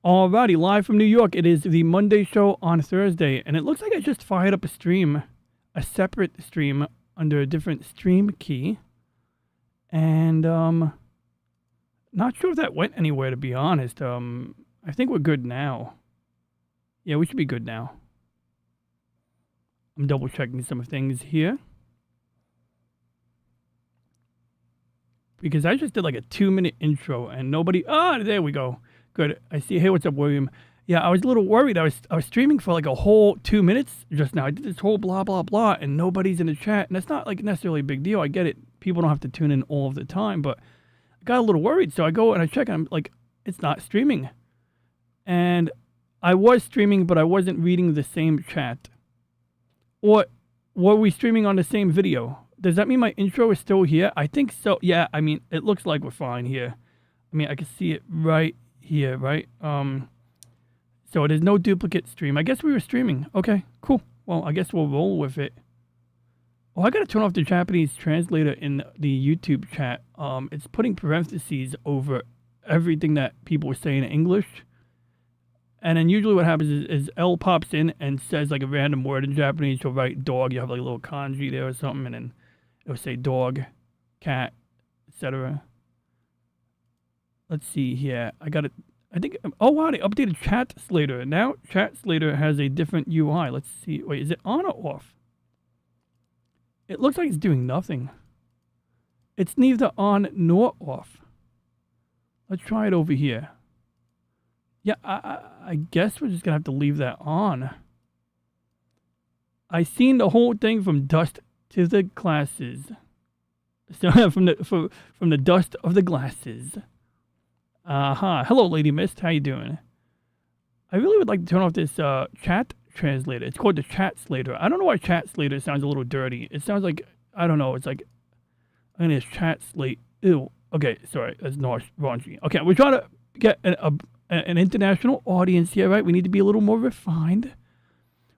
Alrighty, live from New York. It is the Monday show on Thursday, and it looks like I just fired up a stream, a separate stream under a different stream key. And not sure if that went anywhere, to be honest. I think we're good now. Yeah, we should be good now. I'm double checking some things here. Because I just did like a 2-minute intro and nobody. There we go. Good. I see. Hey, what's up, William? Yeah, I was a little worried. I was streaming for like a whole 2 minutes just now. I did this whole blah blah blah, and nobody's in the chat. And that's not like necessarily a big deal. I get it. People don't have to tune in all of the time, but I got a little worried. So I go and I check, and I'm like, it's not streaming. And I was streaming, but I wasn't reading the same chat. Or were we streaming on the same video? Does that mean my intro is still here? I think so. Yeah, I mean, it looks like we're fine here. I mean, I can see it right here, right? So there's no duplicate stream. I guess we were streaming. Okay, cool. Well, I guess we'll roll with it. Oh, I gotta turn off the Japanese translator in the YouTube chat. It's putting parentheses over everything that people are saying in English. And then usually what happens is L pops in and says like a random word in Japanese. She'll write dog. You have like a little kanji there or something, and then it'll say dog, cat, etc. Let's see here. I think, oh wow, they updated Chat Slater. Now Chat Slater has a different UI. Let's see. Wait, is it on or off? It looks like it's doing nothing. It's neither on nor off. Let's try it over here. Yeah, I guess we're just going to have to leave that on. I seen the whole thing from dust to the glasses. So from the dust of the glasses. Hello, Lady Mist. How you doing? I really would like to turn off this chat translator. It's called the Chat Slater. I don't know why Chat Slater sounds a little dirty. It sounds like, I don't know, it's like, I mean, it's Chat Slate. Ew. Okay, sorry, that's not raunchy. Okay, we're trying to get an international audience here, right? We need to be a little more refined.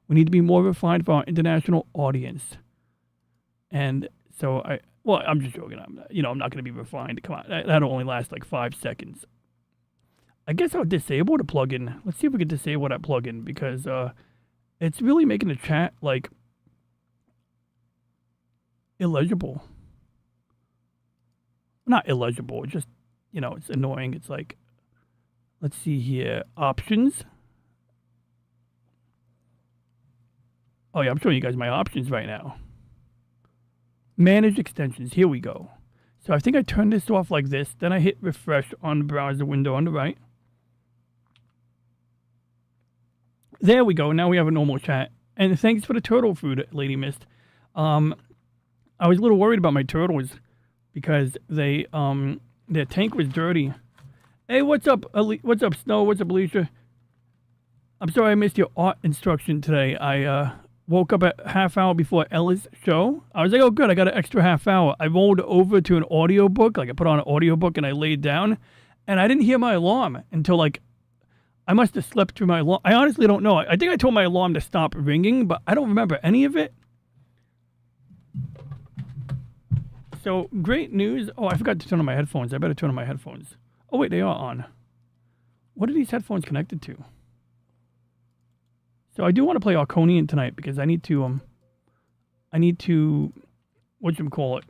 We need to be more refined for our international audience. And so I'm just joking. I'm not going to be refined. Come on, that'll only last like 5 seconds. I guess I'll disable the plugin. Let's see if we can disable that plugin because it's really making the chat like illegible. Not illegible, just, it's annoying. It's like, let's see here. Options. Oh, yeah, I'm showing you guys my options right now. Manage extensions. Here we go. So I think I turned this off like this. Then I hit refresh on the browser window on the right. There we go. Now we have a normal chat. And thanks for the turtle food, Lady Mist. I was a little worried about my turtles because their tank was dirty. Hey, what's up, what's up, Snow? What's up, Alicia? I'm sorry I missed your art instruction today. I woke up a half hour before Ella's show. I was like, oh, good, I got an extra half hour. I rolled over to an audiobook. Like, I put on an audiobook and I laid down. And I didn't hear my alarm until, like, I must have slept through my alarm. I honestly don't know. I think I told my alarm to stop ringing, but I don't remember any of it. So, great news. Oh, I forgot to turn on my headphones. I better turn on my headphones. Oh, wait, they are on. What are these headphones connected to? So I do want to play Arconian tonight because I need to, whatchamacallit,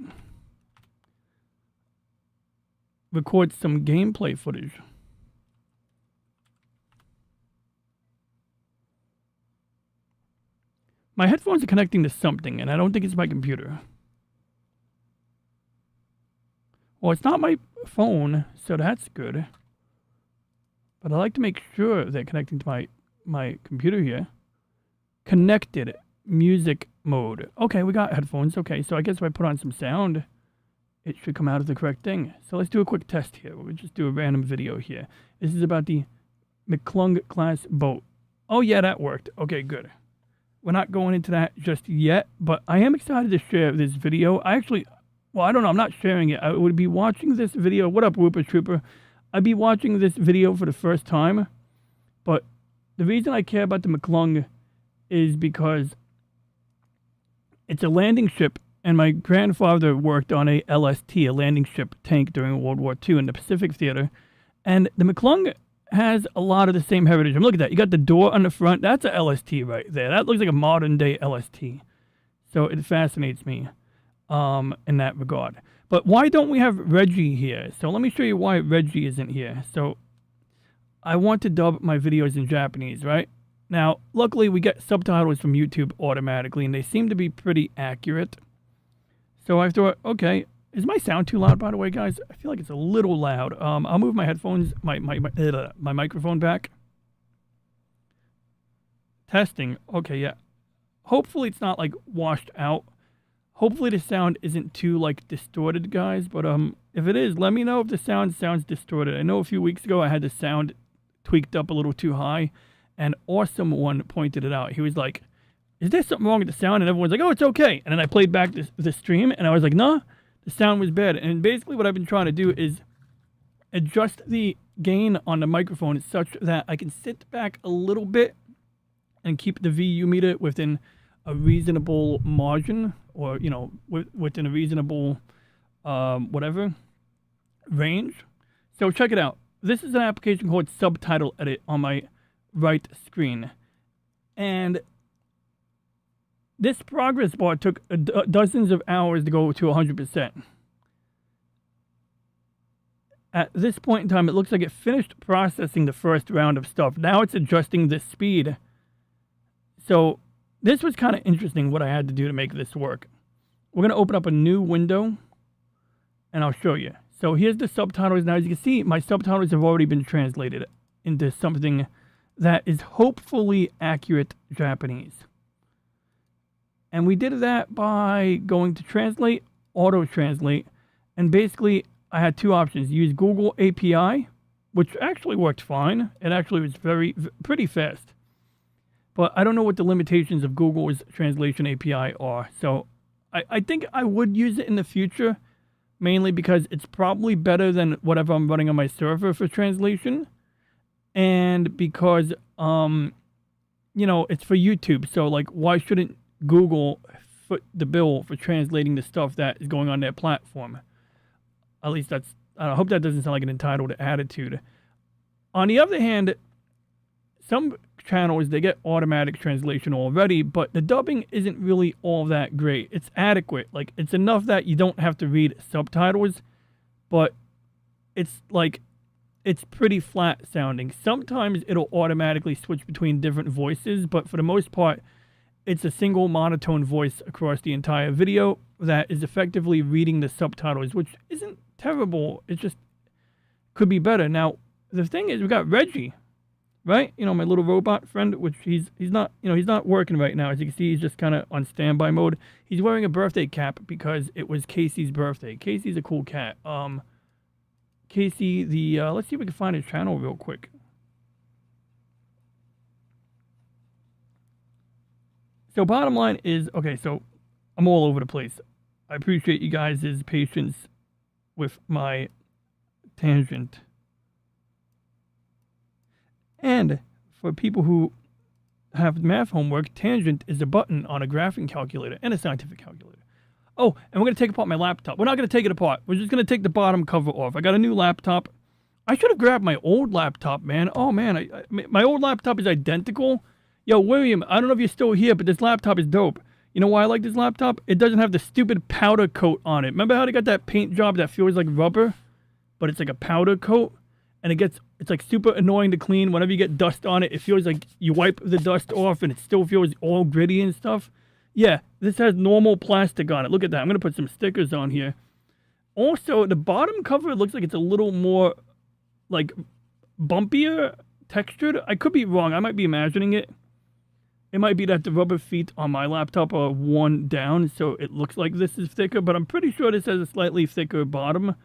record some gameplay footage. My headphones are connecting to something, and I don't think it's my computer. Well, it's not my phone, so that's good. But I like to make sure they're connecting to my computer here. Connected music mode. Okay, we got headphones. Okay, so I guess if I put on some sound, it should come out as the correct thing. So let's do a quick test here. We'll just do a random video here. This is about the McClung class boat. Oh yeah, that worked. Okay, good. We're not going into that just yet, but I am excited to share this video. I don't know, I'm not sharing it. I would be watching this video. What up, Whooper Trooper? I'd be watching this video for the first time, but the reason I care about the McClung is because it's a landing ship, and my grandfather worked on a LST, a landing ship tank during World War II in the Pacific Theater, and the McClung has a lot of the same heritage. And look at that. You got the door on the front. That's a LST right there. That looks like a modern day LST. So it fascinates me in that regard. But why don't we have Reggie here? So let me show you why Reggie isn't here. So I want to dub my videos in Japanese, right? Now, luckily we get subtitles from YouTube automatically, and they seem to be pretty accurate. So I thought, okay, is my sound too loud, by the way, guys? I feel like it's a little loud. I'll move my headphones, my microphone back. Testing. Okay, yeah. Hopefully it's not like washed out. Hopefully the sound isn't too like distorted, guys. But if it is, let me know if the sound sounds distorted. I know a few weeks ago I had the sound tweaked up a little too high, and Awesome One pointed it out. He was like, "Is there something wrong with the sound?" And everyone's like, "Oh, it's okay." And then I played back the stream, and I was like, "Nah, the sound was bad." And basically, what I've been trying to do is adjust the gain on the microphone such that I can sit back a little bit and keep the VU meter within a reasonable margin, or within a reasonable whatever range. So check it out. This is an application called Subtitle Edit on my right screen, and this progress bar took dozens of hours to go to 100%. At this point in time, it looks like it finished processing the first round of stuff. Now it's adjusting the speed. So this was kind of interesting what I had to do to make this work. We're going to open up a new window, and I'll show you. So here's the subtitles. Now, as you can see, my subtitles have already been translated into something that is hopefully accurate Japanese. And we did that by going to Translate, Auto Translate, and basically I had two options. Use Google API, which actually worked fine. It actually was pretty fast. But I don't know what the limitations of Google's translation API are. So I think I would use it in the future, mainly because it's probably better than whatever I'm running on my server for translation. And because, it's for YouTube. So, like, why shouldn't Google foot the bill for translating the stuff that is going on their platform? At least I hope that doesn't sound like an entitled attitude. On the other hand, some channels, they get automatic translation already, but the dubbing isn't really all that great. It's adequate. Like, it's enough that you don't have to read subtitles, but it's pretty flat sounding. Sometimes it'll automatically switch between different voices, but for the most part, it's a single monotone voice across the entire video that is effectively reading the subtitles, which isn't terrible. It just could be better. Now, the thing is, we got Reggie, right? My little robot friend, which he's not, he's not working right now. As you can see, he's just kind of on standby mode. He's wearing a birthday cap because it was Casey's birthday. Casey's a cool cat. Casey, let's see if we can find his channel real quick. So bottom line is, okay, so I'm all over the place. I appreciate you guys' patience with my tangent. And for people who have math homework, tangent is a button on a graphing calculator and a scientific calculator. Oh, and we're going to take apart my laptop. We're not going to take it apart. We're just going to take the bottom cover off. I got a new laptop. I should have grabbed my old laptop, man. Oh, man. My old laptop is identical. Yo, William, I don't know if you're still here, but this laptop is dope. You know why I like this laptop? It doesn't have the stupid powder coat on it. Remember how they got that paint job that feels like rubber, but it's like a powder coat? And it's like super annoying to clean. Whenever you get dust on it, it feels like you wipe the dust off and it still feels all gritty and stuff. Yeah, this has normal plastic on it. Look at that. I'm going to put some stickers on here. Also, the bottom cover looks like it's a little more, like, bumpier textured. I could be wrong. I might be imagining it. It might be that the rubber feet on my laptop are worn down, so it looks like this is thicker, but I'm pretty sure this has a slightly thicker bottom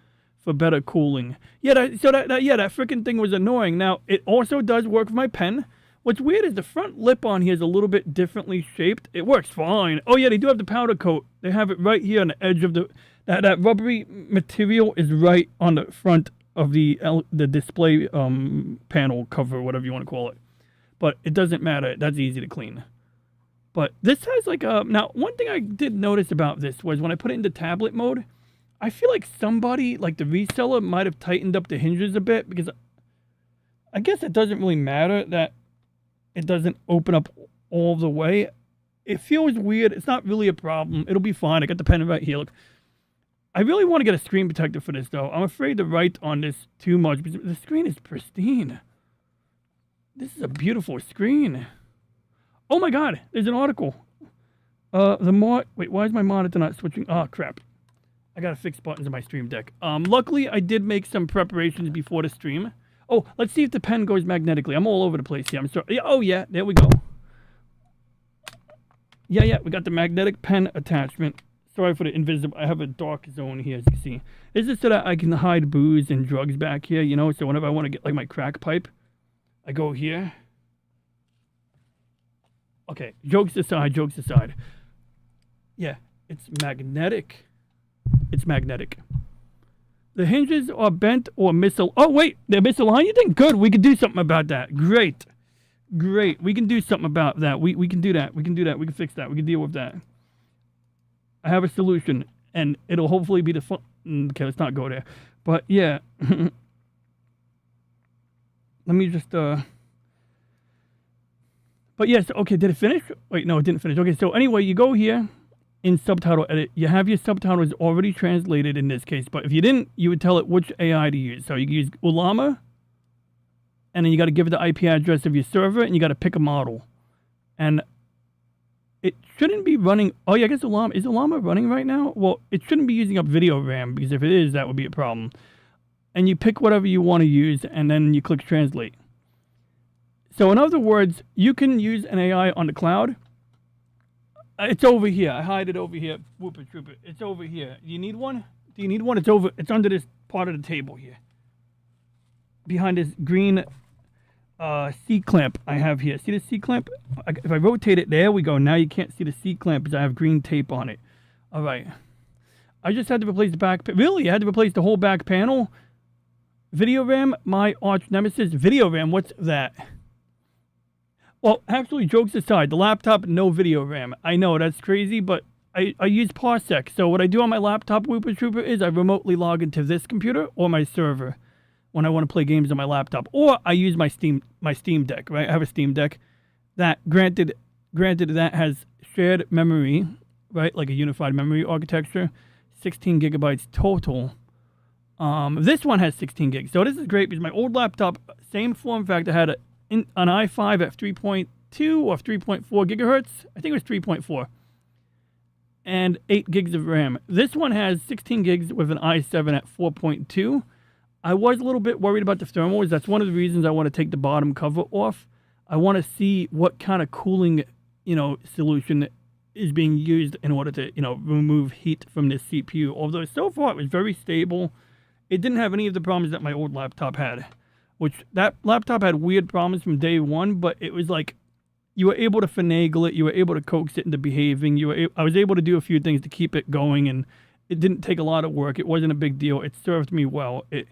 for better cooling. Yeah, that freaking thing was annoying. Now, it also does work for my pen. What's weird is the front lip on here is a little bit differently shaped. It works fine. Oh, yeah, they do have the powder coat. They have it right here on the edge of that rubbery material is right on the front of the display panel cover, whatever you want to call it. But it doesn't matter. That's easy to clean. But this has like a... Now, one thing I did notice about this was when I put it into tablet mode, I feel like somebody, like the reseller, might have tightened up the hinges a bit because I guess it doesn't really matter that it doesn't open up all the way. It feels weird. It's not really a problem. It'll be fine. I got the pen right here. Look, I really want to get a screen protector for this, though. I'm afraid to write on this too much because the screen is pristine. This is a beautiful screen. Oh my God, there's an article. Wait, why is my monitor not switching? Oh, crap. I gotta fix buttons in my Stream Deck. Luckily, I did make some preparations before the stream. Oh, let's see if the pen goes magnetically. I'm all over the place here. I'm sorry. Oh, yeah, there we go. Yeah, we got the magnetic pen attachment. Sorry for the invisible. I have a dark zone here, as you can see. This is so that I can hide booze and drugs back here, you know? So whenever I want to get, like, my crack pipe, I go here. Okay, jokes aside. Yeah, it's magnetic. It's magnetic. The hinges are bent or oh, wait, they're misaligned? You think? Good, we can do something about that. Great. We can do something about that. We can do that. We can fix that. We can deal with that. I have a solution, and it'll hopefully be the fun. Okay, let's not go there. But, yeah. Let me just, But, yes, okay, did it finish? Wait, no, it didn't finish. Okay, so anyway, you go here. In subtitle edit, you have your subtitles already translated in this case, but if you didn't, you would tell it which AI to use. So you can use Ullama, and then you got to give it the IP address of your server, and you got to pick a model. And it shouldn't be running. Oh, yeah, I guess is Ullama running right now? Well, it shouldn't be using up video RAM, because if it is, that would be a problem. And you pick whatever you want to use, and then you click translate. So in other words, you can use an AI on the cloud. It's over here. I hide it over here. Whooper trooper. It's over here. Do you need one? It's over. It's under this part of the table here. Behind this green C-clamp I have here. See the C-clamp? If I rotate it, there we go. Now you can't see the C-clamp because I have green tape on it. All right. I just had to replace the back. Really? I had to replace the whole back panel? Video RAM? My arch nemesis. Video RAM? What's that? Well, actually, jokes aside, the laptop, no video RAM. I know, that's crazy, but I use Parsec. So what I do on my laptop, Whooper Trooper, is I remotely log into this computer or my server when I want to play games on my laptop. Or I use my Steam Deck, right? I have a Steam Deck that, granted that has shared memory, right? Like a unified memory architecture, 16 gigabytes total. This one has 16 gigs. So this is great because my old laptop, same form factor, had an i5 at 3.2 or 3.4 gigahertz. I think it was 3.4. And 8 gigs of RAM. This one has 16 gigs with an i7 at 4.2. I was a little bit worried about the thermals. That's one of the reasons I want to take the bottom cover off. I want to see what kind of cooling, solution is being used in order to, remove heat from this CPU. Although so far it was very stable. It didn't have any of the problems that my old laptop had. Which, that laptop had weird problems from day one, but it was like, you were able to finagle it, you were able to coax it into behaving, I was able to do a few things to keep it going, and it didn't take a lot of work, it wasn't a big deal, it served me well. It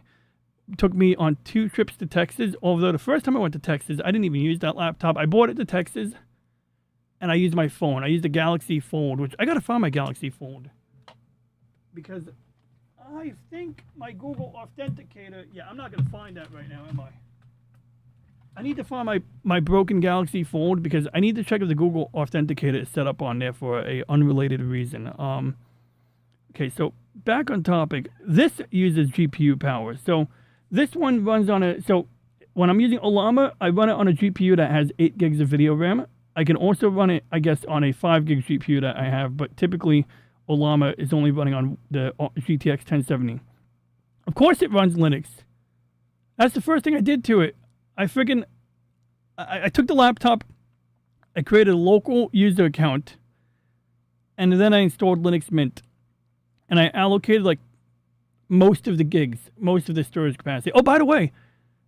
took me on 2 trips to Texas, although the first time I went to Texas, I didn't even use that laptop. I bought it to Texas, and I used my phone. I used the Galaxy Fold, which, I gotta find my Galaxy Fold. Because I think my Google Authenticator, yeah, I'm not going to find that right now, am I? I need to find my broken Galaxy Fold because I need to check if the Google Authenticator is set up on there for a unrelated reason. Okay, so back on topic. This uses GPU power. So this one runs on so when I'm using Ullama, I run it on a GPU that has 8 gigs of video RAM. I can also run it, I guess, on a 5 gig GPU that I have, but typically Ullama is only running on the GTX 1070. Of course it runs Linux. That's the first thing I did to it. I took the laptop, I created a local user account, and then I installed Linux Mint. And I allocated like most of the gigs, most of the storage capacity. Oh, by the way,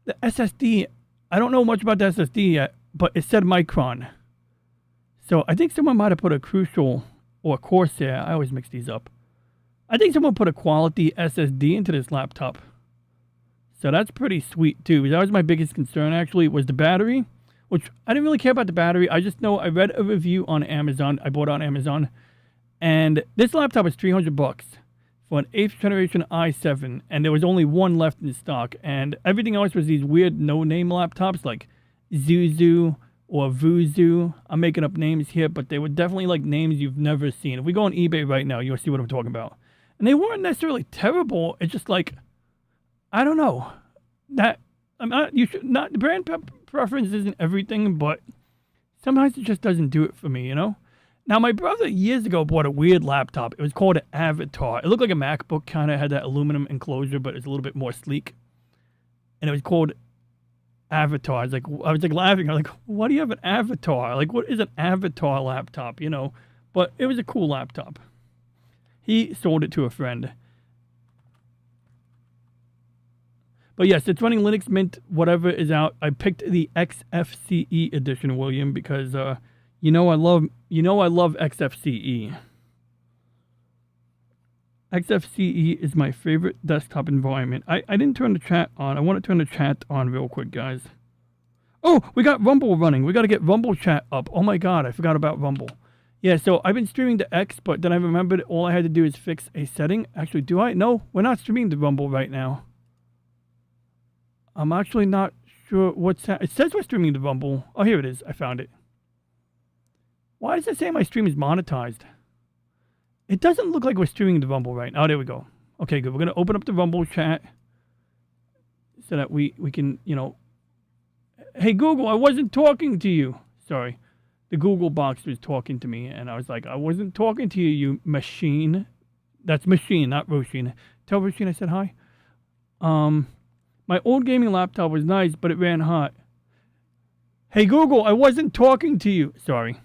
the SSD, I don't know much about the SSD yet, but it said Micron. So I think someone might have put a Crucial or Corsair, I always mix these up. I think someone put a quality SSD into this laptop. So that's pretty sweet too. That was my biggest concern actually, was the battery, which I didn't really care about the battery. I just know I read a review on Amazon. I bought it on Amazon. And this laptop is $300. for an 8th generation i7, and there was only one left in stock, and everything else was these weird no-name laptops like Zuzu or Vuzu. I'm making up names here, but they were definitely like names you've never seen. If we go on eBay right now, you'll see what I'm talking about. And they weren't necessarily terrible. It's just like, I don't know. That I'm not. You should not. Brand preference isn't everything, but sometimes it just doesn't do it for me. You know. Now, my brother years ago bought a weird laptop. It was called an Avatar. It looked like a MacBook, kind of had that aluminum enclosure, but it's a little bit more sleek. And it was called Avatar. I was like laughing. I was like, why do you have an Avatar? Like, what is an Avatar laptop? You know, but it was a cool laptop. He sold it to a friend. But yes, it's running Linux Mint, whatever is out. I picked the XFCE edition, William, because you know I love XFCE. XFCE is my favorite desktop environment. I didn't turn the chat on. I want to turn the chat on real quick, guys. Oh, we got Rumble running. We got to get Rumble chat up. Oh my God, I forgot about Rumble. Yeah, so I've been streaming to X, but then I remembered all I had to do is fix a setting. Actually, do I? No, we're not streaming to Rumble right now. I'm actually not sure what's that. It says we're streaming to Rumble. Oh, here it is. I found it. Why does it say my stream is monetized? It doesn't look like we're streaming to Rumble right now. Oh, there we go. Okay, good. We're going to open up the Rumble chat so that we can, you know. Hey, Google, I wasn't talking to you. Sorry. The Google box was talking to me, and I was like, I wasn't talking to you, you machine. That's machine, not Roisin. Tell Roisin I said hi. My old gaming laptop was nice, but it ran hot. Hey, Google, I wasn't talking to you. Sorry.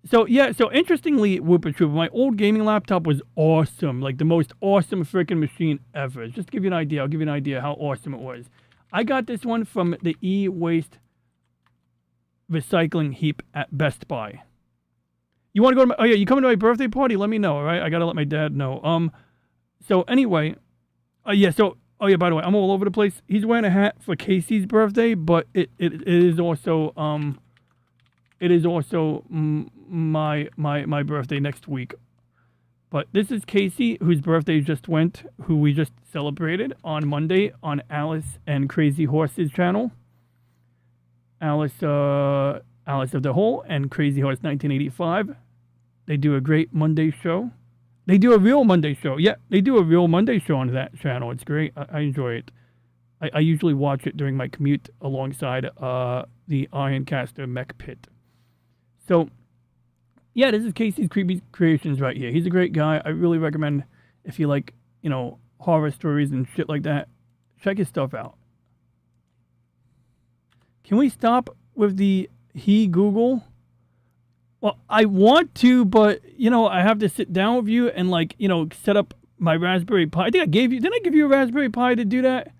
So, yeah, so interestingly, Whooper Trooper, my old gaming laptop was awesome. Like, the most awesome freaking machine ever. Just to give you an idea, I'll give you an idea how awesome it was. I got this one from the e-waste recycling heap at Best Buy. You want to go to my... Oh, yeah, you coming to my birthday party? Let me know, all right? I got to let my dad know. So, anyway... yeah, so... Oh, yeah, by the way, I'm all over the place. He's wearing a hat for Casey's birthday, but it is also... It is also my birthday next week. But this is Casey, whose birthday just went, who we just celebrated on Monday on Alice and Crazy Horse's channel. Alice of the Hole and Crazy Horse 1985. They do a great Monday show. They do a real Monday show. Yeah, they do a real Monday show on that channel. It's great. I enjoy it. I usually watch it during my commute alongside the Ironcaster Mech Pit. So, yeah, this is Casey's Creepy Creations right here. He's a great guy. I really recommend, if you like, you know, horror stories and shit like that, check his stuff out. Can we stop with the Google? Well, I want to, but, you know, I have to sit down with you and, like, you know, set up my Raspberry Pi. I think didn't I give you a Raspberry Pi to do that?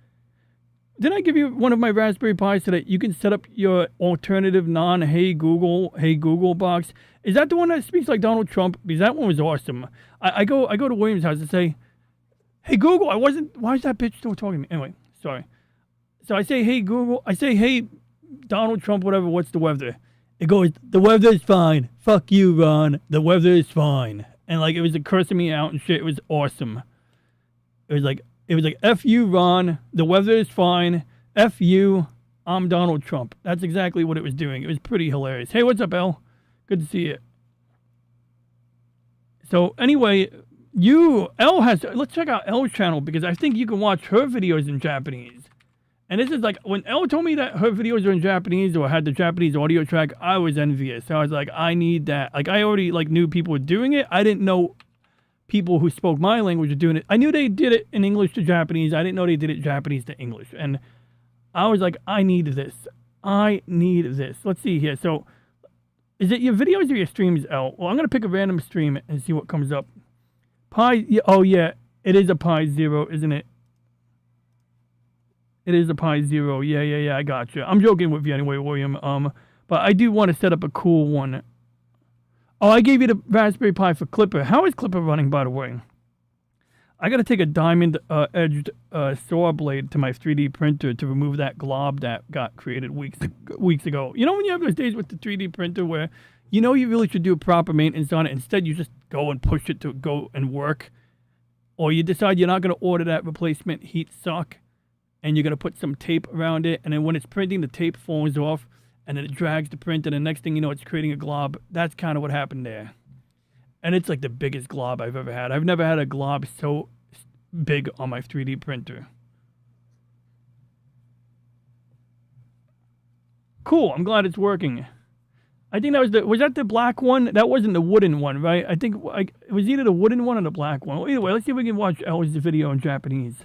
Didn't I give you one of my Raspberry Pis so that you can set up your alternative Hey Google box? Is that the one that speaks like Donald Trump? Because that one was awesome. I go to William's house and say, hey Google, why is that bitch still talking to me? Anyway, sorry. So I say, hey Google, I say, hey Donald Trump, whatever, what's the weather? It goes, the weather's fine. Fuck you, Ron. The weather is fine. And like, it was cursing me out and shit. It was awesome. It was like, F you, Ron. The weather is fine. F you. I'm Donald Trump. That's exactly what it was doing. It was pretty hilarious. Hey, what's up, Elle? Good to see you. So anyway, let's check out Elle's channel because I think you can watch her videos in Japanese. And this is like, when Elle told me that her videos are in Japanese or had the Japanese audio track, I was envious. So I was like, I need that. Like, I already knew people were doing it. I didn't know people who spoke my language were doing it. I knew they did it in English to Japanese. I didn't know they did it Japanese to English. And I was like, I need this. I need this. Let's see here. So, is it your videos or your streams, Elle? Well, I'm going to pick a random stream and see what comes up. Pi, oh yeah, it is a Pi Zero, isn't it? It is a Pi Zero. Yeah, I got you. I'm joking with you anyway, William. But I do want to set up a cool one. Oh, I gave you the Raspberry Pi for Clipper. How is Clipper running, by the way? I got to take a diamond edged saw blade to my 3D printer to remove that glob that got created weeks ago. You know when you have those days with the 3D printer where you know you really should do proper maintenance on it. Instead, you just go and push it to go and work. or you decide you're not going to order that replacement heat sock, and you're going to put some tape around it, and then when it's printing, the tape falls off, and then it drags the print, and the next thing you know, it's creating a glob. That's kind of what happened there. And it's like the biggest glob I've ever had. I've never had a glob so big on my 3D printer. Cool, I'm glad it's working. I think that was that the black one? That wasn't the wooden one, right? I think it was either the wooden one or the black one. Well, either way, let's see if we can watch El's video in Japanese.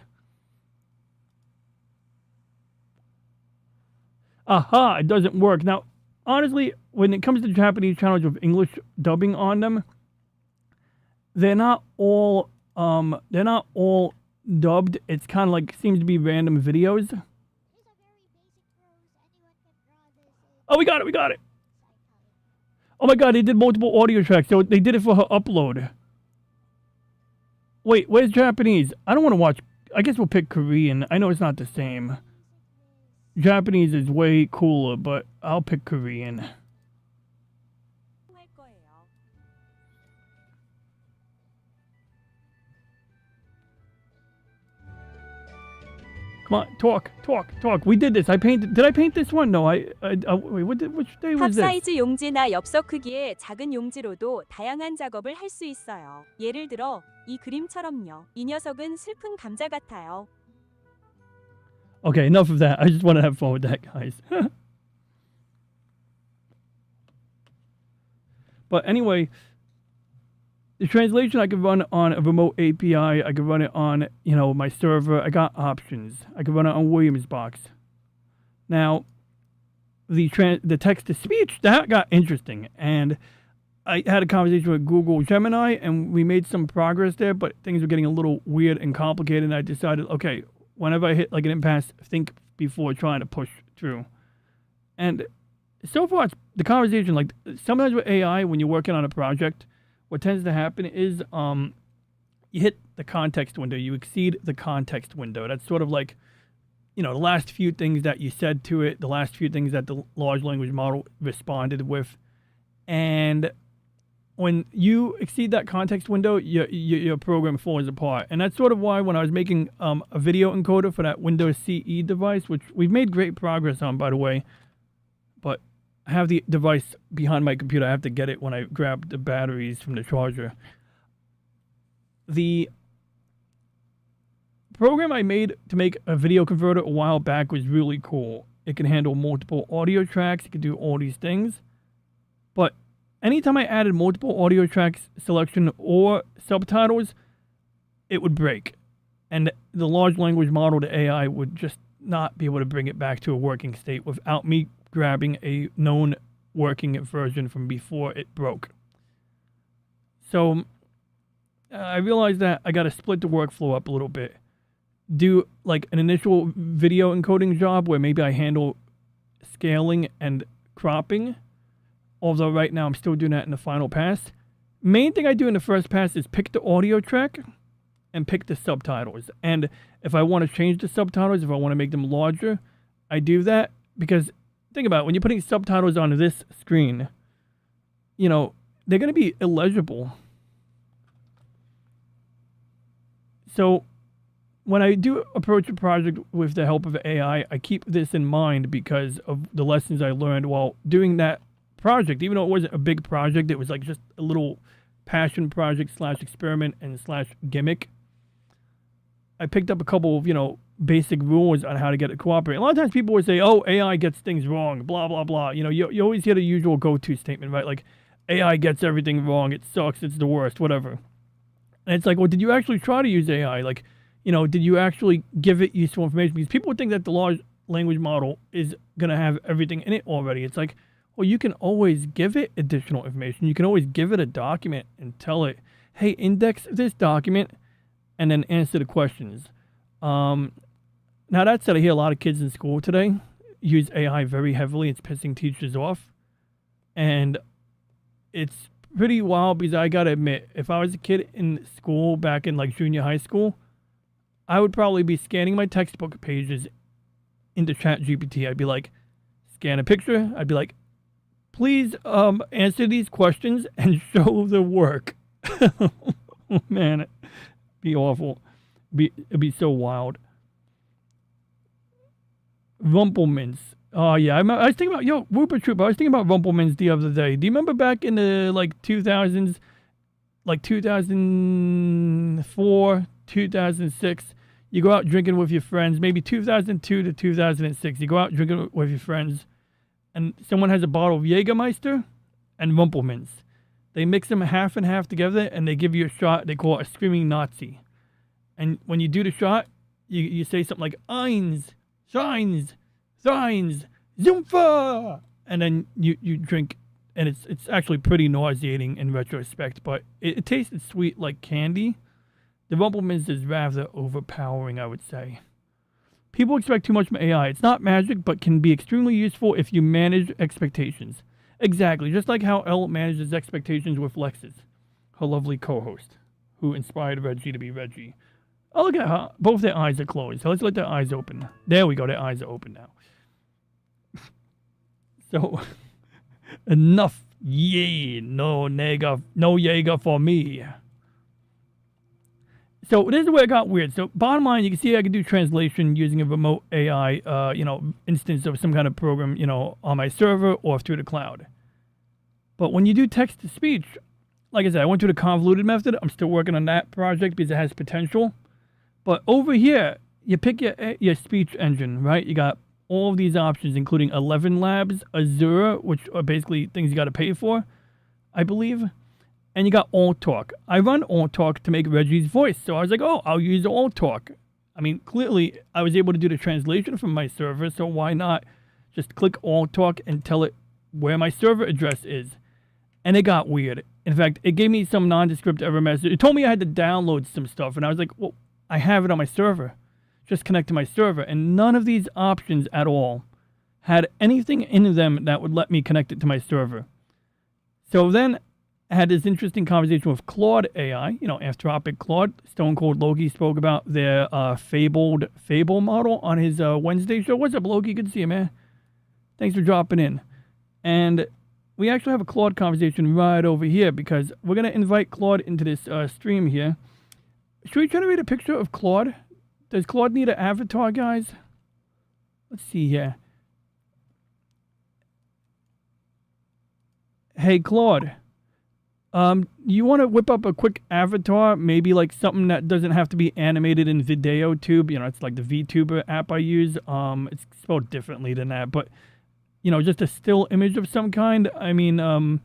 Aha, it doesn't work. Now, honestly, when it comes to Japanese channels with English dubbing on them, they're not all dubbed. It's kind of like seems to be random videos. Oh, we got it. Oh my god, they did multiple audio tracks, so they did it for her upload. Wait, where's Japanese? I don't want to watch. I guess we'll pick Korean. I know it's not the same. Japanese is way cooler, but I'll pick Korean. Come on, talk. We did this. Did I paint this one? No, wait, which day was this? 탑사이즈 용지나 엽서 크기의 작은 용지로도 다양한 작업을 할 수 있어요. 예를 들어 이 그림처럼요. 이 녀석은 슬픈 감자 같아요. Okay, enough of that. I just want to have fun with that, guys. But anyway, the translation I could run on a remote API. I could run it on, my server. I got options. I could run it on Williamsbox. Now, the text-to-speech, that got interesting. And I had a conversation with Google Gemini, and we made some progress there, but things were getting a little weird and complicated, and I decided, okay, whenever I hit like an impasse, think before trying to push through. And so far, the conversation, like sometimes with AI, when you're working on a project, what tends to happen is you hit the context window, you exceed the context window. That's sort of like, the last few things that you said to it, the last few things that the large language model responded with. And when you exceed that context window, your program falls apart. And that's sort of why when I was making a video encoder for that Windows CE device, which we've made great progress on, by the way, but I have the device behind my computer. I have to get it when I grab the batteries from the charger. The program I made to make a video converter a while back was really cool. It can handle multiple audio tracks. It can do all these things. But anytime I added multiple audio tracks, selection, or subtitles, it would break. And the large language model, the AI, would just not be able to bring it back to a working state without me grabbing a known working version from before it broke. So I realized that I got to split the workflow up a little bit. Do like an initial video encoding job where maybe I handle scaling and cropping. Although right now I'm still doing that in the final pass. Main thing I do in the first pass is pick the audio track and pick the subtitles. And if I want to change the subtitles, if I want to make them larger, I do that because think about it, when you're putting subtitles on this screen, they're going to be illegible. So when I do approach a project with the help of AI, I keep this in mind because of the lessons I learned while doing that project. Even though it wasn't a big project, it was like just a little passion project / experiment and / gimmick. I picked up a couple of, basic rules on how to get it to cooperate. A lot of times people would say, oh, AI gets things wrong, blah, blah, blah. You always hear the usual go-to statement, right? Like, AI gets everything wrong. It sucks. It's the worst, whatever. And it's like, well, did you actually try to use AI? Like, did you actually give it useful information? Because people would think that the large language model is going to have everything in it already. It's like, well, you can always give it additional information. You can always give it a document and tell it, hey, index this document and then answer the questions. Now, that said, I hear a lot of kids in school today use AI very heavily. It's pissing teachers off. And it's pretty wild because I got to admit, if I was a kid in school back in like junior high school, I would probably be scanning my textbook pages into ChatGPT. I'd be like, scan a picture. I'd be like, please answer these questions and show the work. Man, Be awful. It'd be so wild. Rumplemans. Oh yeah, I was thinking about Whooper Troop. I was thinking about Rumplemans the other day. Do you remember back in the 2000s, 2004, 2006? You go out drinking with your friends. Maybe 2002 to 2006. You go out drinking with your friends, and someone has a bottle of Jägermeister and Rumplemans. They mix them half and half together, and they give you a shot. They call it a screaming Nazi. And when you do the shot, you say something like Eins, Shines, Signs, Zumpfa, and then you drink, and it's actually pretty nauseating in retrospect, but it tasted sweet like candy. The Rumplemans is rather overpowering, I would say. People expect too much from AI. It's not magic, but can be extremely useful if you manage expectations. Exactly, just like how Elle manages expectations with Lexus, her lovely co-host, who inspired Reggie to be Reggie. Oh, look at her. Both their eyes are closed. So let's let their eyes open. There we go. Their eyes are open now. So, enough. Yay. No Jaeger for me. So this is where it got weird. So bottom line, you can see I can do translation using a remote AI, instance of some kind of program, on my server or through the cloud. But when you do text to speech, like I said, I went through the convoluted method. I'm still working on that project because it has potential. But over here, you pick your speech engine, right? You got all of these options, including 11 Labs, Azure, which are basically things you got to pay for, I believe. And you got AllTalk. I run AllTalk to make Reggie's voice. So I was like, oh, I'll use AllTalk. I mean, clearly, I was able to do the translation from my server, so why not just click AllTalk and tell it where my server address is? And it got weird. In fact, it gave me some nondescript error message. It told me I had to download some stuff, and I was like, well, I have it on my server. Just connect to my server. And none of these options at all had anything in them that would let me connect it to my server. So then I had this interesting conversation with Claude AI, Anthropic Claude. Stone Cold Loki spoke about their Fable model on his Wednesday show. What's up, Loki? Good to see you, man. Thanks for dropping in. And we actually have a Claude conversation right over here because we're going to invite Claude into this stream here. Should we generate a picture of Claude? Does Claude need an avatar, guys? Let's see here. Hey, Claude. You want to whip up a quick avatar? Maybe like something that doesn't have to be animated in VideoTube. It's like the VTuber app I use. It's spelled differently than that. But, just a still image of some kind. I mean,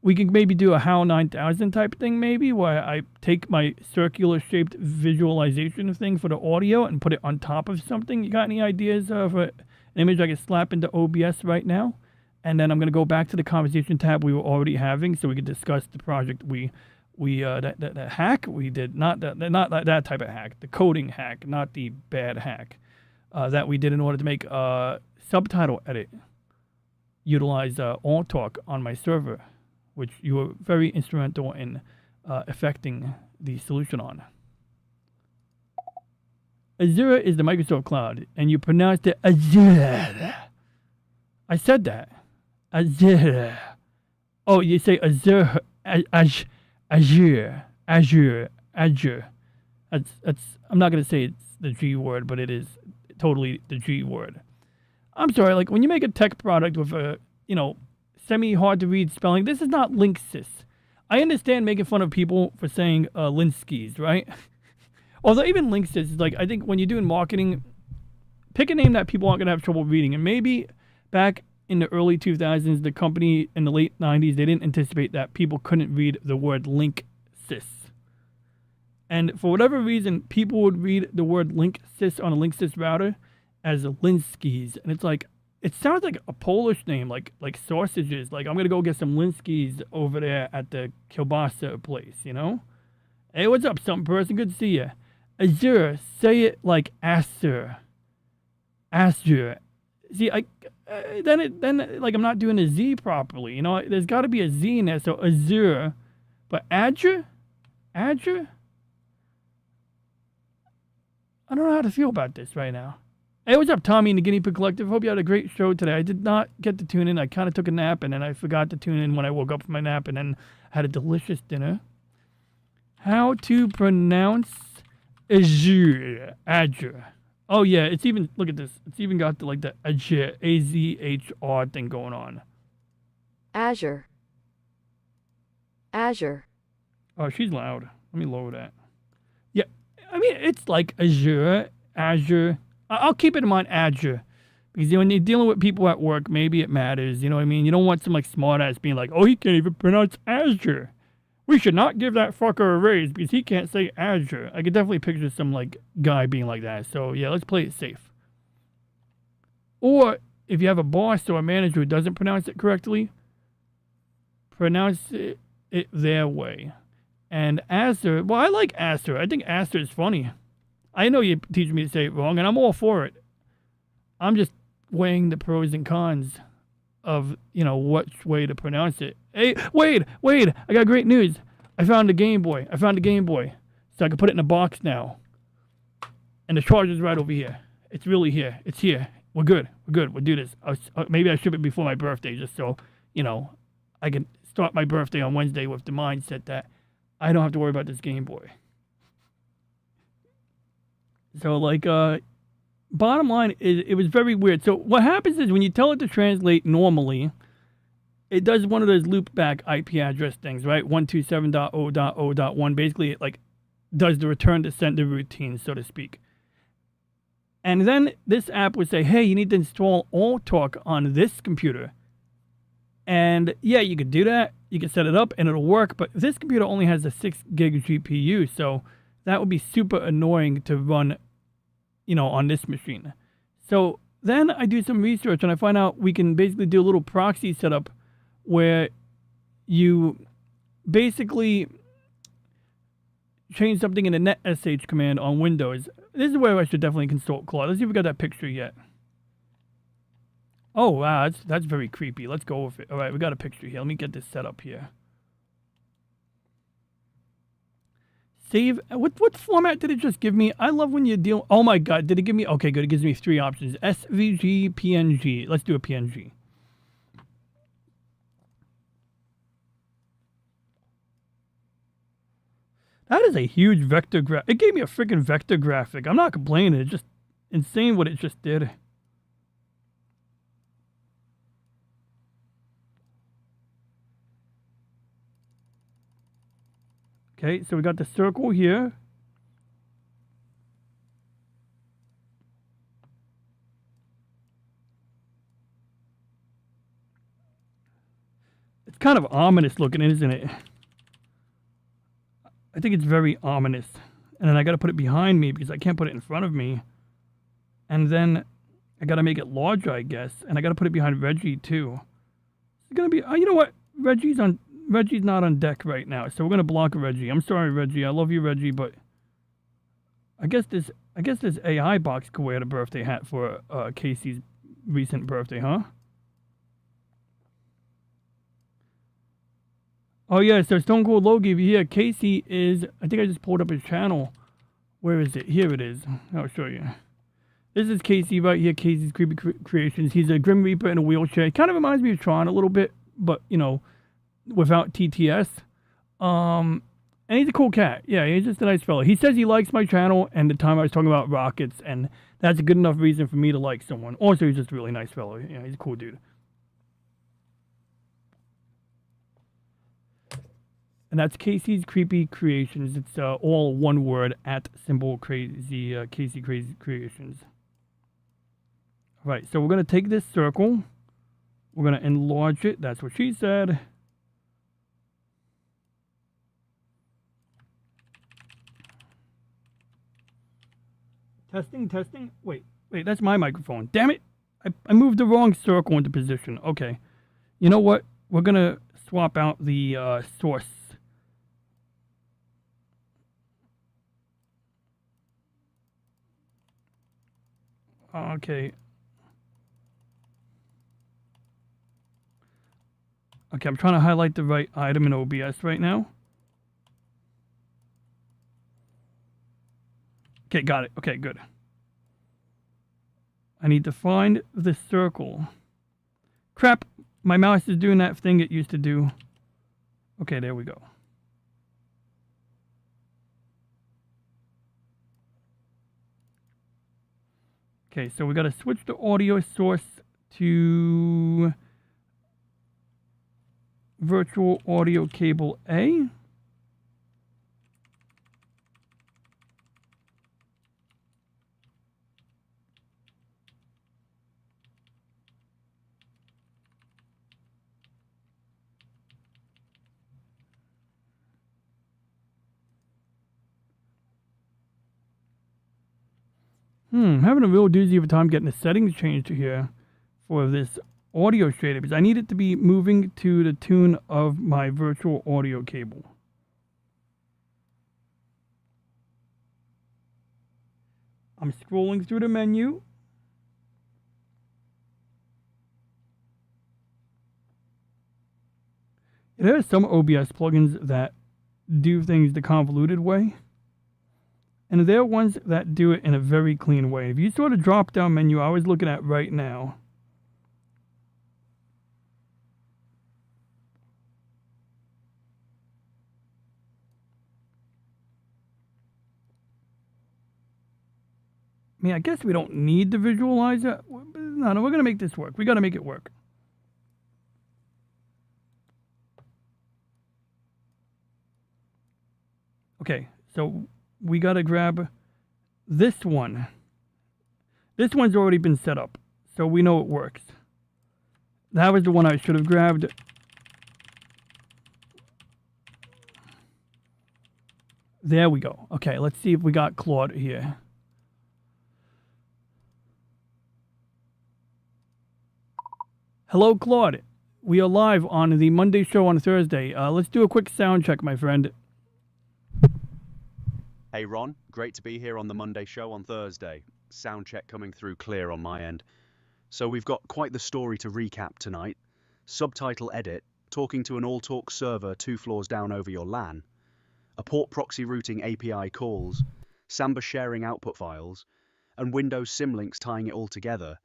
we can maybe do a HAL 9000 type thing maybe, where I take my circular-shaped visualization thing for the audio and put it on top of something. You got any ideas of an image I can slap into OBS right now? And then I'm going to go back to the conversation tab we were already having so we could discuss the project that hack we did. Not that type of hack, the coding hack, not the bad hack that we did in order to make subtitle edit. Utilize AllTalk on my server, which you were very instrumental in affecting the solution on. Azure is the Microsoft cloud, and you pronounced it Azure. I said that. Azure. Oh, you say Azure, Azure. That's. I'm not gonna say it's the G word, but it is totally the G word. I'm sorry. Like when you make a tech product with a, semi-hard to read spelling, this is not Linksys. I understand making fun of people for saying Linskys, right? Although even Linksys is like, I think when you're doing marketing, pick a name that people aren't gonna have trouble reading, and maybe back in the early 2000s, the company in the late 90s, they didn't anticipate that people couldn't read the word Linksys. And for whatever reason, people would read the word Linksys on a Linksys router as Linskys. And it's like, it sounds like a Polish name, like sausages. Like, I'm going to go get some Linskys over there at the kielbasa place, Hey, what's up, something person? Good to see you. Azure, say it like Azure. Azure. See, then I'm not doing a Z properly. There's got to be a Z in there. So Azure, but Azure. I don't know how to feel about this right now. Hey, what's up, Tommy and the Guinea Pig Collective? Hope you had a great show today. I did not get to tune in. I kind of took a nap, and then I forgot to tune in when I woke up from my nap, and then had a delicious dinner. How to pronounce Azure. Azure. Oh yeah, it's even, look at this. It's even got the Azure, A-Z-H-R thing going on. Azure. Azure. Oh, she's loud. Let me lower that. Yeah, I mean, it's like Azure. I'll keep it in mind, Azure. Because when you're dealing with people at work, maybe it matters. You know what I mean? You don't want some smart ass being like, oh, he can't even pronounce Azure. We should not give that fucker a raise because he can't say Azure. I could definitely picture some guy being like that. So yeah, let's play it safe. Or if you have a boss or a manager who doesn't pronounce it correctly, pronounce it their way. And Aster, well, I like Aster. I think Aster is funny. I know you teach me to say it wrong, and I'm all for it. I'm just weighing the pros and cons of, which way to pronounce it. Hey, Wade, I got great news. I found a Game Boy. So I can put it in a box now. And the charger's right over here. It's really here. It's here. We're good. We'll do this. Maybe I ship it before my birthday just so, I can start my birthday on Wednesday with the mindset that I don't have to worry about this Game Boy. So, bottom line is, it was very weird. So what happens is when you tell it to translate normally, it does one of those loop back IP address things, right? 127.0.0.1. Basically, it does the return to sender routine, so to speak. And then this app would say, hey, you need to install AllTalk on this computer. And yeah, you could do that. You can set it up and it'll work. But this computer only has a 6 gig GPU. So that would be super annoying to run, on this machine. So then I do some research and I find out we can basically do a little proxy setup where you basically change something in the netsh command on Windows. This is where I should definitely consult Claude. Let's see if we got that picture yet. Oh, wow, that's very creepy. Let's go with it. All right, we got a picture here. Let me get this set up here. Save. What format did it just give me? I love when you deal. Oh my God, did it give me? Okay, good. It gives me 3 options: SVG, PNG. Let's do a PNG. That is a huge vector graph. It gave me a freaking vector graphic. I'm not complaining. It's just insane what it just did. Okay, so we got the circle here. It's kind of ominous looking, isn't it? I think it's very ominous. And then I got to put it behind me because I can't put it in front of me. And then I got to make it larger, I guess. And I got to put it behind Reggie, too. It's going to be... you know what? Reggie's not on deck right now, so we're gonna block Reggie. I'm sorry, Reggie. I love you, Reggie, but I guess this AI box could wear the birthday hat for Casey's recent birthday, huh? Oh yeah, so Stone Cold Logie, yeah, Casey is. I think I just pulled up his channel. Where is it? Here it is. I'll show you. This is Casey right here. Casey's Creepy Creations. He's a Grim Reaper in a wheelchair. He kind of reminds me of Tron a little bit, but without TTS. And he's a cool cat. Yeah, he's just a nice fellow. He says he likes my channel and the time I was talking about rockets, and that's a good enough reason for me to like someone. Also, he's just a really nice fellow. Yeah, he's a cool dude. And that's Casey's Creepy Creations. It's all one word at symbol crazy Casey Crazy Creations. All right, so we're going to take this circle. We're going to enlarge it. That's what she said. Testing. Wait, that's my microphone. Damn it. I moved the wrong circle into position. Okay. You know what? We're going to swap out the source. Okay. Okay, I'm trying to highlight the right item in OBS right now. Okay, got it. Okay, good. I need to find the circle. Crap, my mouse is doing that thing it used to do. Okay, there we go. Okay, so we got to switch the audio source to virtual audio cable A. Having a real doozy of a time getting the settings changed here for this audio shader because I need it to be moving to the tune of my virtual audio cable. I'm scrolling through the menu. There are some OBS plugins that do things the convoluted way. And there are ones that do it in a very clean way. If you saw the drop-down menu I was looking at right now, I mean, I guess we don't need the visualizer. No, we're going to make this work. We got to make it work. Okay, so we got to grab this one. This one's already been set up, so we know it works. That was the one I should have grabbed. There we go. Okay, let's see if we got Claude here. Hello, Claude. We are live on the Monday show on Thursday. Let's do a quick sound check, my friend. Hey Ron, great to be here on the Monday show on Thursday. Sound check coming through clear on my end. So we've got quite the story to recap tonight. Subtitle edit, talking to an AllTalk server 2 floors down over your LAN, a port proxy routing API calls, Samba sharing output files, and Windows symlinks tying it all together.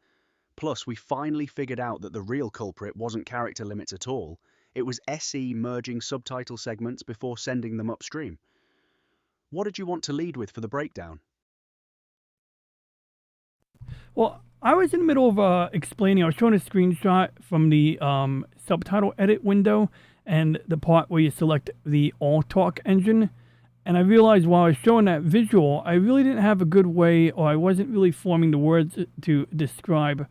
Plus, we finally figured out that the real culprit wasn't character limits at all. It was SE merging subtitle segments before sending them upstream. What did you want to lead with for the breakdown? Well, I was in the middle of explaining. I was showing a screenshot from the subtitle edit window and the part where you select the AllTalk engine. And I realized while I was showing that visual, I really didn't have a good way, or I wasn't really forming the words to describe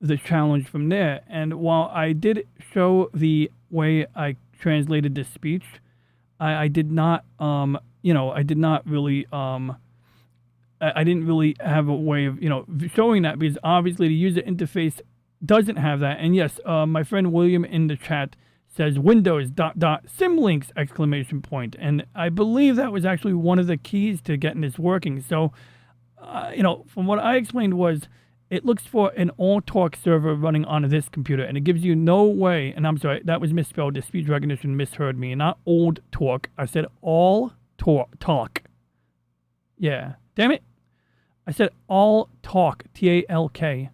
the challenge from there. And while I did show the way I translated the speech, I did not, I did not really, I didn't really have a way of, showing that, because obviously the user interface doesn't have that. And yes, my friend William in the chat says Windows ... symlinks ! And I believe that was actually one of the keys to getting this working. So, from what I explained was, it looks for an AllTalk server running on this computer, and it gives you no way, and I'm sorry, that was misspelled, the speech recognition misheard me, not old talk, I said AllTalk. Yeah, damn it. I said AllTalk, T-A-L-K.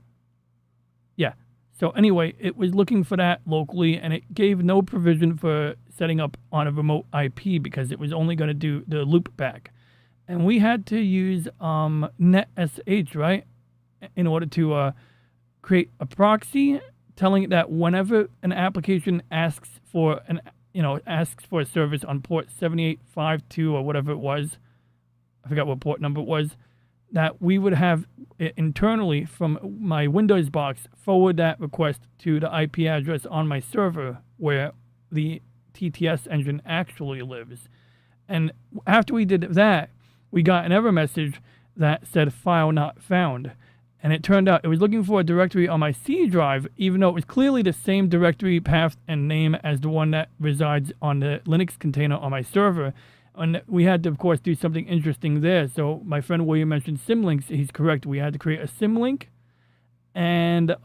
Yeah, so anyway, it was looking for that locally, and it gave no provision for setting up on a remote IP because it was only going to do the loop back. And we had to use NetSH, right? In order to create a proxy telling it that whenever an application asks for a service on port 7852 or whatever it was, I forgot what port number it was, that we would have it internally from my Windows box forward that request to the IP address on my server where the TTS engine actually lives. And after we did that, we got an error message that said file not found. And it turned out it was looking for a directory on my C drive, even though it was clearly the same directory path and name as the one that resides on the Linux container on my server. And we had to, of course, do something interesting there. So my friend William mentioned symlinks. He's correct. We had to create a symlink. And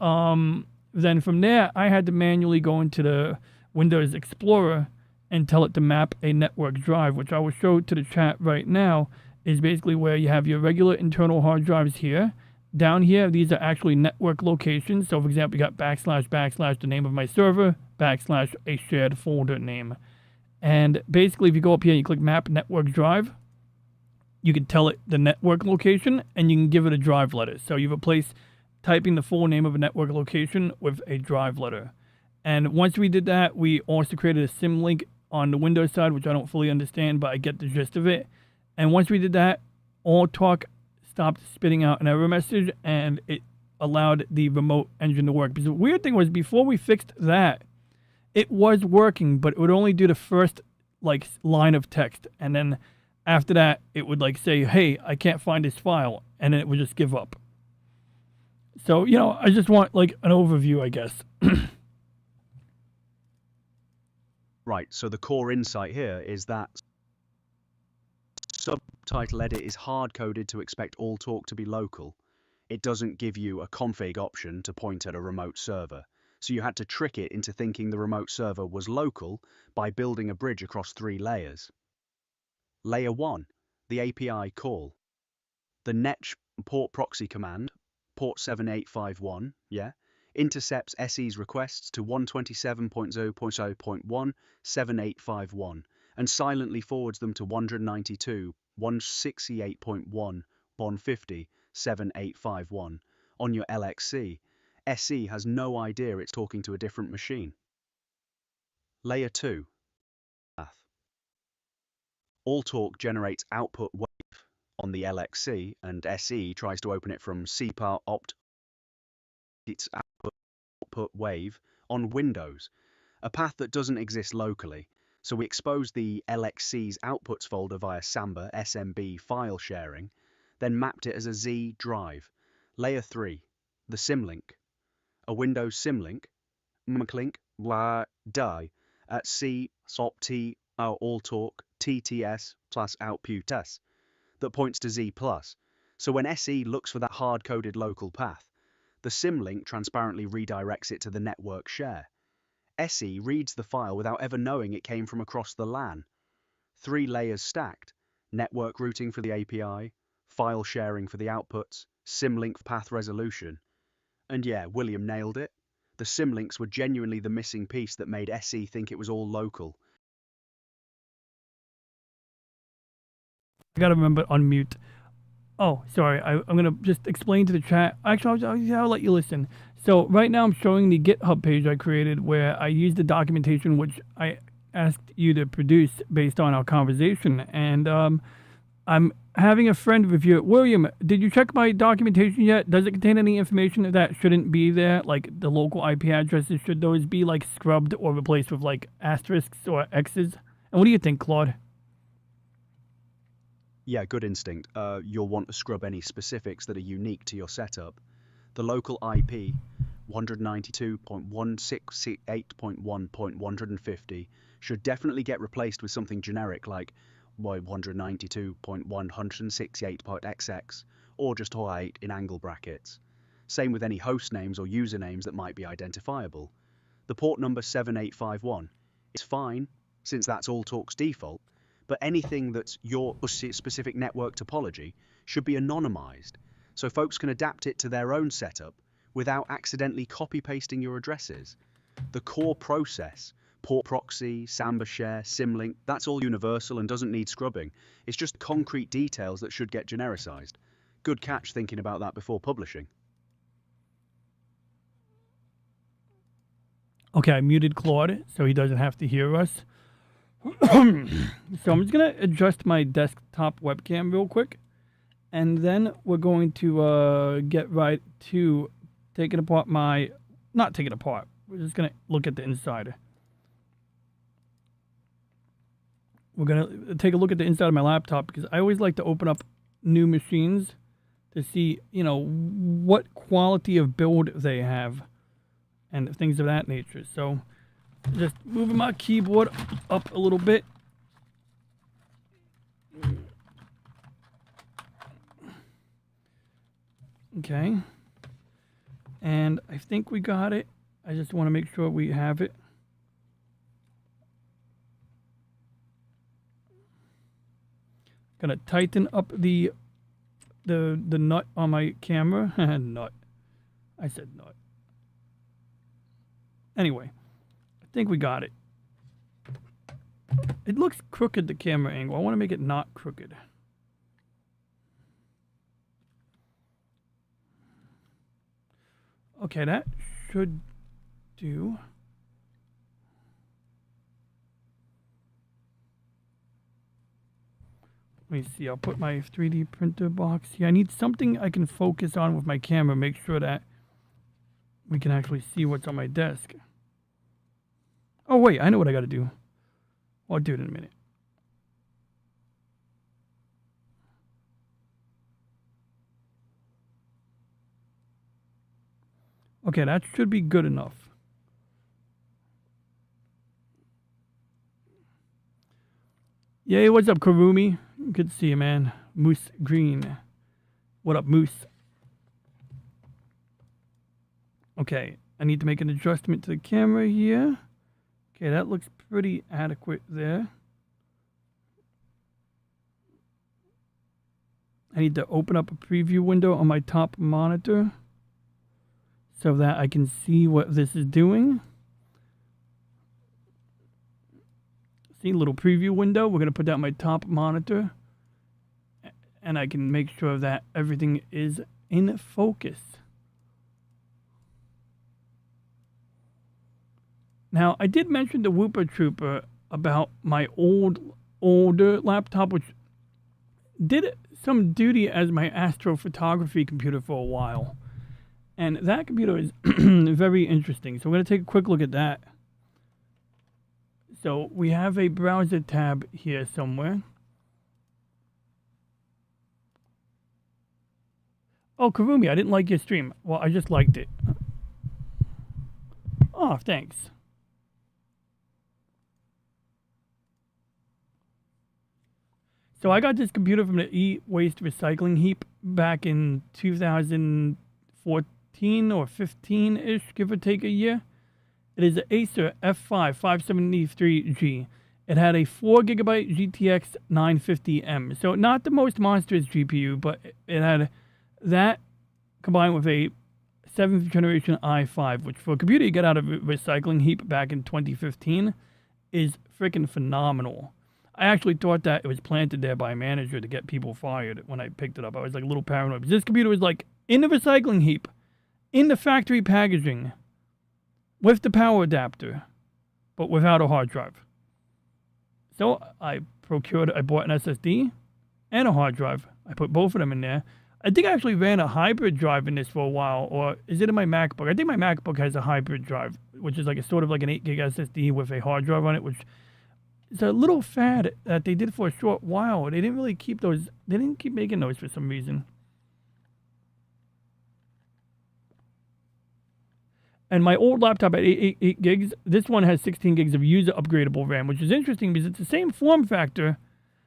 then from there, I had to manually go into the Windows Explorer and tell it to map a network drive, which I will show to the chat right now, is basically where you have your regular internal hard drives here. Down here, these are actually network locations. So, for example, you got / the name of my server, / a shared folder name. And basically, if you go up here and you click Map Network Drive, you can tell it the network location and you can give it a drive letter. So you replace typing the full name of a network location with a drive letter. And once we did that, we also created a symlink on the Windows side, which I don't fully understand, but I get the gist of it. And once we did that, AllTalk stopped spitting out an error message and it allowed the remote engine to work. Because the weird thing was, before we fixed that, it was working, but it would only do the first line of text, and then after that, it would say, "Hey, I can't find this file," and then it would just give up. So I just want an overview, I guess. Right, so the core insight here is that Subtitle Edit is hard-coded to expect AllTalk to be local. It doesn't give you a config option to point at a remote server. So you had to trick it into thinking the remote server was local by building a bridge across 3 layers. Layer 1, the API call. The netsh port proxy command, port 7851, intercepts SE's requests to 127.0.0.1 and silently forwards them to 192.168.1.150.7851 on your LXC. SE has no idea it's talking to a different machine. Layer 2. Path. AllTalk generates output wave on the LXC, and SE tries to open it from CPAR opt its output wave on Windows, a path that doesn't exist locally. So we exposed the LXC's outputs folder via Samba SMB file sharing, then mapped it as a Z drive. Layer 3. The symlink. A Windows symlink, mclink, blah, die, at C, SOP, T, AllTalk, TTS, plus output that points to Z+. So when SE looks for that hard-coded local path, the symlink transparently redirects it to the network share. SE reads the file without ever knowing it came from across the LAN. 3 layers stacked, network routing for the API, file sharing for the outputs, symlink path resolution. And yeah, William nailed it. The symlinks were genuinely the missing piece that made SE think it was all local. I gotta remember to unmute. Oh, sorry. I'm gonna just explain to the chat. Actually, I'll let you listen. So right now I'm showing the GitHub page I created where I used the documentation which I asked you to produce based on our conversation, and I'm having a friend review it. William, did you check my documentation yet? Does it contain any information that shouldn't be there? Like the local IP addresses, should those be scrubbed or replaced with asterisks or X's? And what do you think, Claude? Yeah, good instinct. You'll want to scrub any specifics that are unique to your setup. The local IP, 192.168.1.150, should definitely get replaced with something generic like 192.168.xx, or just 8 in angle brackets. Same with any host names or usernames that might be identifiable. The port number 7851 is fine, since that's AllTalk's default, but anything that's your specific network topology should be anonymized, so folks can adapt it to their own setup without accidentally copy-pasting your addresses. The core process, port proxy, Samba share, symlink, that's all universal and doesn't need scrubbing. It's just concrete details that should get genericized. Good catch thinking about that before publishing. Okay, I muted Claude so he doesn't have to hear us. So I'm just going to adjust my desktop webcam real quick, and then we're going to get right to taking apart not taking apart, we're just going to look at the inside. We're going to take a look at the inside of my laptop because I always like to open up new machines to see, what quality of build they have and things of that nature. So just moving my keyboard up a little bit. Okay. And I think we got it. I just want to make sure we have it. Gonna tighten up the nut on my camera. Nut. I said nut. Anyway, I think we got it. It looks crooked, the camera angle. I want to make it not crooked. Okay, that should do. Let me see. I'll put my 3D printer box here. I need something I can focus on with my camera. Make sure that we can actually see what's on my desk. Oh, wait. I know what I got to do. I'll do it in a minute. Okay, that should be good enough. Yay, what's up, Karumi? Good to see you, man. Moose Green. What up, Moose? Okay, I need to make an adjustment to the camera here. Okay, that looks pretty adequate there. I need to open up a preview window on my top monitor so that I can see what this is doing. See, little preview window. We're going to put that on my top monitor. And I can make sure that everything is in focus. Now, I did mention to Whooper Trooper about my older laptop, which did some duty as my astrophotography computer for a while. And that computer is very interesting. So we're going to take a quick look at that. So we have a browser tab here somewhere. Oh, Karumi, I didn't like your stream. Well, I just liked it. Oh, thanks. So I got this computer from the e-waste recycling heap back in 2014 or 15-ish, give or take a year. It is an Acer F5 573G. It had a 4GB GTX 950M. So not the most monstrous GPU, but it had that combined with a 7th generation i5, which for a computer you got out of a recycling heap back in 2015 is freaking phenomenal. I actually thought that it was planted there by a manager to get people fired when I picked it up. I was like a little paranoid. This computer was like in the recycling heap, in the factory packaging, with the power adapter, but without a hard drive. So I bought an SSD and a hard drive. I put both of them in there. I think I actually ran a hybrid drive in this for a while, or is it in my MacBook? I think my MacBook has a hybrid drive, which is like a sort of like an 8 gig SSD with a hard drive on it, which is a little fad that they did for a short while. They didn't really keep those. They didn't keep making those for some reason. And my old laptop at 8 gigs, this one has 16 gigs of user upgradable RAM, which is interesting because it's the same form factor.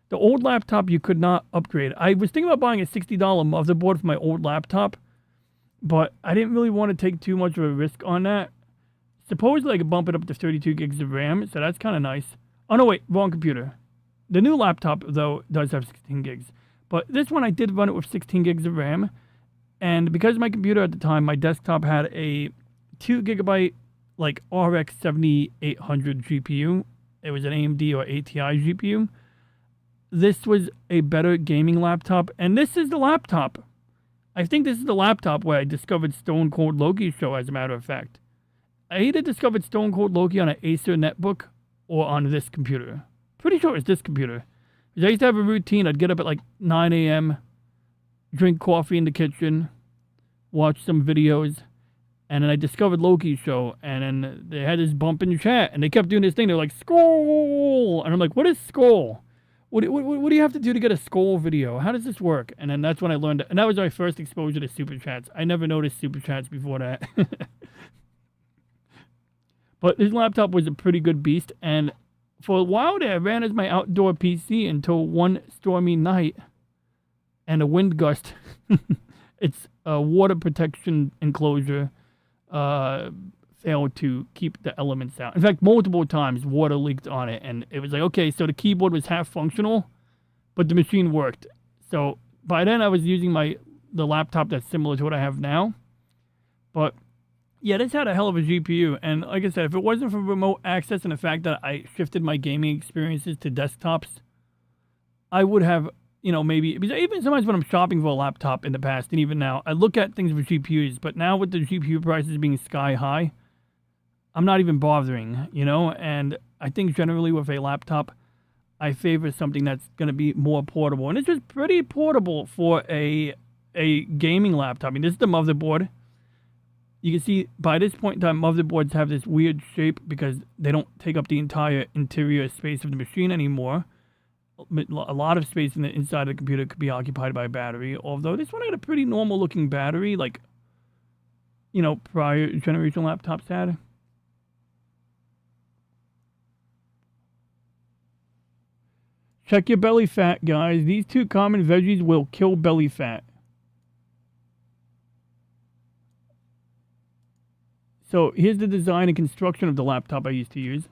The old laptop you could not upgrade. I was thinking about buying a $60 motherboard for my old laptop, but I didn't really want to take too much of a risk on that. Supposedly I could bump it up to 32 gigs of RAM, so that's kind of nice. Oh no, wait, wrong computer. The new laptop, though, does have 16 gigs. But this one I did run it with 16 gigs of RAM, and because my computer at the time, my desktop had a 2 gigabyte like RX 7800 GPU. It was an AMD or ATI GPU. This was a better gaming laptop, and this is the laptop. I think this is the laptop where I discovered Stone Cold Loki show, as a matter of fact. I either discovered Stone Cold Loki on an Acer netbook or on this computer. Pretty sure it's this computer. Because I used to have a routine. I'd get up at like 9 a.m., drink coffee in the kitchen, watch some videos, and then I discovered Loki's show, and then they had this bump in chat, and they kept doing this thing. They're like, Skull! And I'm like, what is Skull? What do you have to do to get a Skull video? How does this work? And then that's when I learned it. And that was my first exposure to Super Chats. I never noticed Super Chats before that. But this laptop was a pretty good beast, and for a while there, I ran as my outdoor PC until one stormy night and a wind gust. Its water protection enclosure failed to keep the elements out. In fact, multiple times water leaked on it, and it was like, okay, so the keyboard was half functional, but the machine worked. So by then I was using the laptop that's similar to what I have now. But yeah, this had a hell of a GPU, and like I said, if it wasn't for remote access and the fact that I shifted my gaming experiences to desktops, I would have maybe because even sometimes when I'm shopping for a laptop in the past and even now, I look at things with GPUs. But now with the GPU prices being sky high, I'm not even bothering, And I think generally with a laptop, I favor something that's going to be more portable, and it's just pretty portable for a gaming laptop. I mean, this is the motherboard. You can see by this point in time, motherboards have this weird shape because they don't take up the entire interior space of the machine anymore. A lot of space in the inside of the computer could be occupied by a battery, although this one had a pretty normal looking battery, like, prior generation laptops had. Check your belly fat, guys. These 2 common veggies will kill belly fat. So here's the design and construction of the laptop I used to use.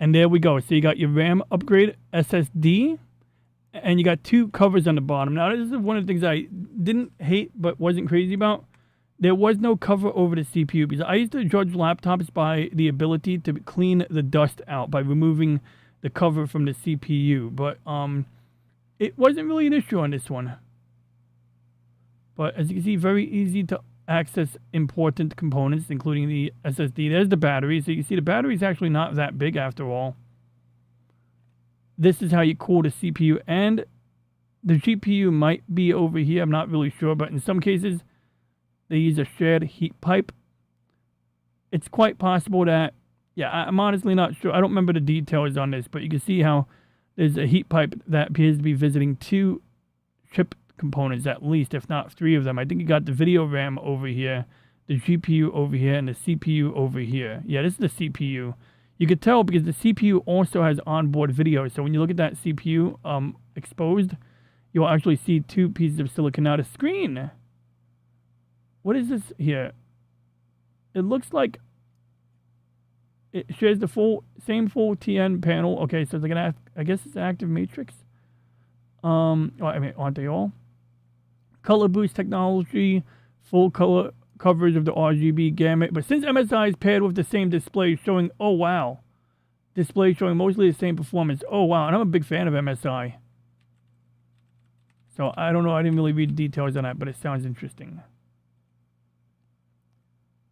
And there we go. So you got your RAM upgrade SSD, and you got 2 covers on the bottom. Now this is one of the things I didn't hate but wasn't crazy about. There was no cover over the CPU because I used to judge laptops by the ability to clean the dust out by removing the cover from the CPU. But it wasn't really an issue on this one. But as you can see, very easy to access important components, including the SSD. There's the battery. So you can see the battery is actually not that big after all. This is how you cool the CPU. And the GPU might be over here. I'm not really sure. But in some cases, they use a shared heat pipe. It's quite possible that, I'm honestly not sure. I don't remember the details on this, but you can see how there's a heat pipe that appears to be visiting 2 chip components at least, if not 3 of them. I think you got the video RAM over here, the GPU over here, and the CPU over here. Yeah, this is the CPU. You could tell because the CPU also has onboard video. So when you look at that CPU exposed, you'll actually see 2 pieces of silicon. Now the screen, what is this here? It looks like it shares the same full TN panel. Okay, so it's like I guess it's an active matrix. Aren't they all? Color boost technology, full color coverage of the RGB gamut. But since MSI is paired with the same display showing, display showing mostly the same performance. Oh wow, and I'm a big fan of MSI. So I don't know, I didn't really read details on that, but it sounds interesting.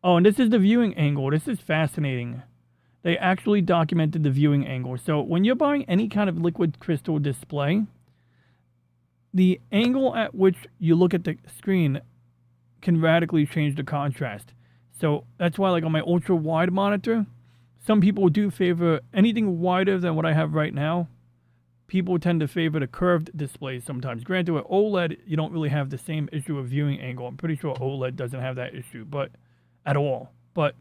Oh, and this is the viewing angle. This is fascinating. They actually documented the viewing angle. So when you're buying any kind of liquid crystal display, the angle at which you look at the screen can radically change the contrast. So that's why, like on my ultra wide monitor, some people do favor anything wider than what I have right now. People tend to favor the curved displays sometimes. Granted, with OLED, you don't really have the same issue of viewing angle. I'm pretty sure OLED doesn't have that issue, but at all. But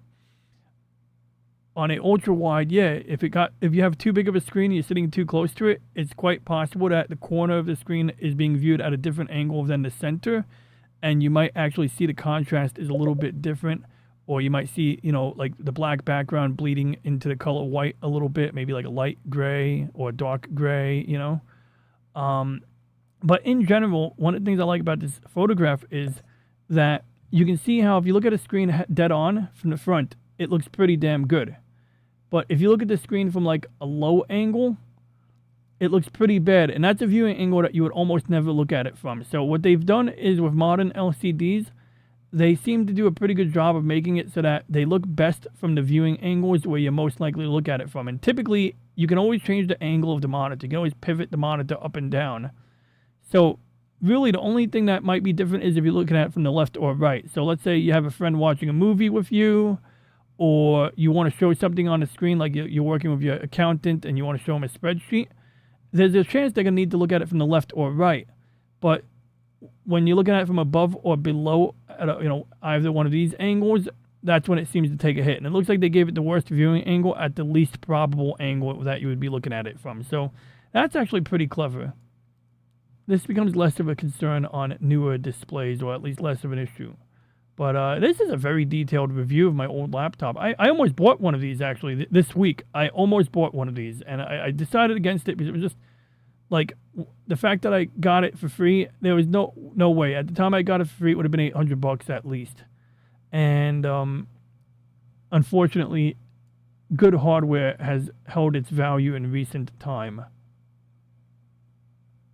on a ultra wide, if you have too big of a screen and you're sitting too close to it, it's quite possible that the corner of the screen is being viewed at a different angle than the center, and you might actually see the contrast is a little bit different, or you might see, like the black background bleeding into the color white a little bit, maybe like a light gray or a dark gray, But in general, one of the things I like about this photograph is that you can see how if you look at a screen dead on from the front, it looks pretty damn good. But if you look at the screen from like a low angle, it looks pretty bad. And that's a viewing angle that you would almost never look at it from. So what they've done is with modern LCDs, they seem to do a pretty good job of making it so that they look best from the viewing angles where you're most likely to look at it from. And typically, you can always change the angle of the monitor. You can always pivot the monitor up and down. So really, the only thing that might be different is if you're looking at it from the left or right. So let's say you have a friend watching a movie with you, or you want to show something on the screen, like you're working with your accountant and you want to show them a spreadsheet. There's a chance they're going to need to look at it from the left or right. But when you're looking at it from above or below, at either one of these angles, that's when it seems to take a hit. And it looks like they gave it the worst viewing angle at the least probable angle that you would be looking at it from. So that's actually pretty clever. This becomes less of a concern on newer displays, or at least less of an issue. But this is a very detailed review of my old laptop. I almost bought one of these, actually, this week. I almost bought one of these, and I decided against it because it was just, like, the fact that I got it for free, there was no way. At the time I got it for free, it would have been $800 at least. And unfortunately, good hardware has held its value in recent time.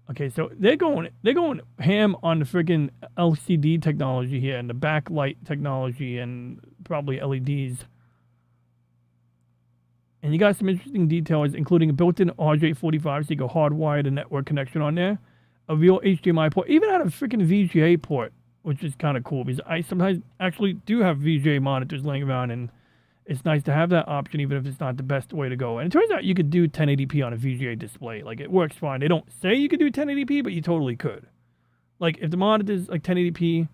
Okay, so they're going ham on the freaking LCD technology here and the backlight technology and probably LEDs. And you got some interesting details, including a built-in RJ45, so you go hardwired a network connection on there, a real HDMI port, even had a freaking VGA port, which is kind of cool because I sometimes actually do have VGA monitors laying around, and it's nice to have that option, even if it's not the best way to go. And it turns out you could do 1080p on a VGA display. Like, it works fine. They don't say you could do 1080p, but you totally could. Like, if the monitor's like 1080p,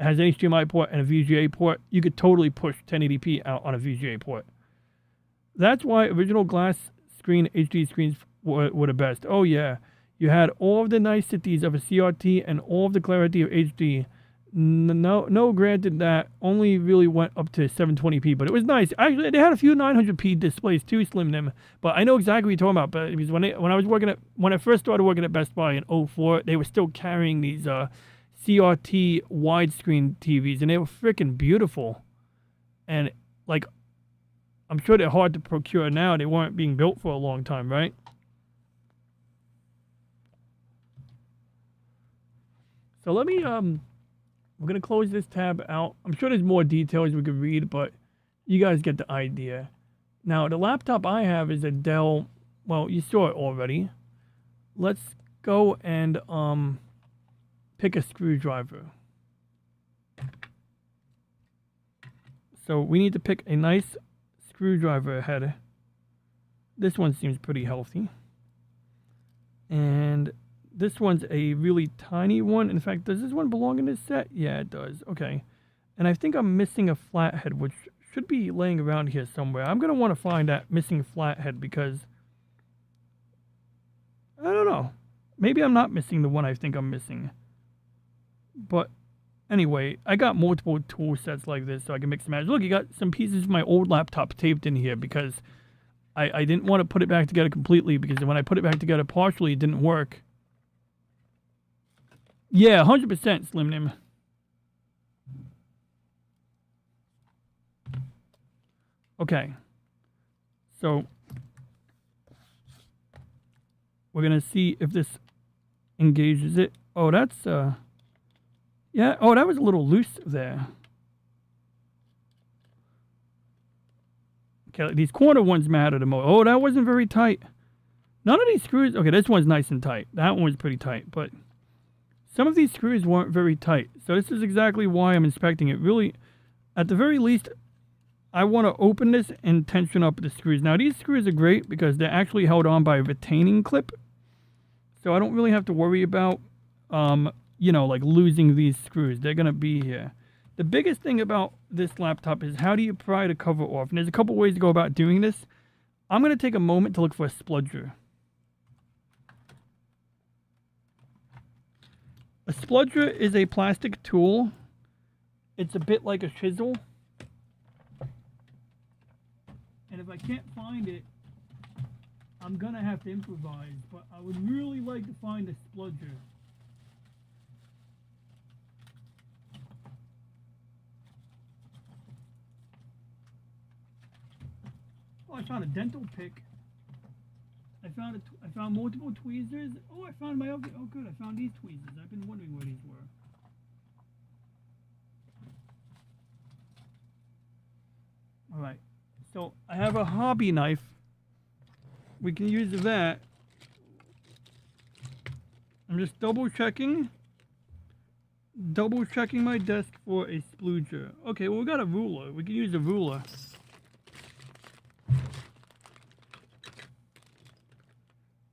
has an HDMI port and a VGA port, you could totally push 1080p out on a VGA port. That's why original glass screen HD screens were the best. Oh yeah, you had all of the niceties of a CRT and all of the clarity of HD. No, granted that only really went up to 720p, but it was nice. Actually, they had a few 900p displays too, Slim Nim. But I know exactly what you're talking about. But because when I first started working at Best Buy in 04, they were still carrying these CRT widescreen TVs, and they were freaking beautiful. And like, I'm sure they're hard to procure now. They weren't being built for a long time, right? So let me, we're going to close this tab out. I'm sure there's more details we could read, but you guys get the idea. Now, the laptop I have is a Dell, well, you saw it already. Let's go and pick a screwdriver. So we need to pick a nice screwdriver head. This one seems pretty healthy. And this one's a really tiny one. In fact, does this one belong in this set? Yeah, it does. Okay. And I think I'm missing a flathead, which should be laying around here somewhere. I'm going to want to find that missing flathead because I don't know. Maybe I'm not missing the one I think I'm missing. But anyway, I got multiple tool sets like this so I can mix and match. Look, you got some pieces of my old laptop taped in here because I didn't want to put it back together completely because when I put it back together partially, it didn't work. Yeah, 100% Slim Nim. Okay. So we're going to see if this engages it. Oh, that's yeah, oh, that was a little loose there. Okay, these corner ones matter the most. Oh, that wasn't very tight. None of these screws, okay, this one's nice and tight. That one was pretty tight, but some of these screws weren't very tight. So this is exactly why I'm inspecting it. Really, at the very least, I want to open this and tension up the screws. Now, these screws are great because they're actually held on by a retaining clip. So I don't really have to worry about, you know, like losing these screws. They're going to be here. The biggest thing about this laptop is how do you pry the cover off? And there's a couple ways to go about doing this. I'm going to take a moment to look for a spludger. A spludger is a plastic tool. It's a bit like a chisel. And if I can't find it, I'm going to have to improvise. But I would really like to find a spludger. Oh, I found a dental pick. I found multiple tweezers. Oh, I found my other. Oh, good. I found these tweezers. I've been wondering where these were. All right. So I have a hobby knife. We can use that. I'm just double checking my desk for a spludger. Okay, well, we got a ruler. We can use a ruler.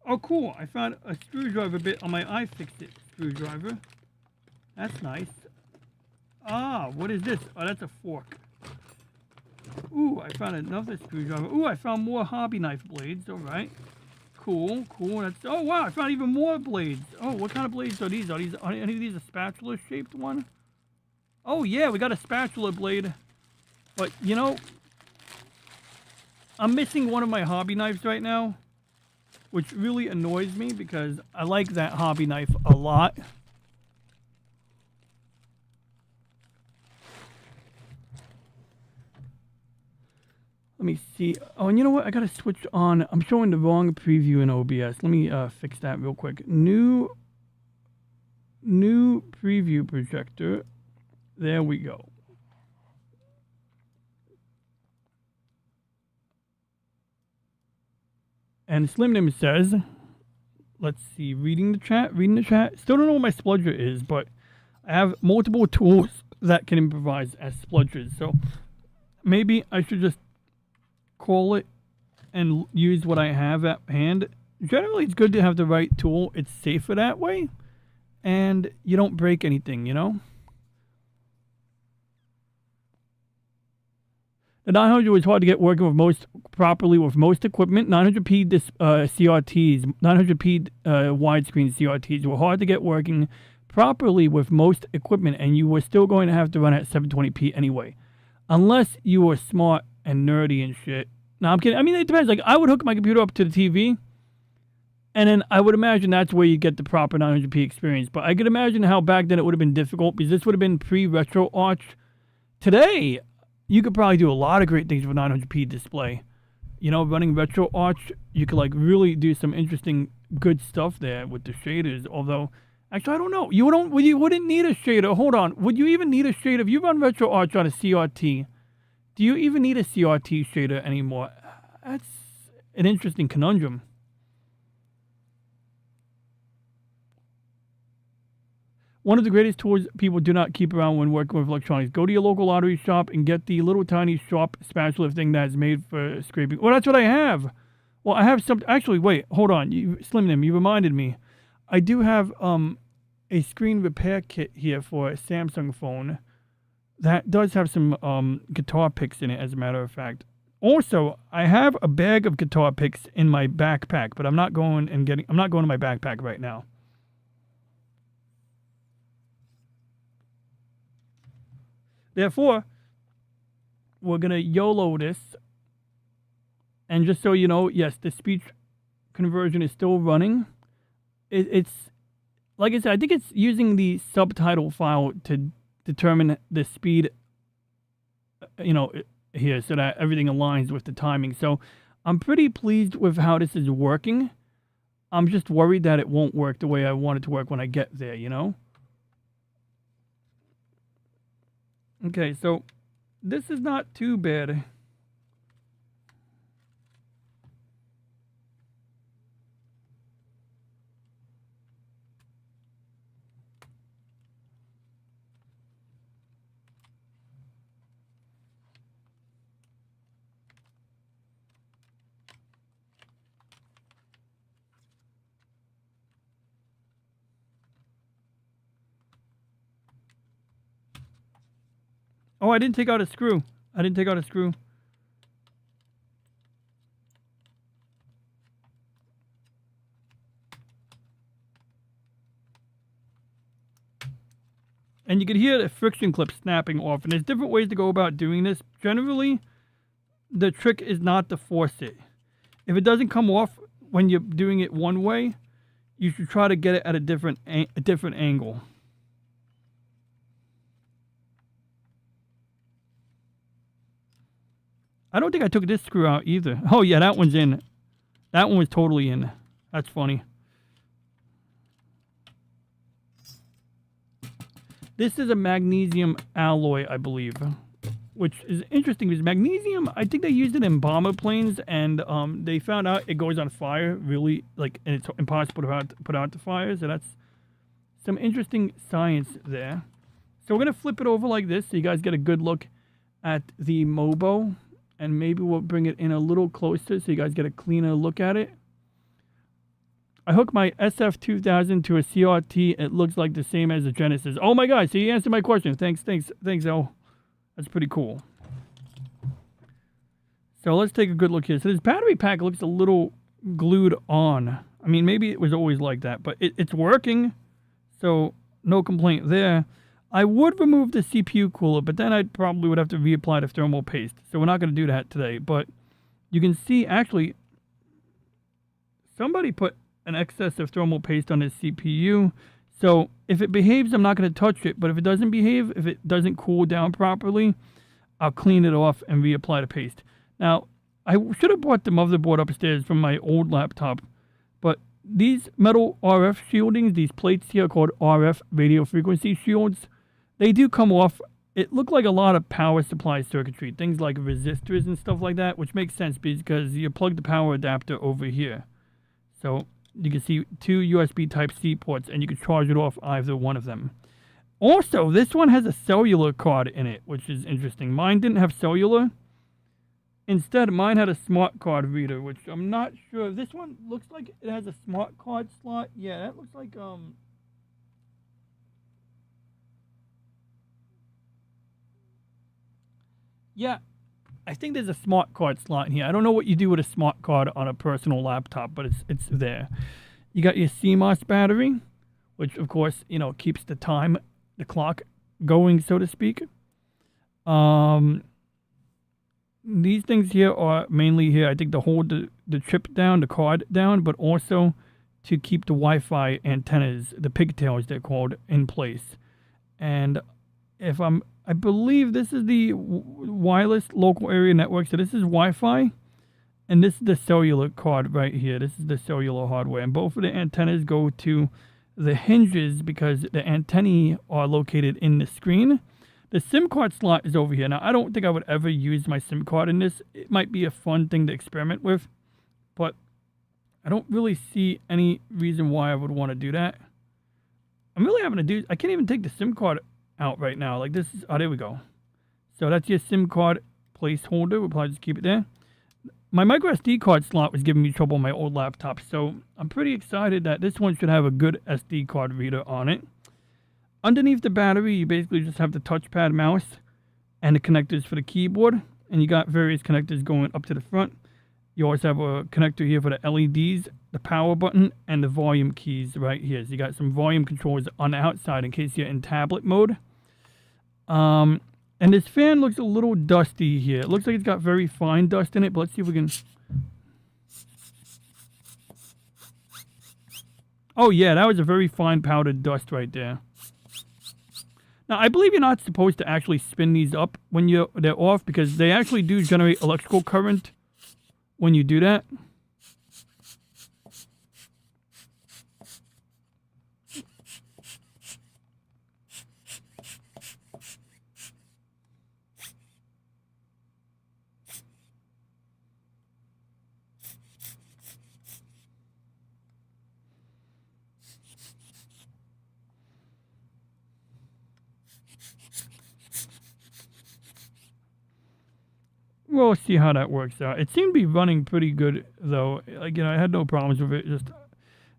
Oh, cool. I found a screwdriver bit on my iFixit screwdriver. That's nice. Ah, what is this? Oh, that's a fork. Ooh, I found another screwdriver. Ooh, I found more hobby knife blades. All right. Cool, cool. That's, oh, wow, I found even more blades. Oh, what kind of blades are these? Are any of these a spatula-shaped one? Oh, yeah, we got a spatula blade. But, you know, I'm missing one of my hobby knives right now, which really annoys me because I like that hobby knife a lot. Let Let me see. Oh, and you know what? I gotta switch on. I'm showing the wrong preview in OBS. Let me fix that real quick. New preview projector. There we go. And Slimnim says, let's see, reading the chat. Still don't know what my spludger is, but I have multiple tools that can improvise as spludgers. So maybe I should just call it and use what I have at hand. Generally, it's good to have the right tool. It's safer that way, and you don't break anything, you know? The 900 was hard to get working with properly with most equipment. 900p CRTs, 900p widescreen CRTs were hard to get working properly with most equipment, and you were still going to have to run at 720p anyway, unless you were smart and nerdy and shit. No, I'm kidding. I mean, it depends. Like, I would hook my computer up to the TV, and then I would imagine that's where you get the proper 900p experience. But I could imagine how back then it would have been difficult, because this would have been pre-RetroArch. Today, you could probably do a lot of great things with 900p display. You know, running RetroArch, you could like really do some interesting, good stuff there with the shaders. Although, actually, I don't know. You wouldn't need a shader. Hold on. Would you even need a shader if you run RetroArch on a CRT? Do you even need a CRT shader anymore? That's an interesting conundrum. One of the greatest tools people do not keep around when working with electronics. Go to your local lottery shop and get the little tiny sharp spatula thing that is made for scraping. Well, that's what I have. Well, I have some. Actually, wait, hold on. Slimnim, you reminded me. I do have a screen repair kit here for a Samsung phone that does have some guitar picks in it, as a matter of fact. Also, I have a bag of guitar picks in my backpack, but I'm not going to my backpack right now. Therefore, we're going to YOLO this. And just so you know, yes, the speech conversion is still running. It's, like I said, I think it's using the subtitle file to determine the speed, you know, here, so that everything aligns with the timing. So I'm pretty pleased with how this is working. I'm just worried that it won't work the way I want it to work when I get there, you know? Okay, so this is not too bad. Oh, I didn't take out a screw. And you can hear the friction clip snapping off. And there's different ways to go about doing this. Generally, the trick is not to force it. If it doesn't come off when you're doing it one way, you should try to get it at a different angle. I don't think I took this screw out either. Oh, yeah, that one's in. That one was totally in. That's funny. This is a magnesium alloy, I believe, which is interesting because magnesium, I think they used it in bomber planes, and they found out it goes on fire really, like, and it's impossible to put out the fire. So that's some interesting science there. So we're going to flip it over like this so you guys get a good look at the Mobo. And maybe we'll bring it in a little closer so you guys get a cleaner look at it. I hooked my SF2000 to a CRT. It looks like the same as the Genesis. Oh my God, so you answered my question. Thanks, El. That's pretty cool. So let's take a good look here. So this battery pack looks a little glued on. I mean, maybe it was always like that, but it's working. So no complaint there. I would remove the CPU cooler, but then I probably would have to reapply the thermal paste. So we're not going to do that today. But you can see, actually, somebody put an excess of thermal paste on his CPU. So if it behaves, I'm not going to touch it. But if it doesn't behave, if it doesn't cool down properly, I'll clean it off and reapply the paste. Now, I should have brought the motherboard upstairs from my old laptop, but these metal RF shieldings, these plates here are called RF radio frequency shields. They do come off. It looked like a lot of power supply circuitry, things like resistors and stuff like that, which makes sense because you plug the power adapter over here. So you can see 2 USB Type-C ports, and you can charge it off either one of them. Also, this one has a cellular card in it, which is interesting. Mine didn't have cellular. Instead, mine had a smart card reader, which I'm not sure. This one looks like it has a smart card slot. Yeah, that looks like yeah, I think there's a smart card slot in here. I don't know what you do with a smart card on a personal laptop, but it's there. You got your CMOS battery, which of course, you know, keeps the clock going, so to speak. These things here are mainly here, I think, to hold the chip down, the card down, but also to keep the Wi-Fi antennas, the pigtails they're called, in place. And I believe this is the wireless local area network. So this is Wi-Fi, and this is the cellular card right here. This is the cellular hardware, and both of the antennas go to the hinges because the antennae are located in the screen. The SIM card slot is over here. Now, I don't think I would ever use my SIM card in this. It might be a fun thing to experiment with, but I don't really see any reason why I would want to do that. I'm really having to do... I can't even take the SIM card out right now. Like this is... Oh, there we go. So that's your SIM card placeholder. We'll probably just keep it there. My micro SD card slot was giving me trouble on my old laptop, so I'm pretty excited that this one should have a good SD card reader on it. Underneath the battery, you basically just have the touchpad mouse and the connectors for the keyboard, and you got various connectors going up to the front. You also have a connector here for the LEDs, the power button, and the volume keys right here. So you got some volume controls on the outside in case you're in tablet mode. And this fan looks a little dusty here. It looks like it's got very fine dust in it, but let's see if we can... Oh yeah, that was a very fine powdered dust right there. Now, I believe you're not supposed to actually spin these up when they're off because they actually do generate electrical current when you do that. We'll see how that works out. It seemed to be running pretty good, though. Like, you know, I had no problems with it. Just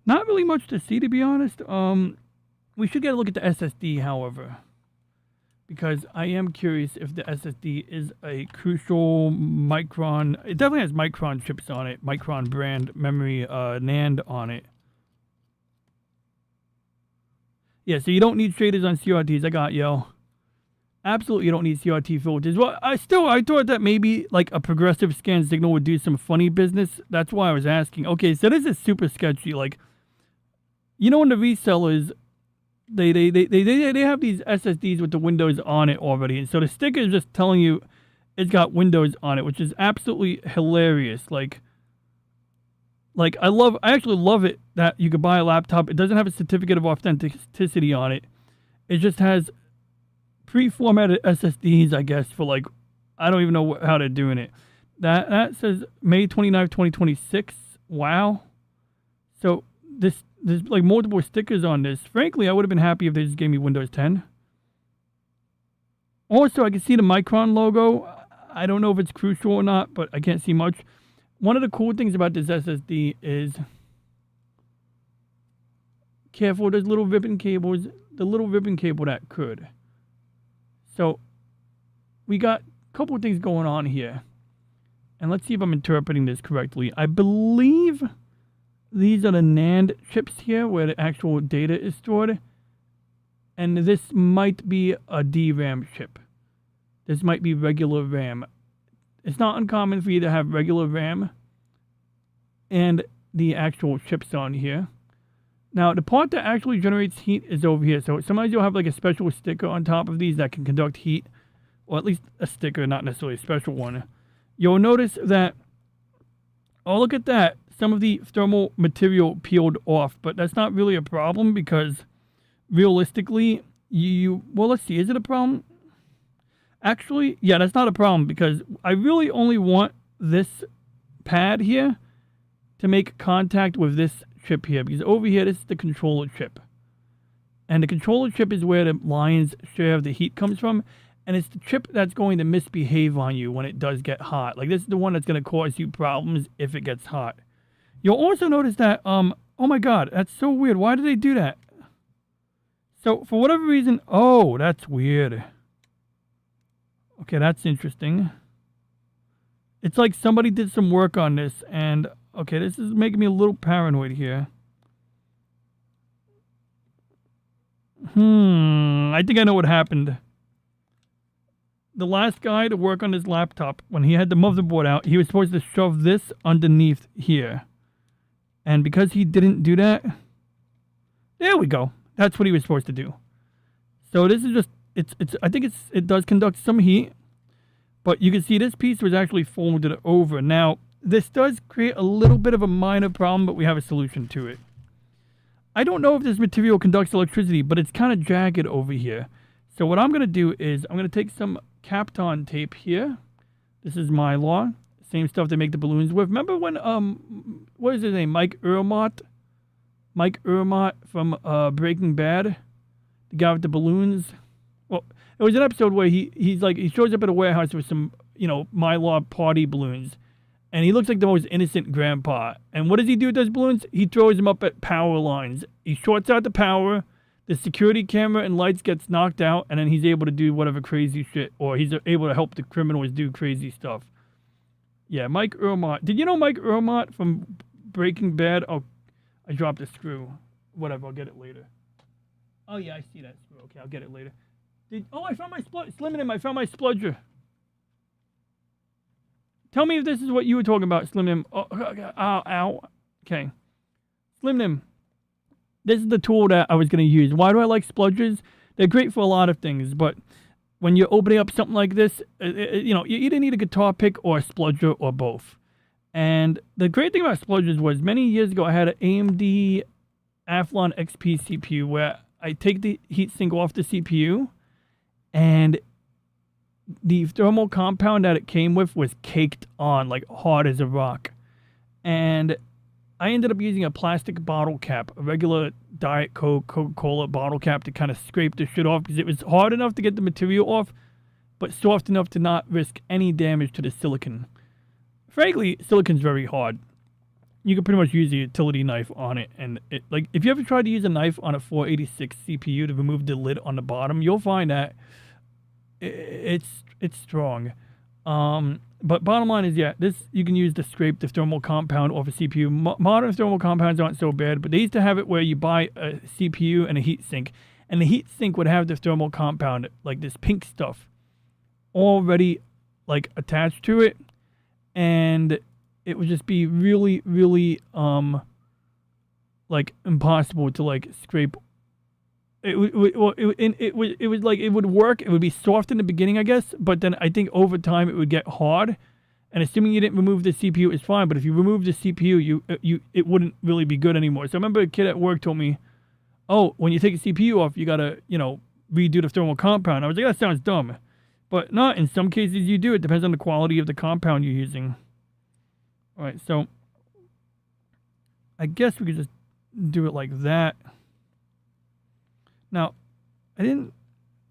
not really much to see, to be honest. We should get a look at the SSD, however, because I am curious if the SSD is a crucial Micron. It definitely has Micron chips on it, Micron brand memory NAND on it. Yeah, so you don't need shaders on CRTs. I got you. Absolutely, you don't need CRT filters. Well, I thought that maybe like a progressive scan signal would do some funny business. That's why I was asking. Okay, so this is super sketchy. Like, you know, when the resellers, they have these SSDs with the Windows on it already, and so the sticker is just telling you it's got Windows on it, which is absolutely hilarious. Like I actually love it that you could buy a laptop. It doesn't have a certificate of authenticity on it. It just has pre-formatted SSDs, I guess, for like, I don't even know how they're doing it. That says May 29th, 2026. Wow. So there's like multiple stickers on this. Frankly, I would have been happy if they just gave me Windows 10. Also, I can see the Micron logo. I don't know if it's crucial or not, but I can't see much. One of the cool things about this SSD is, careful, there's little ribbon cables. The little ribbon cable that could. So, we got a couple of things going on here. And let's see if I'm interpreting this correctly. I believe these are the NAND chips here where the actual data is stored. And this might be a DRAM chip. This might be regular RAM. It's not uncommon for you to have regular RAM and the actual chips on here. Now, the part that actually generates heat is over here. So sometimes you'll have like a special sticker on top of these that can conduct heat. Or at least a sticker, not necessarily a special one. You'll notice that Oh, look at that. Some of the thermal material peeled off, but that's not really a problem because realistically, well, let's see. Is it a problem? Actually, yeah, that's not a problem because I really only want this pad here to make contact with this chip here because over here, this is the controller chip. And the controller chip is where the lion's share of the heat comes from. And it's the chip that's going to misbehave on you when it does get hot. Like, this is the one that's going to cause you problems if it gets hot. You'll also notice that, oh my god, that's so weird. Why did they do that? So, for whatever reason, oh, that's weird. Okay, that's interesting. It's like somebody did some work on this, and, okay, this is making me a little paranoid here. I think I know what happened. The last guy to work on his laptop, when he had the motherboard out, he was supposed to shove this underneath here. And because he didn't do that, there we go. That's what he was supposed to do. So this is just, I think it does conduct some heat, but you can see this piece was actually folded over. Now, this does create a little bit of a minor problem, but we have a solution to it. I don't know if this material conducts electricity, but it's kind of jagged over here. So what I'm going to do is I'm going to take some Kapton tape here. This is Mylar. Same stuff they make the balloons with. Remember when, what is his name? Mike Ehrmont? Mike Ehrmont from Breaking Bad? The guy with the balloons? Well, it was an episode where he shows up at a warehouse with some, Mylar party balloons. And he looks like the most innocent grandpa. And what does he do with those balloons? He throws them up at power lines. He shorts out the power. The security camera and lights gets knocked out. And then he's able to do whatever crazy shit. Or he's able to help the criminals do crazy stuff. Yeah, Mike Ehrmont. Did you know Mike Ehrmont from Breaking Bad? Oh, I dropped a screw. Whatever, I'll get it later. Oh, yeah, I see that screw. Okay, I'll get it later. I found my Slim Nim. I found my spludger. Tell me if this is what you were talking about, Slim Nim. Oh, ow. Okay. Slim Nim. This is the tool that I was going to use. Why do I like spludgers? They're great for a lot of things, but when you're opening up something like this, you either need a guitar pick or a spludger or both. And the great thing about spludgers was many years ago I had an AMD Athlon XP CPU where I take the heatsink off the CPU and the thermal compound that it came with was caked on, like hard as a rock. And I ended up using a plastic bottle cap, a regular Diet Coke, Coca-Cola bottle cap to kind of scrape the shit off because it was hard enough to get the material off, but soft enough to not risk any damage to the silicon. Frankly, silicon's very hard. You can pretty much use a utility knife on it, and if you ever tried to use a knife on a 486 CPU to remove the lid on the bottom, you'll find that it's strong. But bottom line is, yeah, this you can use to scrape the thermal compound off a CPU. Modern thermal compounds aren't so bad, but they used to have it where you buy a CPU and a heatsink, and the heatsink would have the thermal compound, like this pink stuff, already like attached to it, and it would just be really, really like impossible to like scrape. It was like it would work. It would be soft in the beginning, I guess, but then I think over time it would get hard. And assuming you didn't remove the CPU, it's fine. But if you remove the CPU, it wouldn't really be good anymore. So I remember a kid at work told me, "Oh, when you take a CPU off, you gotta redo the thermal compound." I was like, "That sounds dumb," but not in some cases you do. It depends on the quality of the compound you're using. All right, so I guess we could just do it like that. Now, I didn't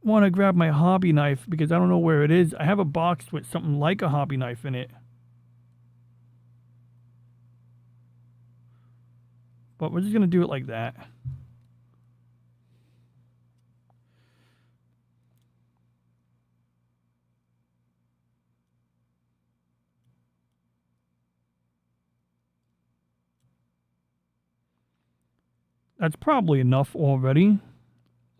want to grab my hobby knife because I don't know where it is. I have a box with something like a hobby knife in it. But we're just going to do it like that. That's probably enough already.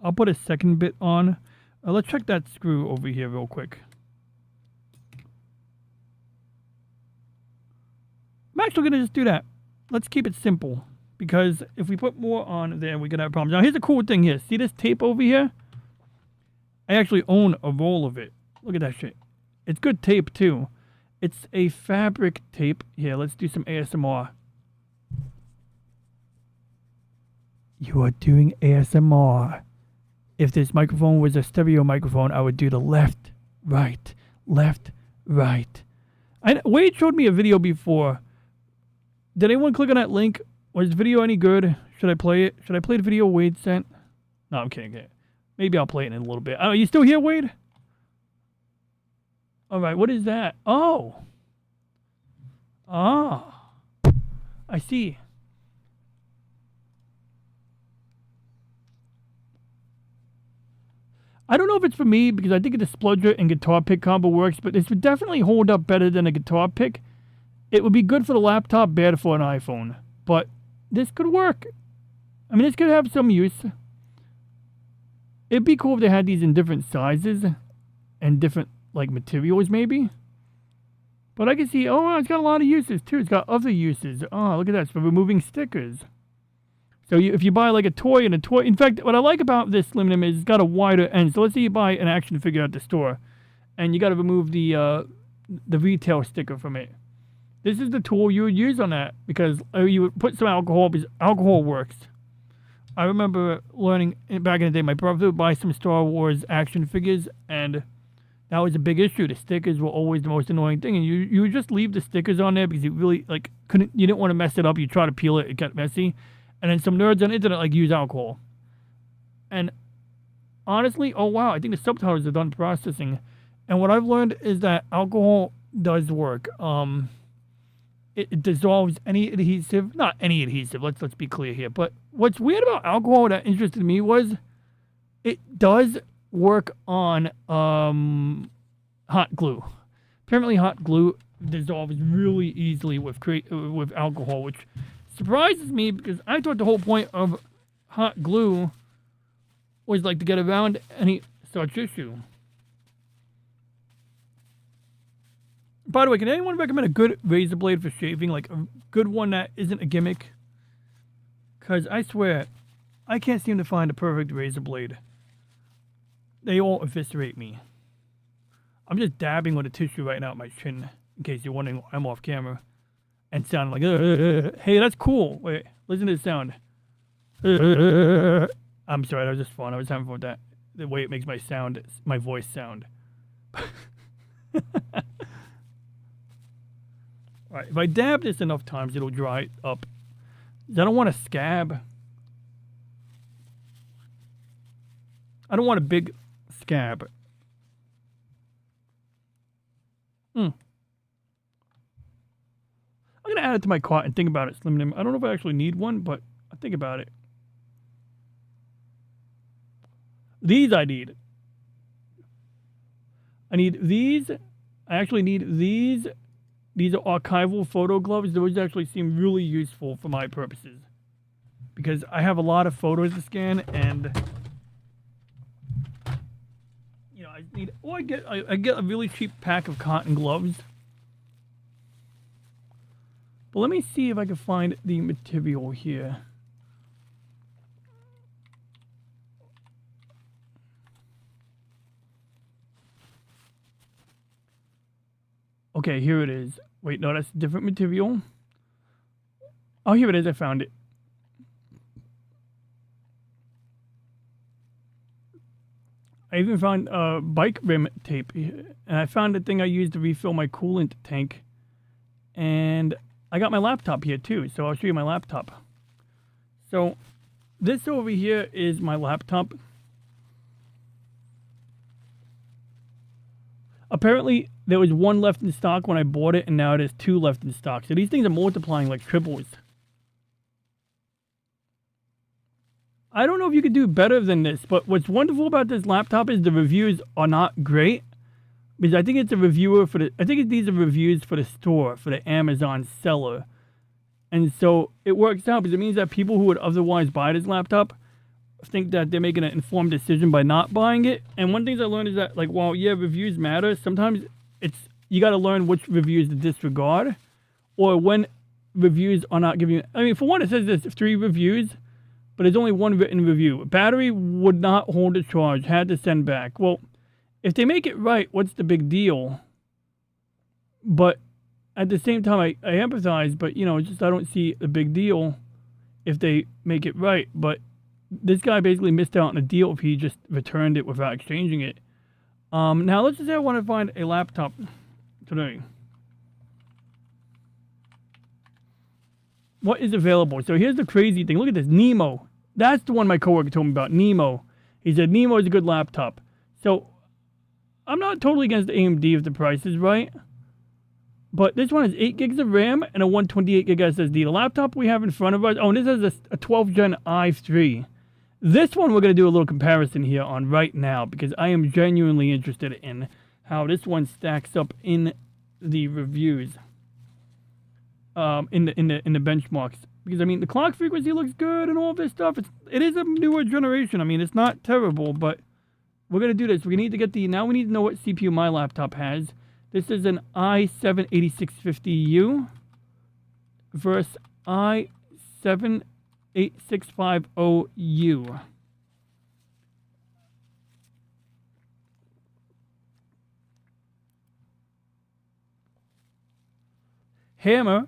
I'll put a second bit on. Let's check that screw over here real quick. I'm actually going to just do that. Let's keep it simple. Because if we put more on there, we're going to have problems. Now, here's a cool thing here. See this tape over here? I actually own a roll of it. Look at that shit. It's good tape, too. It's a fabric tape. Here, let's do some ASMR. You are doing ASMR. If this microphone was a stereo microphone, I would do the left, right, left, right. Wade showed me a video before. Did anyone click on that link? Was the video any good? Should I play it? Should I play the video Wade sent? No, I'm kidding. Okay. Maybe I'll play it in a little bit. Are you still here, Wade? All right. What is that? Oh. Ah. I see. I don't know if it's for me because I think the spludger and guitar pick combo works, but this would definitely hold up better than a guitar pick. It would be good for the laptop, bad for an iPhone. But this could work. I mean, this could have some use. It'd be cool if they had these in different sizes and different, like, materials, maybe. But I can see, oh, it's got a lot of uses, too. It's got other uses. Oh, look at that. It's for removing stickers. So if you buy, like, a toy and a toy... In fact, what I like about this Slim Nim is it's got a wider end. So let's say you buy an action figure at the store, and you got to remove the retail sticker from it. This is the tool you would use on that, because you would put some alcohol, because alcohol works. I remember learning back in the day, my brother would buy some Star Wars action figures, and that was a big issue. The stickers were always the most annoying thing, and you would just leave the stickers on there because you really, like, you didn't want to mess it up. You try to peel it, it got messy. And then some nerds on the internet, like, use alcohol. And honestly, oh wow, I think the subtitles are done processing. And what I've learned is that alcohol does work. It dissolves any adhesive, not any adhesive, let's be clear here. But what's weird about alcohol that interested me was it does work on hot glue. Apparently hot glue dissolves really easily with alcohol, which surprises me because I thought the whole point of hot glue was like to get around any such issue. By the way, can anyone recommend a good razor blade for shaving? Like a good one that isn't a gimmick? Because I swear, I can't seem to find a perfect razor blade. They all eviscerate me. I'm just dabbing with a tissue right now at my chin, in case you're wondering why I'm off camera. And sounding like, hey, that's cool. Wait, listen to the sound. I'm sorry, that was just fun. I was having fun with that. The way it makes my voice sound. Alright, if I dab this enough times, it'll dry up. I don't want a scab. I don't want a big scab. I'm going to add it to my cart and think about it, Slim Nim. I don't know if I actually need one, but I think about it. These I need. I need these. I actually need these. These are archival photo gloves. Those actually seem really useful for my purposes. Because I have a lot of photos to scan and... You know, I need... Or I get a really cheap pack of cotton gloves. But let me see if I can find the material here. Okay, here it is. Wait, no, that's a different material. Oh, here it is. I found it. I even found bike rim tape. And I found the thing I used to refill my coolant tank. And I got my laptop here too, so I'll show you my laptop. So this over here is my laptop. Apparently there was one left in stock when I bought it, and now there's two left in stock. So these things are multiplying like triples. I don't know if you could do better than this, but what's wonderful about this laptop is the reviews are not great. Because I think it's a reviewer for these are reviews for the store, for the Amazon seller. And so it works out because it means that people who would otherwise buy this laptop think that they're making an informed decision by not buying it. And one thing I learned is that, like, while, yeah, reviews matter, sometimes you got to learn which reviews to disregard. Or when reviews are not giving you... I mean, for one, it says there's 3 reviews, but there's only 1 written review. Battery would not hold a charge, had to send back. Well... If they make it right, what's the big deal? But at the same time, I empathize, but you know, it's just I don't see a big deal if they make it right. But this guy basically missed out on a deal if he just returned it without exchanging it. Now let's just say I want to find a laptop today. What is available? So here's the crazy thing. Look at this, Nemo. That's the one my coworker told me about, Nemo. He said Nemo is a good laptop. So I'm not totally against AMD if the price is right. But this one has 8 gigs of RAM and a 128 gig SSD. The laptop we have in front of us, oh, and this has a 12th gen i3. This one we're going to do a little comparison here on right now because I am genuinely interested in how this one stacks up in the reviews. In the benchmarks, because I mean the clock frequency looks good and all this stuff. It is a newer generation. I mean it's not terrible, but we're gonna do this. We need to get now we need to know what CPU my laptop has. This is an i7-8650U versus i7-8650U. Hammer.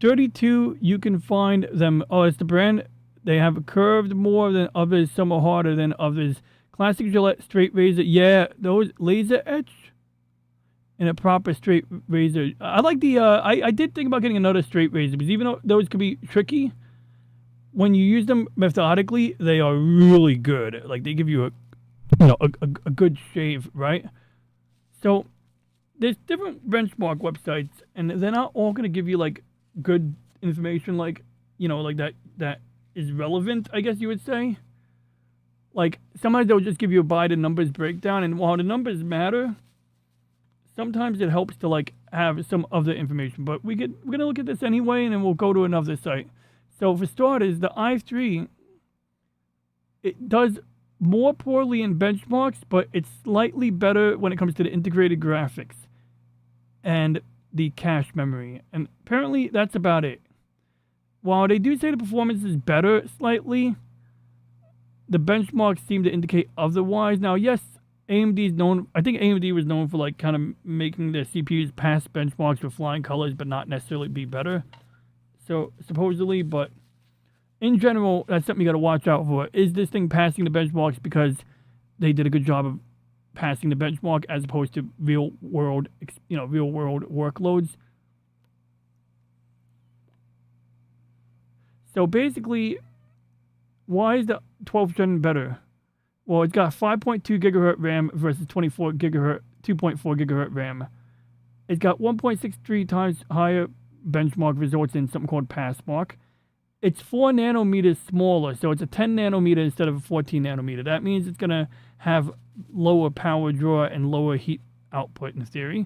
32, you can find them. Oh, it's the brand. They have curved more than others. Some are harder than others. Classic Gillette straight razor. Yeah, those laser etch in a proper straight razor. I like the, I did think about getting another straight razor because even though those could be tricky, when you use them methodically, they are really good. Like they give you a good shave, right? So there's different benchmark websites, and they're not all going to give you like good information, like like that is relevant, I guess you would say. Like sometimes they'll just give you a by the numbers breakdown, and while the numbers matter, sometimes it helps to like have some other information. But we're gonna look at this anyway, and then we'll go to another site. So for starters, the i3, it does more poorly in benchmarks, but it's slightly better when it comes to the integrated graphics and the cache memory. And apparently that's about it. While they do say the performance is better slightly, the benchmarks seem to indicate otherwise. Now, yes, AMD is known, I think AMD was known for like kind of making their CPUs pass benchmarks with flying colors, but not necessarily be better. So supposedly, but in general, that's something you got to watch out for. Is this thing passing the benchmarks because they did a good job of passing the benchmark as opposed to real world workloads? So basically, why is the 12th gen better? Well, it's got 5.2 gigahertz RAM versus 2.4 gigahertz RAM. It's got 1.63 times higher benchmark results in something called Passmark. It's 4 nanometers smaller, so it's a 10 nanometer instead of a 14 nanometer. That means it's going to have lower power draw and lower heat output in theory.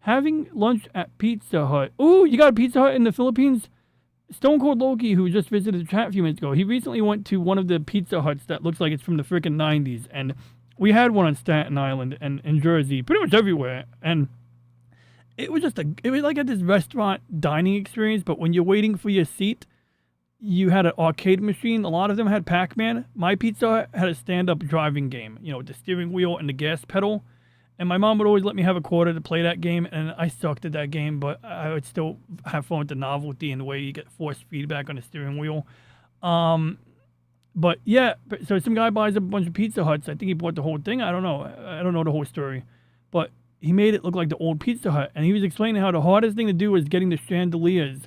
Having lunch at Pizza Hut. Ooh, you got a Pizza Hut in the Philippines? Stone Cold Loki, who just visited the chat a few minutes ago, he recently went to one of the Pizza Huts that looks like it's from the freaking 90s. And we had one on Staten Island and in Jersey, pretty much everywhere. And it was it was like at this restaurant dining experience, but when you're waiting for your seat, you had an arcade machine. A lot of them had Pac-Man. My Pizza Hut had a stand-up driving game, with the steering wheel and the gas pedal. And my mom would always let me have a quarter to play that game, and I sucked at that game, but I would still have fun with the novelty and the way you get forced feedback on the steering wheel. But yeah, so some guy buys a bunch of Pizza Huts. I think he bought the whole thing. I don't know. I don't know the whole story. But he made it look like the old Pizza Hut, and he was explaining how the hardest thing to do was getting the chandeliers.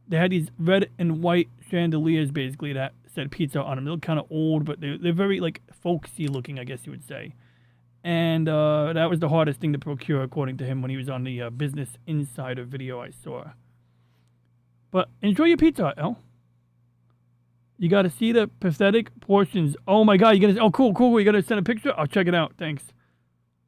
They had these red and white chandeliers, basically, that said pizza on them. They look kind of old, but they're very, like, folksy looking, I guess you would say. And that was the hardest thing to procure, according to him, when he was on the Business Insider video I saw. But enjoy your Pizza Hut, El. You got to see the pathetic portions. Oh, my God. Oh, cool. You got to send a picture? I'll check it out. Thanks.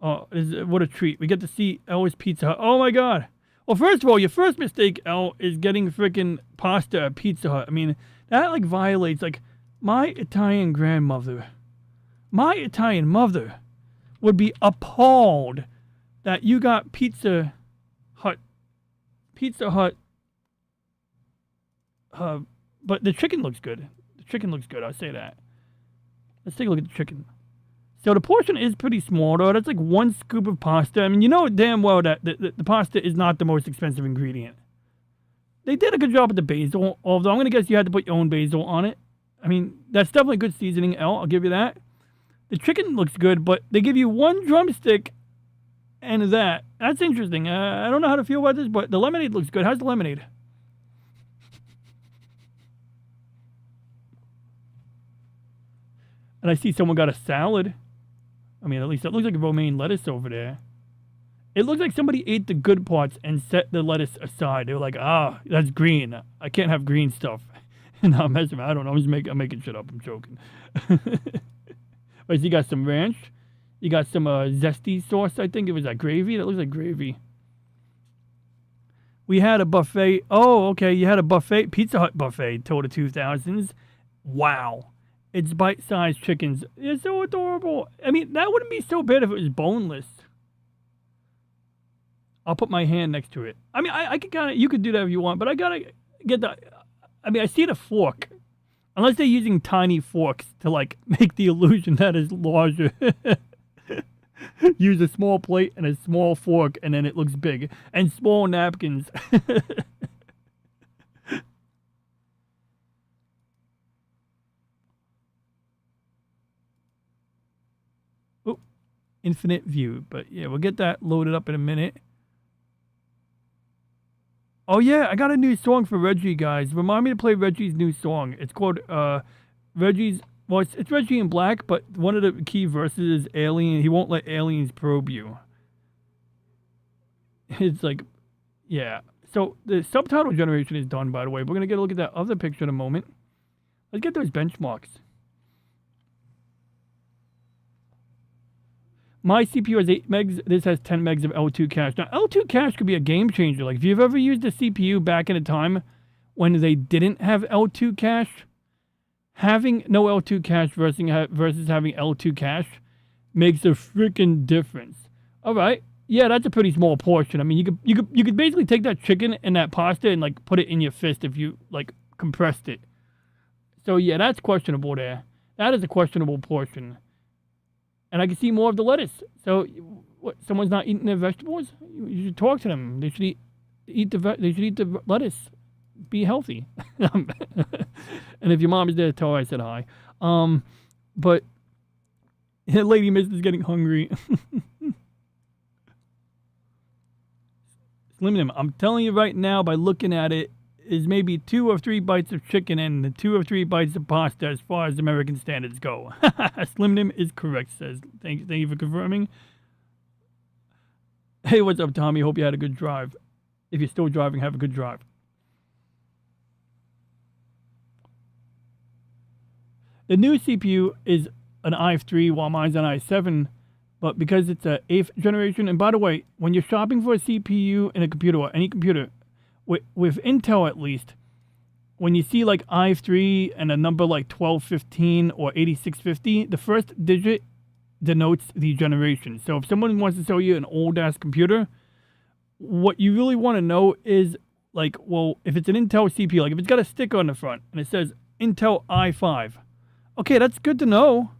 Oh, what a treat. We get to see El's Pizza Hut. Oh, my God. Well, first of all, your first mistake, El, is getting freaking pasta at Pizza Hut. I mean, that, like, violates, like, my Italian grandmother. My Italian mother would be appalled that you got Pizza Hut, but the chicken looks good. I'll say that. Let's take a look at the chicken. So the portion is pretty small, though. That's like 1 scoop of pasta. I mean, you know damn well that the pasta is not the most expensive ingredient. They did a good job with the basil, although I'm going to guess you had to put your own basil on it. I mean, that's definitely good seasoning, I'll give you that. The chicken looks good, but they give you 1 drumstick and that. That's interesting. I don't know how to feel about this, but the lemonade looks good. How's the lemonade? And I see someone got a salad. I mean, at least it looks like a romaine lettuce over there. It looks like somebody ate the good parts and set the lettuce aside. They were like, that's green. I can't have green stuff. And I'm messing. I don't know. I'm making shit up. I'm joking. But you got some ranch. You got some zesty sauce. I think it was that gravy. That looks like gravy. We had a buffet. Oh, okay. You had a buffet. Pizza Hut buffet. Total 2000s. Wow. It's bite-sized chickens. It's so adorable. I mean, that wouldn't be so bad if it was boneless. I'll put my hand next to it. I mean, I could kind of, you could do that if you want, but I gotta get the, I mean, I see the fork. Unless they're using tiny forks to, like, make the illusion that it's larger. Use a small plate and a small fork, and then it looks big. And small napkins. Oh, infinite view. But, yeah, we'll get that loaded up in a minute. Oh, yeah, I got a new song for Reggie, guys. Remind me to play Reggie's new song. It's called Reggie's... Well, it's Reggie in Black, but one of the key verses is alien. He won't let aliens probe you. It's like... Yeah. So, the subtitle generation is done, by the way. We're going to get a look at that other picture in a moment. Let's get those benchmarks. My CPU has 8 megs. This has 10 megs of L2 cache. Now, L2 cache could be a game changer. Like, if you've ever used a CPU back in a time when they didn't have L2 cache, having no L2 cache versus having L2 cache makes a freaking difference. All right. Yeah, that's a pretty small portion. I mean, you could basically take that chicken and that pasta and, like, put it in your fist if you, like, compressed it. So, yeah, that's questionable there. That is a questionable portion. And I can see more of the lettuce. So, what? Someone's not eating their vegetables? You should talk to them. They should eat the lettuce. Be healthy. And if your mom is there, tell her I said hi. But Lady Mist is getting hungry. Slim Nim, I'm telling you right now, by looking at it, is maybe 2 or 3 bites of chicken and 2 or 3 bites of pasta as far as American standards go. Slim Nim is correct, says. Thank you for confirming. Hey, what's up, Tommy? Hope you had a good drive. If you're still driving, have a good drive. The new CPU is an i3 while mine's an i7, but because it's a 8th generation, and by the way, when you're shopping for a CPU in a computer or any computer, with Intel at least, when you see like i3 and a number like 1215 or 8650, the first digit denotes the generation. So if someone wants to sell you an old-ass computer, what you really want to know is, like, well, if it's an Intel CPU, like if it's got a sticker on the front and it says Intel i5, okay, that's good to know,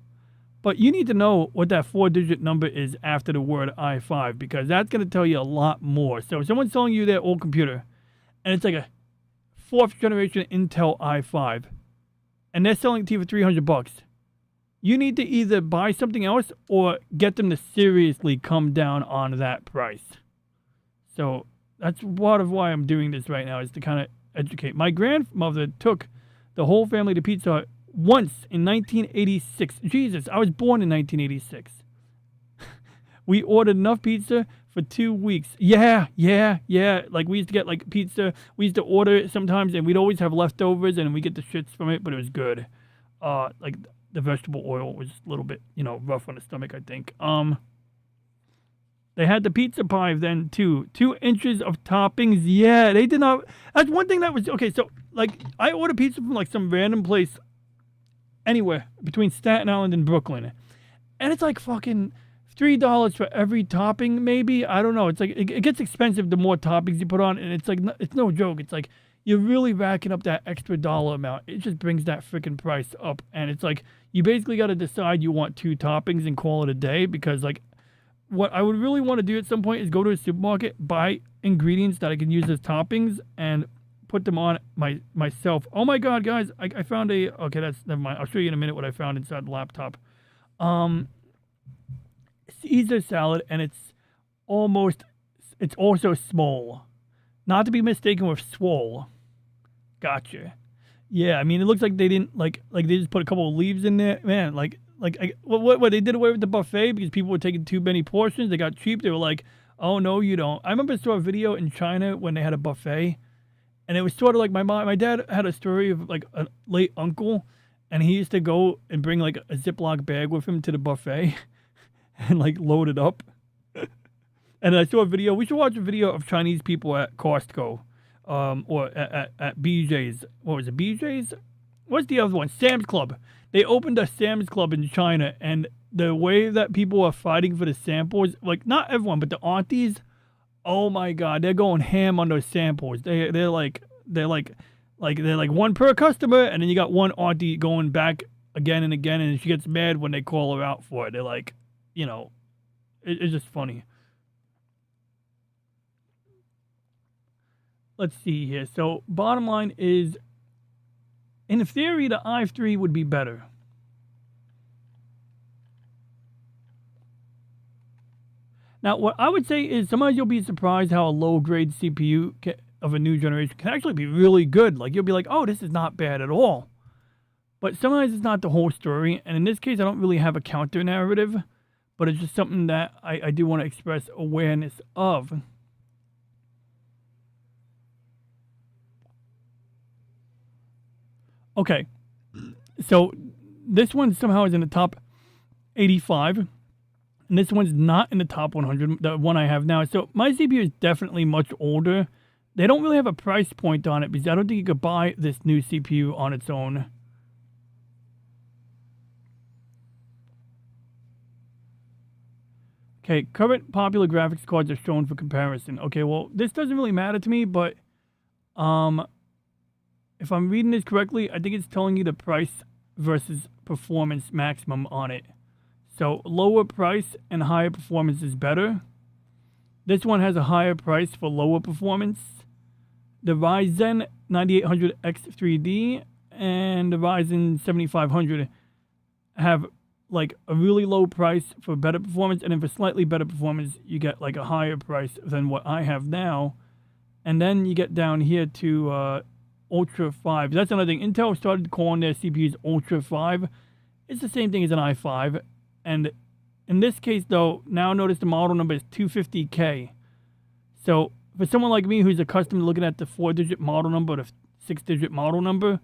but you need to know what that 4-digit number is after the word i5, because that's going to tell you a lot more. So if someone's selling you their old computer, and it's like a 4th generation Intel i5, and they're selling it to you for $300, you need to either buy something else or get them to seriously come down on that price. So that's part of why I'm doing this right now, is to kind of educate. My grandmother took the whole family to Pizza Hut once in 1986. Jesus, I was born in 1986. We ordered enough pizza for 2 weeks. Yeah. Like, we used to get, like, pizza. We used to order it sometimes, and we'd always have leftovers, and we get the shits from it, but it was good. Like, the vegetable oil was a little bit, rough on the stomach, I think. They had the pizza pie then, too. 2 inches of toppings. Yeah, they did not. That's one thing that was, okay, so, like, I ordered pizza from, like, some random place anywhere between Staten Island and Brooklyn. And it's, like, fucking $3 for every topping, maybe. I don't know. It's like, it gets expensive the more toppings you put on, and it's like, it's no joke. It's like, you're really racking up that extra dollar amount. It just brings that freaking price up. And it's like, you basically got to decide you want 2 toppings and call it a day, because like what I would really want to do at some point is go to a supermarket, buy ingredients that I can use as toppings, and put them on myself. Oh my God, guys, I found okay, that's, never mind. I'll show you in a minute what I found inside the laptop. Caesar salad, and it's also small. Not to be mistaken with swole. Gotcha. Yeah, I mean, it looks like they didn't, like they just put a couple of leaves in there. Man, what they did away with the buffet because people were taking too many portions. They got cheap. They were like, oh, no, you don't. I remember I saw a video in China when they had a buffet, and it was sort of like my dad had a story of like a late uncle, and he used to go and bring like a Ziploc bag with him to the buffet and like load it up. And I saw a video. We should watch a video of Chinese people at Costco, or at BJ's. What was it, BJ's? What's the other one? Sam's Club. They opened a Sam's Club in China, and the way that people are fighting for the samples, like not everyone, but the aunties, oh my God, they're going ham on those samples. They're like one per customer, and then you got one auntie going back again and again, and she gets mad when they call her out for it. They're like, it's just funny. Let's see here. So bottom line is, in theory, the i3 would be better. Now, what I would say is sometimes you'll be surprised how a low-grade CPU of a new generation can actually be really good. Like, you'll be like, oh, this is not bad at all. But sometimes it's not the whole story. And in this case, I don't really have a counter narrative, but it's just something that I do want to express awareness of. Okay, so this one somehow is in the top 85, and this one's not in the top 100, the one I have now. So my CPU is definitely much older. They don't really have a price point on it because I don't think you could buy this new CPU on its own. Okay, current popular graphics cards are shown for comparison. Okay, well, this doesn't really matter to me, but if I'm reading this correctly, I think it's telling you the price versus performance maximum on it. So lower price and higher performance is better. This one has a higher price for lower performance. The Ryzen 9800X3D and the Ryzen 7500 have like a really low price for better performance, and then for slightly better performance, you get like a higher price than what I have now. And then you get down here to Ultra 5. That's another thing. Intel started calling their CPUs Ultra 5. It's the same thing as an i5. And in this case, though, now notice the model number is 250K. So for someone like me who's accustomed to looking at the 4-digit model number, the 6-digit model number,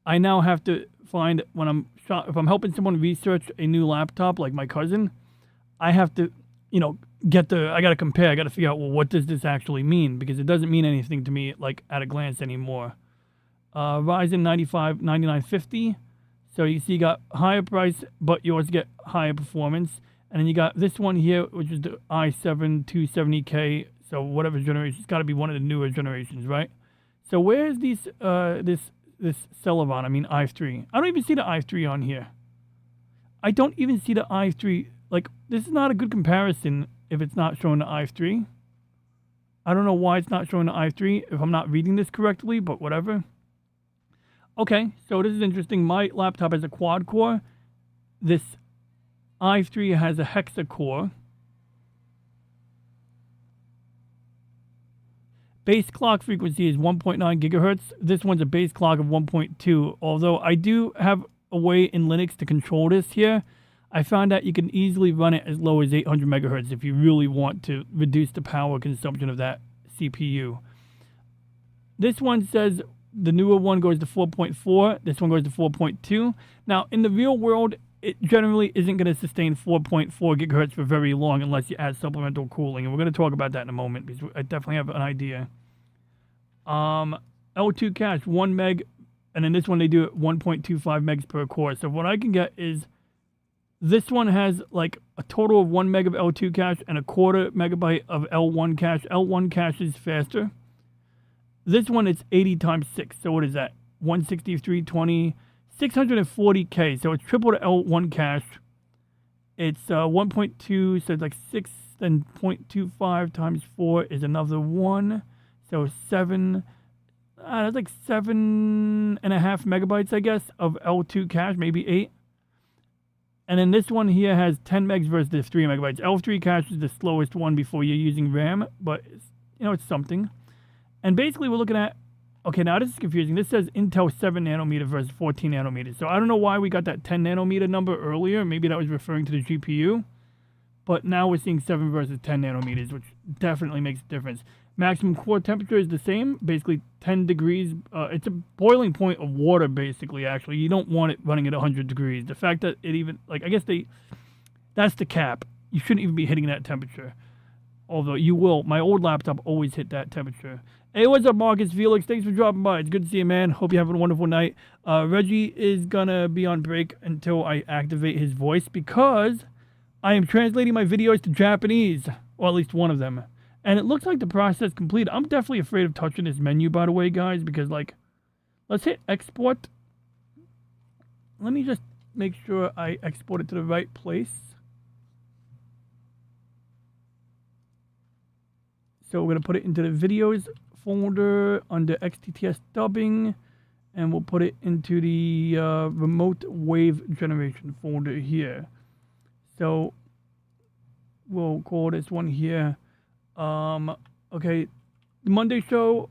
I now have to find if I'm helping someone research a new laptop like my cousin, I have to, I got to compare. I got to figure out, well, what does this actually mean? Because it doesn't mean anything to me like at a glance anymore. Ryzen 9950. So you see you got higher price, but you also get higher performance. And then you got this one here, which is the i7 270K. So whatever generation, it's got to be one of the newer generations, right? So where's this Celeron? I mean i3. I don't even see the i3 on here. I don't even see the i3. Like, this is not a good comparison if it's not showing the i3. I don't know why it's not showing the i3 if I'm not reading this correctly, but whatever. Okay, so this is interesting. My laptop has a quad core. This i3 has a hexa core. Base clock frequency is 1.9 gigahertz. This one's a base clock of 1.2. Although I do have a way in Linux to control this here. I found that you can easily run it as low as 800 megahertz if you really want to reduce the power consumption of that CPU. This one says the newer one goes to 4.4. This one goes to 4.2. Now, in the real world, it generally isn't going to sustain 4.4 gigahertz for very long unless you add supplemental cooling. And we're going to talk about that in a moment because I definitely have an idea. L2 cache, 1 meg. And then this one, they do it 1.25 megs per core. So what I can get is this one has like a total of 1 meg of L2 cache and a quarter megabyte of L1 cache. L1 cache is faster. This one is 80 times 6. So what is that? 163.20, 640K. So it's triple to L1 cache. It's 1.2, so it's like 6, then 0.25 times 4 is another 1. So 7, that's like 7.5 megabytes, I guess, of L2 cache, maybe 8. And then this one here has 10 megs versus 3 megabytes. L3 cache is the slowest one before you're using RAM, but it's something. And basically we're looking at, okay, now this is confusing. This says Intel 7 nanometer versus 14 nanometers. So I don't know why we got that 10 nanometer number earlier. Maybe that was referring to the GPU. But now we're seeing 7 versus 10 nanometers, which definitely makes a difference. Maximum core temperature is the same, basically 10 degrees. It's a boiling point of water, basically, actually. You don't want it running at 100 degrees. The fact that it even, I guess that's the cap. You shouldn't even be hitting that temperature. Although you will. My old laptop always hit that temperature. Hey, what's up, Marcus Felix? Thanks for dropping by. It's good to see you, man. Hope you're having a wonderful night. Reggie is going to be on break until I activate his voice because I am translating my videos to Japanese, or at least one of them. And it looks like the process complete. I'm definitely afraid of touching this menu, by the way, guys, because, let's hit export. Let me just make sure I export it to the right place. So we're going to put it into the videos folder under XTTS dubbing, and we'll put it into the remote wave generation folder here. So we'll call this one here. Okay, the Monday show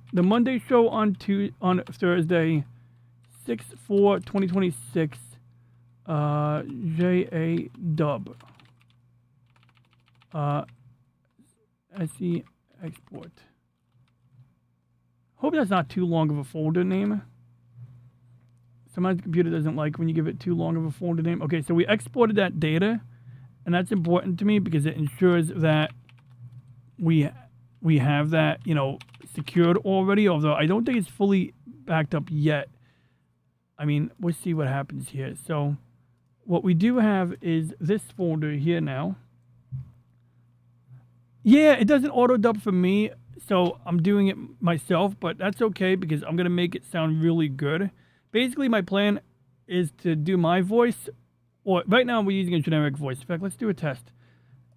on Thursday, 6/4/2026. JA dub. SE export. Hope that's not too long of a folder name. Sometimes the computer doesn't like when you give it too long of a folder name. Okay, so we exported that data, and that's important to me because it ensures that we have that, secured already, although I don't think it's fully backed up yet. I mean, we'll see what happens here. So what we do have is this folder here now. Yeah, it doesn't auto-dub for me, so I'm doing it myself, but that's okay because I'm going to make it sound really good. Basically, my plan is to do my voice, or right now we're using a generic voice. In fact, let's do a test.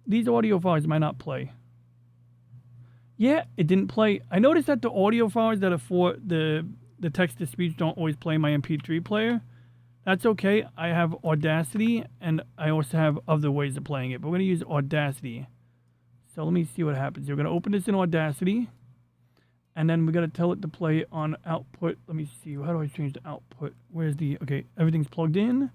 These audio files might not play. Yeah, it didn't play. I noticed that the audio files that are for the text-to-speech don't always play my MP3 player. That's okay. I have Audacity, and I also have other ways of playing it, but we're going to use Audacity. So let me see what happens. We're going to open this in Audacity, and then we're going to tell it to play on output. Let me see. How do I change the output? Where's the... Okay, everything's plugged in.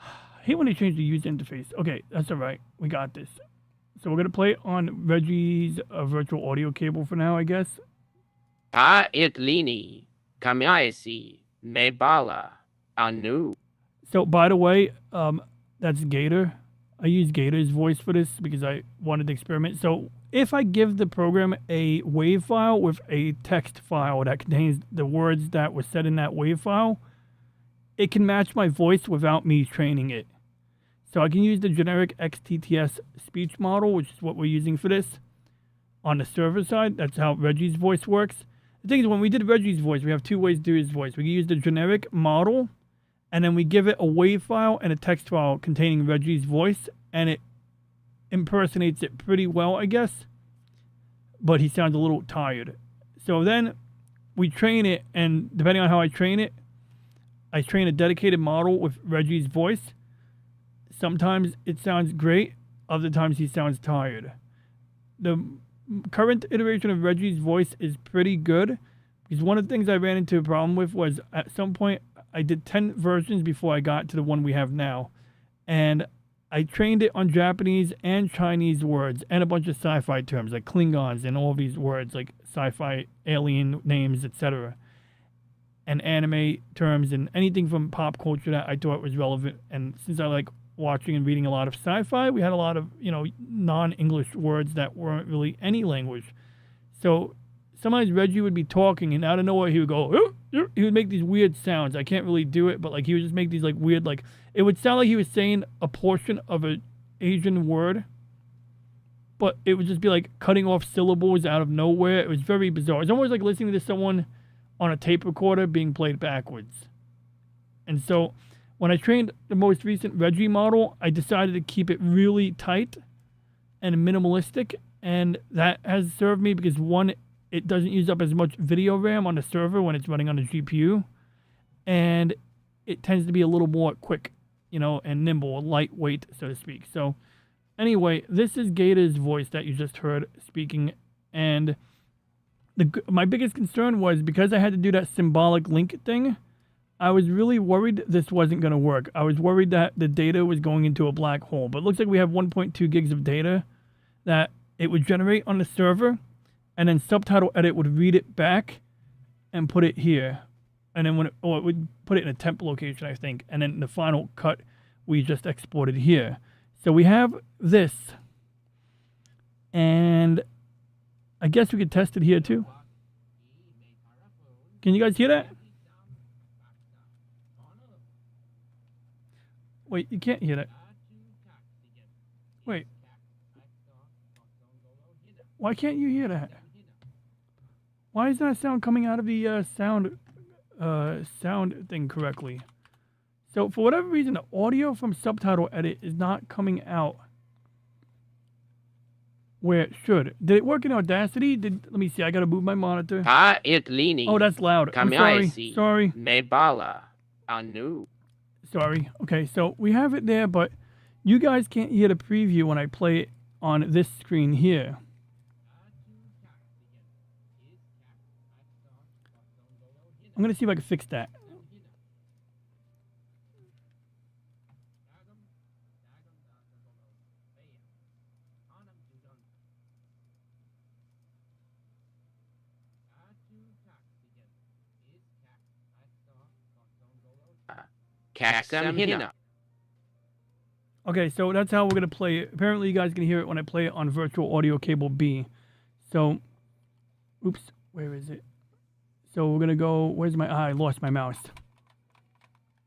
I hate when they change the user interface. Okay, that's all right. We got this. So we're going to play it on Reggie's virtual audio cable for now, I guess. Pa itlini, kamiaisi, mebala, anu. So, by the way, that's Gator. I use Gator's voice for this because I wanted to experiment. So if I give the program a WAV file with a text file that contains the words that were said in that WAV file, it can match my voice without me training it. So I can use the generic XTTS speech model, which is what we're using for this, on the server side. That's how Reggie's voice works. The thing is, when we did Reggie's voice, we have two ways to do his voice. We can use the generic model, and then we give it a WAV file and a text file containing Reggie's voice, and it impersonates it pretty well, I guess. But he sounds a little tired. So then we train it, and depending on how I train it, I train a dedicated model with Reggie's voice. Sometimes it sounds great, other times he sounds tired. The current iteration of Reggie's voice is pretty good, because one of the things I ran into a problem with was at some point I did 10 versions before I got to the one we have now. And I trained it on Japanese and Chinese words and a bunch of sci-fi terms like Klingons and all these words like sci-fi alien names, etc. And anime terms and anything from pop culture that I thought was relevant. And since I like watching and reading a lot of sci-fi, we had a lot of, non-English words that weren't really any language. So sometimes Reggie would be talking and out of nowhere he would go, he would make these weird sounds. I can't really do it, but he would just make these weird, it would sound like he was saying a portion of an Asian word, but it would just be like cutting off syllables out of nowhere. It was very bizarre. It's almost like listening to someone on a tape recorder being played backwards. And so when I trained the most recent Reggie model, I decided to keep it really tight and minimalistic. And that has served me because, one, it doesn't use up as much video RAM on the server when it's running on the GPU. And it tends to be a little more quick, you know, and nimble, lightweight, so to speak. So anyway, this is Gator's voice that you just heard speaking. And my biggest concern was because I had to do that symbolic link thing, I was really worried this wasn't going to work. I was worried that the data was going into a black hole. But it looks like we have 1.2 gigs of data that it would generate on the server, and then Subtitle Edit would read it back and put it here. And then it would put it in a temp location, I think. And then the final cut, we just exported here. So we have this. And I guess we could test it here too. Can you guys hear that? Wait, you can't hear that. Wait. Why can't you hear that? Why is that sound coming out of the sound thing correctly? So for whatever reason, the audio from Subtitle Edit is not coming out where it should. Did it work in Audacity? Let me see. I gotta move my monitor. Paitlini. Oh, that's loud. I'm sorry. Kamiaisi. Sorry. Mebala. Anu. Sorry. Okay, so we have it there, but you guys can't hear the preview when I play it on this screen here. I'm going to see if I can fix that. Kaksam Hina. Okay, so that's how we're going to play it. Apparently you guys can hear it when I play it on Virtual Audio Cable B. So, oops, where is it? So we're going to go, where's my, I lost my mouse.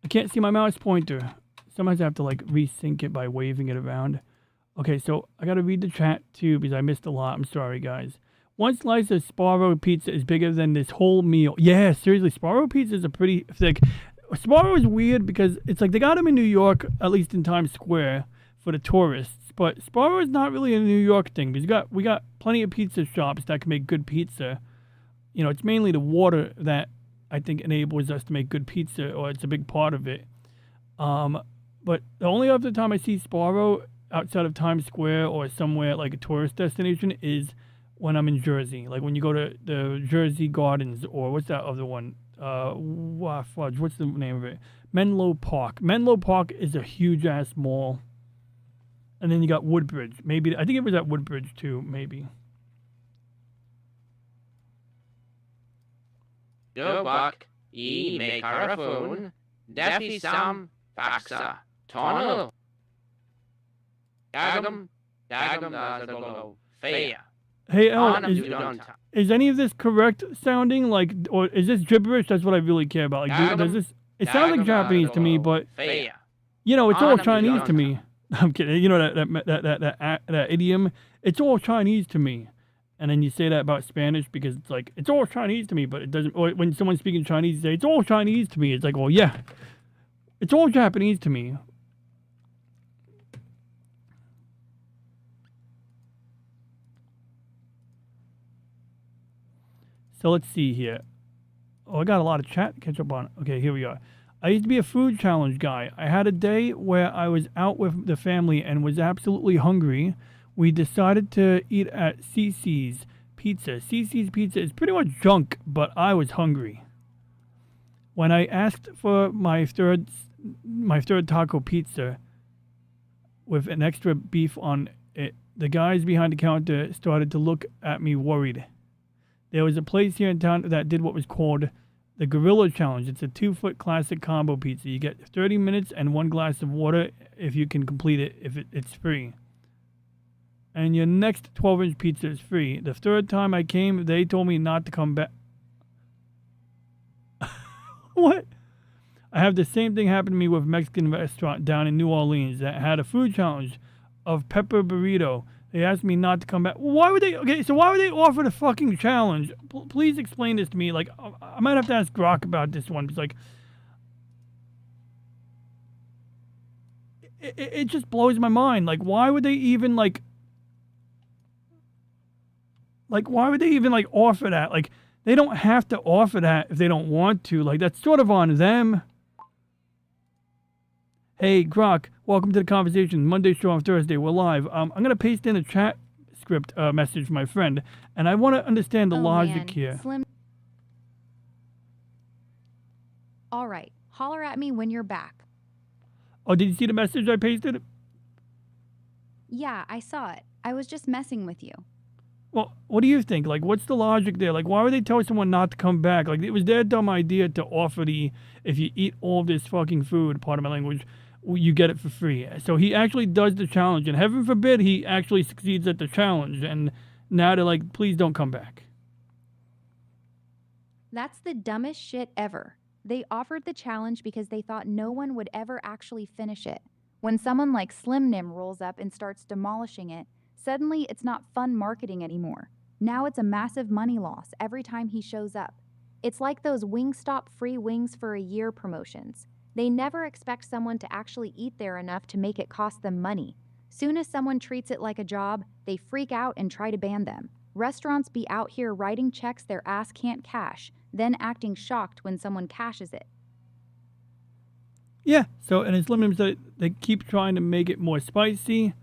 I can't see my mouse pointer. Sometimes I have to like resync it by waving it around. Okay, so I got to read the chat too because I missed a lot. I'm sorry, guys. One slice of Sparrow pizza is bigger than this whole meal. Yeah, seriously, Sparrow pizza is a pretty thick. Sparrow is weird because it's like they got them in New York, at least in Times Square, for the tourists. But Sparrow is not really a New York thing because we got plenty of pizza shops that can make good pizza. You know, it's mainly the water that I think enables us to make good pizza, or it's a big part of it. But the only other time I see Sparrow outside of Times Square or somewhere like a tourist destination is when I'm in Jersey. Like when you go to the Jersey Gardens, or what's that other one? What's the name of it? Menlo Park. Menlo Park is a huge ass mall. And then you got Woodbridge. Maybe I think it was at Woodbridge too, maybe. Dobak. E me carafun. Defi sam. Faxa. Tonal. Dagam. Dagam. Faya. Hey, El, is any of this correct sounding? Like, or is this gibberish? That's what I really care about. Like, does this? It sounds like Japanese to me, but you know, it's all Chinese to me. I'm kidding. You know that idiom. It's all Chinese to me. And then you say that about Spanish because it's like it's all Chinese to me, but it doesn't. Or when someone's speaking Chinese, you say it's all Chinese to me. It's like, well, yeah, it's all Japanese to me. So let's see here. Oh, I got a lot of chat to catch up on. Okay, here we are. I used to be a food challenge guy. I had a day where I was out with the family and was absolutely hungry. We decided to eat at CC's Pizza. CC's Pizza is pretty much junk, but I was hungry. When I asked for my third taco pizza with an extra beef on it, the guys behind the counter started to look at me worried. There was a place here in town that did what was called the Gorilla Challenge. It's a 2-foot classic combo pizza. You get 30 minutes and 1 glass of water if you can complete it, if it's free. And your next 12-inch pizza is free. The third time I came, they told me not to come back. What? I have the same thing happen to me with a Mexican restaurant down in New Orleans that had a food challenge of pepper burrito. They asked me not to come back. Why would they? Okay, so why would they offer the fucking challenge? Please explain this to me. Like, I might have to ask Grok about this one. Because, like, it just blows my mind. Like, why would they even, like, why would they even, like, offer that? Like, they don't have to offer that if they don't want to. Like, that's sort of on them. Hey, Grok, welcome to the conversation. Monday show on Thursday. We're live. I'm going to paste in a chat script message for my friend, and I want to understand the logic here. Slim. All right. Holler at me when you're back. Oh, did you see the message I pasted? Yeah, I saw it. I was just messing with you. Well, what do you think? Like, what's the logic there? Like, why would they tell someone not to come back? Like, it was their dumb idea to offer if you eat all this fucking food, pardon my language, you get it for free. So he actually does the challenge, and heaven forbid he actually succeeds at the challenge. And now they're like, please don't come back. That's the dumbest shit ever. They offered the challenge because they thought no one would ever actually finish it. When someone like Slim Nim rolls up and starts demolishing it, suddenly it's not fun marketing anymore. Now it's a massive money loss every time he shows up. It's like those Wingstop free wings for a year promotions. They never expect someone to actually eat there enough to make it cost them money. Soon as someone treats it like a job, they freak out and try to ban them. Restaurants be out here writing checks their ass can't cash, then acting shocked when someone cashes it. Yeah, so, and it's limited that they keep trying to make it more spicy.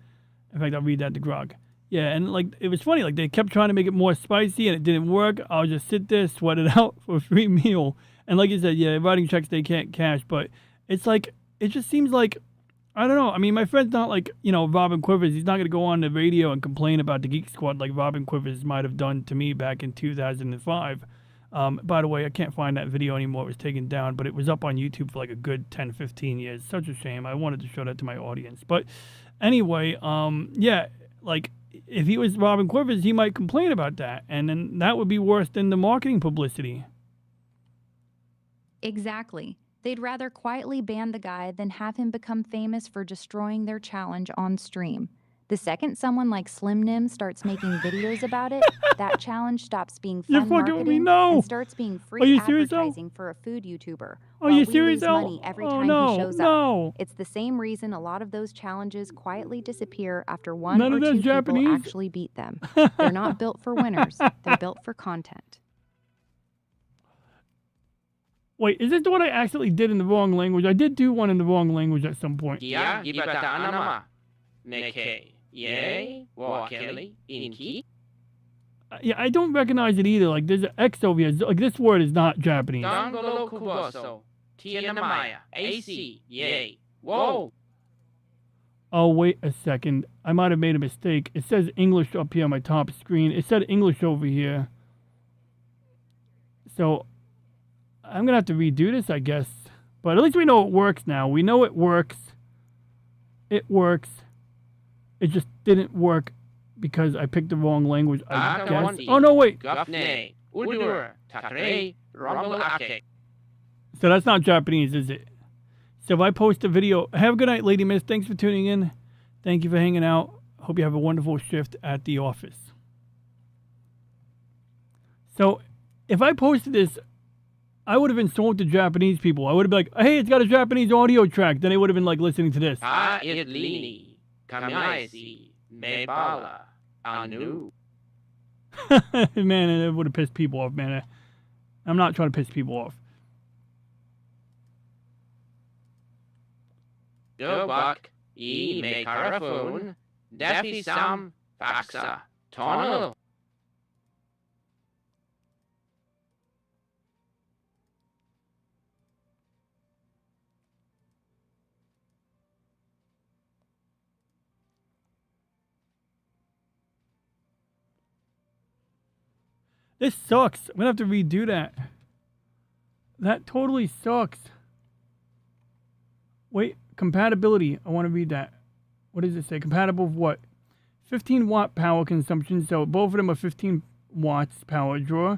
In fact, I'll read that to Grog. Yeah, and, like, it was funny. Like, they kept trying to make it more spicy, and it didn't work. I'll just sit there, sweat it out for a free meal. And like you said, yeah, writing checks they can't cash. But it's like, it just seems like, I don't know. I mean, my friend's not like, Robin Quivers. He's not going to go on the radio and complain about the Geek Squad like Robin Quivers might have done to me back in 2005. By the way, I can't find that video anymore. It was taken down, but it was up on YouTube for like a good 10, 15 years. Such a shame. I wanted to show that to my audience. But anyway, yeah, like, if he was Robin Quivers, he might complain about that. And then that would be worse than the marketing publicity. Exactly. They'd rather quietly ban the guy than have him become famous for destroying their challenge on stream. The second someone like Slim Nim starts making videos about it, that challenge stops being You're fun fucking with me? marketing No. and starts being Are free you serious, Al? advertising for a food YouTuber. Are while you we serious, lose Al? money every Oh, time no, he shows no. up. It's the same reason a lot of those challenges quietly disappear after one None or of two that's people Japanese? actually beat them. They're not built for winners. They're built for content. Wait, is this the one I accidentally did in the wrong language? I did do one in the wrong language at some point. Kia ibata anama. Neke. Yay. Wakeli. Inki. Yeah, I don't recognize it either. Like, there's an X over here. Like, this word is not Japanese. Dangolo kuboso. Tianamaya. AC. Yay. Whoa. Oh, wait a second. I might have made a mistake. It says English up here on my top screen. It said English over here. So, I'm going to have to redo this, I guess. But at least we know it works now. We know it works. It works. It just didn't work because I picked the wrong language, I guess. Oh, no, wait. Gufne. Udur. Tatre. Rumble ake. So that's not Japanese, is it? So if I post a video, have a good night, Lady Miss. Thanks for tuning in. Thank you for hanging out. Hope you have a wonderful shift at the office. So if I posted this, I would have insulted Japanese people. I would have been like, hey, it's got a Japanese audio track. Then they would have been like listening to this. Ha idlini. Kamiaisi. Mebala. Anu. Man, it would have pissed people off, man. I'm not trying to piss people off. Go buck. E me carafun. Defi sam. Faxa. Tono. This sucks. I'm going to have to redo that. That totally sucks. Wait, compatibility. I want to read that. What does it say? Compatible with what? 15 watt power consumption. So both of them are 15 watts power draw.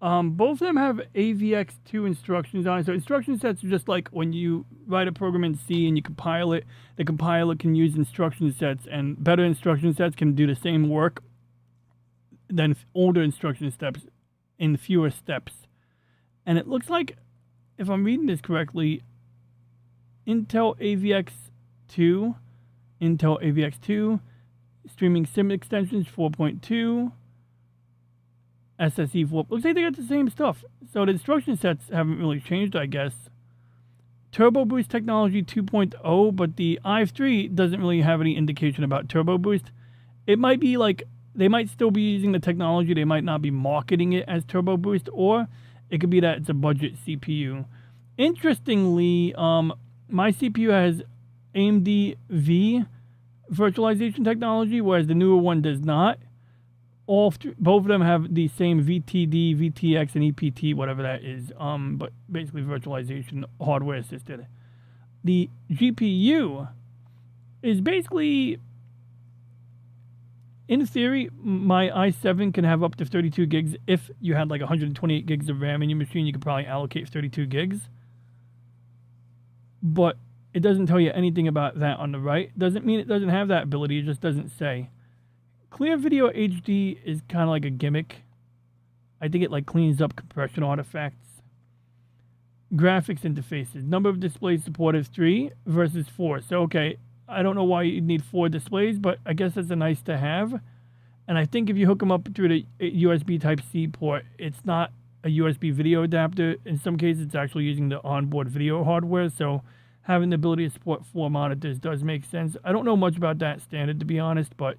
Both of them have AVX2 instructions on it. So instruction sets are just like when you write a program in C and you compile it, the compiler can use instruction sets, and better instruction sets can do the same work than older instruction steps in fewer steps. And it looks like, if I'm reading this correctly, Intel AVX2, streaming sim extensions 4.2, SSE 4. Looks like they got the same stuff. So the instruction sets haven't really changed, I guess. Turbo Boost technology 2.0, but the i3 doesn't really have any indication about Turbo Boost. It might be like they might still be using the technology, they might not be marketing it as Turbo Boost, or it could be that it's a budget CPU. Interestingly, my CPU has AMD V virtualization technology, whereas the newer one does not. Both of them have the same VTD, VTX, and EPT, whatever that is, but basically virtualization, hardware assisted. The GPU is basically, in theory, my i7 can have up to 32 gigs. If you had like 128 gigs of RAM in your machine, you could probably allocate 32 gigs. But it doesn't tell you anything about that on the right. Doesn't mean it doesn't have that ability, it just doesn't say. Clear Video HD is kind of like a gimmick. I think it like cleans up compression artifacts. Graphics interfaces. Number of displays supported 3 versus 4. So okay, I don't know why you need 4 displays, but I guess that's a nice to have. And I think if you hook them up through the USB Type-C port, it's not a USB video adapter. In some cases, it's actually using the onboard video hardware. So having the ability to support 4 monitors does make sense. I don't know much about that standard, to be honest, but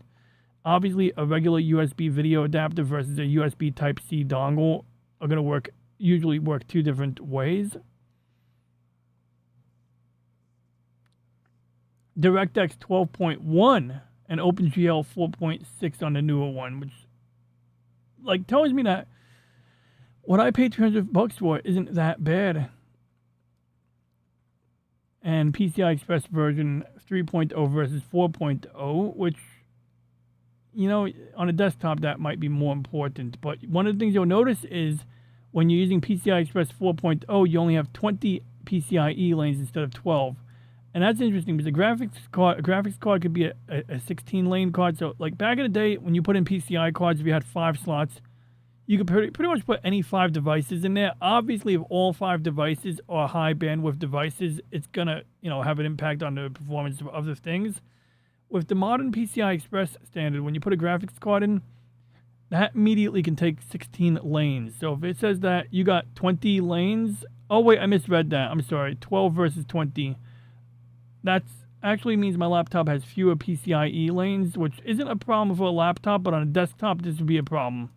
obviously a regular USB video adapter versus a USB Type-C dongle are going to usually work 2 different ways. DirectX 12.1 and OpenGL 4.6 on the newer one, which like tells me that what I paid $300 for isn't that bad. And PCI Express version 3.0 versus 4.0, which, you know, on a desktop that might be more important. But one of the things you'll notice is when you're using PCI Express 4.0, you only have 20 PCIe lanes instead of 12. And that's interesting because a graphics card could be a 16 lane card. So like back in the day when you put in PCI cards, if you had 5 slots, you could pretty much put any 5 devices in there. Obviously, if all 5 devices are high bandwidth devices, it's gonna, you know, have an impact on the performance of other things. With the modern PCI Express standard, when you put a graphics card in, that immediately can take 16 lanes. So if it says that you got 20 lanes, oh wait, I misread that. I'm sorry, 12 versus 20. That actually means my laptop has fewer PCIe lanes, which isn't a problem for a laptop, but on a desktop, this would be a problem.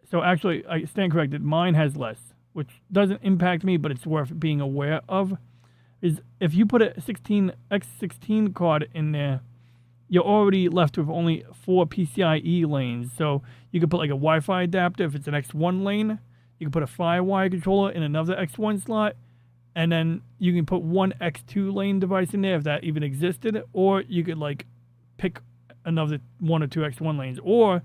So actually, I stand corrected. Mine has less, which doesn't impact me, but it's worth being aware of. Is if you put a X16 card in there, you're already left with only 4 PCIe lanes. So you could put like a Wi-Fi adapter if it's an X1 lane. You can put a FireWire controller in another X1 slot. And then you can put one X2 lane device in there if that even existed. Or you could like pick another 1 or 2 X1 lanes. Or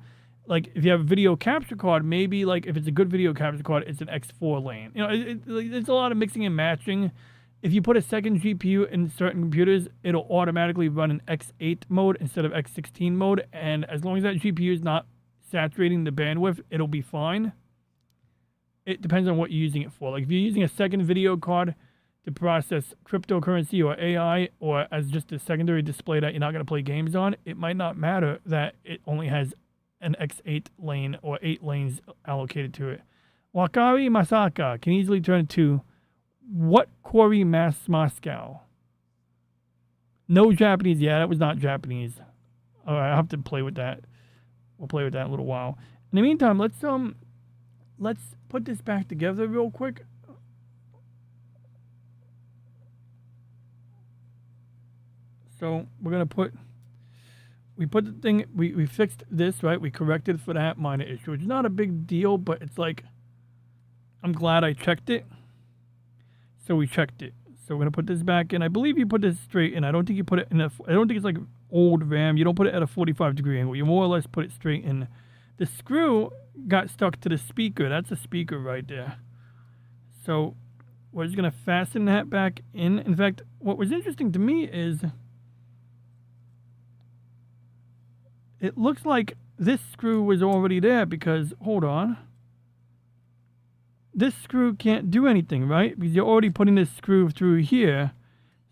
like if you have a video capture card, maybe like if it's a good video capture card, it's an X4 lane. You know, there's a lot of mixing and matching. If you put a second GPU in certain computers, it'll automatically run in X8 mode instead of X16 mode. And as long as that GPU is not saturating the bandwidth, it'll be fine. It depends on what you're using it for. Like if you're using a second video card to process cryptocurrency or AI, or as just a secondary display that you're not going to play games on, it might not matter that it only has an X8 lane or 8 lanes allocated to it. Wakari Masaka can easily turn to what Corey Moscow? No Japanese. Yeah, that was not Japanese. All right, I have to play with that. We'll play with that in a little while. In the meantime, let's put this back together real quick. So we're gonna we put the thing, we fixed this, right? We corrected for that minor issue. It's not a big deal, but it's like, I'm glad I checked it. So we checked it. So we're gonna put this back in. I believe you put this straight in. I don't think you put it in I don't think it's like old RAM. You don't put it at a 45-degree angle. You more or less put it straight in The screw got stuck to the speaker. That's a speaker right there. So we're just going to fasten that back in. In fact, what was interesting to me is it looks like this screw was already there because, hold on. This screw can't do anything, right? Because you're already putting this screw through here.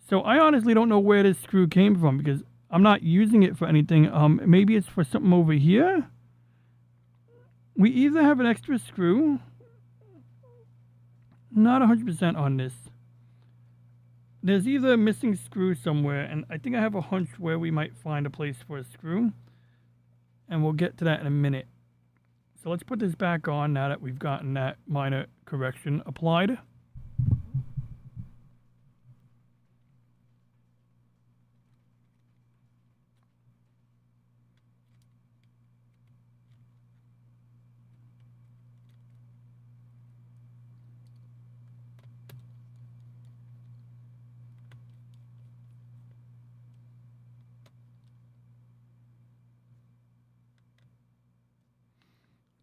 So I honestly don't know where this screw came from because I'm not using it for anything. Maybe it's for something over here. We either have an extra screw. Not 100% on this. There's either a missing screw somewhere, and I think I have a hunch where we might find a place for a screw. And we'll get to that in a minute. So let's put this back on now that we've gotten that minor correction applied.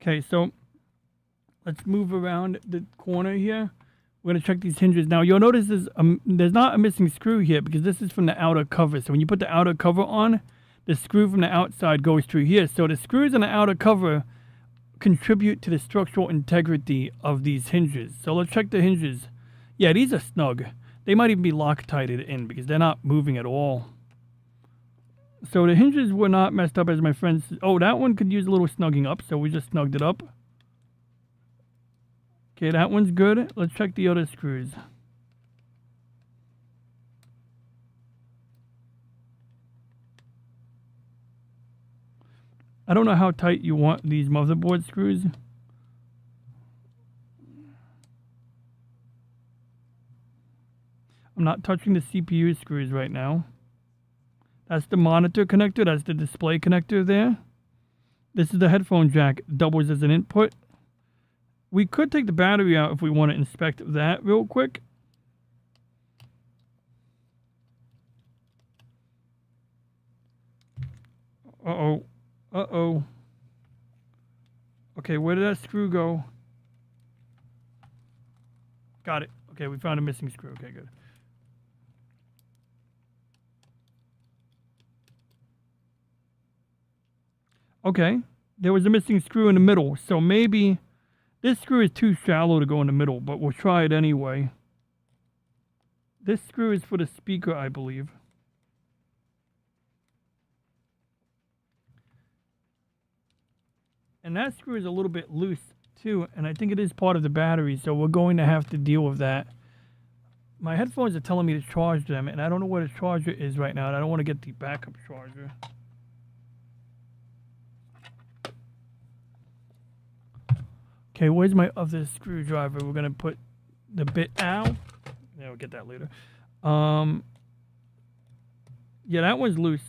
Okay, so let's move around the corner here. We're going to check these hinges. Now, you'll notice there's not a missing screw here because this is from the outer cover. So when you put the outer cover on, the screw from the outside goes through here. So the screws in the outer cover contribute to the structural integrity of these hinges. So let's check the hinges. Yeah, these are snug. They might even be Loctited in because they're not moving at all. So the hinges were not messed up as my friend said. Oh, that one could use a little snugging up, so we just snugged it up. Okay, that one's good. Let's check the other screws. I don't know how tight you want these motherboard screws. I'm not touching the CPU screws right now. That's the monitor connector. That's the display connector there. This is the headphone jack. Doubles as an input. We could take the battery out if we want to inspect that real quick. Uh-oh. Uh-oh. Okay, where did that screw go? Got it. Okay, we found a missing screw. Okay, good. Okay, there was a missing screw in the middle, so maybe this screw is too shallow to go in the middle, but we'll try it anyway. This screw is for the speaker, I believe. And that screw is a little bit loose too, and I think it is part of the battery, so we're going to have to deal with that. My headphones are telling me to charge them, and I don't know where the charger is right now, and I don't want to get the backup charger. Okay, where's my other screwdriver? We're going to put the bit... Ow! Yeah, we'll get that later. Yeah, that one's loose.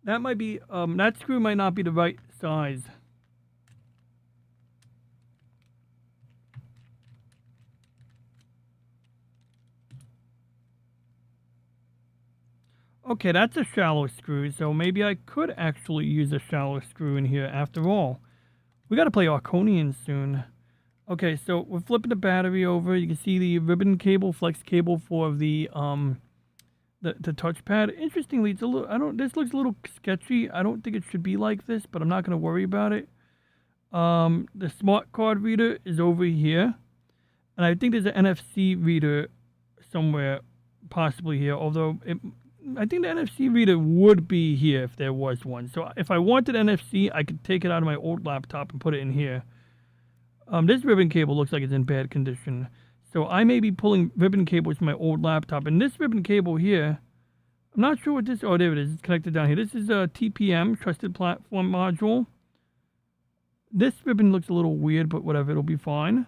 That might be... that screw might not be the right size. Okay, that's a shallow screw, so maybe I could actually use a shallow screw in here after all. We got to play Arconian soon. Okay, so we're flipping the battery over. You can see the ribbon cable, flex cable for the touchpad. Interestingly, it's a little, this looks a little sketchy. I don't think it should be like this, but I'm not going to worry about it. The smart card reader is over here. And I think there's an NFC reader somewhere, possibly here, although I think the NFC reader would be here if there was one. So if I wanted NFC, I could take it out of my old laptop and put it in here. This ribbon cable looks like it's in bad condition. So I may be pulling ribbon cables from my old laptop. And this ribbon cable here, I'm not sure what this... Oh, there it is. It's connected down here. This is a TPM, Trusted Platform Module. This ribbon looks a little weird, but whatever. It'll be fine.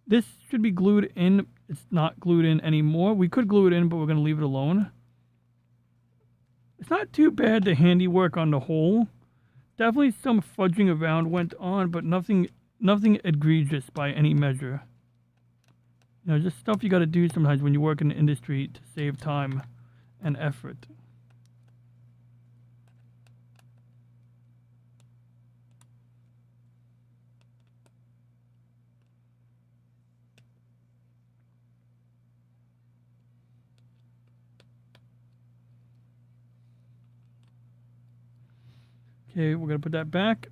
This should be glued in. It's not glued in anymore. We could glue it in, but we're going to leave it alone. It's not too bad, the handiwork on the hole. Definitely some fudging around went on, but nothing egregious by any measure. You know, just stuff you got to do sometimes when you work in the industry to save time and effort. Okay, we're gonna put that back.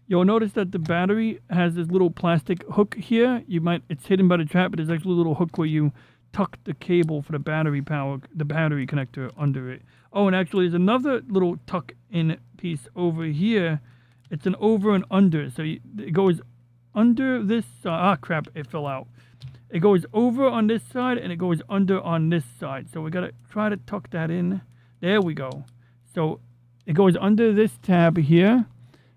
You'll notice that the battery has this little plastic hook here. It's hidden by the trap, but there's actually a little hook where you tuck the cable for the battery connector under it. Oh, and actually there's another little tuck in piece over here. It's an over and under, so it goes under this side. Ah, crap, it fell out. It goes over on this side and it goes under on this side. So we gotta try to tuck that in. There we go. So it goes under this tab here,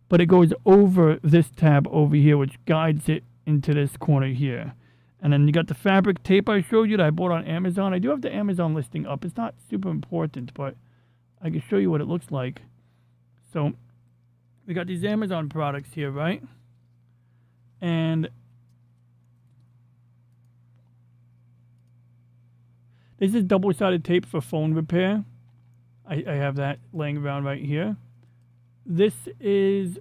but it goes over this tab over here, which guides it into this corner here. And then you got the fabric tape I showed you that I bought on Amazon. I do have the Amazon listing up. It's not super important, but I can show you what it looks like. So we got these Amazon products here, right? And this is double-sided tape for phone repair. I have that laying around right here. This is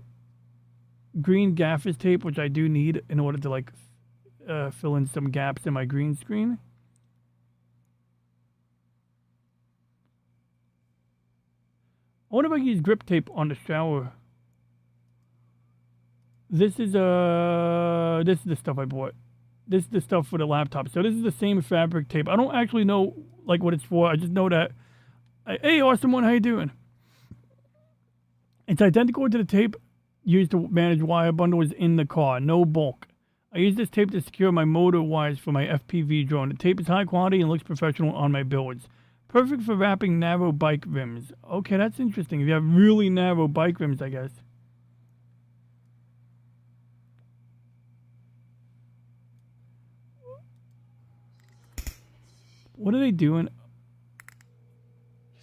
green gaffer's tape, which I do need in order to like fill in some gaps in my green screen. I wonder if I can use grip tape on the shower. This is the stuff I bought. This is the stuff for the laptop. So this is the same fabric tape. I don't actually know like what it's for. I just know that. Hey, awesome one, how you doing? It's identical to the tape used to manage wire bundles in the car. No bulk. I use this tape to secure my motor wires for my FPV drone. The tape is high quality and looks professional on my builds. Perfect for wrapping narrow bike rims. Okay, that's interesting. If you have really narrow bike rims, I guess. What are they doing?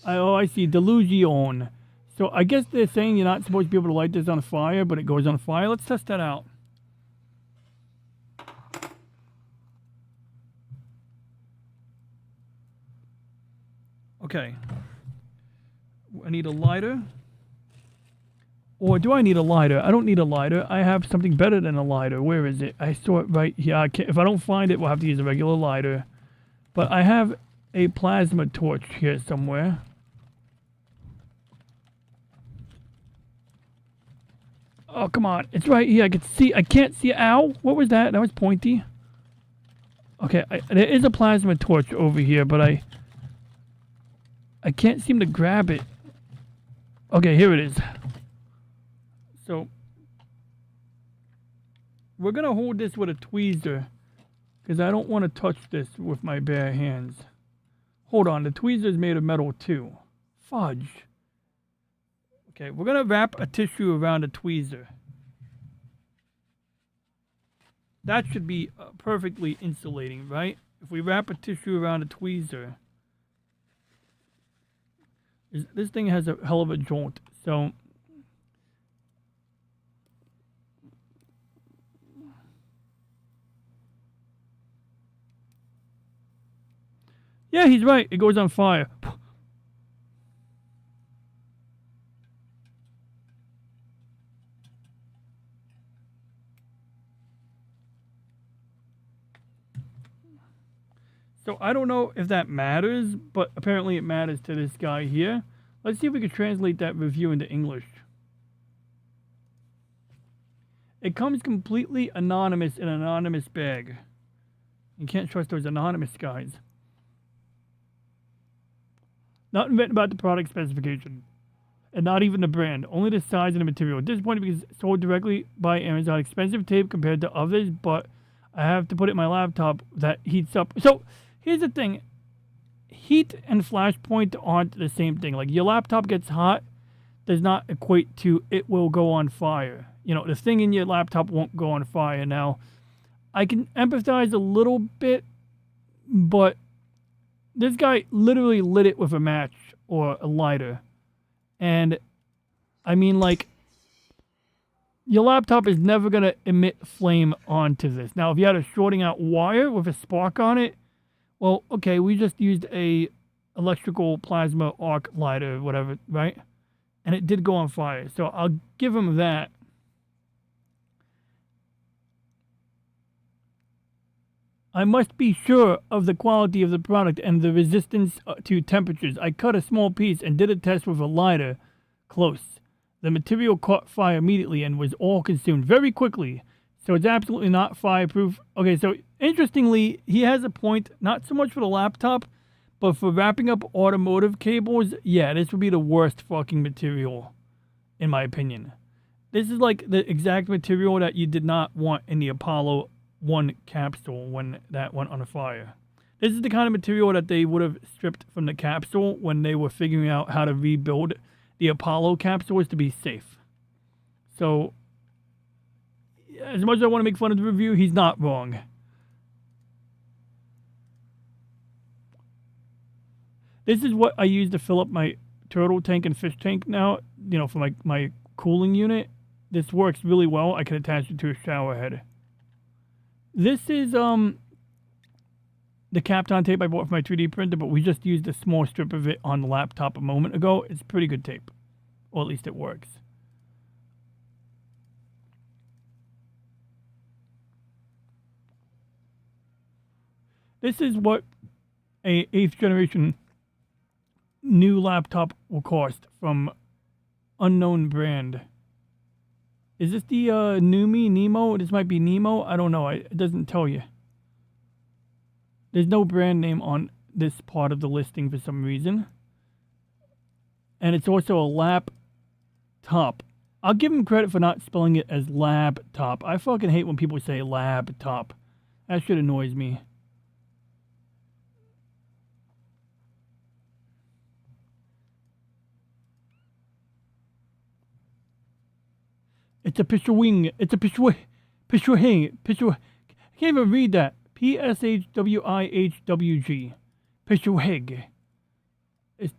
Oh, I see. Delusion. So I guess they're saying you're not supposed to be able to light this on fire, but it goes on fire. Let's test that out. Okay. I need a lighter. Or do I need a lighter? I don't need a lighter. I have something better than a lighter. Where is it? I saw it right here. If I don't find it, we'll have to use a regular lighter. But I have a plasma torch here somewhere. Oh, come on. It's right here. I can see. I can't see. Ow. What was that? That was pointy. Okay. There is a plasma torch over here, but I can't seem to grab it. Okay, here it is. So, we're going to hold this with a tweezer because I don't want to touch this with my bare hands. Hold on. The tweezer is made of metal too. Fudge. Okay, we're going to wrap a tissue around a tweezer. That should be perfectly insulating, right? If we wrap a tissue around a tweezer. This thing has a hell of a jolt, so. Yeah, he's right. It goes on fire. So I don't know if that matters, but apparently it matters to this guy here. Let's see if we can translate that review into English. It comes completely anonymous in an anonymous bag. You can't trust those anonymous guys. Nothing written about the product specification. And not even the brand. Only the size and the material. Disappointing because it's sold directly by Amazon. Expensive tape compared to others, but I have to put it in my laptop that heats up. So, here's the thing. Heat and flashpoint aren't the same thing. Like, your laptop gets hot does not equate to it will go on fire. You know, the thing in your laptop won't go on fire. Now, I can empathize a little bit, but this guy literally lit it with a match or a lighter. And I mean, like, your laptop is never going to emit flame onto this. Now, if you had a shorting out wire with a spark on it, well, okay, we just used a electrical plasma arc lighter, whatever, right? And it did go on fire. So I'll give him that. I must be sure of the quality of the product and the resistance to temperatures. I cut a small piece and did a test with a lighter close. The material caught fire immediately and was all consumed very quickly. So it's absolutely not fireproof. Okay, so interestingly, he has a point, not so much for the laptop, but for wrapping up automotive cables, yeah, this would be the worst fucking material, in my opinion. This is like the exact material that you did not want in the Apollo 1 capsule when that went on fire. This is the kind of material that they would have stripped from the capsule when they were figuring out how to rebuild the Apollo capsules to be safe. So, as much as I want to make fun of the review, he's not wrong. This is what I use to fill up my turtle tank and fish tank now, you know, for my cooling unit. This works really well. I can attach it to a shower head. This is the Kapton tape I bought for my 3D printer, but we just used a small strip of it on the laptop a moment ago. It's pretty good tape. Or at least it works. This is what a 8th generation new laptop will cost from unknown brand. Is this the Numi Nemo? This might be Nemo. I don't know. It doesn't tell you. There's no brand name on this part of the listing for some reason. And it's also a laptop. I'll give him credit for not spelling it as laptop. I fucking hate when people say laptop. That shit annoys me. It's a Pishwing. It's a Pishwing. Pishwing. I can't even read that. Pshwihwg. Pishwig. It's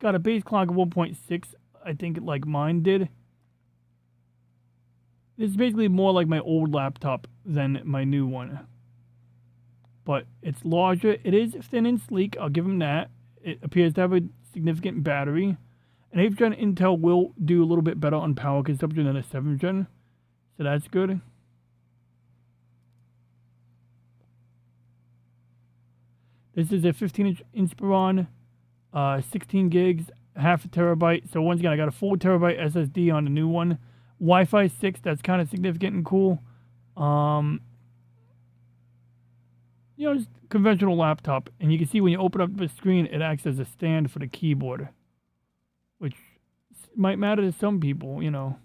got a base clock of 1.6, I think, like mine did. This is basically more like my old laptop than my new one. But it's larger. It is thin and sleek. I'll give him that. It appears to have a significant battery. An 8th gen Intel will do a little bit better on power consumption than a 7th gen. So that's good. This is a 15-inch Inspiron, 16 gigs, half a terabyte. So once again, I got a 4 terabyte SSD on the new one. Wi-Fi 6, that's kind of significant and cool. You know, just conventional laptop. And you can see when you open up the screen, it acts as a stand for the keyboard. Which might matter to some people, you know.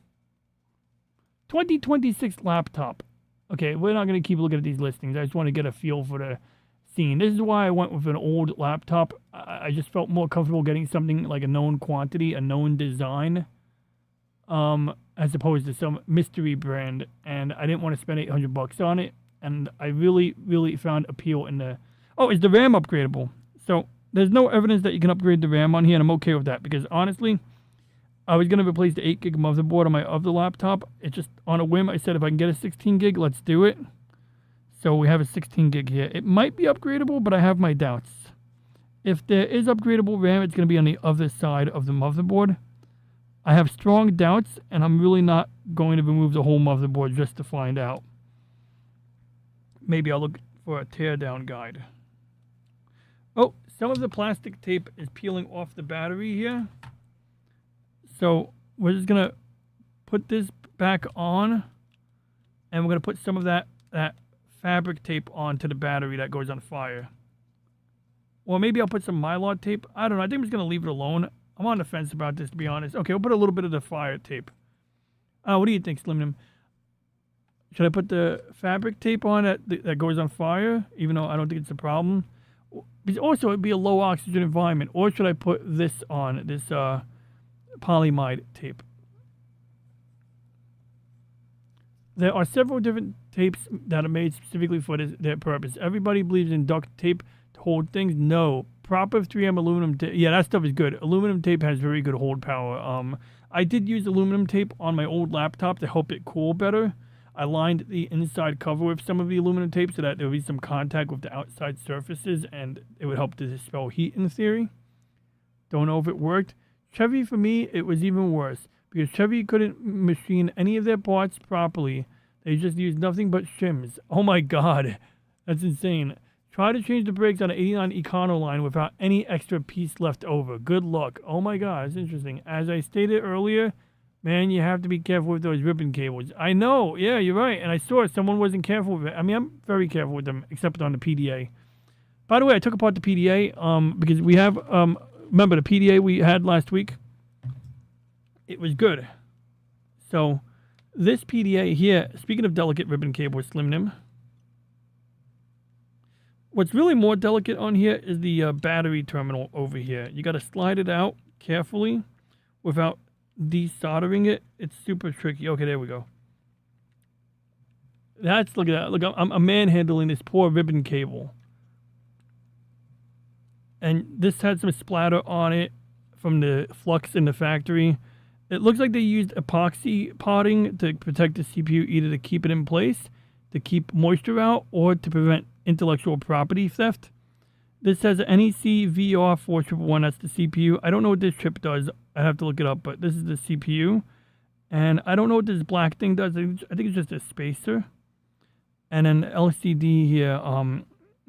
2026 laptop. Okay, we're not going to keep looking at these listings. I just want to get a feel for the scene. This is why I went with an old laptop. I just felt more comfortable getting something like a known quantity, a known design, as opposed to some mystery brand. And I didn't want to spend $800 on it. And I really, really found appeal in the... Oh, is the RAM upgradable? So there's no evidence that you can upgrade the RAM on here, and I'm okay with that because honestly, I was going to replace the 8 gig motherboard on my other laptop. It just, on a whim, I said if I can get a 16 gig, let's do it. So we have a 16 gig here. It might be upgradable, but I have my doubts. If there is upgradable RAM, it's going to be on the other side of the motherboard. I have strong doubts, and I'm really not going to remove the whole motherboard just to find out. Maybe I'll look for a teardown guide. Oh, some of the plastic tape is peeling off the battery here. So we're just going to put this back on. And we're going to put some of that fabric tape onto the battery that goes on fire. Or maybe I'll put some Mylar tape. I don't know. I think I'm just going to leave it alone. I'm on the fence about this, to be honest. Okay, we'll put a little bit of the fire tape. What do you think, Slim? Should I put the fabric tape on that goes on fire, even though I don't think it's a problem? Because also, it'd be a low oxygen environment. Or should I put this on, this polyamide tape? There are several different tapes that are made specifically for their purpose. Everybody believes in duct tape to hold things. No. proper 3M aluminum tape. Yeah, that stuff is good. Aluminum tape has very good hold power. I did use aluminum tape on my old laptop to help it cool better. I lined the inside cover with some of the aluminum tape so that there would be some contact with the outside surfaces and it would help to dispel heat in theory. Don't know if it worked. Chevy, for me, it was even worse because Chevy couldn't machine any of their parts properly. They just used nothing but shims. Oh my god, that's insane. Try to change the brakes on an 89 Econoline without any extra piece left over. Good luck. Oh my god, that's interesting. As I stated earlier, man, you have to be careful with those ribbon cables. I know, yeah, you're right. And I saw someone wasn't careful with it. I mean, I'm very careful with them, except on the PDA. By the way, I took apart the PDA because we have, remember the PDA we had last week? It was good. So, this PDA here, speaking of delicate ribbon cable, Slim Nim, what's really more delicate on here is the battery terminal over here. You got to slide it out carefully without desoldering it. It's super tricky. Okay, there we go. Look at that. Look, I'm manhandling this poor ribbon cable. And this had some splatter on it from the flux in the factory. It looks like they used epoxy potting to protect the CPU, either to keep it in place, to keep moisture out, or to prevent intellectual property theft. This says NEC VR4111. That's the CPU. I don't know what this chip does. I have to look it up, but this is the CPU. And I don't know what this black thing does. I think it's just a spacer. And then LCD here,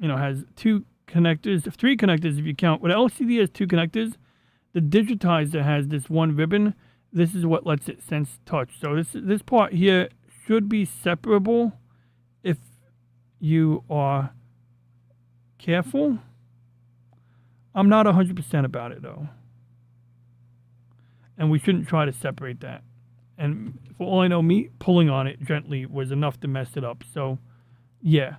has two connectors, three connectors if you count. When LCD has two connectors, the digitizer has this one ribbon. This is what lets it sense touch. So this part here should be separable if you are careful. I'm not 100% about it though. And we shouldn't try to separate that. And for all I know, me pulling on it gently was enough to mess it up. So, yeah.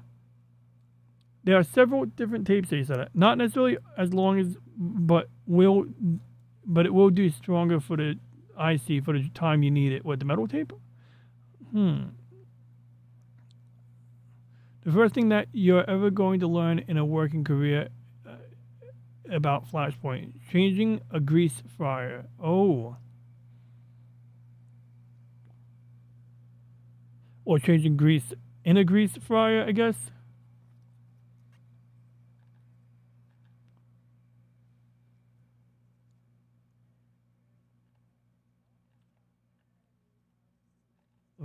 There are several different tapes that you said. Not necessarily as long as, but it will do stronger for the IC for the time you need it. What, the metal tape? The first thing that you're ever going to learn in a working career about Flashpoint, changing a grease fryer. Oh. Or changing grease in a grease fryer, I guess.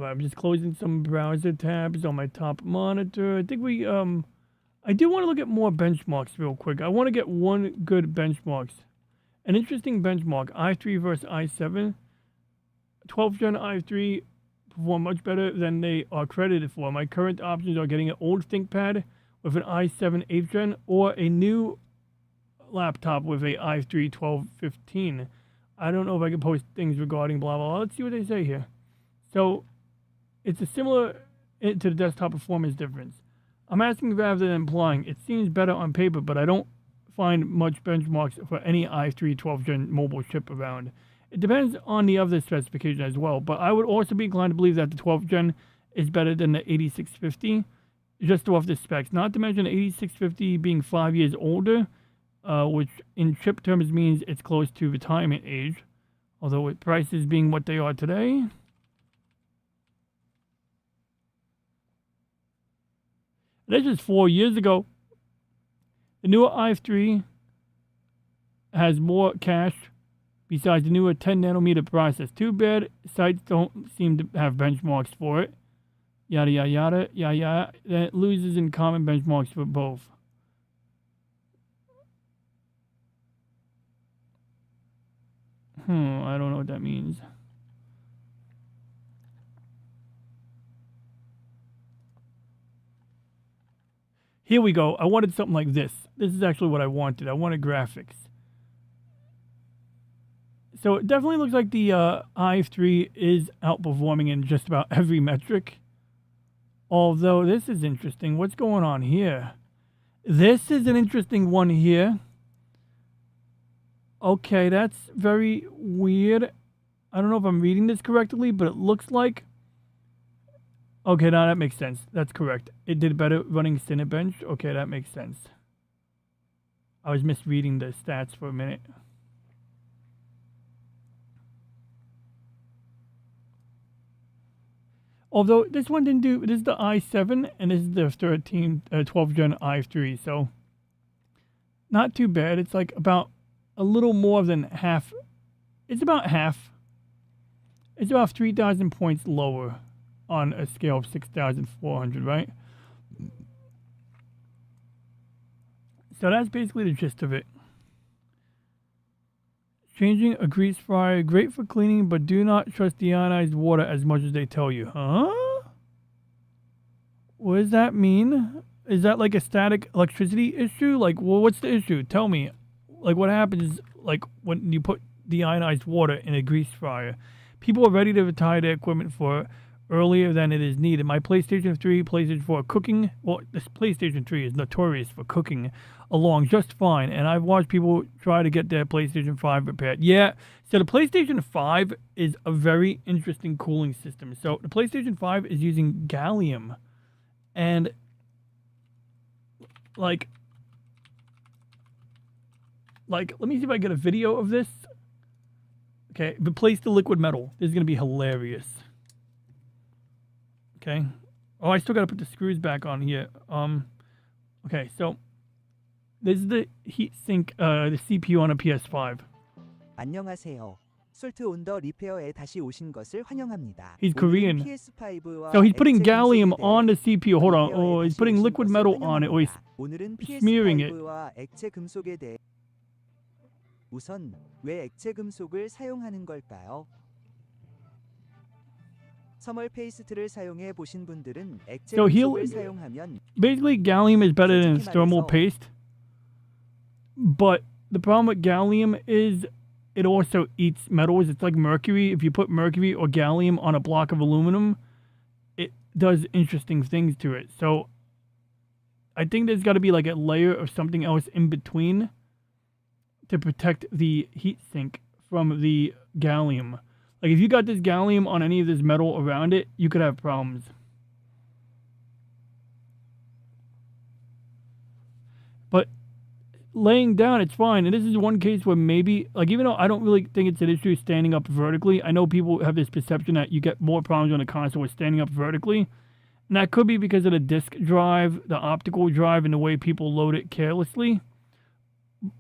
I'm just closing some browser tabs on my top monitor. I think I do want to look at more benchmarks real quick. I want to get one good benchmarks. An interesting benchmark, i3 versus i7. 12th gen i3 perform much better than they are credited for. My current options are getting an old ThinkPad with an i7 8th gen or a new laptop with a i3 1215. I don't know if I can post things regarding blah, blah, blah. Let's see what they say here. So, it's a similar to the desktop performance difference. I'm asking rather than implying. It seems better on paper, but I don't find much benchmarks for any i3 12th gen mobile chip around. It depends on the other specification as well, but I would also be inclined to believe that the 12th gen is better than the 8650, just off the specs. Not to mention the 8650 being 5 years older, which in chip terms means it's close to retirement age, although with prices being what they are today. This is 4 years ago. The newer i3 has more cache besides the newer 10 nanometer process. Too bad sites don't seem to have benchmarks for it. Yada, yada, yada, yada, yada. That loses in common benchmarks for both. I don't know what that means. Here we go. I wanted something like this. This is actually what I wanted. I wanted graphics. So it definitely looks like the i3 is outperforming in just about every metric. Although this is interesting. What's going on here? This is an interesting one here. Okay, that's very weird. I don't know if I'm reading this correctly, but it looks like... Okay, now that makes sense. That's correct. It did better running Cinebench. Okay, that makes sense. I was misreading the stats for a minute. Although this one didn't do, this is the i7 and this is the 12 Gen i3, so not too bad. It's like about a little more than half. It's about half. It's about 3,000 points lower on a scale of 6,400, right? So that's basically the gist of it. Changing a grease fryer, great for cleaning, but do not trust deionized water as much as they tell you. Huh? What does that mean? Is that like a static electricity issue? Like, well, what's the issue? Tell me. Like, what happens, like, when you put deionized water in a grease fryer? People are ready to retire their equipment for earlier than it is needed. My PlayStation 3, PlayStation 4 cooking, well, this PlayStation 3 is notorious for cooking along just fine, and I've watched people try to get their PlayStation 5 repaired. Yeah, so the PlayStation 5 is a very interesting cooling system. So the PlayStation 5 is using gallium, and like let me see if I get a video of this. Okay, replace the liquid metal. This is going to be hilarious. Okay. Oh, I still got to put the screws back on here. Okay, so this is the heatsink, the CPU on a PS5. 안녕하세요. 솔트 온더 리페어에 다시 오신 것을 환영합니다. He's Korean. PS5와 So he's putting gallium 액체 on the CPU. Hold on. 리페어에 Oh, he's 다시 putting 오신 liquid 것을 metal on it. Oh, he's 환영합니다. 오늘은 smearing it. PS5와 액체 금속에 대해 우선 왜 액체 금속을 사용하는 걸까요? 서멀 페이스트를 사용해 보신 분들은 액체 So he'll 금속을 사용하면 basically gallium is better than 솔직히 thermal 말해서 paste. But the problem with gallium is it also eats metals. It's like mercury. If you put mercury or gallium on a block of aluminum, it does interesting things to it. So I think there's got to be like a layer of something else in between to protect the heat sink from the gallium. Like if you got this gallium on any of this metal around it, you could have problems. But laying down, it's fine. And this is one case where maybe, like, even though I don't really think it's an issue standing up vertically, I know people have this perception that you get more problems on a console with standing up vertically. And that could be because of the disk drive, the optical drive, and the way people load it carelessly.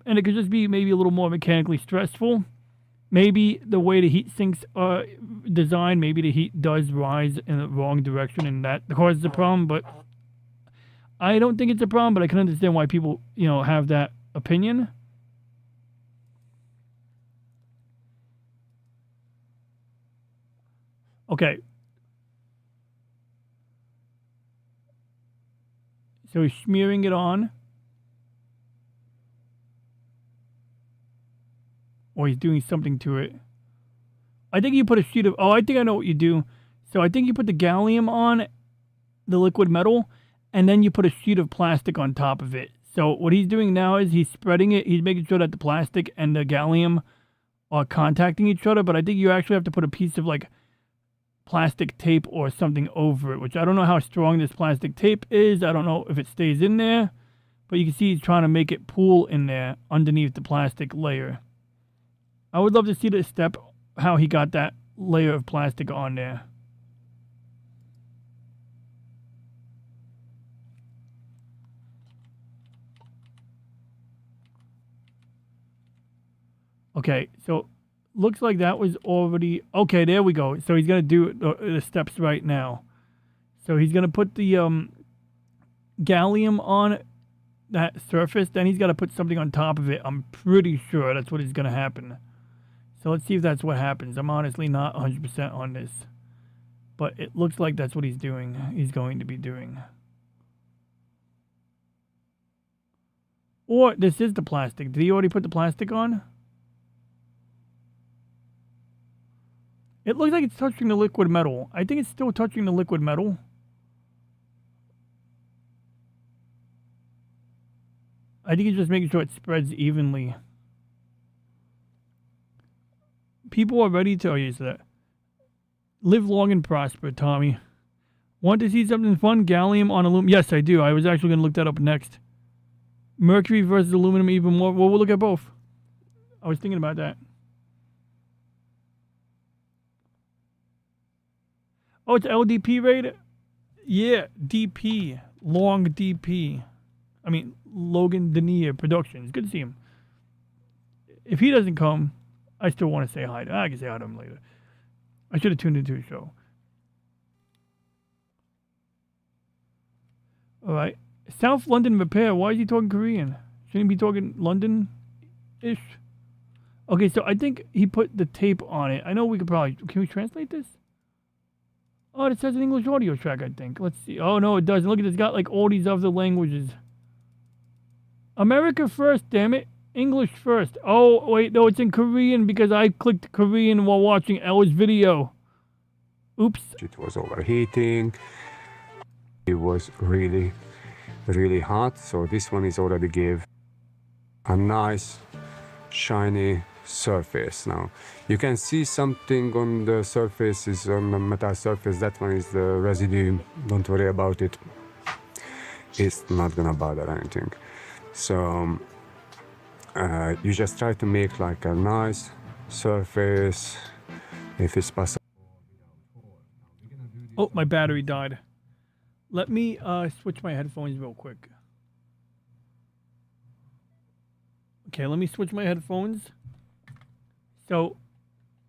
And it could just be maybe a little more mechanically stressful. Maybe the way the heat sinks are designed, maybe the heat does rise in the wrong direction and that causes a problem. But I don't think it's a problem, but I can understand why people, have that opinion. Okay. So he's smearing it on. Or he's doing something to it. I think you put a sheet of... Oh, I think I know what you do. So I think you put the gallium on the liquid metal, and then you put a sheet of plastic on top of it. So what he's doing now is he's spreading it. He's making sure that the plastic and the gallium are contacting each other. But I think you actually have to put a piece of, like, plastic tape or something over it, which I don't know how strong this plastic tape is. I don't know if it stays in there. But you can see he's trying to make it pool in there underneath the plastic layer. I would love to see the step, how he got that layer of plastic on there. Okay, so looks like that was already... Okay, there we go. So he's going to do the steps right now. So he's going to put the gallium on that surface. Then he's got to put something on top of it. I'm pretty sure that's what is going to happen. So let's see if that's what happens. I'm honestly not 100% on this. But it looks like that's what he's doing. He's going to be doing. Or this is the plastic. Did he already put the plastic on? It looks like it's touching the liquid metal. I think it's still touching the liquid metal. I think he's just making sure it spreads evenly. People are ready to use that. Live long and prosper, Tommy. Want to see something fun? Gallium on aluminum. Yes, I do. I was actually going to look that up next. Mercury versus aluminum even more. Well, we'll look at both. I was thinking about that. Oh, it's LDP rated? Yeah, DP. Long DP. I mean, Logan Denia Productions. Good to see him. If he doesn't come, I still want to say hi. I can say hi to him later. I should have tuned into his show. All right. South London Repair. Why is he talking Korean? Shouldn't he be talking London-ish? Okay, so I think he put the tape on it. I know we could probably... Can we translate this? Oh, it says an English audio track, I think. Let's see. Oh, no, it doesn't. Look at this. It's got like all these other languages. America first, damn it. English first. Oh, wait, no, it's in Korean because I clicked Korean while watching Ella's video. Oops. It was overheating. It was really hot. So this one is already gave a nice shiny surface. Now you can see something on the surface, is on the metal surface. That one is the residue. Don't worry about it. It's not gonna bother anything. So you just try to make like a nice surface if it's possible. Oh, my battery died. Let me switch my headphones real quick. Okay, let me switch my headphones. So,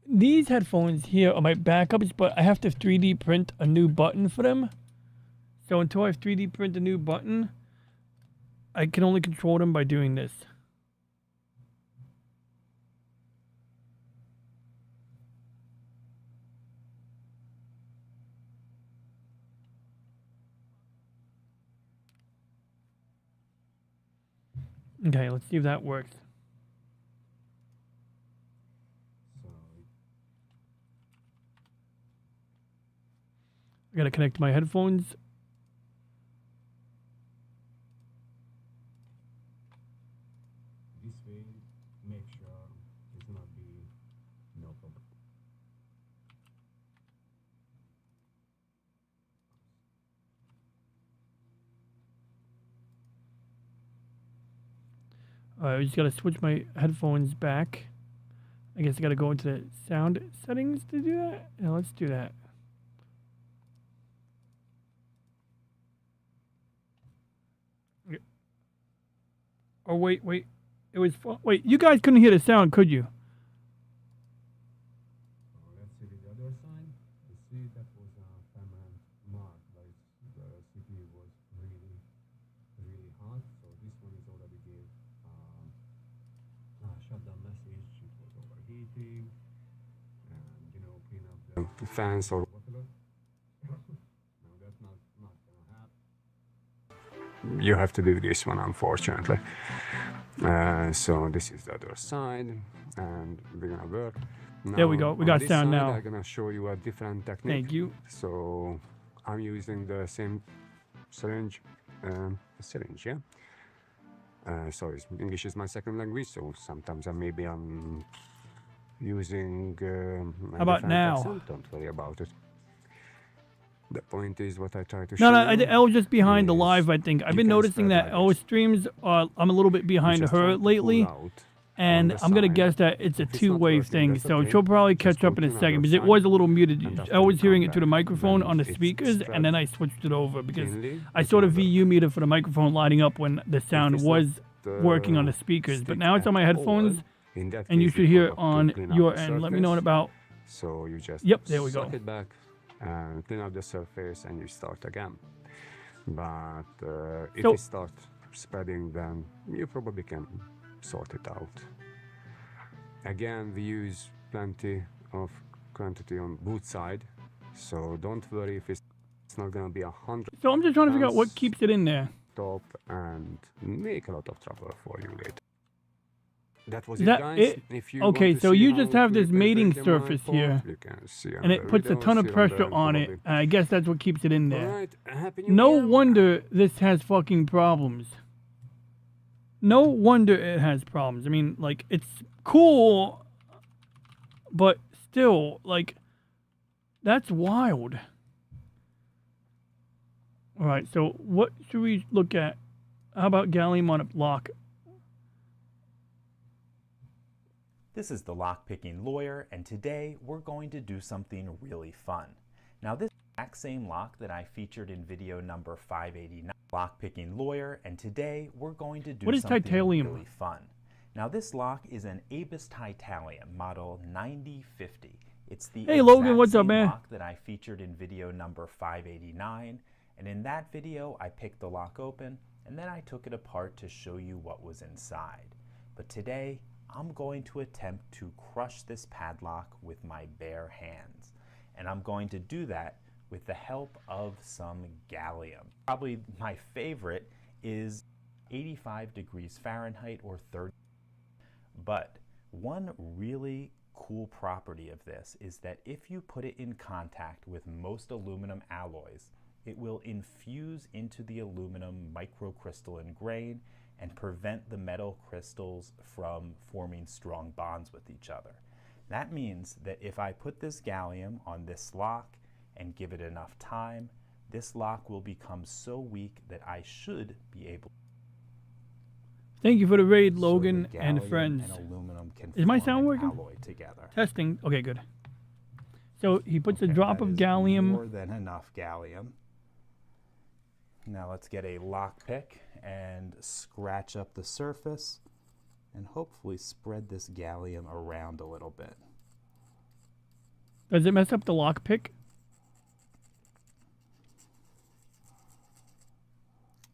these headphones here are my backups, but I have to 3D print a new button for them. So until I 3D print a new button, I can only control them by doing this. Okay, let's see if that works. I gotta connect my headphones. This way, make sure it's not be no problem. I just gotta switch my headphones back. I guess I gotta go into the sound settings to do that. Yeah, let's do that. Oh wait, it was wait. You guys couldn't hear the sound, could you? Let's see the other side. You see that was a permanent mark, like the CPU was really hot. So this one is already gave shutdown message. It was overheating, and clean up the fans or whatever. No, that's not gonna happen. You have to do this one, unfortunately. So this is the other side, and we're gonna work. Now, There we go. We got sound now. I'm gonna show you a different technique. Thank you. So I'm using the same syringe, yeah. So English is my second language, so sometimes I'm using. How about now? Accent. Don't worry about it. The point is what I try to No, show you. L was just behind the is live. I think I've you been can noticing spread that like L this. streams. I'm a little bit behind just her try to pull lately, out and on the I'm gonna side. guess that it's a If it's not two-way working, thing. that's So okay. she'll probably Just catch up go in a to second another because it side, was a little muted. and that's I when was you hearing come it to the back. microphone Then on the it's speakers, spread and then I switched it over because thinly. I It's sort of not VU muted for the microphone lighting up when the sound it's was not, working on the speakers. But now it's on my headphones, in that and you case, should hear it forgot to on clean up your the end. Let me know in surface. about. So you just Yep, there we go. suck it back and clean up the surface, and you start again. But if So- it starts spreading, then you probably can sort it out. Again, we use plenty of quantity on both side, so don't worry if it's not gonna be 100 So I'm just trying to figure out what pounds keeps it in there. top and make a lot of trouble for you later. That was Is it, that guys. it? If you Okay, want to so see you how just have to this repair mating the surface microphone, here, you can see and on it the puts a videos ton of here pressure the on it. probably. And I guess that's what keeps it in there. Alright, Happy New No Year. wonder this has fucking problems. No wonder it has problems. I mean, like, it's cool, but still, like, that's wild. Alright, so what should we look at How about gallium on a lock? This is the Lockpicking Lawyer, and today we're going to do something really fun. Now this exact same lock that I featured in video number 589, Lockpicking Lawyer, and today we're going to do What is something titanium? really fun. Now this lock is an Abus Titanium model 9050. It's the Hey, Logan, exact what's up, same man? lock that I featured in video number 589, and in that video I picked the lock open and then I took it apart to show you what was inside. But today I'm going to attempt to crush this padlock with my bare hands, and I'm going to do that with the help of some gallium. Probably my favorite is 85 degrees Fahrenheit or 30. But one really cool property of this is that if you put it in contact with most aluminum alloys, it will infuse into the aluminum microcrystalline grain and prevent the metal crystals from forming strong bonds with each other. That means that if I put this gallium on this lock and give it enough time, this lock will become so weak that I should be able. Thank you for the raid, So Logan the and gallium friends. and aluminum can Is my form sound an working? alloy together. Testing. Okay, good. So he puts a Okay, drop that of is gallium. More than enough gallium. Now let's get a lock pick and scratch up the surface and hopefully spread this gallium around a little bit. Does it mess up the lock pick?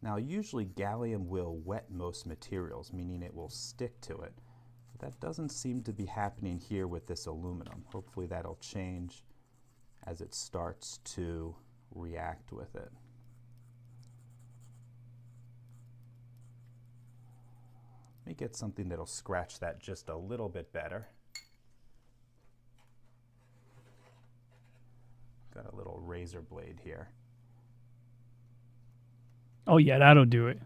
Now usually gallium will wet most materials, meaning it will stick to it. But that doesn't seem to be happening here with this aluminum. Hopefully that'll change as it starts to react with it. Let me get something that'll scratch that just a little bit better. Got a little razor blade here. Oh yeah, that'll do it.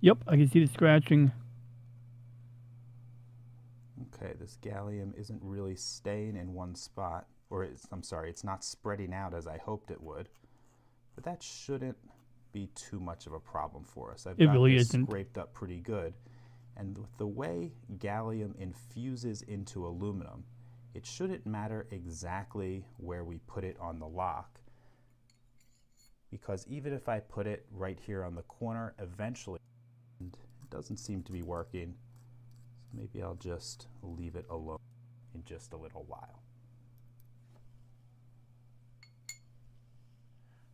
Yep, I can see the scratching. Okay, this gallium isn't really staying in one spot, or I'm sorry, it's not spreading out as I hoped it would. But that shouldn't be too much of a problem for us. I've It got really this isn't. scraped up pretty good. And with the way gallium infuses into aluminum, it shouldn't matter exactly where we put it on the lock, because even if I put it right here on the corner, eventually, and it doesn't seem to be working, so maybe I'll just leave it alone in just a little while.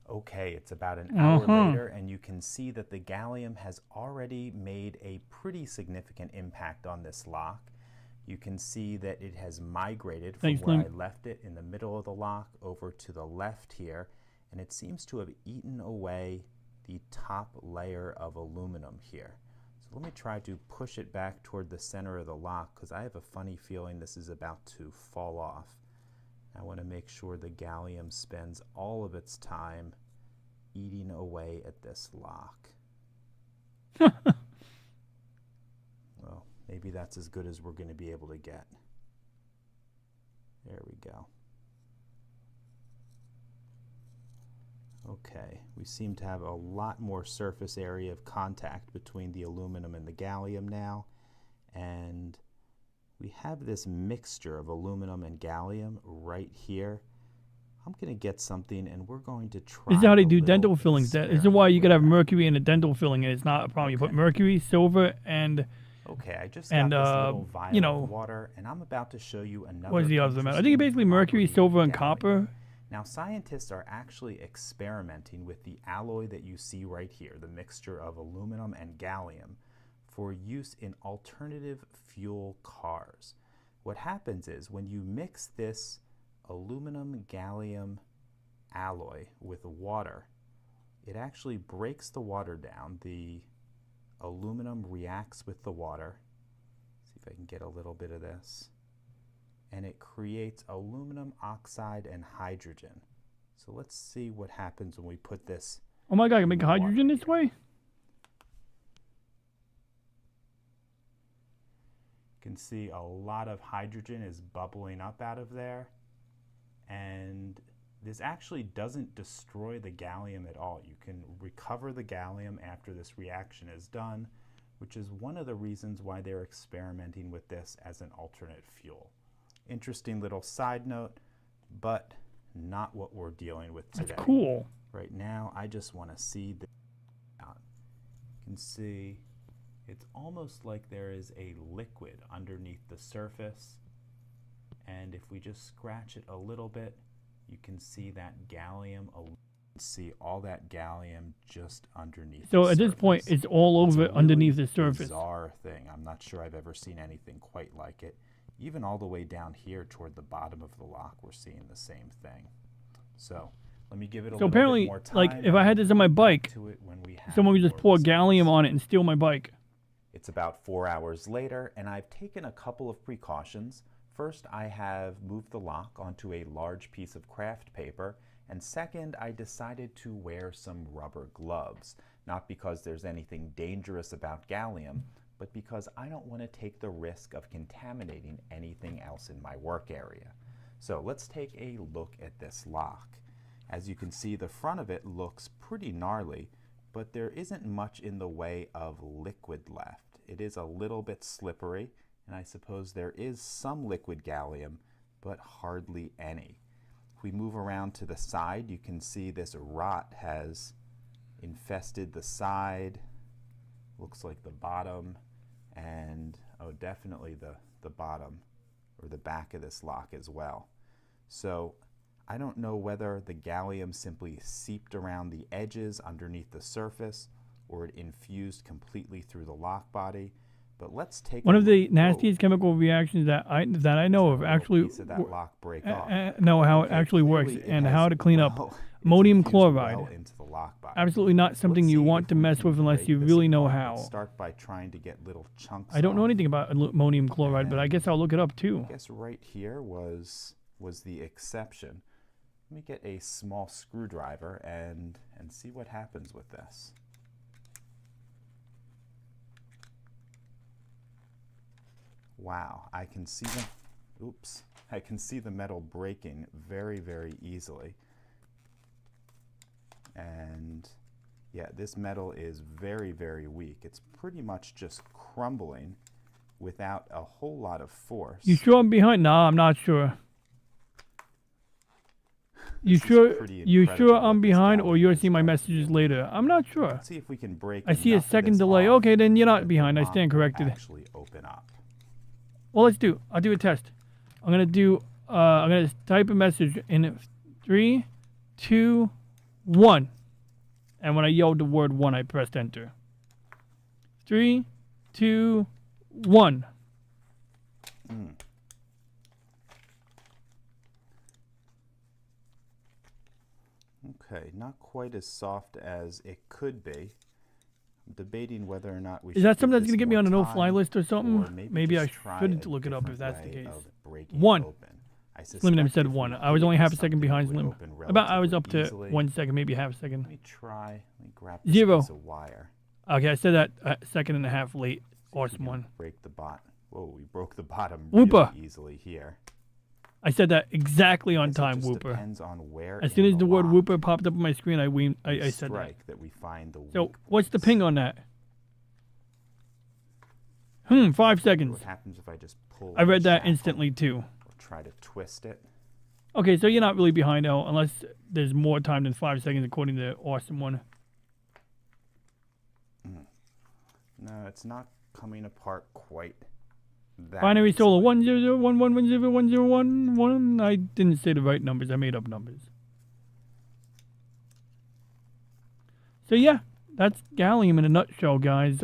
Okay, it's about an hour later, and you can see that the gallium has already made a pretty significant impact on this lock. You can see that it has migrated from where I left it in the middle of the lock over to the left here, and it seems to have eaten away the top layer of aluminum here. So let me try to push it back toward the center of the lock, because I have a funny feeling this is about to fall off. I want to make sure the gallium spends all of its time eating away at this lock. Well, maybe that's as good as we're going to be able to get. There we go. Okay, we seem to have a lot more surface area of contact between the aluminum and the gallium now, and we have this mixture of aluminum and gallium right here. I'm going to get something, and we're going to try. This is how they a do little dental fillings. This is why you could have mercury in a dental filling, and it's not a problem. You put mercury, silver, and Okay, I just and, got this little vial you know, of water, and I'm about to show you another. what is the other metal? I think it's interesting basically mercury, property of silver, and gallium. copper. Now, scientists are actually experimenting with the alloy that you see right here, the mixture of aluminum and gallium, for use in alternative fuel cars. What happens is when you mix this aluminum gallium alloy with water, it actually breaks the water down. The aluminum reacts with the water. See if I can get a little bit of this. And it creates aluminum oxide and hydrogen. So let's see what happens when we put this. Oh my god, I can make hydrogen this way? can see a lot of hydrogen is bubbling up out of there, and this actually doesn't destroy the gallium at all. You can recover the gallium after this reaction is done, which is one of the reasons why they're experimenting with this as an alternate fuel. Interesting little side note, but not what we're dealing with today. That's cool. Right now, I just want to see the out. You can see it's almost like there is a liquid underneath the surface, and if we just scratch it a little bit, you can see that gallium, see all that gallium just underneath. So the at this surface. point, it's all over It's a underneath the really surface. Bizarre thing. I'm not sure I've ever seen anything quite like it. Even all the way down here toward the bottom of the lock, we're seeing the same thing. So let me give it a So little apparently, bit more time. like if I had this on my bike, to it when we have someone would just more pour results. gallium on it and steal my bike. It's about 4 hours later, and I've taken a couple of precautions. First, I have moved the lock onto a large piece of craft paper, and second, I decided to wear some rubber gloves, not because there's anything dangerous about gallium, but because I don't want to take the risk of contaminating anything else in my work area. So let's take a look at this lock. As you can see, the front of it looks pretty gnarly, but there isn't much in the way of liquid left. It is a little bit slippery, and I suppose there is some liquid gallium, but hardly any. If we move around to the side, you can see this rot has infested the side, looks like the bottom, and oh, definitely the bottom or the back of this lock as well. So I don't know whether the gallium simply seeped around the edges underneath the surface or it infused completely through the lock body. But let's take One a of the look. nastiest chemical reactions that I know of Little actually piece of that lock break off. know how it Okay, actually works clearly it and has how to clean up well- it's ammonium infused chloride. well into the lock body. Absolutely not something Let's you see want if to we mess can with unless break you this really know apart. how. Let's start by trying to get little chunks I don't know off. anything about ammonium chloride, but I guess I'll look it up too. I guess right here was the exception. Let me get a small screwdriver and see what happens with this. Wow, I can see I can see the metal breaking very, very easily. And yeah, this metal is very, very weak. It's pretty much just crumbling without a whole lot of force. You sure I'm behind? No, I'm not sure. You This is sure? pretty You incredible sure what I'm this behind, or gallium you'll is see my going messages to. later? I'm not sure. Let's see if we can break I see a enough of second this delay. off Okay, then you're that not the behind. I lock stand will corrected. actually open up. Well, I'll do a test. I'm gonna type a message in 3, 2, 1. And when I yelled the word 1, I pressed enter. 3, 2, 1. Okay, not quite as soft as it could be. I'm debating whether or not we Is should that give something that's this gonna get me more on a no-fly time, list or something? or Maybe I just try shouldn't a look it up if different that's the way case. of breaking it 1. open. I Slim Nim suspect said if we 1. I was only heated half a second something, it behind would Slim. open About I was relatively up to easily. 1 second, maybe half a second. Let me try. Let me grab this 0. piece of wire. Okay, I said that a second and a half late. Awesome one. Break the bot. Whoa, we broke the bottom Whoopa. really easily here. I said that exactly on Guess it time, just Whooper. depends on where As in soon as the word lock Whooper popped up on my screen, I we said that. strike that we find the So, weak what's the points. ping on that? 5 Wonder seconds. What happens if I just pull? I read the that shackle instantly too. Or try to twist it. Okay, so you're not really behind out unless there's more time than 5 seconds according to Awesome One. No, it's not coming apart quite that Binary easily. Solar 101101011. I didn't say the right numbers. I made up numbers. So yeah, that's gallium in a nutshell, guys.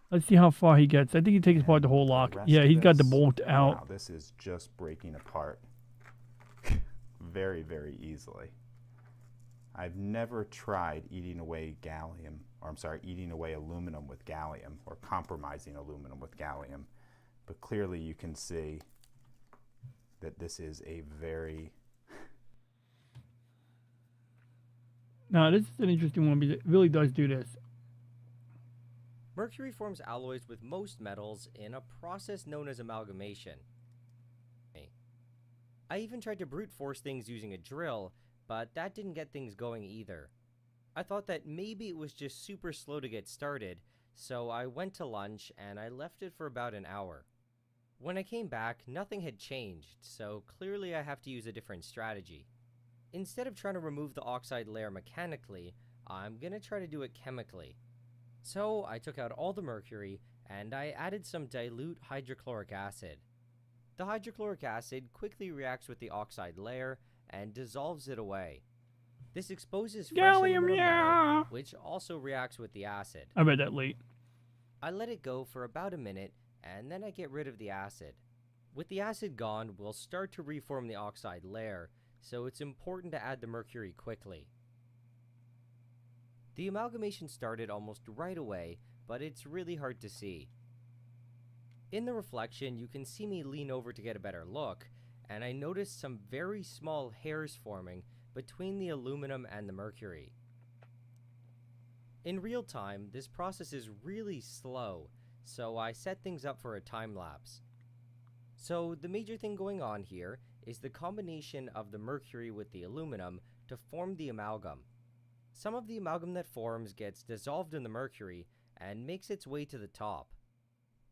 Let's see how far he gets. I think he takes apart the whole lock. rest Yeah, of he's got the this- bolt out. Wow, this is just breaking apart very, very easily. I've never tried eating away gallium, or I'm sorry, eating away aluminum with gallium, or compromising aluminum with gallium. But clearly you can see that this is a very... Now, this is an interesting one because it really does do this. Mercury forms alloys with most metals in a process known as amalgamation. I even tried to brute force things using a drill, but that didn't get things going either. I thought that maybe it was just super slow to get started, so I went to lunch and I left it for about an hour. When I came back, nothing had changed, so clearly I have to use a different strategy. Instead of trying to remove the oxide layer mechanically, I'm gonna try to do it chemically. So I took out all the mercury and I added some dilute hydrochloric acid. The hydrochloric acid quickly reacts with the oxide layer and dissolves it away. This exposes fresh Gallium, aluminum yeah. metal, which also reacts with the acid. I read that late. I let it go for about a minute, and then I get rid of the acid. With the acid gone, we'll start to reform the oxide layer, so it's important to add the mercury quickly. The amalgamation started almost right away, but it's really hard to see. In the reflection, you can see me lean over to get a better look, and I noticed some very small hairs forming between the aluminum and the mercury. In real time, this process is really slow, so I set things up for a time lapse. So the major thing going on here is the combination of the mercury with the aluminum to form the amalgam. Some of the amalgam that forms gets dissolved in the mercury and makes its way to the top.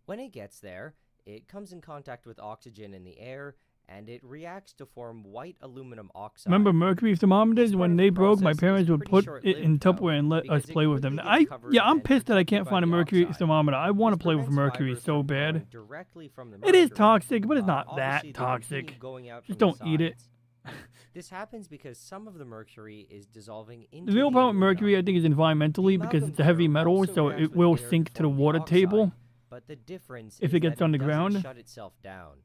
When it gets there, it comes in contact with oxygen in the air and it reacts to form white aluminum oxide. Remember mercury thermometers? When they broke, my parents would put it in Tupperware and let us play with them. I'm pissed that I can't find a mercury thermometer. I want to play with mercury so bad. It is toxic, but it's not that toxic. Just don't eat it. This happens because some of the mercury is dissolving into The real problem with mercury, I think, is environmentally because it's a heavy metal, so it will sink to the water table but the difference if is it gets that on the doesn't ground. shut itself down.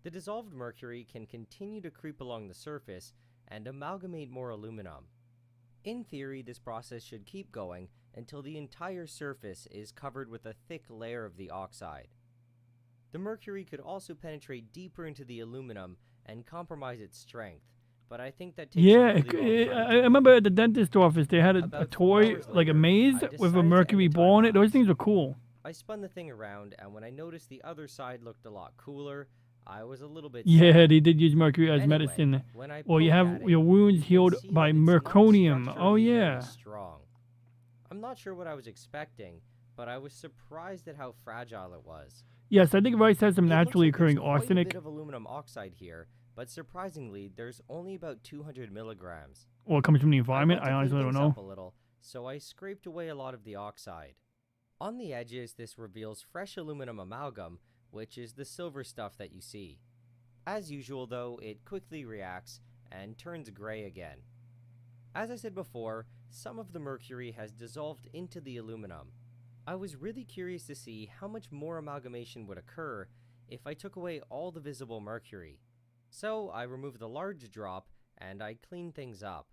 The dissolved mercury can continue to creep along the surface and amalgamate more aluminum. In theory, this process should keep going until the entire surface is covered with a thick layer of the oxide. The mercury could also penetrate deeper into the aluminum and compromise its strength, but I think that takes Yeah, a really long time I to remember at the dentist office they had a About 4 toy, hours like a later, maze I with a decided to end mercury the ball in it. time Those things lapse. are cool. I spun the thing around, and when I noticed the other side looked a lot cooler, I was a little bit Yeah, sad. they did use mercury as Anyway, medicine. when I Well, you poked have at it, your wounds you can healed see by that it's not merconium. Oh, structurally very yeah. strong. I'm not sure what I was expecting, but I was surprised at how fragile it was. Yes, I think rice has some It looks naturally like there's occurring quite a arsenic. bit of aluminum oxide here, but surprisingly, there's only about 200 milligrams. Well, it comes from the I environment. went I to honestly clean don't things know. up a little, so I scraped away a lot of the oxide. On the edges, this reveals fresh aluminum amalgam, which is the silver stuff that you see. As usual though, it quickly reacts and turns gray again. As I said before, some of the mercury has dissolved into the aluminum. I was really curious to see how much more amalgamation would occur if I took away all the visible mercury. So I removed the large drop and I cleaned things up.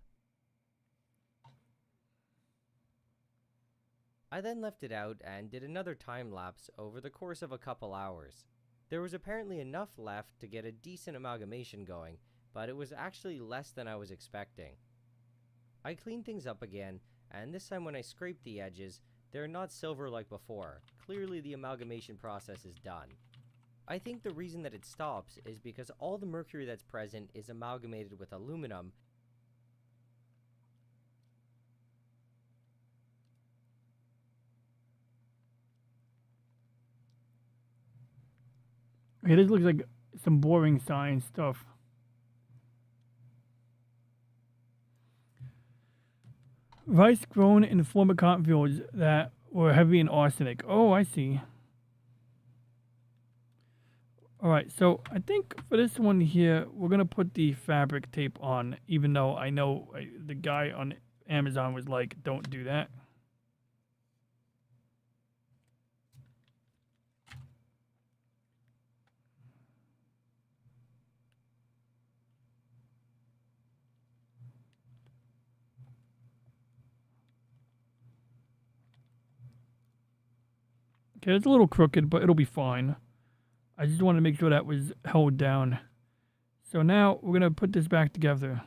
I then left it out and did another time lapse over the course of a couple hours. There was apparently enough left to get a decent amalgamation going, but it was actually less than I was expecting. I cleaned things up again, and this time when I scraped the edges, they're not silver like before. Clearly the amalgamation process is done. I think the reason that it stops is because all the mercury that's present is amalgamated with aluminum. Okay, this looks like some boring science stuff. Rice grown in former cotton fields that were heavy in arsenic. Oh, I see. All right, so I think for this one here, we're going to put the fabric tape on, even though I know the guy on Amazon was like, don't do that. Okay, it's a little crooked, but it'll be fine. I just wanted to make sure that was held down. So now we're going to put this back together.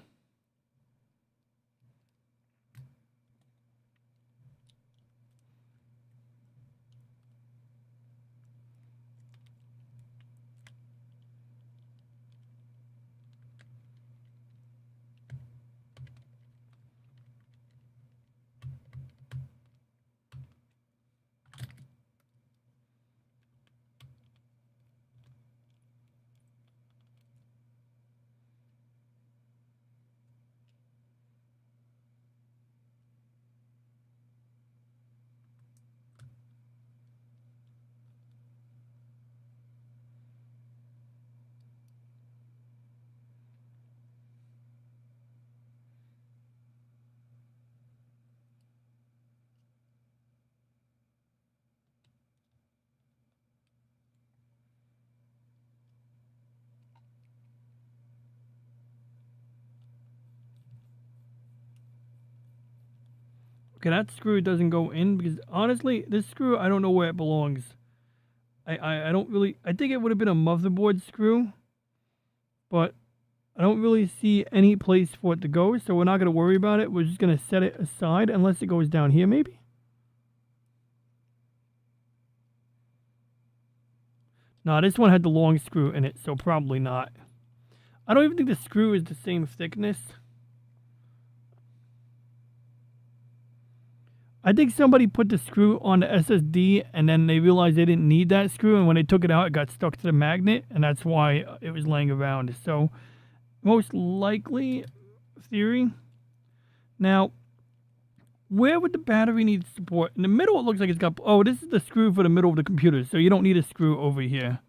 Okay, that screw doesn't go in because honestly, this screw, I don't know where it belongs. I don't really, I think it would have been a motherboard screw, but I don't really see any place for it to go, so we're not going to worry about it. We're just going to set it aside unless it goes down here maybe. No, this one had the long screw in it, so probably not. I don't even think the screw is the same thickness. I think somebody put the screw on the SSD and then they realized they didn't need that screw, and when they took it out, it got stuck to the magnet, and that's why it was laying around. So, most likely theory. Now, where would the battery need support? In the middle, it looks like it's got... Oh, this is the screw for the middle of the computer, so you don't need a screw over here.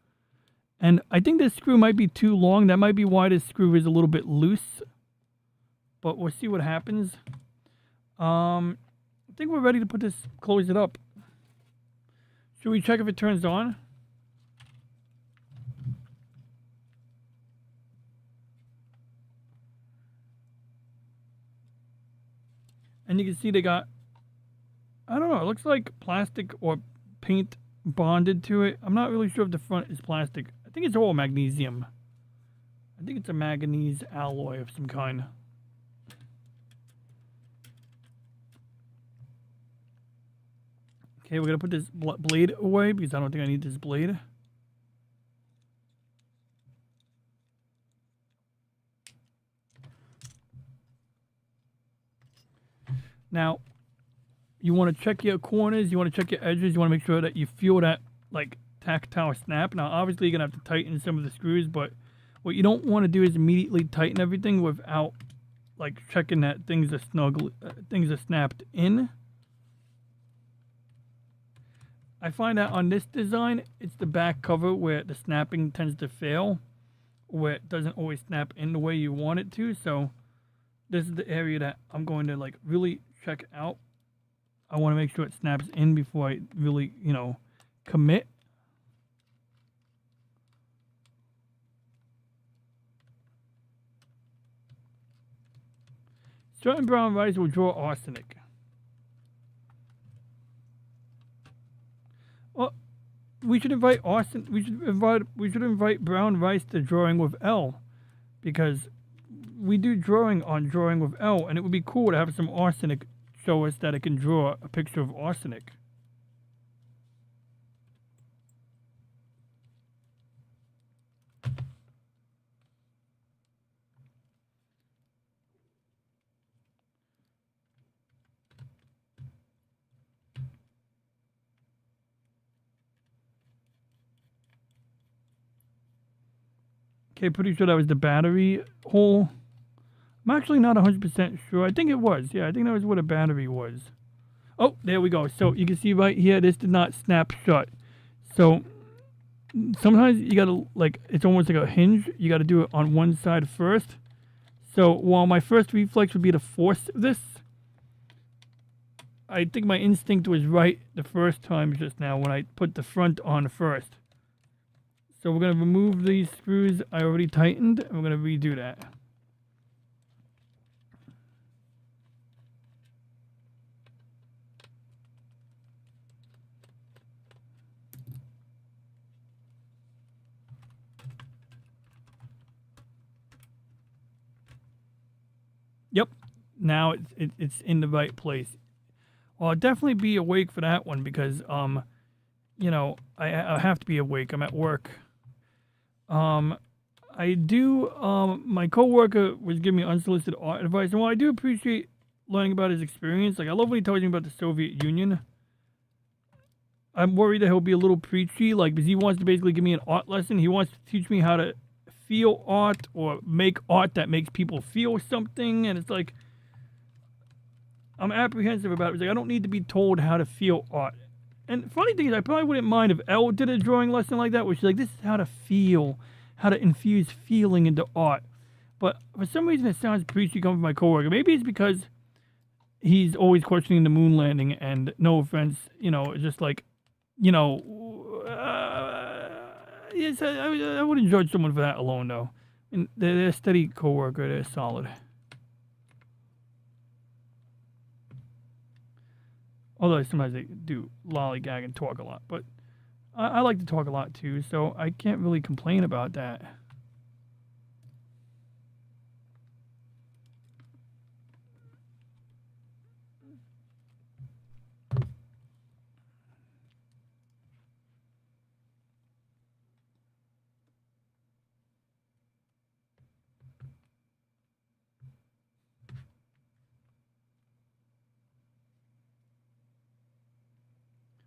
And I think this screw might be too long. That might be why this screw is a little bit loose. But we'll see what happens. I think we're ready to put this... Close it up. Should we check if it turns on? And you can see they got, I don't know, it looks like plastic or paint bonded to it. I'm not really sure if the front is plastic. I think it's all magnesium. I think it's a manganese alloy of some kind. Okay, we're going to put this blade away because I don't think I need this blade. Now, you want to check your corners, you want to check your edges, you want to make sure that you feel that, like, tactile snap. Now, obviously, you're going to have to tighten some of the screws, but what you don't want to do is immediately tighten everything without, like, checking that things are snapped in. I find that on this design, it's the back cover where the snapping tends to fail, where it doesn't always snap in the way you want it to, so this is the area that I'm going to, like, really check out. I want to make sure it snaps in before I really, you know, commit. Certain brown rice will draw arsenic. Well, we should invite We should invite brown rice to drawing with L, because we do drawing on drawing with L, and it would be cool to have some arsenic show us that it can draw a picture of arsenic. Okay, pretty sure that was the battery hole. I'm actually not 100% sure. I think it was. Yeah, I think that was what a battery was. Oh, there we go. So you can see right here, this did not snap shut. So sometimes you gotta, like, it's almost like a hinge. You gotta do it on one side first. So while my first reflex would be to force this, I think my instinct was right the first time just now when I put the front on first. So we're going to remove these screws I already tightened, and we're going to redo that. Yep, now it's in the right place. Well, I'll definitely be awake for that one because, you know, I have to be awake. I'm at work. I do, my coworker was giving me unsolicited art advice, and while I do appreciate learning about his experience, like, I love when he tells me about the Soviet Union. I'm worried that he'll be a little preachy, like, because he wants to basically give me an art lesson. He wants to teach me how to feel art or make art that makes people feel something, and it's like, I'm apprehensive about it. It's like, I don't need to be told how to feel art. And funny thing is, I probably wouldn't mind if Elle did a drawing lesson like that, where she's like, this is how to feel, how to infuse feeling into art. But for some reason, it sounds preachy coming from my coworker. Maybe it's because he's always questioning the moon landing, and no offense, you know, just like, you know, yes, I wouldn't judge someone for that alone, though. And they're a steady coworker, they're solid. Although sometimes they do lollygag and talk a lot. But I like to talk a lot too, so I can't really complain about that.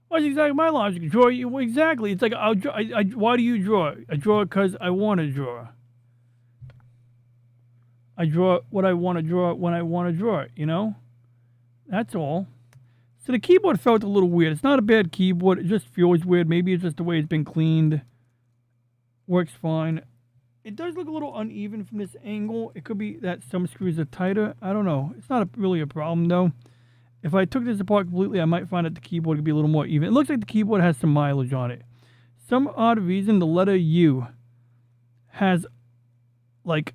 What's exactly my logic? Draw you exactly. It's like I'll draw. Why do you draw? I draw because I want to draw. I draw what I want to draw when I want to draw it. You know, that's all. So the keyboard felt a little weird. It's not a bad keyboard. It just feels weird. Maybe it's just the way it's been cleaned. Works fine. It does look a little uneven from this angle. It could be that some screws are tighter. I don't know. It's not really a problem though. If I took this apart completely, I might find that the keyboard could be a little more even. It looks like the keyboard has some mileage on it. Some odd reason, the letter U has, like,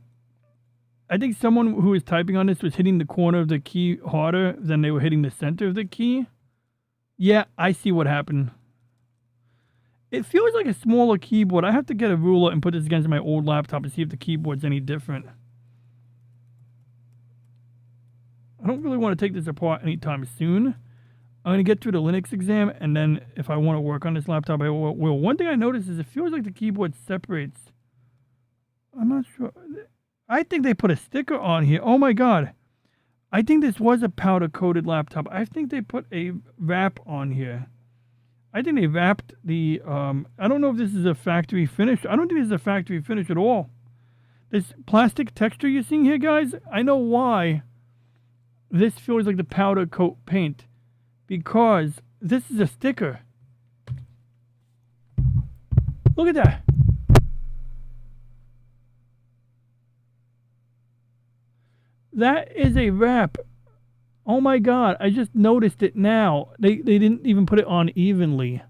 I think someone who was typing on this was hitting the corner of the key harder than they were hitting the center of the key. Yeah, I see what happened. It feels like a smaller keyboard. I have to get a ruler and put this against my old laptop and see if the keyboard's any different. I don't really want to take this apart anytime soon. I'm going to get through the Linux exam, and then if I want to work on this laptop, I will. One thing I noticed is it feels like the keyboard separates. I'm not sure. I think they put a sticker on here. Oh my god. I think this was a powder-coated laptop. I think they put a wrap on here. I think they wrapped the... I don't know if this is a factory finish. I don't think this is a factory finish at all. This plastic texture you're seeing here, guys, I know why this feels like the powder coat paint, because this is a sticker. Look at that. That is a wrap. Oh my god, I just noticed it now. They didn't even put it on evenly.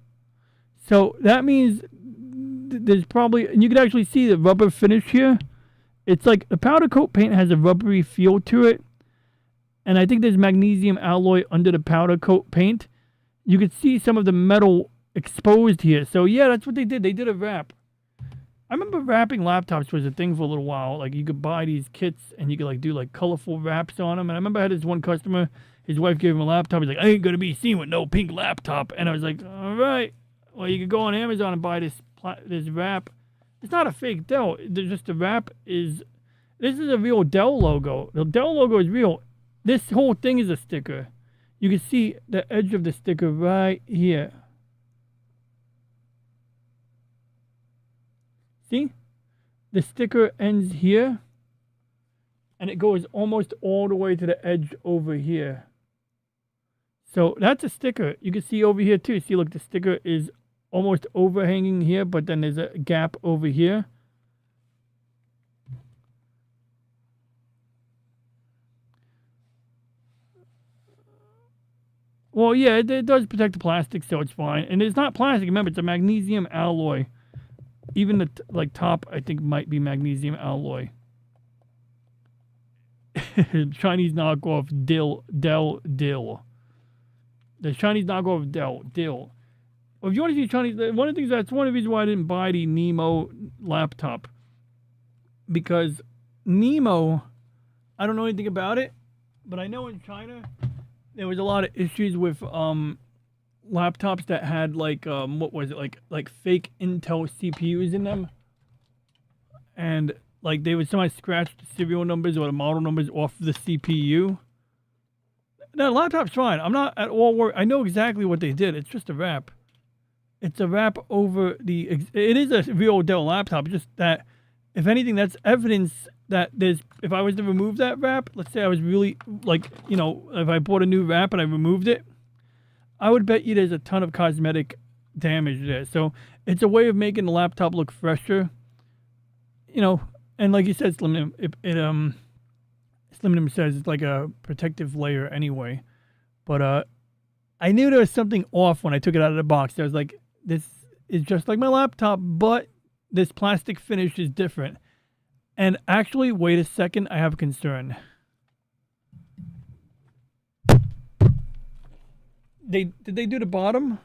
So that means there's probably, and you can actually see the rubber finish here. It's like the powder coat paint has a rubbery feel to it. And I think there's magnesium alloy under the powder coat paint. You could see some of the metal exposed here. So yeah, that's what they did. They did a wrap. I remember wrapping laptops was a thing for a little while. Like you could buy these kits and you could like do like colorful wraps on them. And I remember I had this one customer, his wife gave him a laptop. He's like, I ain't gonna be seen with no pink laptop. And I was like, all right, well you could go on Amazon and buy this wrap. It's not a fake Dell. Just the wrap is. This is a real Dell logo. The Dell logo is real. This whole thing is a sticker. You can see the edge of the sticker right here. See? The sticker ends here. And it goes almost all the way to the edge over here. So that's a sticker. You can see over here too. See, look, the sticker is almost overhanging here, but then there's a gap over here. Well, yeah, it does protect the plastic, so it's fine. And it's not plastic. Remember, it's a magnesium alloy. Even the top, I think, might be magnesium alloy. Chinese knockoff Dell. The Chinese knockoff Dell. Well, if you want to see Chinese, one of the reasons why I didn't buy the Nemo laptop, because Nemo, I don't know anything about it, but I know in China there was a lot of issues with laptops that had like what was it, like fake Intel CPUs in them, and like they would sometimes scratch the serial numbers or the model numbers off the CPU. Now, the laptop's fine. I'm not at all worried. I know exactly what they did. It's just a wrap. It's a wrap over the... It is a real Dell laptop. It's just that, if anything, that's evidence that there's... If I was to remove that wrap, let's say I was really, like, you know, if I bought a new wrap and I removed it, I would bet you there's a ton of cosmetic damage there. So it's a way of making the laptop look fresher. You know, and like you said, Slim Nim says it's like a protective layer anyway. But I knew there was something off when I took it out of the box. I was like, this is just like my laptop, but this plastic finish is different. And actually, wait a second, I have a concern. did they do the bottom?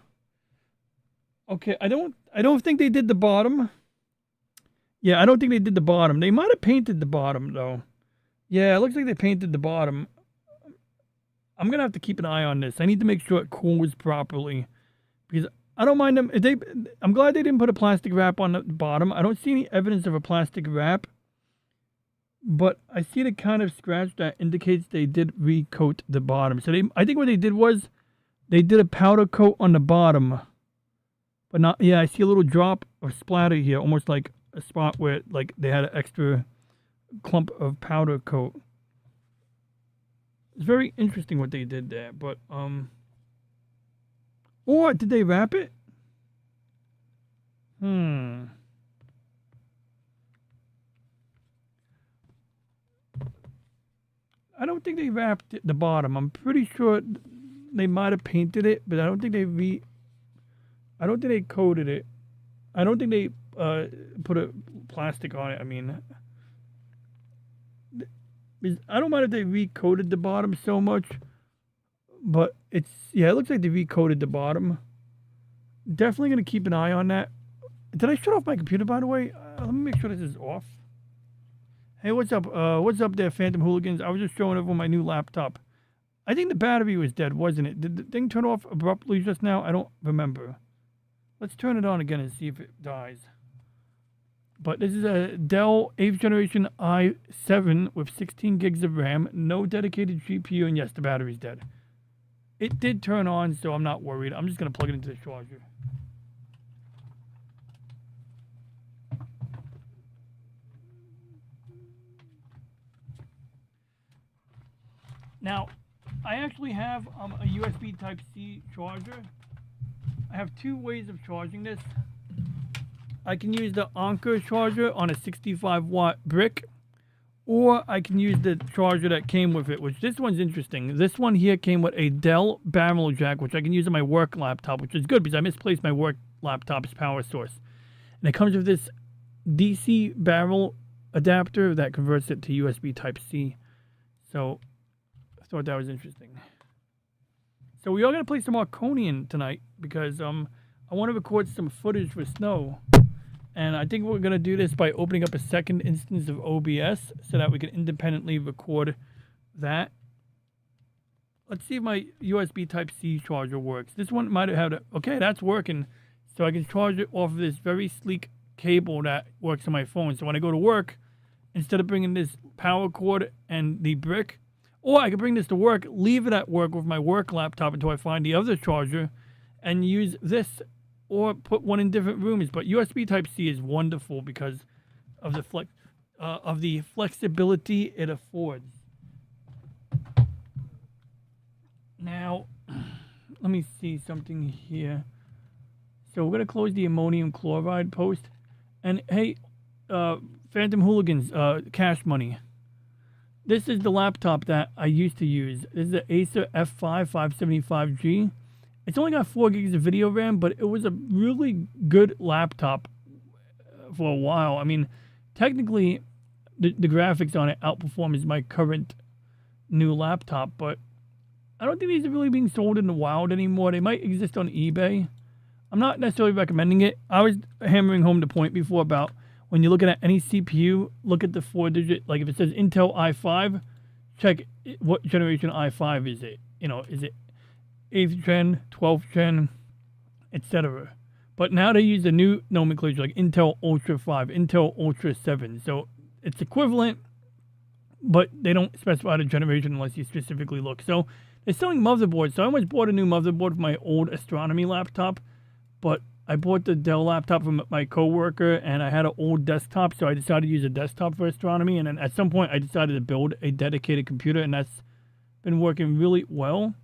Okay, I don't think they did the bottom. Yeah, I don't think they did the bottom. They might have painted the bottom though. Yeah, it looks like they painted the bottom. I'm gonna have to keep an eye on this. I need to make sure it cools properly because I don't mind them. I'm glad they didn't put a plastic wrap on the bottom. I don't see any evidence of a plastic wrap, but I see the kind of scratch that indicates they did recoat the bottom. So I think what they did was they did a powder coat on the bottom, but not. Yeah, I see a little drop of splatter here, almost like a spot where like they had an extra clump of powder coat. It's very interesting what they did there, but or did they wrap it? I don't think they wrapped the bottom. I'm pretty sure they might have painted it, but I don't think they coated it. I don't think they put a plastic on it. I mean, I don't mind if they recoated the bottom so much, but it looks like they recoated the bottom. Definitely gonna keep an eye on that. Did I shut off my computer, by the way? Let me make sure this is off. Hey, what's up? What's up there, Phantom Hooligans? I was just showing everyone my new laptop. I think the battery was dead, wasn't it? Did the thing turn off abruptly just now? I don't remember. Let's turn it on again and see if it dies. But this is a Dell 8th generation i7 with 16 gigs of RAM, no dedicated GPU, and yes, the battery's dead. It did turn on, so I'm not worried. I'm just going to plug it into the charger. Now, I actually have a USB Type-C charger. I have two ways of charging this. I can use the Anker charger on a 65-watt brick, or I can use the charger that came with it, which this one's interesting. This one here came with a Dell barrel jack, which I can use on my work laptop, which is good because I misplaced my work laptop's power source. And it comes with this DC barrel adapter that converts it to USB Type-C. So I thought that was interesting. So we are going to play some Arconian tonight because I want to record some footage for Snow. And I think we're going to do this by opening up a second instance of OBS so that we can independently record that. Let's see if my USB Type-C charger works. This one might have had okay, that's working. So I can charge it off of this very sleek cable that works on my phone. So when I go to work, instead of bringing this power cord and the brick, or I could bring this to work, leave it at work with my work laptop until I find the other charger, and use this, or put one in different rooms. But USB Type-C is wonderful because of the flexibility it affords. Now, let me see something here. So we're gonna close the ammonium chloride post, and hey, Phantom Hooligans, Cash Money. This is the laptop that I used to use. This is the Acer F5 575G. It's only got 4 gigs of video RAM, but it was a really good laptop for a while. I mean, technically, the graphics on it outperforms my current new laptop, but I don't think these are really being sold in the wild anymore. They might exist on eBay. I'm not necessarily recommending it. I was hammering home the point before about when you're looking at any CPU, look at the 4-digit, like if it says Intel i5, check what generation i5 is it. You know, is it 8th gen, 12th gen, etc. But now they use the new nomenclature like Intel Ultra 5, Intel Ultra 7. So it's equivalent, but they don't specify the generation unless you specifically look. So they're selling motherboards. So I almost bought a new motherboard for my old astronomy laptop, but I bought the Dell laptop from my coworker, and I had an old desktop, so I decided to use a desktop for astronomy. And then at some point, I decided to build a dedicated computer, and that's been working really well.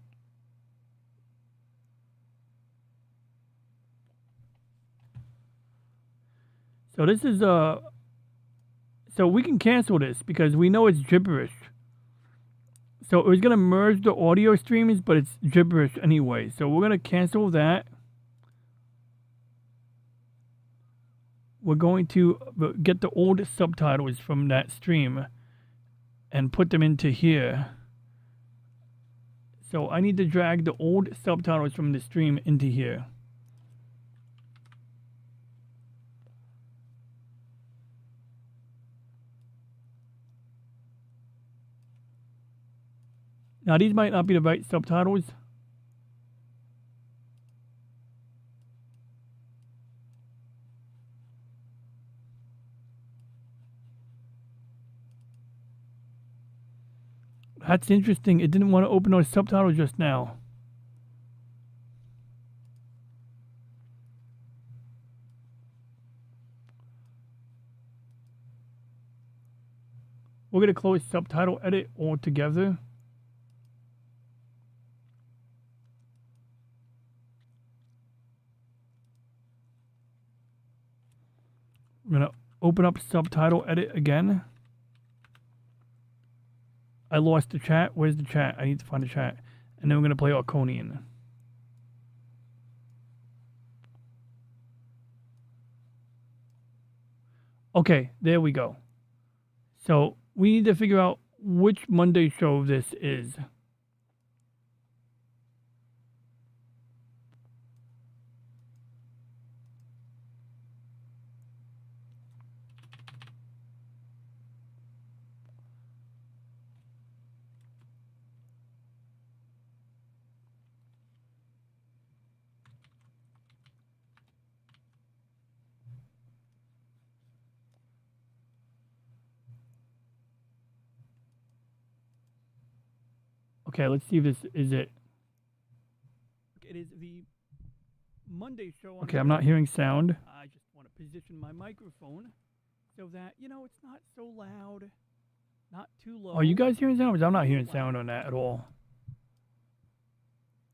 So this is so we can cancel this because we know it's gibberish. So it was gonna merge the audio streams, but it's gibberish anyway. So we're gonna cancel that. We're going to get the old subtitles from that stream and put them into here. So I need to drag the old subtitles from the stream into here. Now these might not be the right subtitles. That's interesting. It didn't want to open those subtitles just now. We're going to close subtitle edit altogether. I'm going to open up subtitle edit again. I lost the chat. Where's the chat? I need to find the chat. And then we're going to play Arconian. Okay, there we go. So we need to figure out which Monday show this is. Okay, let's see if this is it. It is the Monday show. Okay, I'm not hearing sound. I just want to position my microphone so that, you know, it's not so loud, not too low. Are you guys hearing sound? Because I'm not hearing sound on that at all.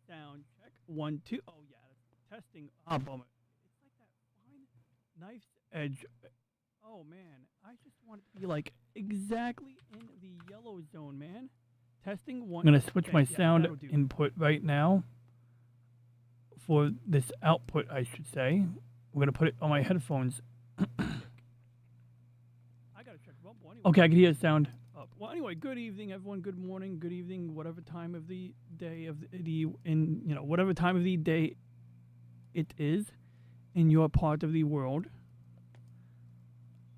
Sound check. 1, 2. Oh, yeah, that's testing. Oh, bummer. It's like that fine knife's edge. Oh, man. I just want it to be like exactly in the yellow zone, man. Testing 1. I'm going to switch my sound input right now for this output, I should say. We're going to put it on my headphones. I got to check Rumble anyway. Okay, I can hear the sound up. Well, anyway, good evening, everyone. Good morning, good evening, whatever time of the day whatever time of the day it is in your part of the world.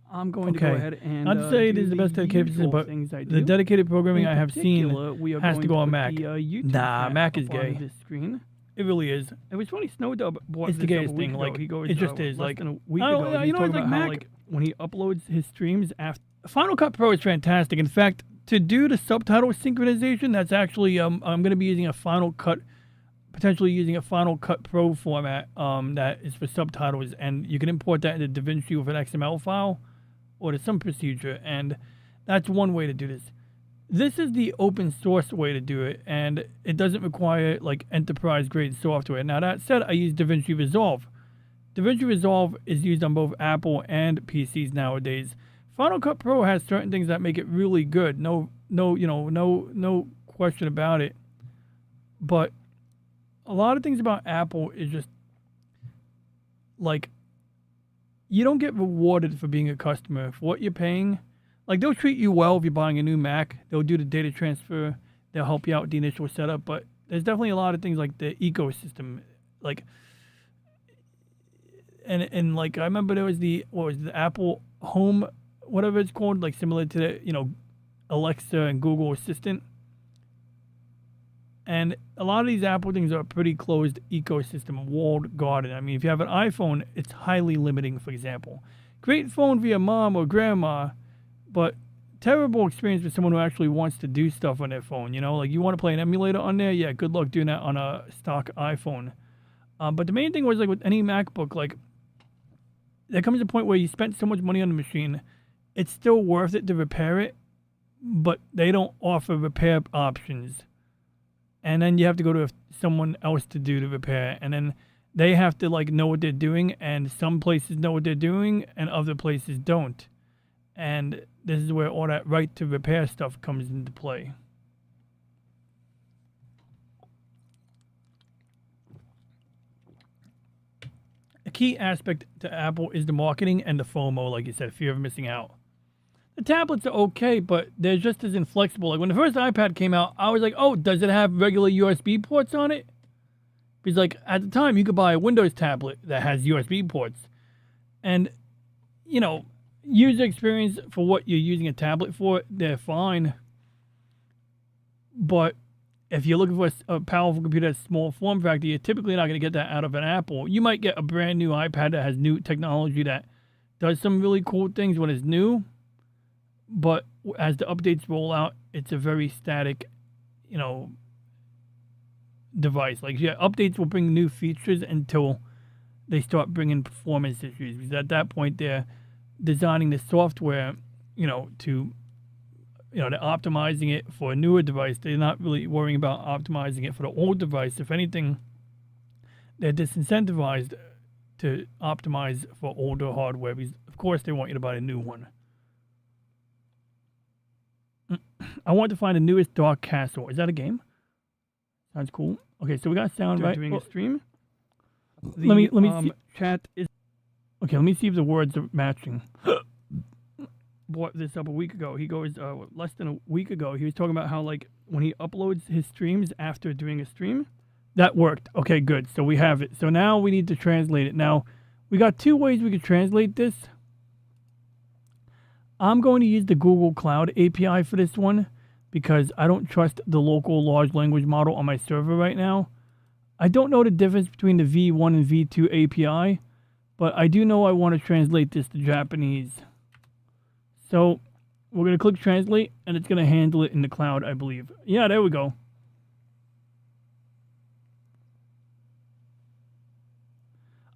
I'm going to go ahead and not to say it is the best dedicated system, but the dedicated programming I have seen has to go on Mac. Nah, Mac is gay. This screen. It really is. It was funny. Snowdub bought it's the gayest thing. Like he goes, it just is. Like a week ago, you know, it's like Mac. Like when he uploads his streams after Final Cut Pro is fantastic. In fact, to do the subtitle synchronization, that's actually I'm going to be using a Final Cut. Potentially using a Final Cut Pro format that is for subtitles, and you can import that into DaVinci with an XML file or to some procedure, and that's one way to do this. This is the open source way to do it, and it doesn't require like enterprise grade software. Now that said, I use DaVinci Resolve. DaVinci Resolve is used on both Apple and PCs nowadays. Final Cut Pro has certain things that make it really good. No question about it. But a lot of things about Apple is just like you don't get rewarded for being a customer for what you're paying. Like they'll treat you well if you're buying a new Mac. They'll do the data transfer. They'll help you out with the initial setup. But there's definitely a lot of things like the ecosystem, like and like I remember there was the Apple Home, whatever it's called, like similar to the Alexa and Google Assistant. And a lot of these Apple things are a pretty closed ecosystem, walled garden. I mean, if you have an iPhone, it's highly limiting, for example. Great phone for your mom or grandma, but terrible experience for someone who actually wants to do stuff on their phone. You know, like you want to play an emulator on there? Yeah, good luck doing that on a stock iPhone. But the main thing was like with any MacBook, like there comes a point where you spent so much money on the machine, it's still worth it to repair it, but they don't offer repair options. And then you have to go to someone else to do the repair. And then they have to like know what they're doing. And some places know what they're doing and other places don't. And this is where all that right to repair stuff comes into play. A key aspect to Apple is the marketing and the FOMO, like you said, fear of missing out. The tablets are okay, but they're just as inflexible. Like when the first iPad came out, I was like, oh, does it have regular USB ports on it? Because like at the time, you could buy a Windows tablet that has USB ports. And, you know, user experience for what you're using a tablet for, they're fine. But if you're looking for a powerful computer that's small form factor, you're typically not going to get that out of an Apple. You might get a brand new iPad that has new technology that does some really cool things when it's new. But as the updates roll out, it's a very static, you know, device. Like, yeah, updates will bring new features until they start bringing performance issues. Because at that point, they're designing the software, you know, to, you know, they're optimizing it for a newer device. They're not really worrying about optimizing it for the old device. If anything, they're disincentivized to optimize for older hardware because, of course, they want you to buy a new one. I want to find the newest Dark Castle. Is that a game? Sounds cool. Okay, so we got sound right. Doing a stream. Let me see. Chat is okay. Let me see if the words are matching. Brought this up a week ago. He goes less than a week ago. He was talking about how like when he uploads his streams after doing a stream, that worked. Okay, good. So we have it. So now we need to translate it. Now we got two ways we could translate this. I'm going to use the Google Cloud API for this one because I don't trust the local large language model on my server right now. I don't know the difference between the V1 and V2 API, but I do know I want to translate this to Japanese. So we're going to click translate and it's going to handle it in the cloud, I believe. Yeah, there we go.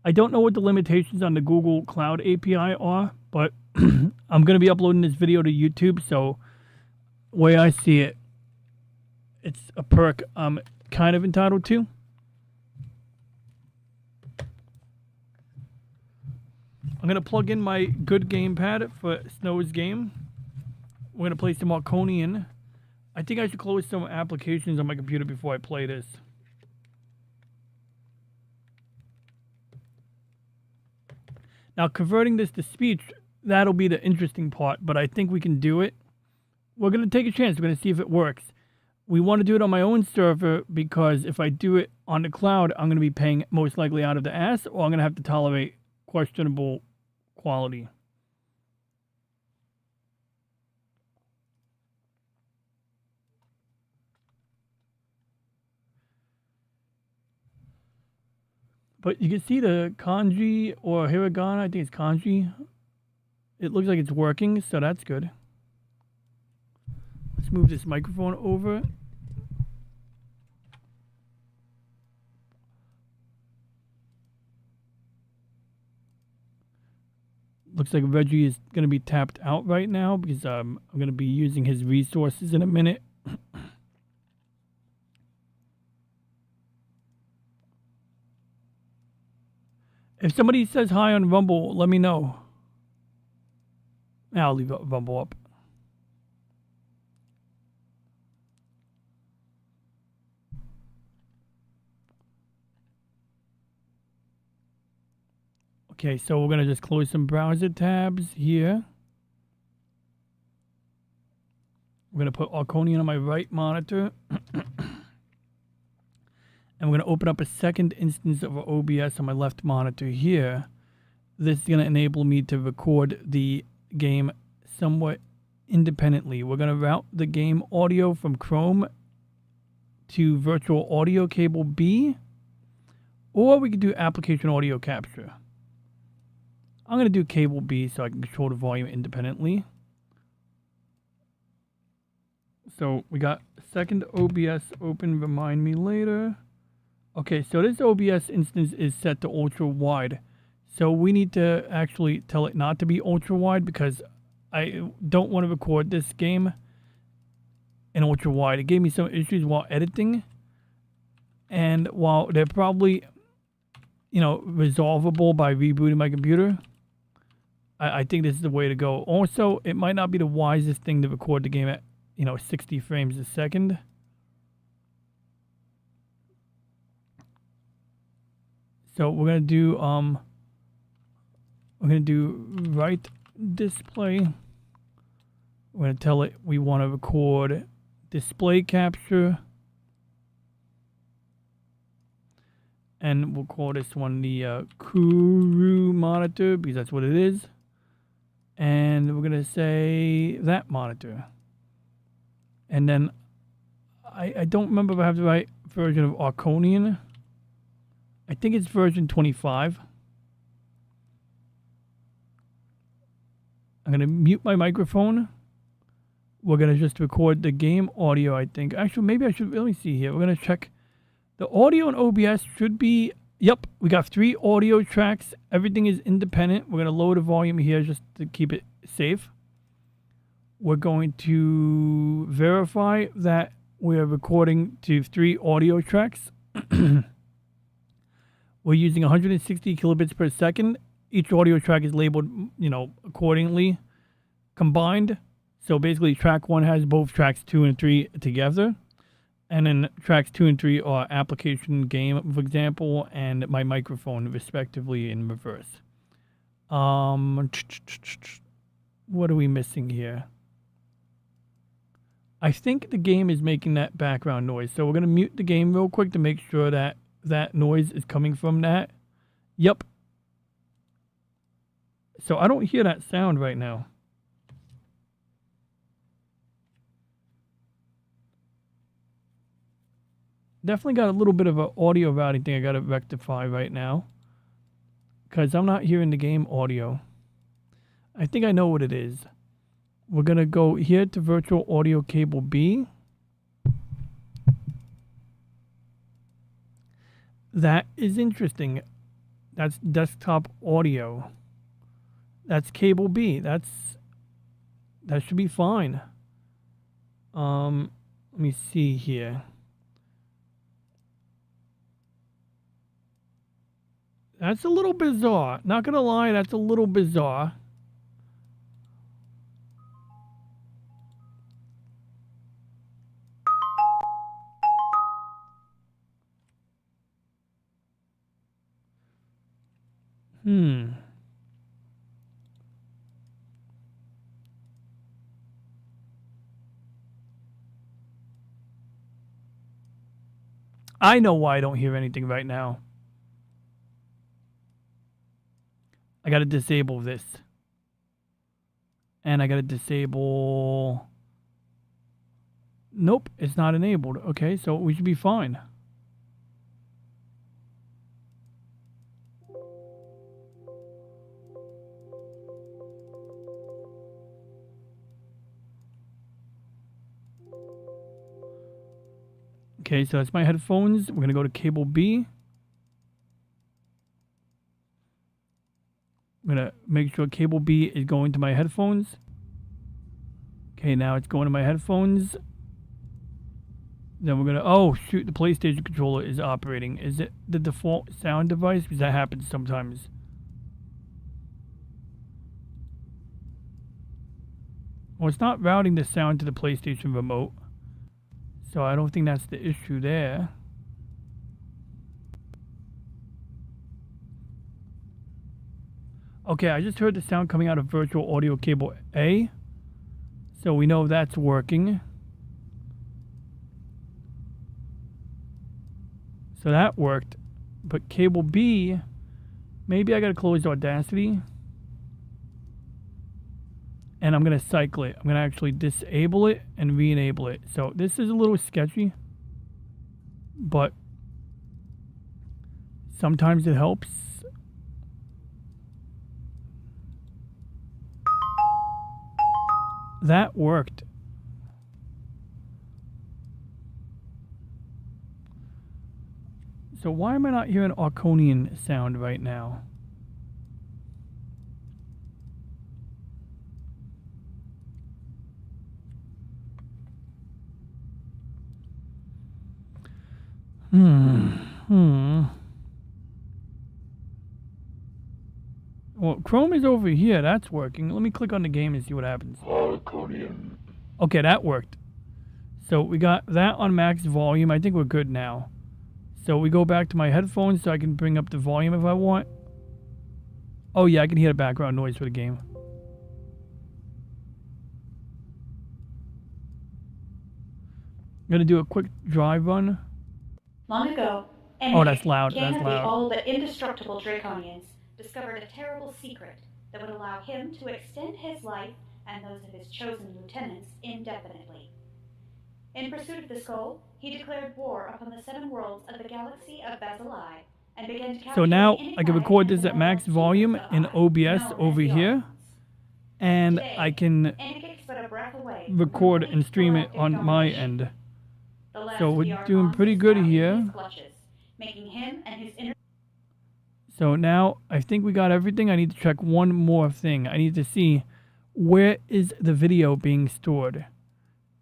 I don't know what the limitations on the Google Cloud API are, but I'm going to be uploading this video to YouTube, so the way I see it, it's a perk I'm kind of entitled to. I'm going to plug in my good gamepad for Snow's game. We're going to play some Arconian. I think I should close some applications on my computer before I play this. Now, converting this to speech, that'll be the interesting part, but I think we can do it. We're going to take a chance. We're going to see if it works. We want to do it on my own server because if I do it on the cloud, I'm going to be paying most likely out of the ass, or I'm going to have to tolerate questionable quality. But you can see the kanji or hiragana, I think it's kanji. It looks like it's working, so that's good. Let's move this microphone over. Looks like Reggie is going to be tapped out right now because I'm going to be using his resources in a minute. If somebody says hi on Rumble, let me know. I'll leave Rumble up. Okay, so we're going to just close some browser tabs here. We're going to put Arconian on my right monitor. And we're going to open up a second instance of OBS on my left monitor here. This is going to enable me to record the game somewhat independently. We're going to route the game audio from Chrome to virtual audio cable B, or we could do application audio capture. I'm going to do cable B so I can control the volume independently. So we got second OBS open, remind me later. Okay, so this OBS instance is set to ultra wide. So we need to actually tell it not to be ultra wide because I don't want to record this game in ultra wide. It gave me some issues while editing. And while they're probably, you know, resolvable by rebooting my computer, I think this is the way to go. Also, it might not be the wisest thing to record the game at, 60 frames a second. So we're gonna do right display. We're going to tell it we want to record display capture. And we'll call this one the Kuru monitor because that's what it is. And we're going to say that monitor. And then I don't remember if I have the right version of Arconian. I think it's version 25. I'm going to mute my microphone. We're going to just record the game audio, I think. Actually, maybe I should, let me see here. We're going to check. The audio in OBS should be, yep, we got 3 audio tracks. Everything is independent. We're going to lower the volume here just to keep it safe. We're going to verify that we're recording to 3 audio tracks. We're using 160 kilobits per second. Each audio track is labeled, accordingly combined. So basically track 1 has both tracks 2 and 3 together. And then tracks 2 and 3 are application, game, for example, and my microphone, respectively, in reverse. What are we missing here? I think the game is making that background noise. So we're going to mute the game real quick to make sure that that noise is coming from that. Yep. So I don't hear that sound right now. Definitely got a little bit of an audio routing thing I got to rectify right now. Because I'm not hearing the game audio. I think I know what it is. We're going to go here to virtual audio cable B. That is interesting. That's desktop audio. That's cable B. That should be fine. Let me see here. That's a little bizarre. Not gonna lie, that's a little bizarre. I know why I don't hear anything right now. I gotta disable this. And I gotta disable... Nope, it's not enabled. Okay, so we should be fine. Okay, so that's my headphones. We're gonna go to cable B. I'm going to make sure cable B is going to my headphones. Okay, now it's going to my headphones. Then we're going to... Oh, shoot, the PlayStation controller is operating. Is it the default sound device? Because that happens sometimes. Well, it's not routing the sound to the PlayStation remote. So I don't think that's the issue there. Okay, I just heard the sound coming out of virtual audio cable A. So we know that's working. So that worked. But cable B, maybe I gotta close Audacity. And I'm gonna cycle it. I'm gonna actually disable it and re-enable it. So this is a little sketchy. But sometimes it helps. That worked. So why am I not hearing Arconian sound right now? Well, Chrome is over here. That's working. Let me click on the game and see what happens. Arconian. Okay, that worked. So we got that on max volume. I think we're good now. So we go back to my headphones so I can bring up the volume if I want. Oh yeah, I can hear the background noise for the game. gonna do a quick drive run. Long ago, Oh, that's loud. king That's of the loud. all but indestructible Draconians, discovered a terrible secret that would allow him to extend his life and those of his chosen lieutenants indefinitely. In pursuit of this goal, he declared war upon the 7 worlds of the galaxy of Basilai and began to capture So now any I can planet record and this at develop max two volume worlds of in eye, OBS known over as the here, Archons. and Today, I can Anakin is but a breath away from record and complete stream it galactic on my domination. end. The last So of we're the doing Archons pretty is good now in here. his clutches, making him and his inner So now I think we got everything. I need to check one more thing. I need to see where is the video being stored.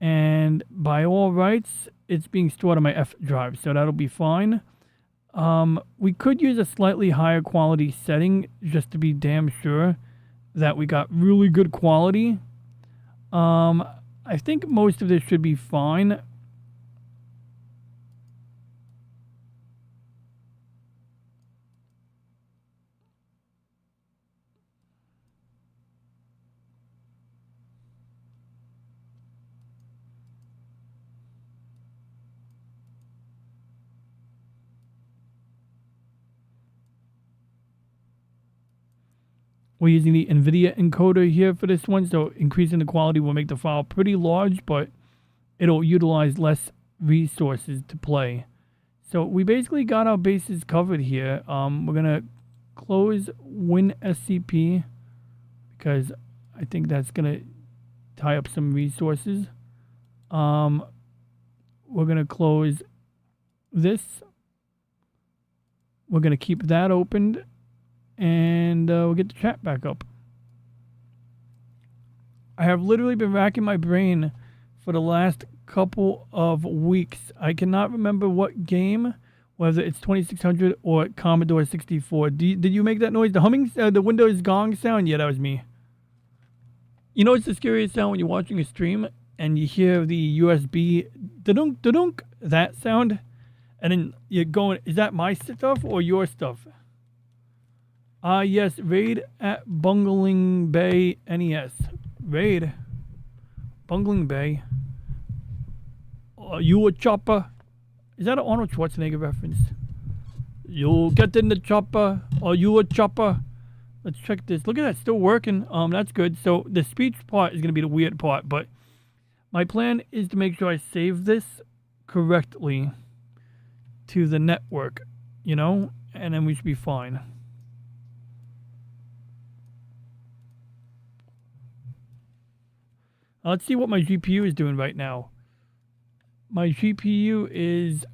And by all rights, it's being stored on my F drive, so that'll be fine. We could use a slightly higher quality setting just to be damn sure that we got really good quality. I think most of this should be fine. We're using the NVIDIA encoder here for this one, so increasing the quality will make the file pretty large, but it'll utilize less resources to play. So we basically got our bases covered here. We're going to close WinSCP because I think that's going to tie up some resources. We're going to close this. We're going to keep that opened. And we'll get the chat back up. I have literally been racking my brain for the last couple of weeks. I cannot remember what game, whether it's 2600 or Commodore 64. Did you make that noise? The humming, the Windows gong sound? Yeah, that was me. You know, it's the scariest sound when you're watching a stream and you hear the USB da-dunk, da-dunk, that sound. And then you're going, is that my stuff or your stuff? Yes, raid at Bungling Bay NES. Raid. Bungling Bay. Are you a chopper? Is that an Arnold Schwarzenegger reference? You get in the chopper. Are you a chopper? Let's check this. Look at that, still working. That's good. So the speech part is going to be the weird part, but my plan is to make sure I save this correctly to the network, you know, and then we should be fine. Let's see what my GPU is doing right now. My GPU is...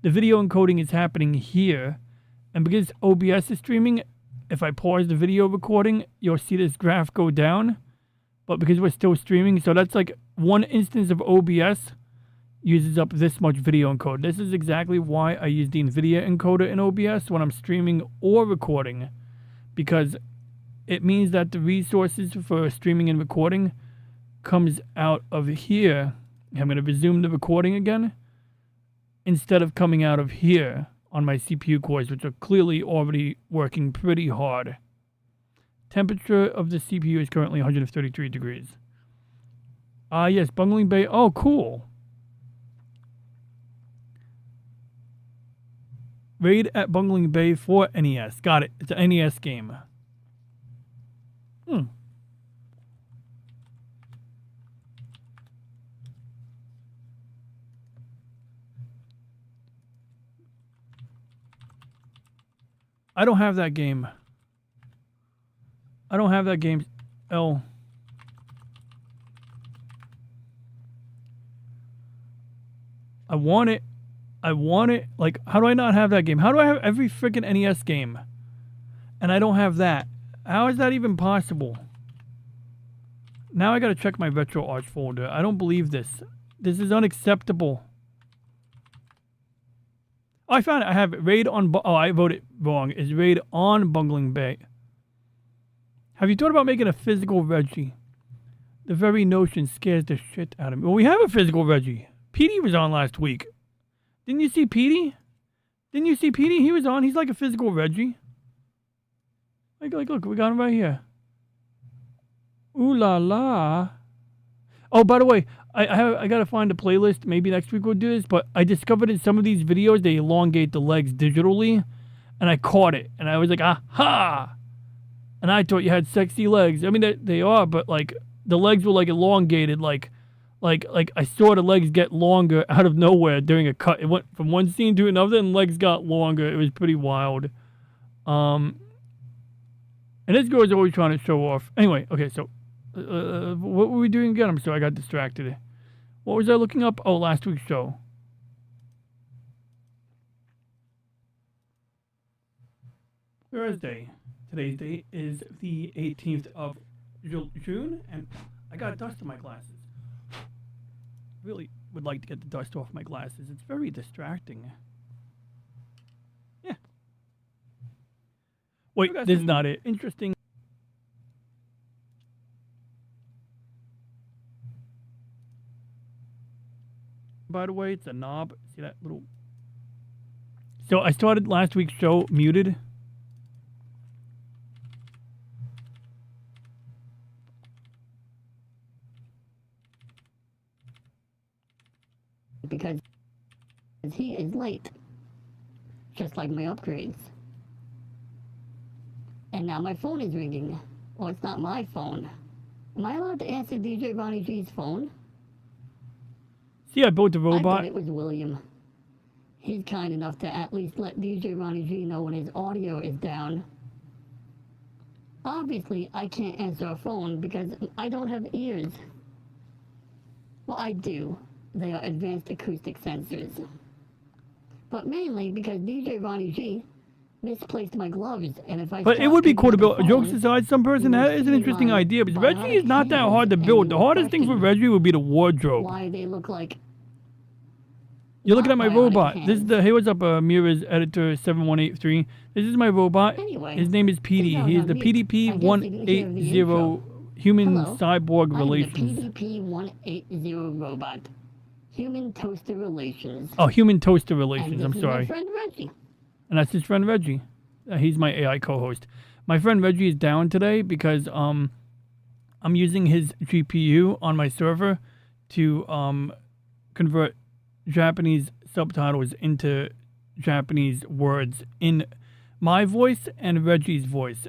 The video encoding is happening here. And because OBS is streaming, if I pause the video recording, you'll see this graph go down. But because we're still streaming, so that's like one instance of OBS uses up this much video encode. This is exactly why I use the NVIDIA encoder in OBS when I'm streaming or recording. Because it means that the resources for streaming and recording comes out of here. I'm going to resume the recording again instead of coming out of here on my CPU cores, which are clearly already working pretty hard. Temperature of the CPU is currently 133 degrees. Yes, Bungling Bay. Oh, cool. Raid at Bungling Bay for NES. Got it. It's an NES game. I don't have that game. I don't have that game. Oh. I want it. I want it. Like, how do I not have that game? How do I have every freaking NES game? And I don't have that. How is that even possible? Now I gotta check my RetroArch folder. I don't believe this. This is unacceptable. Oh, I found it. I have it. Raid on... Oh, I wrote it wrong. It's Raid on Bungling Bay. Have you thought about making a physical Reggie? The very notion scares the shit out of me. Well, we have a physical Reggie. Petey was on last week. Didn't you see Petey? Didn't you see Petey? He was on. He's like a physical Reggie. Like, look, we got him right here. Ooh la la. Oh, by the way, I gotta find a playlist. Maybe next week we'll do this. But I discovered in some of these videos they elongate the legs digitally, and I caught it, and I was like, aha! And I thought you had sexy legs. I mean, they are, but like the legs were like elongated, like I saw the legs get longer out of nowhere during a cut. It went from one scene to another, and legs got longer. It was pretty wild. And this girl is always trying to show off. Anyway, okay, so what were we doing again? I'm sorry, I got distracted. What was I looking up? Oh, last week's show. Thursday. Today's date is the 18th of June, and I got dust in my glasses. Really would like to get the dust off my glasses. It's very distracting. Yeah. Wait, this is not it. Interesting. By the way, it's a knob. See that little... So I started last week's show muted. Because he is late, just like my upgrades. And now my phone is ringing. Well, it's not my phone. Am I allowed to answer DJ Ronnie G's phone? See, I built the I robot. thought it was William. He's kind enough to at least let DJ Ronnie G know when his audio is down. Obviously, I can't answer a phone because I don't have ears. Well, I do. They are advanced acoustic sensors. But mainly because DJ Ronnie G misplaced my gloves, and if I... But it would be cool to build. Jokes aside, some person that is an interesting idea. Because Reggie is not that hard to build. The hardest thing for Reggie would be the wardrobe. Why they look like... You're looking at my robot. This is the Hey What's Up Mira's Editor 7183. This is my robot. Anyway, his name is PD. He is the PDP 180 Human Cyborg Relations. The PDP 180 robot. Human Toaster Relations. Oh, Human Toaster Relations. And I'm this sorry. is my friend Reggie. And that's his friend Reggie. He's my AI co-host. My friend Reggie is down today because I'm using his GPU on my server to convert Japanese subtitles into Japanese words in my voice and Reggie's voice.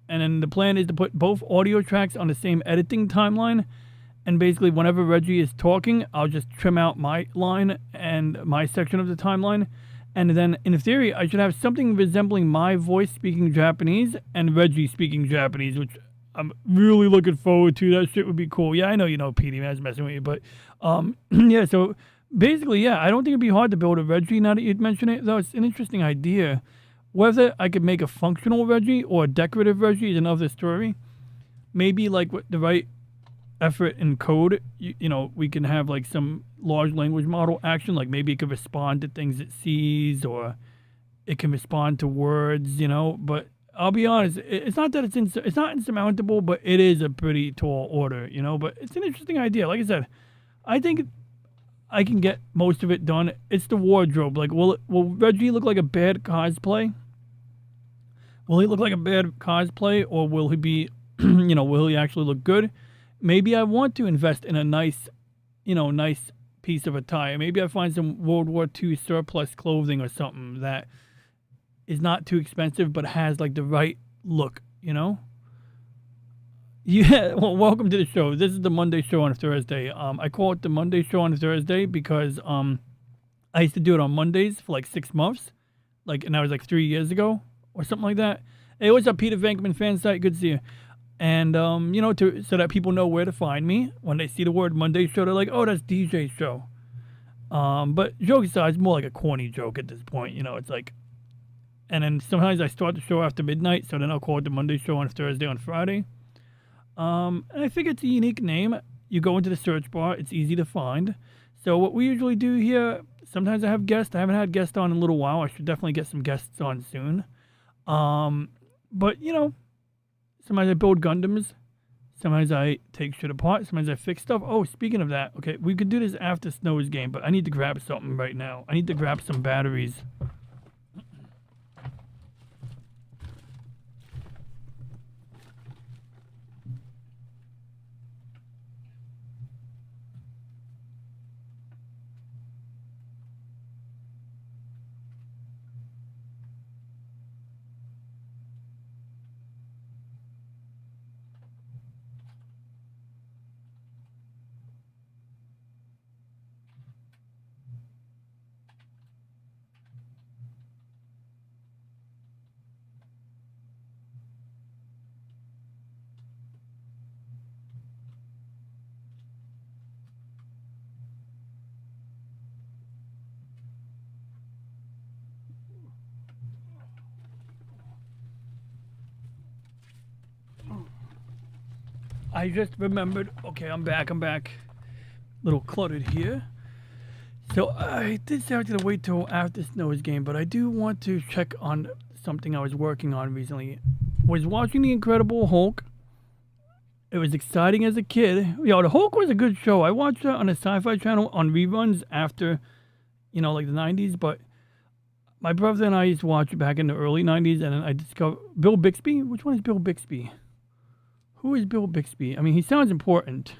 And then the plan is to put both audio tracks on the same editing timeline. And basically, whenever Reggie is talking, I'll just trim out my line and my section of the timeline. And then, in theory, I should have something resembling my voice speaking Japanese and Reggie speaking Japanese, which I'm really looking forward to. That shit would be cool. Yeah, I know you know PD, man. I was messing with you. But, yeah, so basically, yeah, I don't think it'd be hard to build a Reggie now that you'd mention it, though. It's an interesting idea. Whether I could make a functional Reggie or a decorative Reggie is another story. Maybe, like, with the right effort in code, you know, we can have like some large language model action, like maybe it can respond to things it sees, or it can respond to words, you know. But I'll be honest, it's not that it's not insurmountable, but it is a pretty tall order, you know. But it's an interesting idea. Like I said, I think I can get most of it done. It's the wardrobe. Like, will Reggie look like a bad cosplay? Will he look like a bad cosplay, or will he be, you know, will he actually look good? Maybe I want to invest in a nice, you know, nice piece of attire. Maybe I find some World War II surplus clothing or something that is not too expensive but has like the right look, you know? Yeah, well, welcome to the show. This is the Monday show on a Thursday. I call it the Monday show on a Thursday because I used to do it on Mondays for like 6 months. And that was like 3 years ago or something like that. Hey, what's up, Peter Venkman fan site? Good to see you. And, you know, so that people know where to find me. When they see the word Monday show, they're like, oh, that's DJ's show. But joke aside, it's more like a corny joke at this point. You know, it's like, and then sometimes I start the show after midnight, so then I'll call it the Monday show on Thursday on Friday. And I think it's a unique name. You go into the search bar, it's easy to find. So what we usually do here, sometimes I have guests. I haven't had guests on in a little while. I should definitely get some guests on soon. But, you know, sometimes I build Gundams. Sometimes I take shit apart. Sometimes I fix stuff. Oh, speaking of that, okay, we could do this after Snow's game, but I need to grab something right now. I need to grab some batteries. I just remembered. Okay, I'm back. Little cluttered here. So I did say I was gonna wait till after Snow's game, but I do want to check on something I was working on recently. Was watching The Incredible Hulk. It was exciting as a kid. The Hulk was a good show. I watched it on a Sci-Fi Channel on reruns after, like the 90s, but my brother and I used to watch it back in the early 90s, and then I discovered Bill Bixby. Which one is Bill Bixby? Who is Bill Bixby? I mean, he sounds important.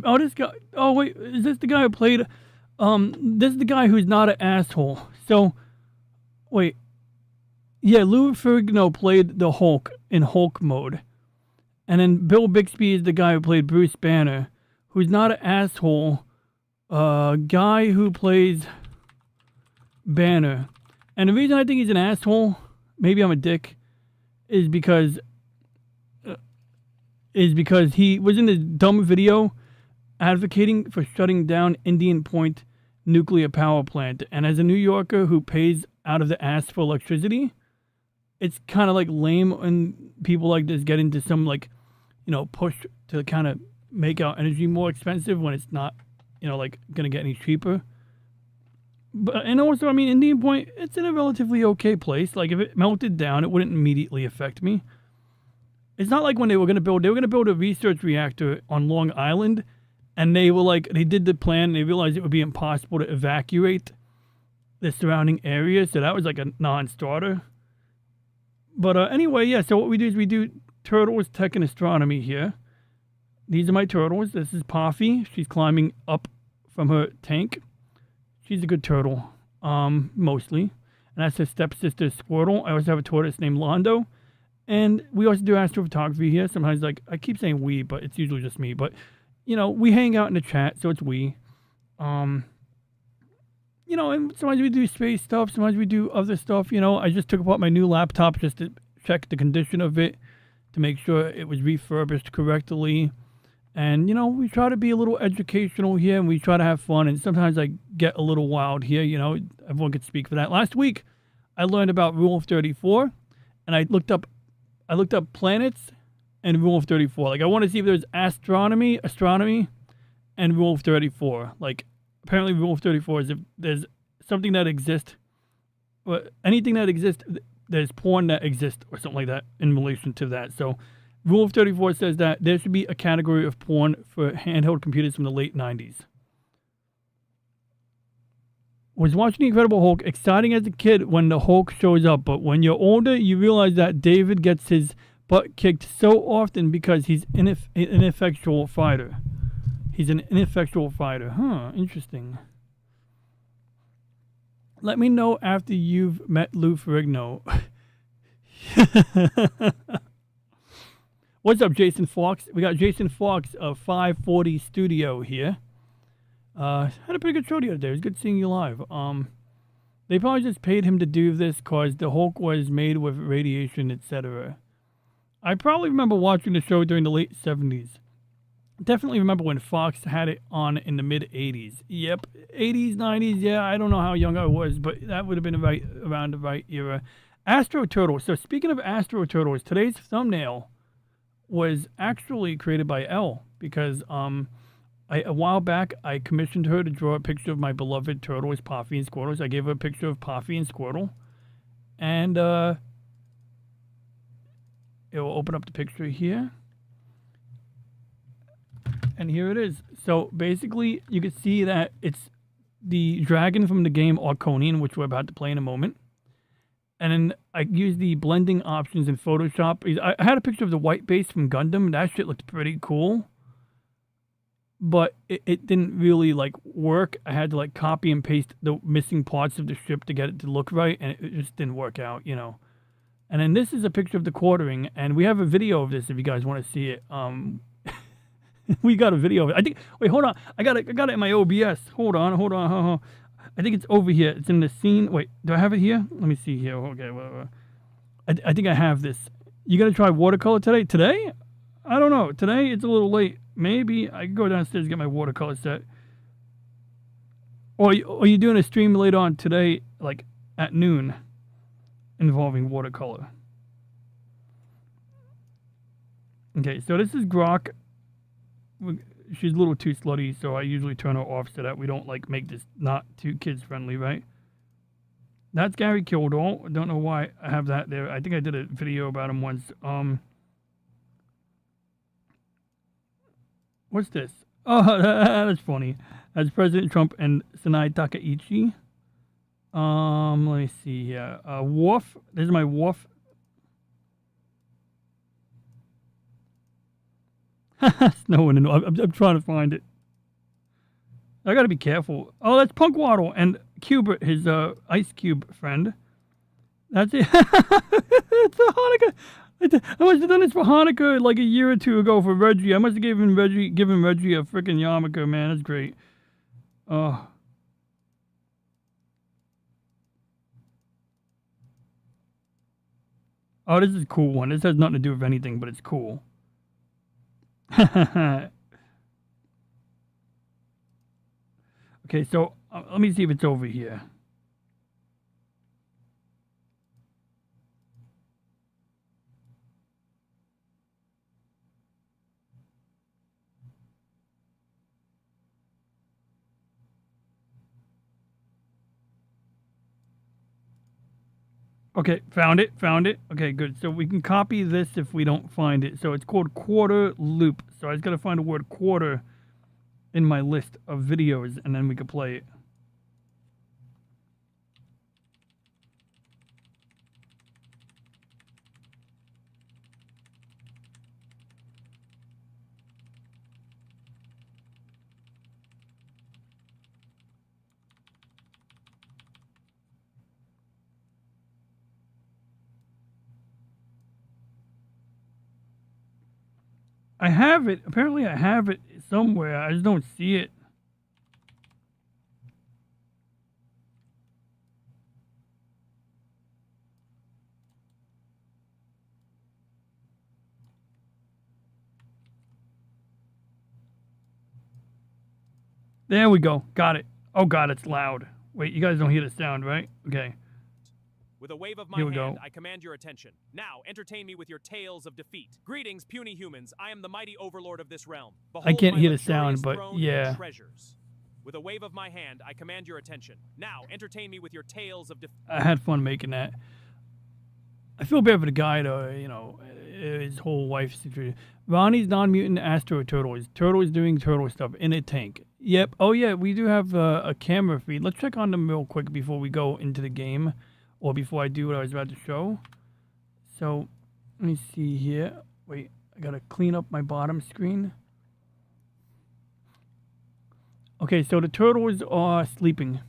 Oh, this guy. Oh, wait. Is this the guy who played... this is the guy who's not an asshole. So, wait. Yeah, Lou Ferrigno played the Hulk in Hulk mode. And then Bill Bixby is the guy who played Bruce Banner, who's not an asshole. Guy who plays Banner. And the reason I think he's an asshole, maybe I'm a dick, is because he was in this dumb video advocating for shutting down Indian Point nuclear power plant. And as a New Yorker who pays out of the ass for electricity, it's kind of like lame when people like this get into some push to kind of make our energy more expensive when it's not, going to get any cheaper. But, and also, I mean, Indian Point, it's in a relatively okay place. Like, if it melted down, it wouldn't immediately affect me. It's not like when they were going to build a research reactor on Long Island, and they did the plan, and they realized it would be impossible to evacuate the surrounding area, so that was like a non-starter. But anyway, yeah, so what we do is we do turtles, tech, and astronomy here. These are my turtles. This is Poffy. She's climbing up from her tank. She's a good turtle, mostly. And that's her stepsister, Squirtle. I also have a tortoise named Londo. And we also do astrophotography here. Sometimes, I keep saying we, but it's usually just me. But, we hang out in the chat, so it's we. And sometimes we do space stuff. Sometimes we do other stuff. I just took apart my new laptop just to check the condition of it, to make sure it was refurbished correctly. And, we try to be a little educational here, and we try to have fun. And sometimes I get a little wild here, everyone could speak for that. Last week, I learned about Rule of 34, and I looked up planets and Rule of 34. I want to see if there's astronomy, and Rule of 34. Apparently Rule of 34 is if there's something that exists, or anything that exists, there's porn that exists, or something like that in relation to that. So Rule of 34 says that there should be a category of porn for handheld computers from the late 90s. Was watching The Incredible Hulk exciting as a kid when the Hulk shows up, but when you're older, you realize that David gets his butt kicked so often because he's an ineffectual fighter. He's an ineffectual fighter. Huh, interesting. Let me know after you've met Lou Ferrigno. What's up, Jason Fox? We got Jason Fox of 540 Studio here. Had a pretty good show the other day. It was good seeing you live. They probably just paid him to do this because the Hulk was made with radiation, etc. I probably remember watching the show during the late 70s. Definitely remember when Fox had it on in the mid-80s. Yep, 80s, 90s, yeah, I don't know how young I was, but that would have been around the right era. Astro Turtles. So speaking of Astro Turtles, today's thumbnail was actually created by Elle because a while back I commissioned her to draw a picture of my beloved turtles, Poffy and Squirtle. So I gave her a picture of Poffy and Squirtle, and it will open up the picture here. And here it is. So basically, you can see that it's the dragon from the game Arconian, which we're about to play in a moment. And then I used the blending options in Photoshop. I had a picture of the white base from Gundam. That shit looked pretty cool. But it didn't really work. I had to copy and paste the missing parts of the ship to get it to look right. And it just didn't work out, And then this is a picture of the quartering. And we have a video of this if you guys want to see it. We got a video of it. I think. Wait, hold on. I got it in my OBS. Hold on. I think it's over here. It's in the scene. Wait, do I have it here? Let me see here. Okay, whatever. I think I have this. You gonna try watercolor today? Today? I don't know. Today it's a little late. Maybe I can go downstairs and get my watercolor set. Or are you doing a stream later on today, at noon, involving watercolor? Okay, so this is Grok. She's a little too slutty, so I usually turn her off so that we don't like make this not too kids friendly, right? That's Gary Kildall. I don't know why I have that there. I think I did a video about him once. What's this? Oh, that's funny. That's President Trump and Sanai Takaichi. Let me see here. Worf. This is my Worf. Snowing and I'm trying to find it. I gotta be careful. Oh, that's Punk Waddle and Cubert, his Ice Cube friend. That's it. It's a Hanukkah. I must have done this for Hanukkah like a year or two ago for Reggie. I must have given Reggie a freaking yarmulke, man. That's great. Oh, this is a cool one. This has nothing to do with anything, but it's cool. Okay, so let me see if it's over here. Okay, found it. Okay, good. So we can copy this if we don't find it. So it's called quarter loop. So I just got to find the word quarter in my list of videos, and then we can play it. I have it. Apparently I have it somewhere. I just don't see it. There we go. Got it. Oh God, it's loud. Wait, you guys don't hear the sound, right? Okay. With a wave of my Here we hand, go. I command your attention. Now, entertain me with your tales of defeat. Greetings, puny humans. I am the mighty overlord of this realm. I can't my hear the luxurious sound, but throne and yeah. treasures. With a wave of my hand, I command your attention. Now, entertain me with your tales of defeat. I had fun making that. I feel bad for the guy, though, you know, his whole wife situation. Ronnie's non-mutant Astro Turtle. Turtle is doing turtle stuff in a tank. Yep. Oh, yeah, we do have a camera feed. Let's check on them real quick before we go into the game, or before I do what I was about to show. So, let me see here. Wait, I gotta clean up my bottom screen. Okay, so the turtles are sleeping.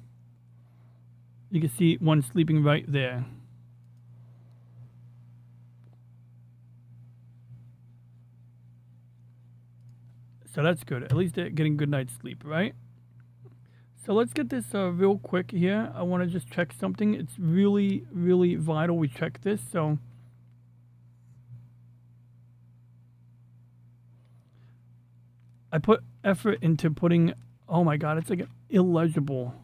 You can see one sleeping right there. So that's good. At least they're getting good night's sleep, right? So let's get this real quick here. I want to just check something. It's really, really vital we check this. So I put effort into putting, oh my God, it's like illegible.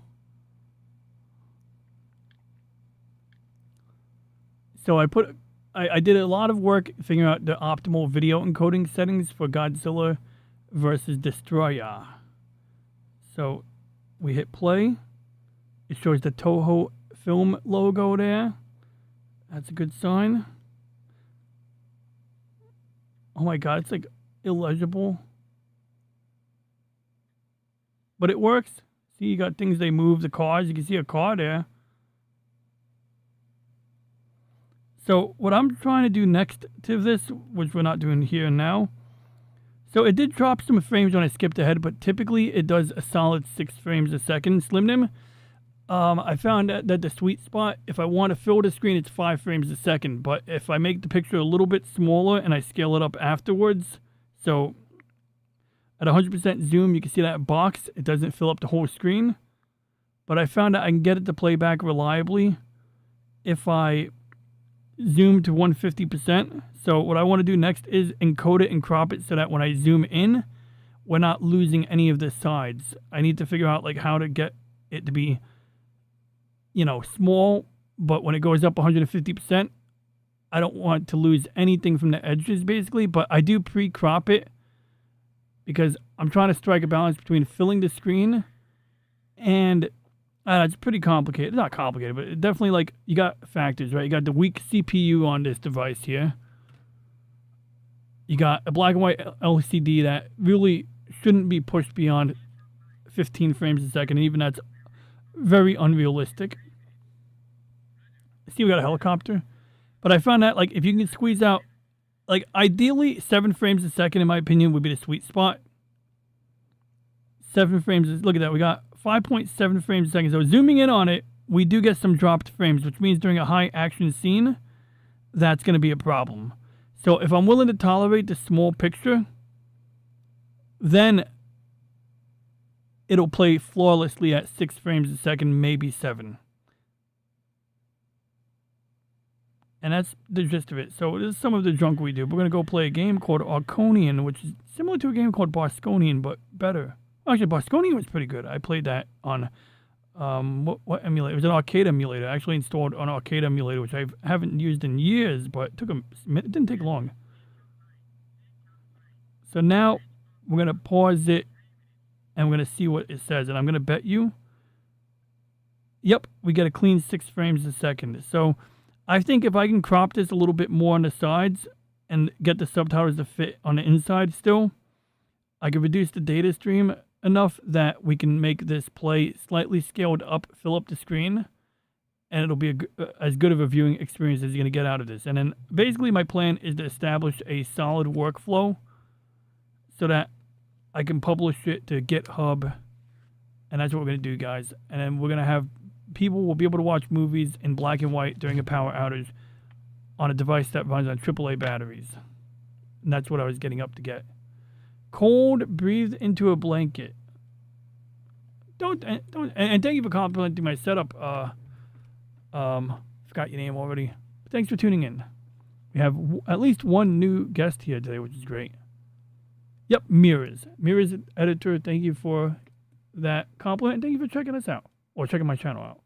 So I did a lot of work figuring out the optimal video encoding settings for Godzilla versus Destroyer. So we hit play. It shows the Toho film logo there. That's a good sign. Oh my God, it's like illegible. But it works. See, you got things, they move the cars. You can see a car there. So what I'm trying to do next to this, which we're not doing here and now. So it did drop some frames when I skipped ahead, but typically it does a solid 6 frames a second. SlimNim, I found that the sweet spot, if I want to fill the screen, it's 5 frames a second. But if I make the picture a little bit smaller and I scale it up afterwards, so at 100% zoom, you can see that box. It doesn't fill up the whole screen. But I found that I can get it to play back reliably if I zoom to 150%. So what I want to do next is encode it and crop it so that when I zoom in, we're not losing any of the sides. I need to figure out like how to get it to be, you know, small, but when it goes up 150%, I don't want to lose anything from the edges, basically, but I do pre-crop it because I'm trying to strike a balance between filling the screen and it's pretty complicated. It's not complicated, but it definitely, like, you got factors, right? You got the weak CPU on this device here. You got a black and white LCD that really shouldn't be pushed beyond 15 frames a second, and even that's very unrealistic. See, we got a helicopter. But I found that, like, if you can squeeze out, like, ideally 7 frames a second, in my opinion, would be the sweet spot. 7 frames, look at that, we got 5.7 frames a second. So zooming in on it, we do get some dropped frames, which means during a high action scene, that's going to be a problem. So if I'm willing to tolerate the small picture, then it'll play flawlessly at 6 frames a second, maybe 7. And that's the gist of it. So this is some of the junk we do. We're going to go play a game called Arconian, which is similar to a game called Bosconian, but better. Actually, Bosconian was pretty good. I played that on, what emulator? It was an arcade emulator. I actually installed an arcade emulator, which I haven't used in years, but it didn't take long. So now we're going to pause it, and we're going to see what it says. And I'm going to bet you, yep, we get a clean 6 frames a second. So I think if I can crop this a little bit more on the sides and get the subtitles to fit on the inside still, I can reduce the data stream enough that we can make this play slightly scaled up, fill up the screen, and it'll be as good of a viewing experience as you're going to get out of this. And then basically my plan is to establish a solid workflow so that I can publish it to GitHub, and that's what we're going to do, guys. And then we're going to have people will be able to watch movies in black and white during a power outage on a device that runs on AAA batteries. And that's what I was getting up to get. Cold, breathe into a blanket. Don't, and thank you for complimenting my setup. Forgot your name already. But thanks for tuning in. We have at least one new guest here today, which is great. Yep, Mirrors. Mirrors editor, thank you for that compliment. Thank you for checking us out. Or checking my channel out.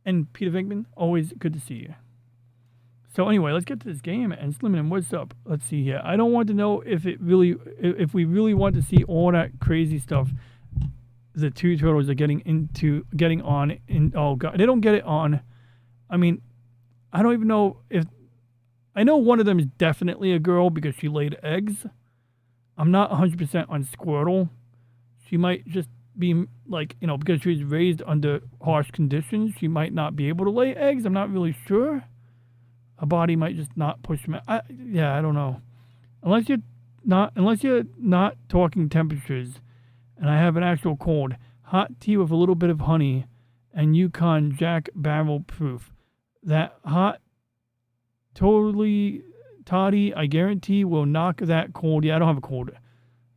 And Peter Venkman, always good to see you. So anyway, let's get to this game. And Slimmin, what's up? Let's see here. I don't want to know if we really want to see all that crazy stuff the two turtles are getting on. Oh god, they don't get it on. I mean, I don't even know if. I know one of them is definitely a girl because she laid eggs. I'm not 100% on Squirtle. She might just be like, you know, because she was raised under harsh conditions, she might not be able to lay eggs. I'm not really sure. Her body might just not push them. I don't know. Unless you're not talking temperatures, and I have an actual cold. Hot tea with a little bit of honey, and Yukon Jack barrel proof. That hot, totally toddy, I guarantee, will knock that cold. Yeah, I don't have a cold.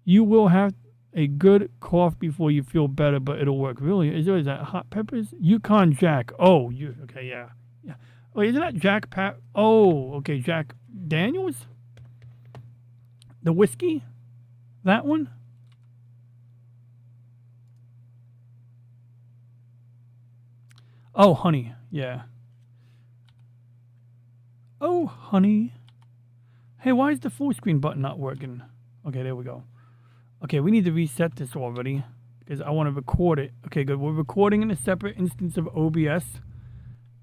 You will have a good cough before you feel better, but it'll work. Really? Is that hot peppers? Yukon Jack. Oh, okay, yeah. Wait, isn't that Jack Oh, okay, Jack Daniels? The whiskey? That one? Oh, honey. Yeah. Oh, honey. Hey, why is the full screen button not working? Okay, there we go. Okay, we need to reset this already because I want to record it. Okay, good. We're recording in a separate instance of OBS.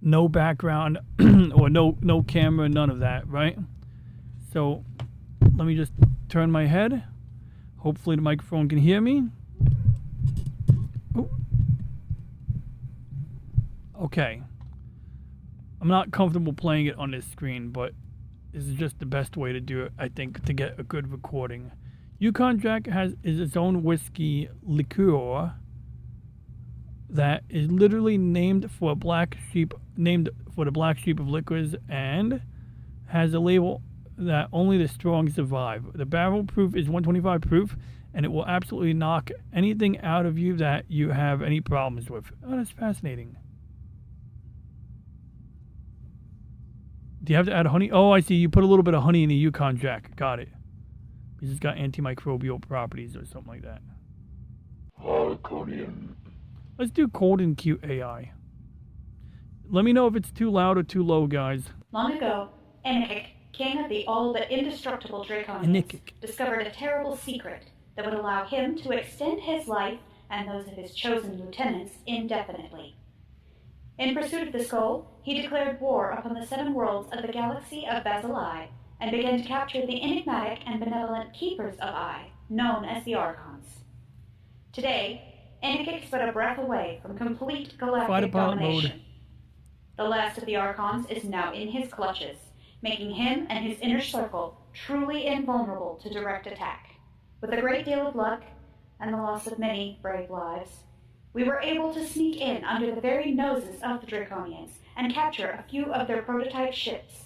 No background or no camera, none of that, right? So let me just turn my head. Hopefully the microphone can hear me. Ooh. Okay. I'm not comfortable playing it on this screen, but this is just the best way to do it, I think, to get a good recording. Yukon Jack is its own whiskey liqueur that is literally named for the black sheep of liquors, and has a label that only the strong survive. The barrel proof is 125 proof, and it will absolutely knock anything out of you that you have any problems with. Oh, that's fascinating. Do you have to add honey? Oh, I see. You put a little bit of honey in the Yukon Jack. Got it. Because it's got antimicrobial properties or something like that. Arconian. Let's do cold and cute AI. Let me know if it's too loud or too low, guys. Long ago, Enekik, king of the all but indestructible Draconians, Enekik. discovered a terrible secret that would allow him to extend his life and those of his chosen lieutenants indefinitely. In pursuit of this goal, he declared war upon the 7 worlds of the galaxy of Basilai and began to capture the enigmatic and benevolent keepers of Ai, known as the Archons. Today, Enekik is but a breath away from complete galactic Fighter pilot domination. mode. The last of the Archons is now in his clutches, making him and his inner circle truly invulnerable to direct attack. With a great deal of luck, and the loss of many brave lives, we were able to sneak in under the very noses of the Draconians and capture a few of their prototype ships.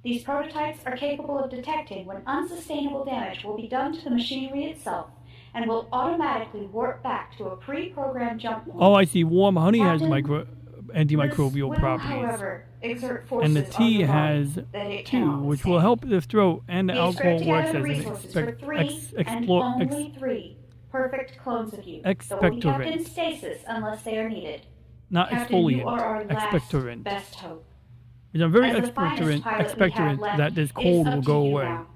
These prototypes are capable of detecting when unsustainable damage will be done to the machinery itself and will automatically warp back to a pre-programmed jump point. Oh, I see. Warm honey has Captain, antimicrobial This will, properties. however, exert forces And the on tea your body has that it 2, cannot which will withstand. help the throat, and the We expect alcohol to works gather as an resources for 3 and explore. only 3 perfect clones of you that will be kept in Expectorant. stasis unless they are needed. Not Captain, you exfoliant, are our last expectorant. best hope. Because I'm very As the finest pilot we have expectorant left, that this it is cold up will to go you away. now.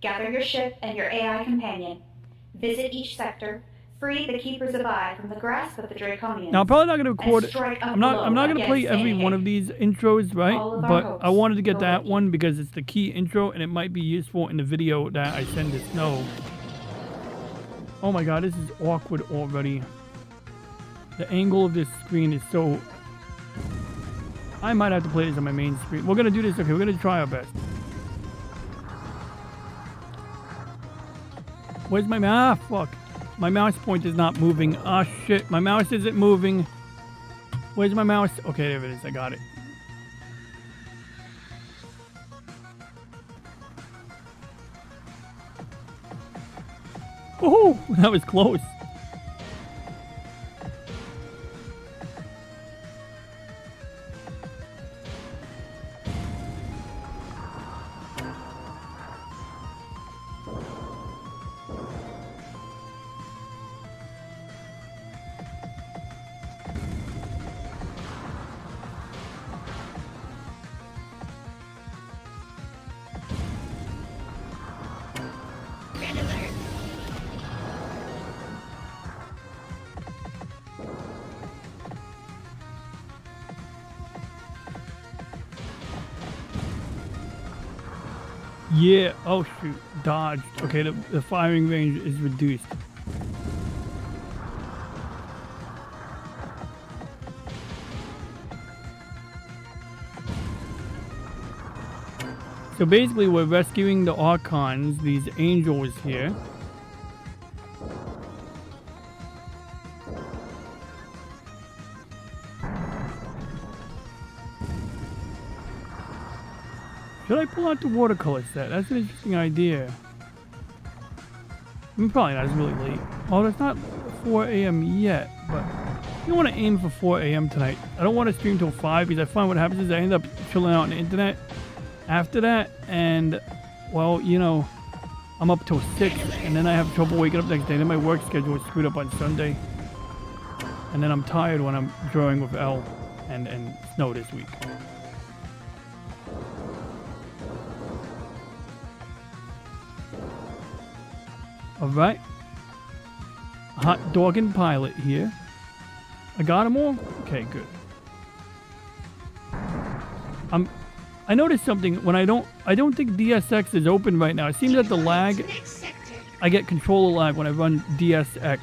Gather your ship and your AI companion. Visit each sector. Free the Keepers of Ai from the grasp of the Draconians. Now I'm probably not gonna record. and strike a I'm not blow gonna play against every one Enekik. of these intros, right? All of our But hopes I wanted to get are that with one because it's the key intro and it might be useful in the video that I send to Snow. Oh my god, this is awkward already. The angle of this screen is so. I might have to play this on my main screen. We're gonna do this. Okay, we're gonna try our best. Where's my mouse? Ah, fuck. My mouse point is not moving. Ah, shit. My mouse isn't moving. Where's my mouse? Okay, there it is. I got it. Oh, that was close. Yeah. Oh, shoot. Dodged. Okay, the firing range is reduced. So basically, we're rescuing the Archons, these angels here. Should I pull out the watercolor set? That's an interesting idea. Probably not. It's really late. Oh, it's not 4 a.m. yet, but you want to aim for 4 a.m. tonight. I don't want to stream till 5 because I find what happens is I end up chilling out on the internet after that, and well, you know, I'm up till 6, and then I have trouble waking up next day. Then my work schedule is screwed up on Sunday, and then I'm tired when I'm drawing with Elle and Snow this week. Alright. Hot dogging pilot here. I got them all? Okay, good. I noticed something when I don't think DSX is open right now. It seems that the lag, I get controller lag when I run DSX.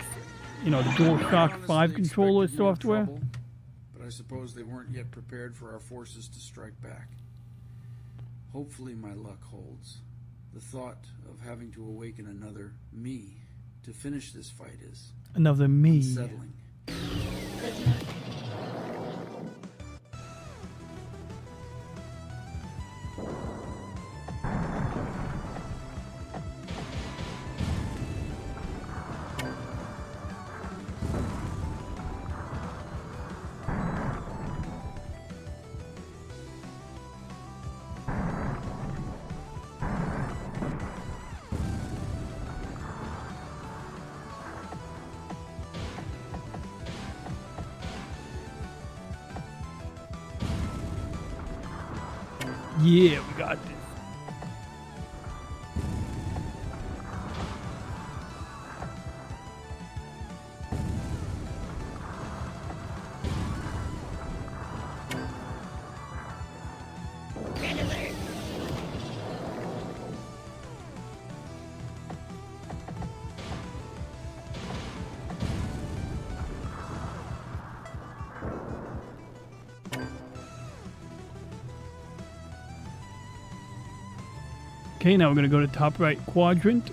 You know, the DualShock 5 controller software. But I suppose they weren't yet prepared for our forces to strike back. Hopefully my luck holds. The thought of having to awaken another me to finish this fight is Another me. unsettling. Yeah, we got this. Okay, now we're going to go to top right quadrant.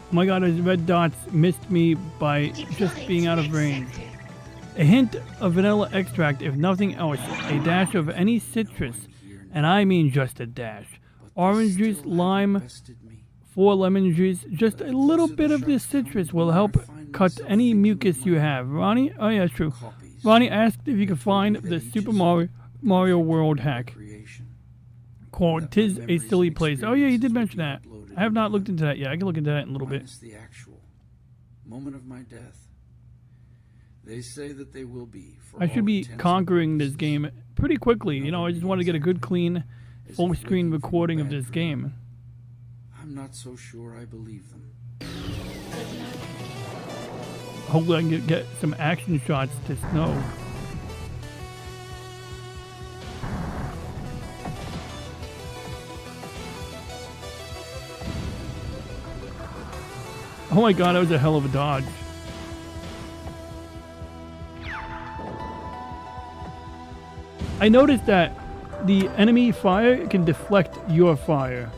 Oh my god, those red dots missed me by just being out of range. A hint of vanilla extract, if nothing else. A dash of any citrus, and I mean just a dash. Orange juice, lime, 4 lemon juice. Just a little bit of this citrus will help cut any mucus you have. Ronnie? Oh yeah, true. Ronnie asked if you could find the Super Mario World hack. Quote, "'Tis a silly place." Oh yeah, you did mention that. I have not looked into that yet. I can look into that in a little bit. Minus the actual moment of my death. They say that they will be. For I should all be intents and conquering this game pretty quickly. You know, I just want to get a good, clean, full-screen recording of this game. I'm not so sure I believe them. Hopefully I can get some action shots to Snow. Oh my god, that was a hell of a dodge. I noticed that the enemy fire can deflect your fire.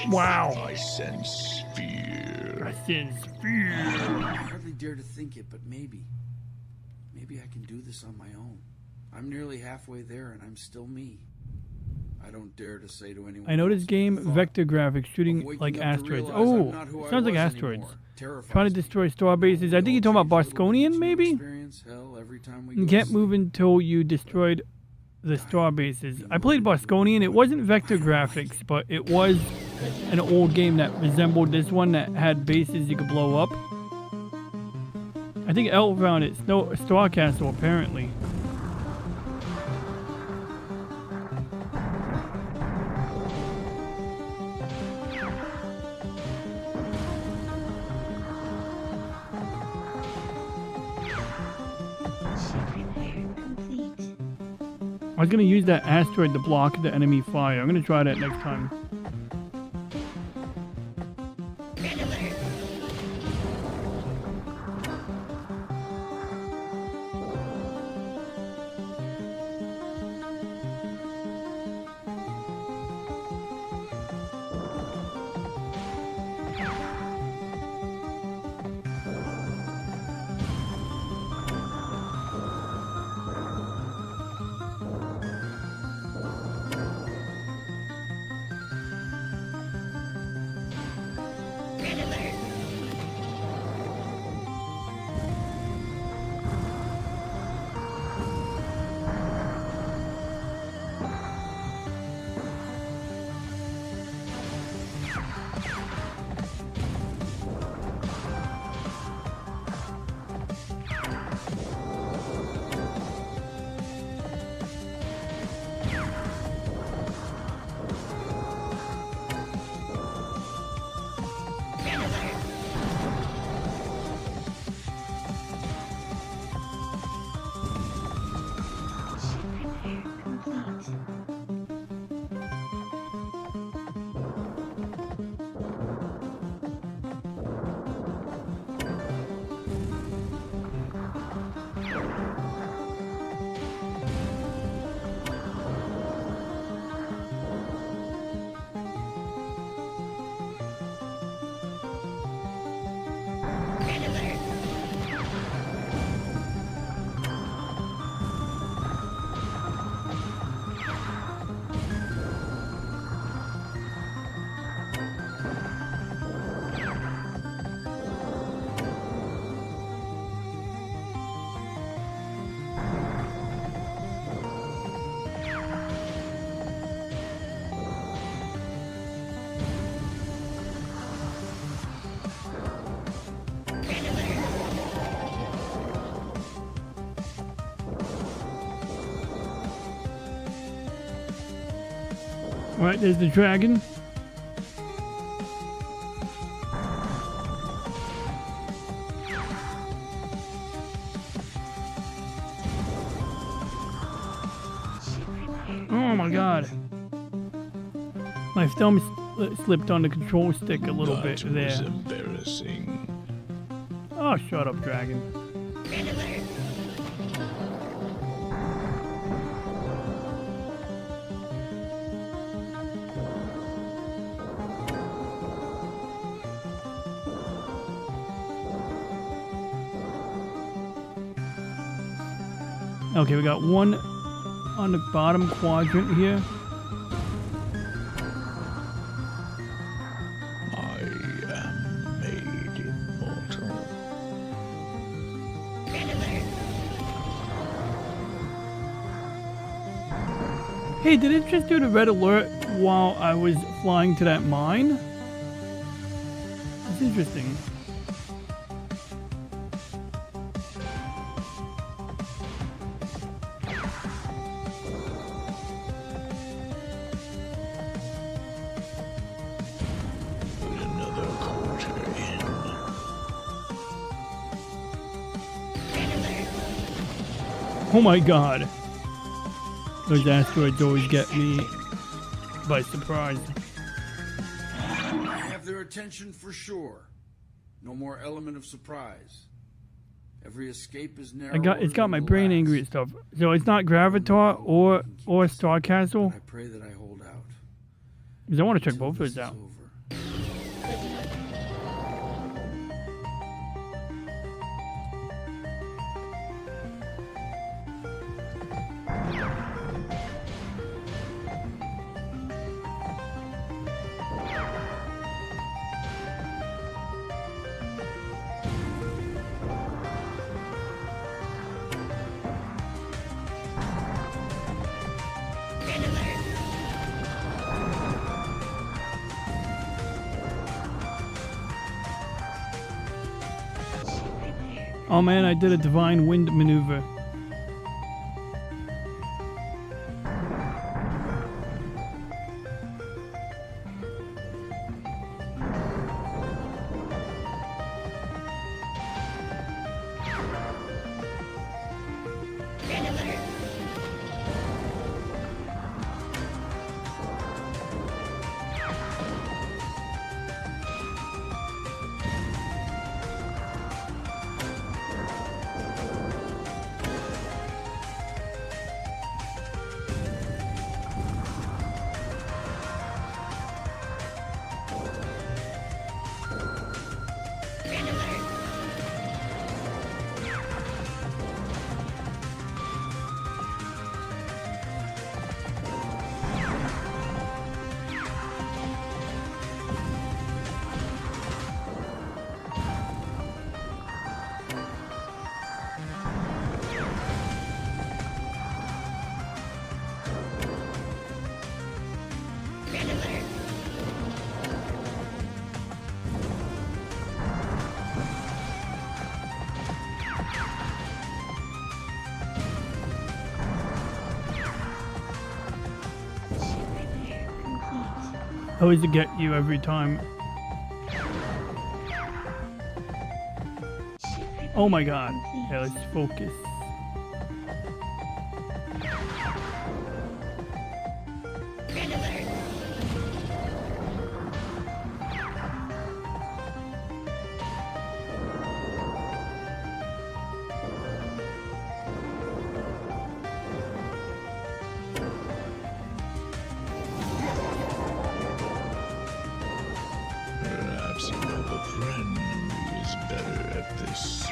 Wow. I sense fear. I sense fear. I hardly dare to think it, but maybe I can do this on my own. I'm nearly halfway there, and I'm still me. I don't dare to say to anyone. I know this game, the thought vector graphics, of shooting waking like up to asteroids. realize I'm Oh, not who I sounds like was asteroids. anymore. Terrifies Trying to me. destroy star bases. I think you're talking about Bosconian, maybe? Experience hell every time we You go can't to sleep. move until you destroyed the star bases. I played Bosconian. It wasn't vector graphics, but it was an old game that resembled this one that had bases you could blow up. I think Elle found it. Star Castle, apparently. I was gonna use that asteroid to block the enemy fire. I'm gonna try that next time. Alright, there's the dragon. Oh my god. My thumb slipped on the control stick a little bit That was there. embarrassing. Oh, shut up, dragon. Okay, we got one on the bottom quadrant here. I am made immortal. Hey, did it just do the red alert while I was flying to that mine? That's interesting. Put another quarter in. Oh my god. Those asteroids always get me by surprise. I have their attention for sure. No more element of surprise. Every escape is narrow. It's got my brain angry and stuff. So it's not Gravatar or Star Castle. I pray that I hold out. Because I want to check both of those out. Oh man, I did a divine wind maneuver. I always get you every time. Oh my god. Yeah, let's focus. Perhaps you have a friend who is better at this.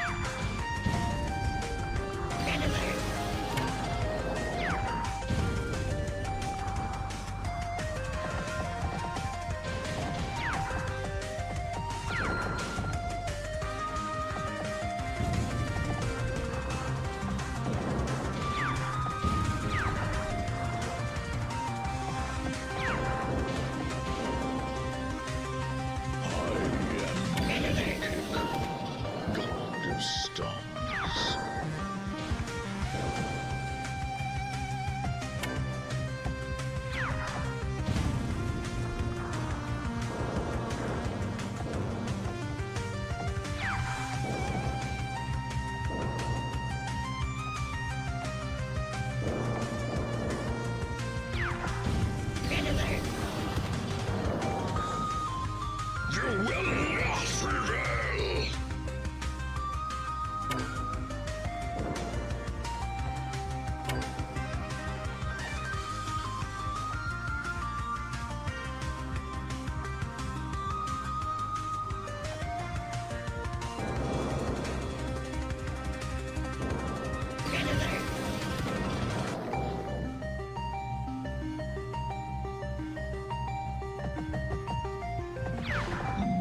You will not prevail!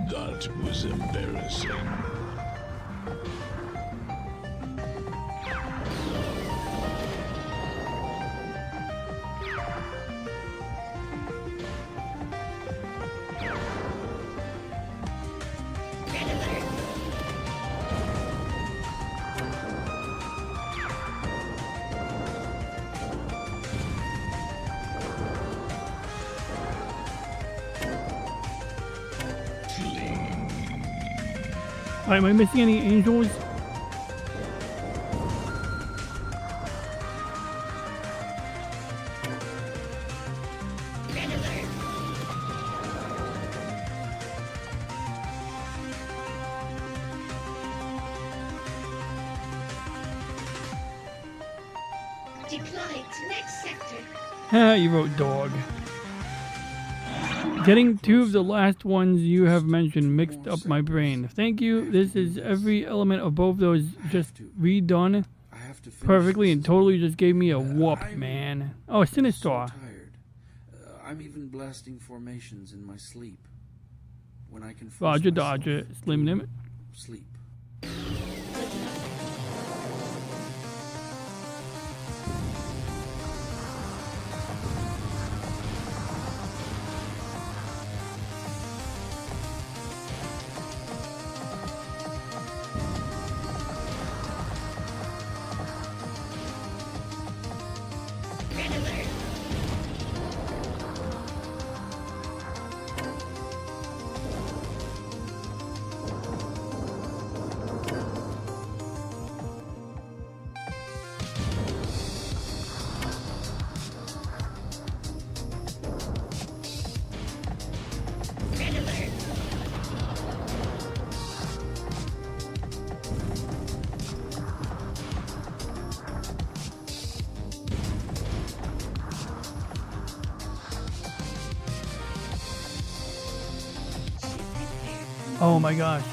That was embarrassing. Alright, am I missing any angels? Deployed to next sector. Ah, you wrote dog. Getting two of the last ones you have mentioned mixed up my brain. Thank you. This is every element of both those just redone perfectly and totally just gave me a whoop, man. Oh, Sinistar. Tired. I'm even blasting formations in my sleep. When I can force Roger myself Dodger. Slim Limit. sleep. Oh my gosh.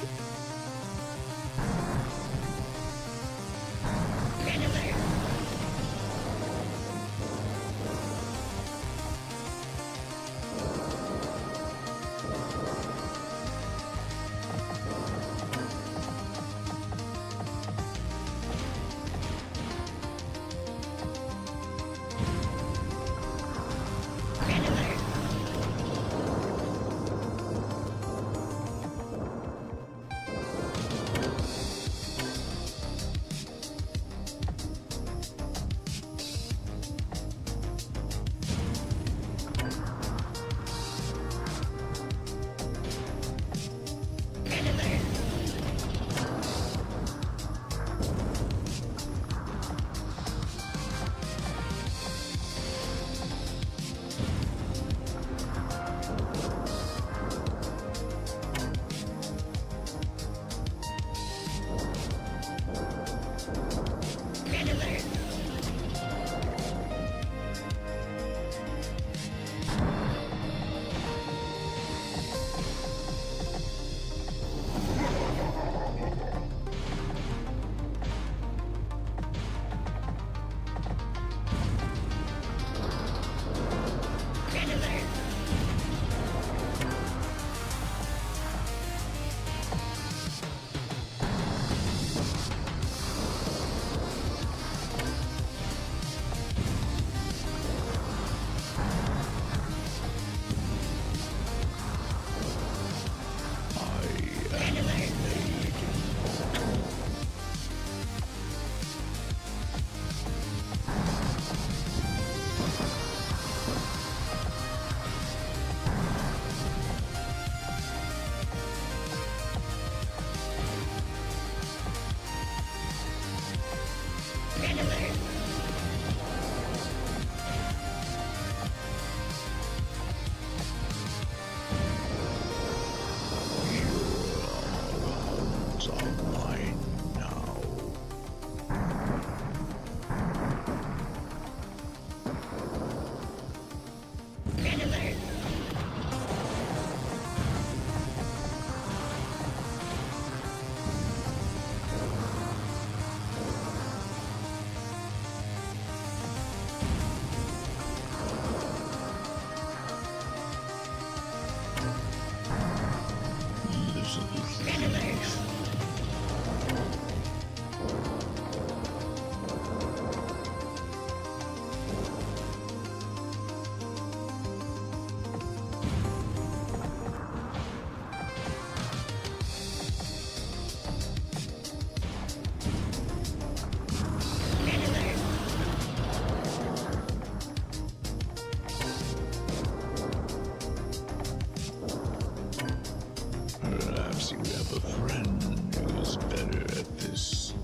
Perhaps you have a friend who's better at this.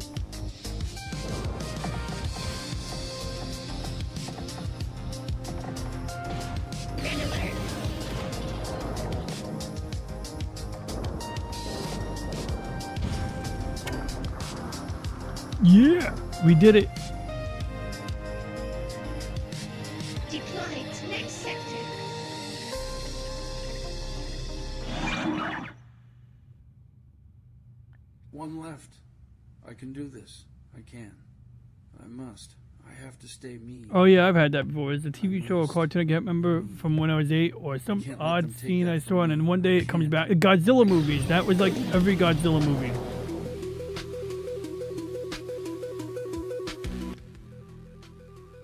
Yeah, we did it. Deployed to next sector. One left. I can do this. I can. I must. I have to stay me. Oh yeah, I've had that before. It's a TV show or cartoon I can't remember from when I was 8 or some odd scene I saw, and then one day it comes back. Godzilla movies. That was like every Godzilla movie.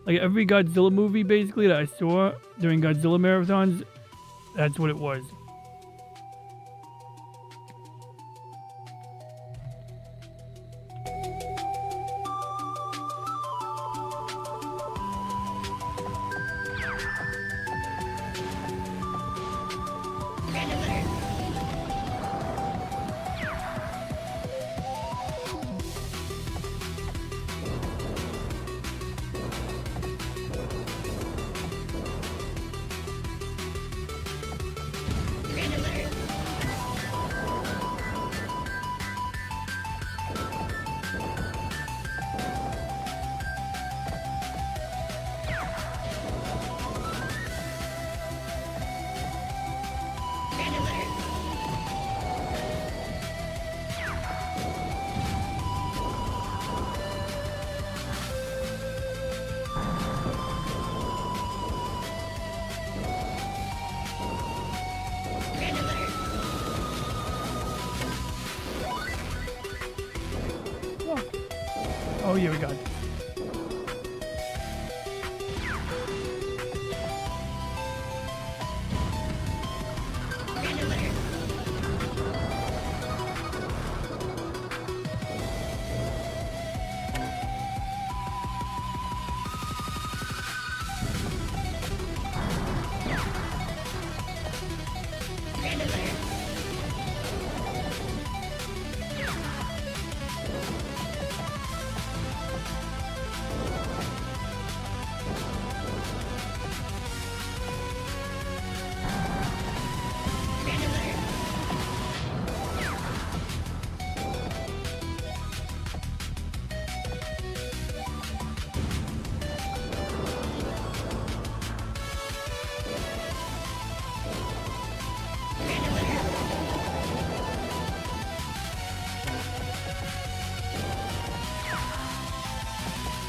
Like every Godzilla movie basically that I saw during Godzilla marathons, that's what it was. Oh yeah, we got it.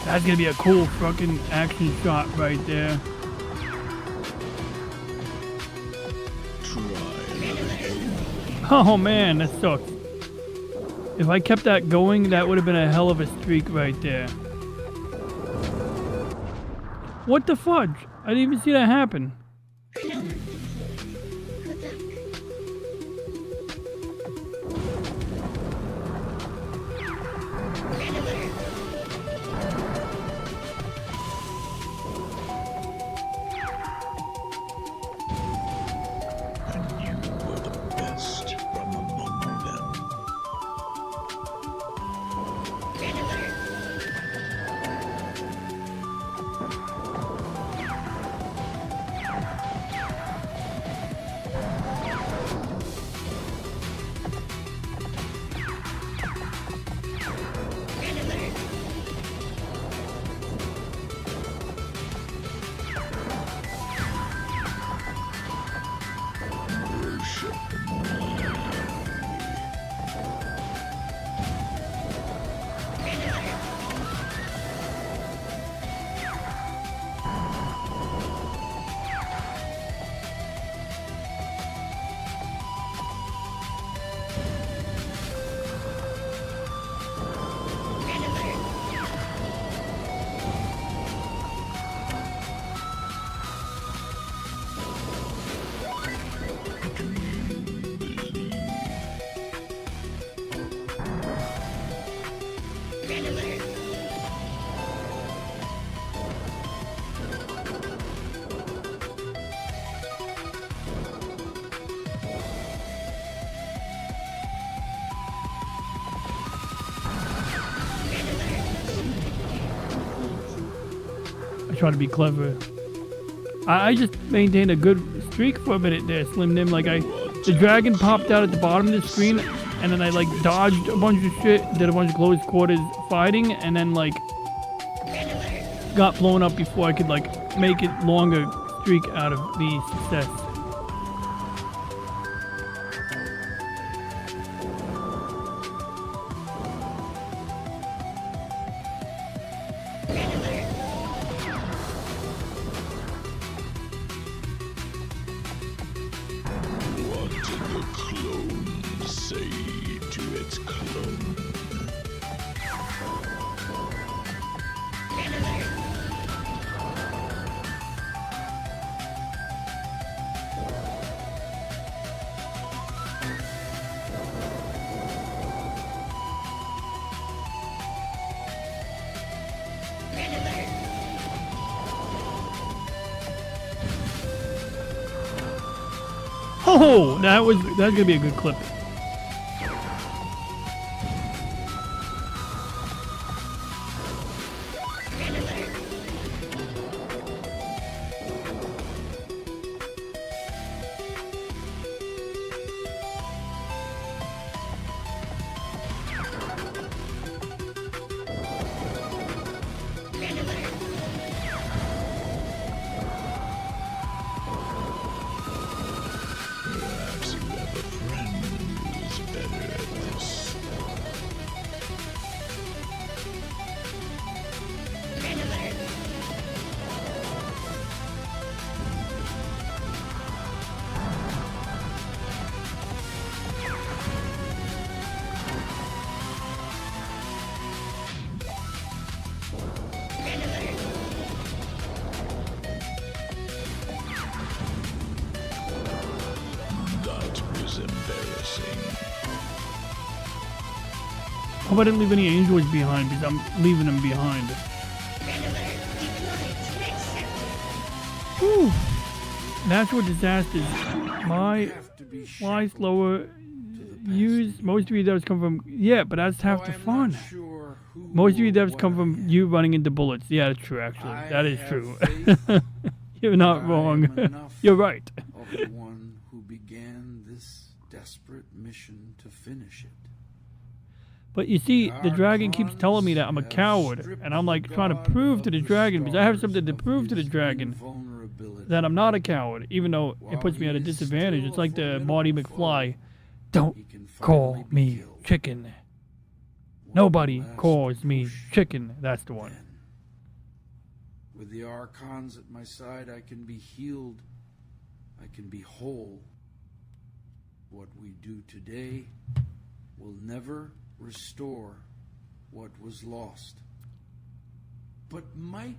That's gonna be a cool fucking action shot right there. Oh man, that sucks. If I kept that going, that would have been a hell of a streak right there. What the fudge? I didn't even see that happen. I try to be clever. I just maintained a good streak for a minute there, Slim Nim. Like the dragon popped out at the bottom of the screen, and then I like dodged a bunch of shit, did a bunch of close quarters fighting, and then like got blown up before I could like make it longer streak out of the success. say to its clone. Oh, that's gonna be a good clip. Perhaps you have a friend who is better at this. That was embarrassing. Hope I didn't leave any androids behind because I'm leaving them behind. Whew. Natural disasters. Fly slower. Use most of your deaths come from but that's half the fun. Most of your deaths come from you running into bullets. Yeah, that's true. Actually, that is true. You're not wrong. You're right. Of the one who began this desperate mission to finish it. But you see, the dragon keeps telling me that I'm a coward, and I'm like trying to prove to the dragon because I have something to prove to the dragon that I'm not a coward, even though it puts me at a disadvantage. It's like the Marty McFly. Don't call me chicken. Nobody calls me chicken. That's the one. With the Archons at my side, I can be healed. I can be whole. What we do today will never restore what was lost, but might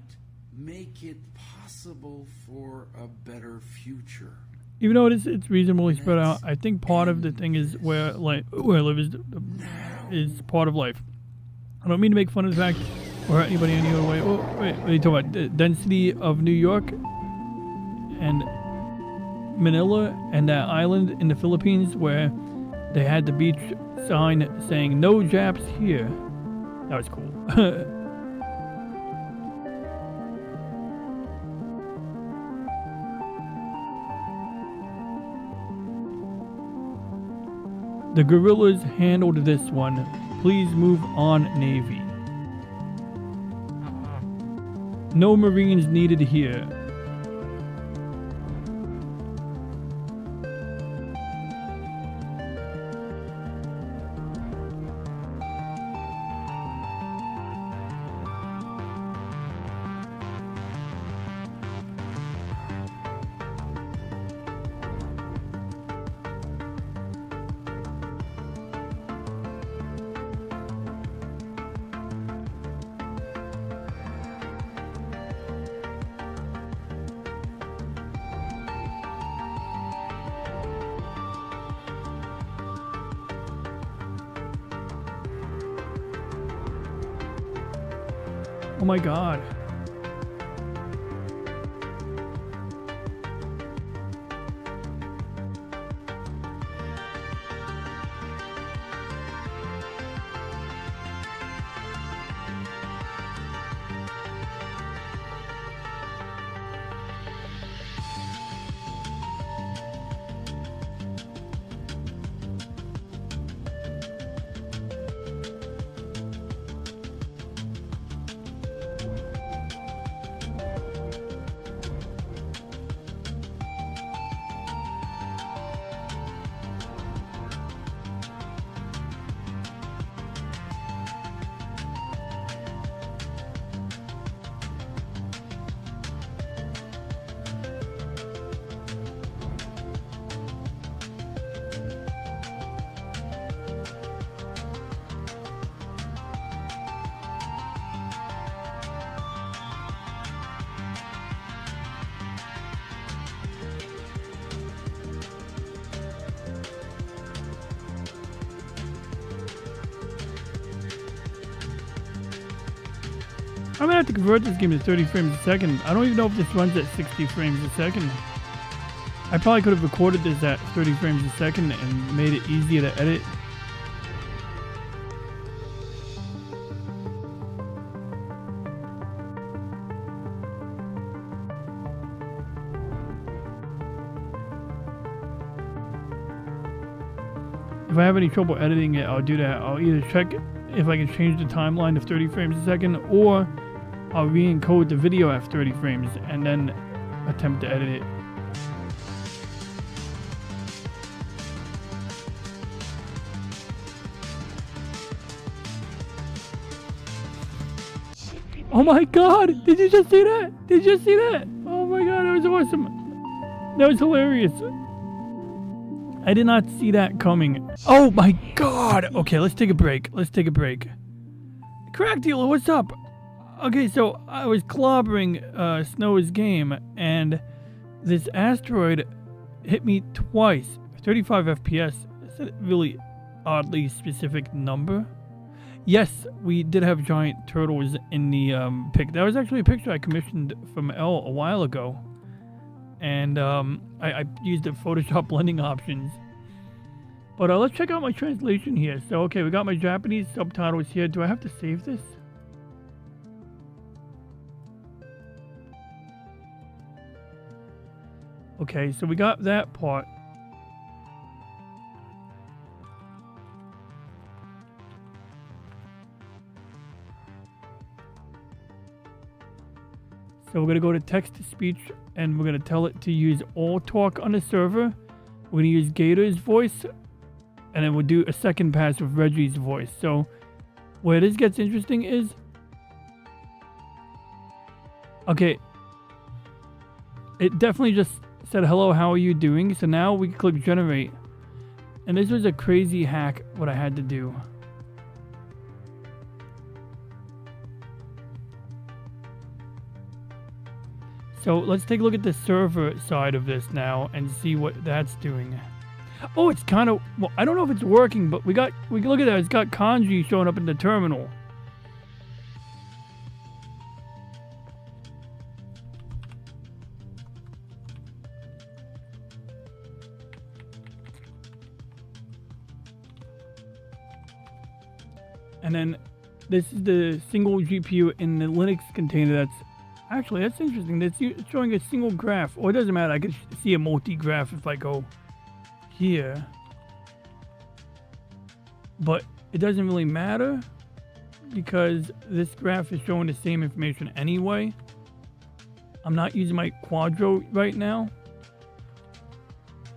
make it possible for a better future. Even though it's reasonably spread out, I think part of the thing is where I live is part of life. I don't mean to make fun of the fact or hurt anybody any other way. Oh, wait, what are you talking about? The density of New York and Manila and that island in the Philippines where they had the beach sign saying "No Japs here." That was cool. The guerrillas handled this one. Please move on, Navy. No Marines needed here. Oh my god. I'm gonna have to convert this game to 30 frames a second. I don't even know if this runs at 60 frames a second. I probably could have recorded this at 30 frames a second and made it easier to edit. If I have any trouble editing it, I'll do that. I'll either check if I can change the timeline to 30 frames a second, or I'll re-encode the video at 30 frames and then attempt to edit it. Oh my god! Did you just see that? Did you just see that? Oh my god, that was awesome. That was hilarious. I did not see that coming. Oh my god! Okay, let's take a break. Let's take a break. Crack dealer, what's up? Okay, so I was clobbering Snow's game, and this asteroid hit me twice. 35 FPS. Is that a really oddly specific number? Yes, we did have giant turtles in the pic. That was actually a picture I commissioned from Elle a while ago. And I used the Photoshop blending options. But let's check out my translation here. So, okay, we got my Japanese subtitles here. Do I have to save this? Okay, so we got that part. So we're going to go to text-to-speech, and we're going to tell it to use all talk on the server. We're going to use Gator's voice, and then we'll do a second pass with Reggie's voice. So where this gets interesting is... Okay. It definitely just said, hello, how are you doing? So now we can click generate. And this was a crazy hack, what I had to do. So let's take a look at the server side of this now and see what that's doing. Oh, it's kind of, well, I don't know if it's working, but we can look at that. It's got kanji showing up in the terminal. And then this is the single GPU in the Linux container that's actually, that's interesting. It's showing a single graph. Or it doesn't matter. I could see a multi-graph if I go here. But it doesn't really matter because this graph is showing the same information anyway. I'm not using my Quadro right now.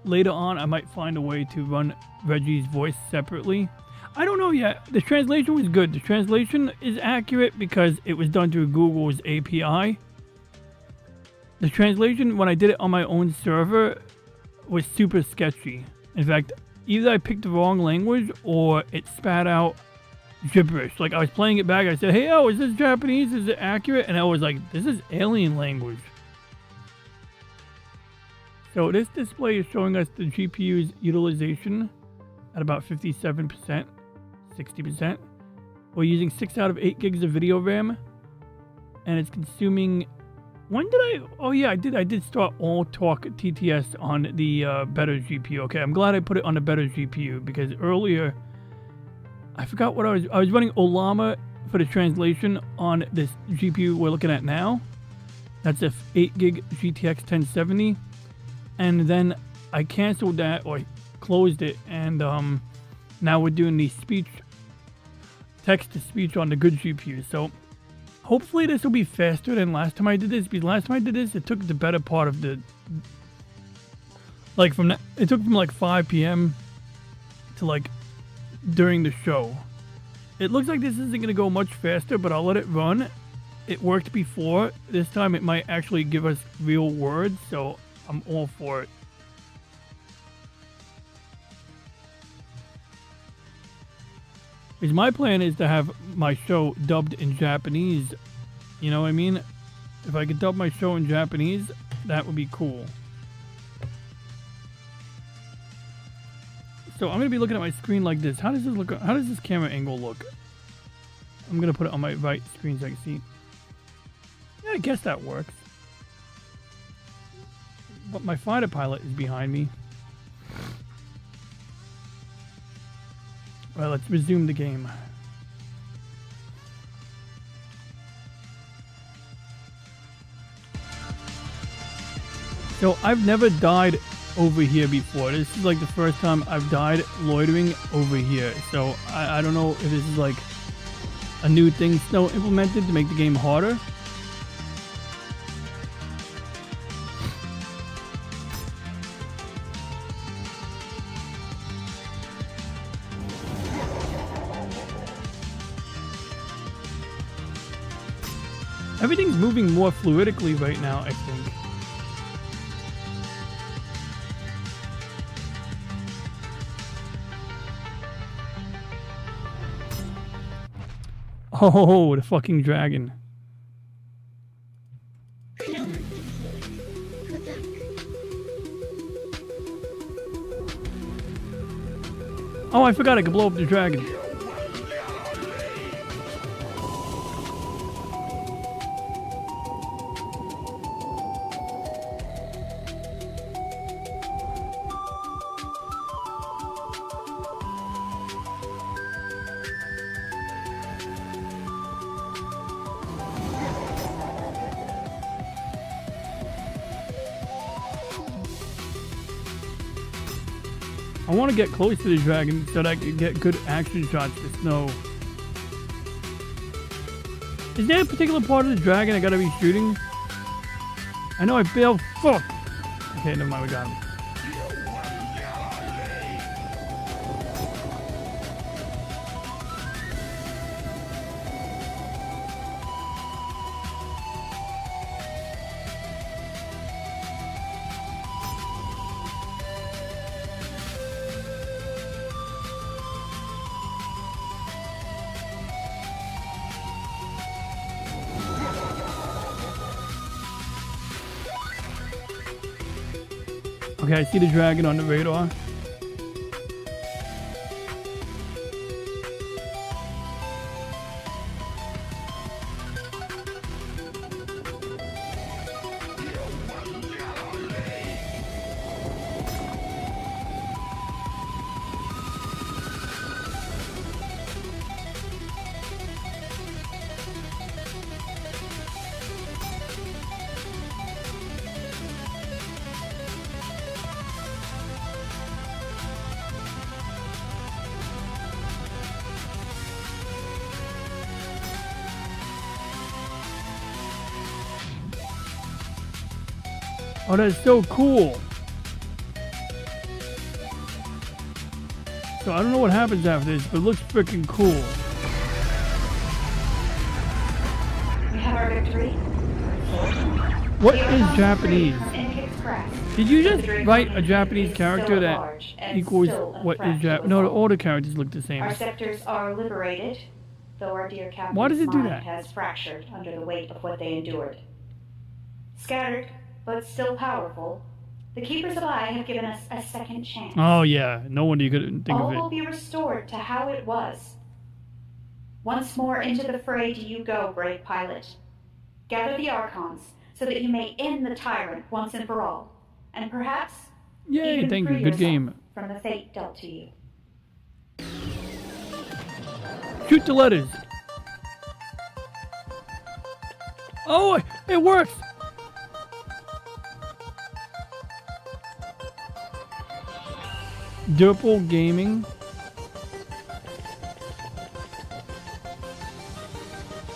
Later on, I might find a way to run Reggie's voice separately. I don't know yet. The translation was good. The translation is accurate because it was done through Google's API. The translation, when I did it on my own server, was super sketchy. In fact, either I picked the wrong language or it spat out gibberish. Like, I was playing it back, I said, hey, oh, is this Japanese? Is it accurate? And I was like, this is alien language. So this display is showing us the GPU's utilization at about 57%. 60%. We're using 6 out of 8 gigs of video RAM, and it's consuming. When did I? Oh yeah, I did start all talk TTS on the better GPU. Okay, I'm glad I put it on the better GPU because earlier I forgot what I was running Olama for the translation on this GPU we're looking at now. That's a 8 gig GTX 1070, and then I canceled that or closed it, and now we're doing the text-to-speech on the good GPU. So hopefully this will be faster than last time I did this, because last time I did this, it took the better part of the, like it took from like 5 p.m. to like during the show. It looks like this isn't going to go much faster, but I'll let it run. It worked before. This time it might actually give us real words, so I'm all for it. Because my plan is to have my show dubbed in Japanese. You know what I mean? If I could dub my show in Japanese, that would be cool. So I'm going to be looking at my screen like this. How does this look? How does this camera angle look? I'm going to put it on my right screen so I can see. guess that works. But my fighter pilot is behind me. Well, let's resume the game. So I've never died over here before. This is like the first time I've died loitering over here. So I don't know if this is like a new thing Snow implemented to make the game harder. Everything's moving more fluidically right now, I think. Oh, the fucking dragon. Oh, I forgot I could blow up the dragon. I want to get close to the dragon so that I can get good action shots to Snow. Is there a particular part of the dragon I gotta be shooting? I know I failed. Fuck! Okay, never mind, we got him. Okay, I see the dragon on the radar. Oh, that's so cool. So I don't know what happens after this, but it looks freaking cool. We have our victory. What is Japanese? Did you just write a Japanese character that equals what is Jap? No, all the characters look the same. Our scepters are liberated, though our dear captain's Why does it do mind that? has fractured under the weight of what they endured. Scattered, but still powerful, the Keepers of Eye have given us a second chance. Oh yeah, no wonder you couldn't think All of will it. be restored to how it was. Once more into the fray do you go, brave pilot. Gather the Archons, so that you may end the tyrant once and for all, and perhaps Yay, even thank free you, good yourself game. from the fate dealt to you. Shoot the letters. Oh, it works. Dirple Gaming.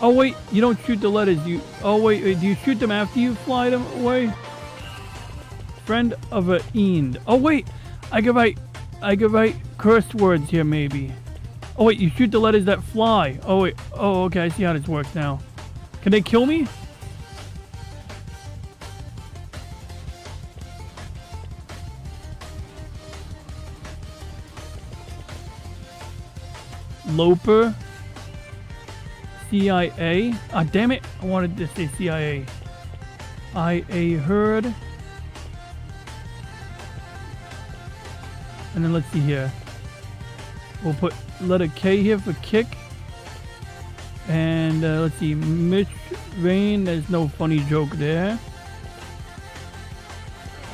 Oh wait, you don't shoot the letters. You. Oh wait, do you shoot them after you fly them away? Friend of a Eend. Oh wait, I could write curse words here maybe. Oh wait, you shoot the letters that fly. Oh wait. Oh okay, I see how this works now. Can they kill me? Loper. CIA. Ah, damn it. I wanted to say CIA. IA Herd. And then let's see here. We'll put letter K here for kick. And let's see. Rain, there's no funny joke there.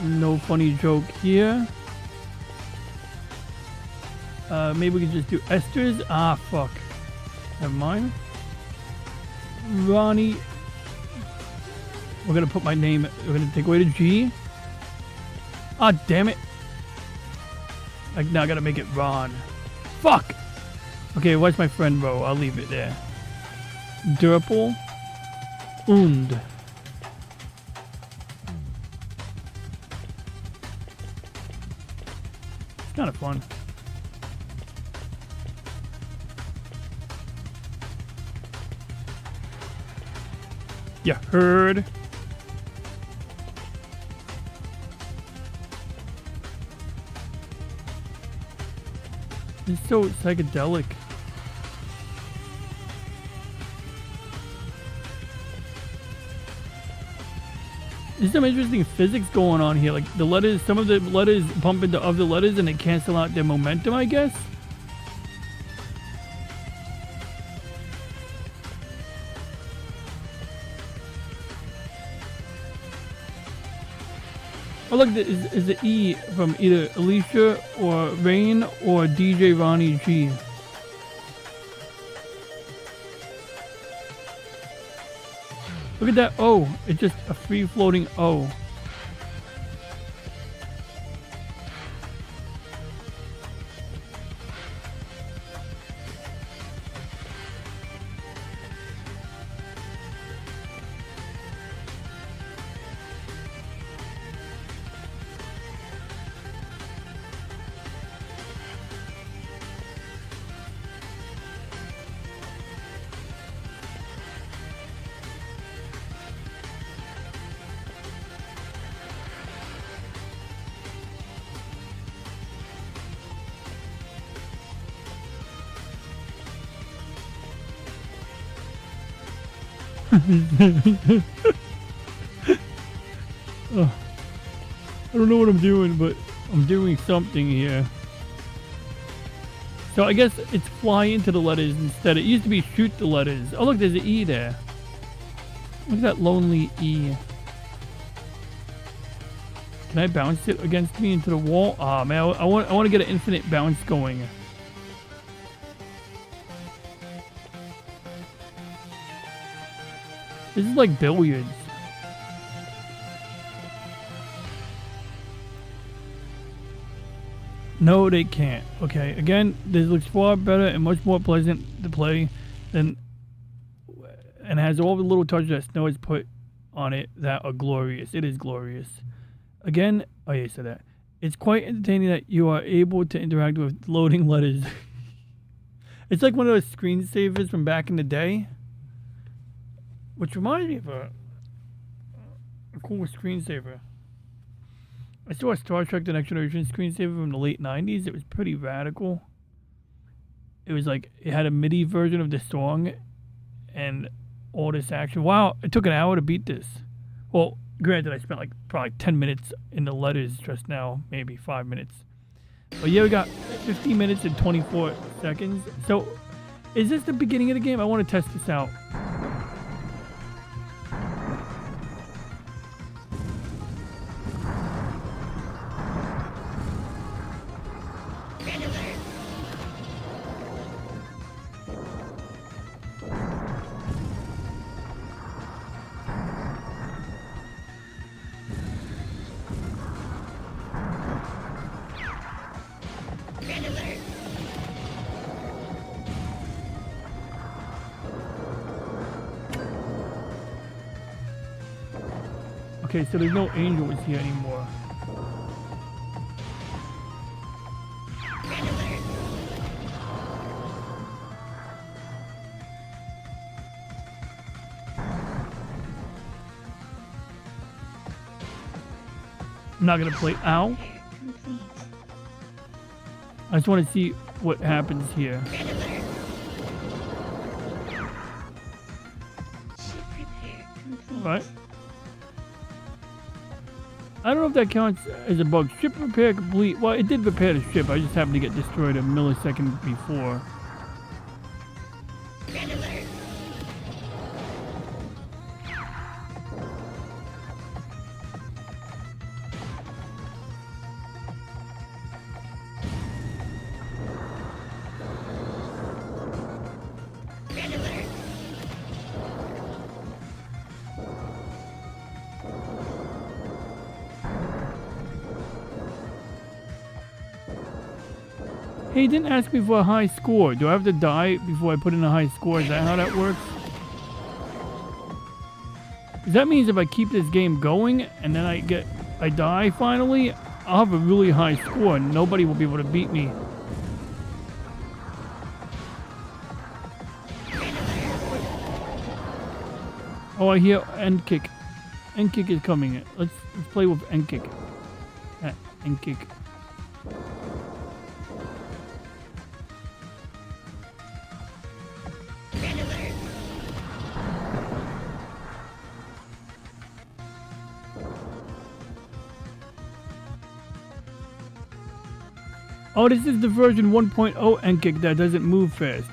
No funny joke here. Maybe we can just do Esther's. Ah, fuck. Never mind. Ronnie. We're gonna put my name. We're gonna take away the G. Ah, damn it. Now I gotta make it Ron. Fuck! Okay, what's my friend row? I'll leave it there. Durple. Und. It's kind of fun. You heard? It's so psychedelic. There's some interesting physics going on here. Like the letters, some of the letters bump into other letters and they cancel out their momentum, I guess. Oh look, is the E from either Alicia or Rain or DJ Ronnie G. Look at that O. It's just a free floating O. Oh, I don't know what I'm doing, but I'm doing something here. So I guess it's fly into the letters instead. It used to be shoot the letters. Oh look, there's an E there. Look at that lonely E. Can I bounce it against me into the wall? Ah, man, I want to get an infinite bounce going. This is like billiards. No, they can't. Okay, again, this looks far better and much more pleasant to play than, and has all the little touches that Snow has put on it that are glorious. It is glorious. Again, oh yeah, I said that. It's quite entertaining that you are able to interact with loading letters. It's like one of those screensavers from back in the day. Which reminds me of a cool screensaver. I saw a Star Trek The Next Generation screensaver from the late 90s. It was pretty radical. It was like, it had a MIDI version of the song and all this action. Wow, it took an hour to beat this. Well, granted, I spent like probably 10 minutes in the letters just now, maybe 5 minutes. But yeah, we got 50 minutes and 24 seconds. So, is this the beginning of the game? I want to test this out. Okay, so there's no angels here anymore. I'm not gonna play. Ow. I just want to see what happens here. What? I don't know if that counts as a bug. Ship repair complete. Well, it did repair the ship. I just happened to get destroyed a millisecond before. Hey, he didn't ask me for a high score. Do I have to die before I put in a high score? Is that how that works? That means if I keep this game going and then I die finally, I'll have a really high score and nobody will be able to beat me. Oh, I hear end kick. End kick is coming. Let's play with end kick. End kick. Oh, this is the version 1.0 end kick that doesn't move fast.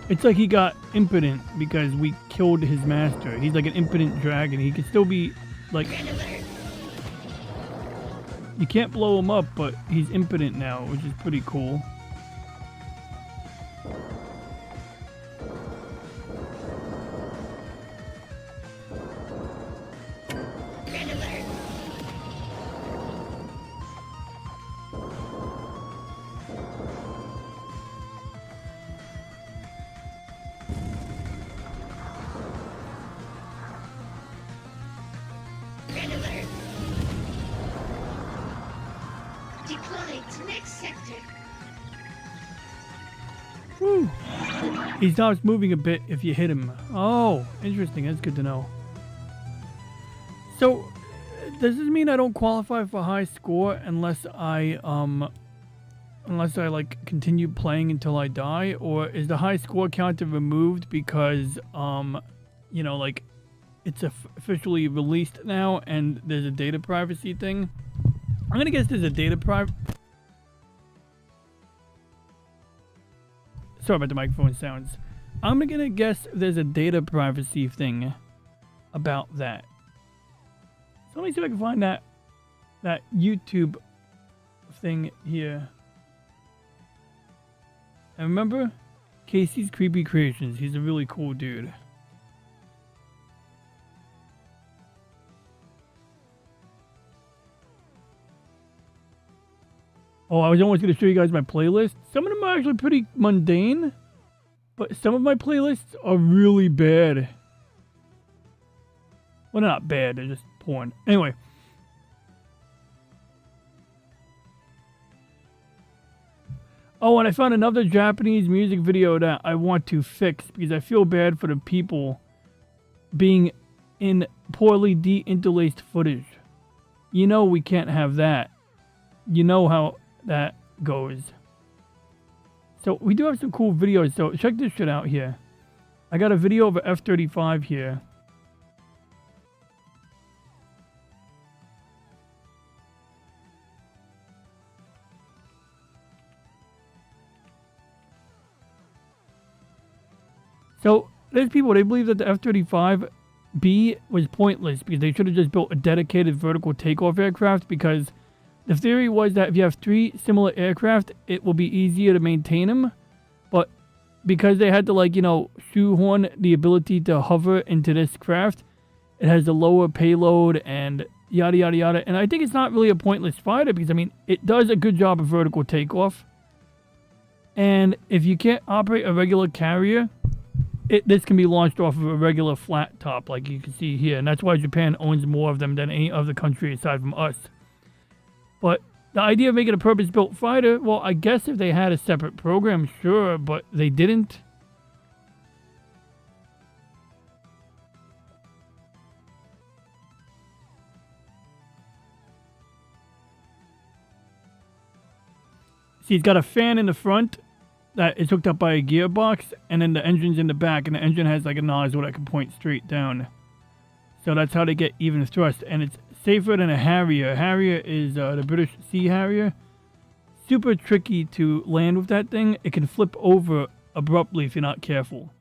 It's like he got impotent because we killed his master. He's like an impotent dragon. He can still be like... You can't blow him up, but he's impotent now, which is pretty cool. Woo. He stops moving a bit if you hit him. Oh, interesting. That's good to know. So, does this mean I don't qualify for a high score unless I like continue playing until I die, or is the high score counter removed because you know, like it's officially released now and there's a data privacy thing? I'm gonna guess there's a data Sorry about the microphone sounds. I'm gonna guess there's a data privacy thing about that. So let me see if I can find that YouTube thing here. And remember, Casey's Creepy Creations. He's a really cool dude. Oh, I was almost going to show you guys my playlist. Some of them are actually pretty mundane, but some of my playlists are really bad. Well, they're not bad, they're just porn. Anyway. Oh, and I found another Japanese music video that I want to fix because I feel bad for the people being in poorly de-interlaced footage. You know we can't have that. You know how that goes. So we do have some cool videos, so check this shit out here. I got a video of a F-35 here. So there's people, they believe that the F-35B was pointless because they should have just built a dedicated vertical takeoff aircraft, because the theory was that if you have 3 similar aircraft, it will be easier to maintain them. But because they had to, like, you know, shoehorn the ability to hover into this craft, it has a lower payload and yada yada yada. And I think it's not really a pointless fighter because, I mean, it does a good job of vertical takeoff. And if you can't operate a regular carrier, this can be launched off of a regular flat top like you can see here. And that's why Japan owns more of them than any other country aside from us. But the idea of making a purpose-built fighter, well, I guess if they had a separate program, sure, but they didn't. See, it's got a fan in the front that is hooked up by a gearbox, and then the engine's in the back, and the engine has like a nozzle that can point straight down. So that's how they get even thrust, and it's safer than a Harrier. Harrier is the British Sea Harrier. Super tricky to land with that thing. It can flip over abruptly if you're not careful.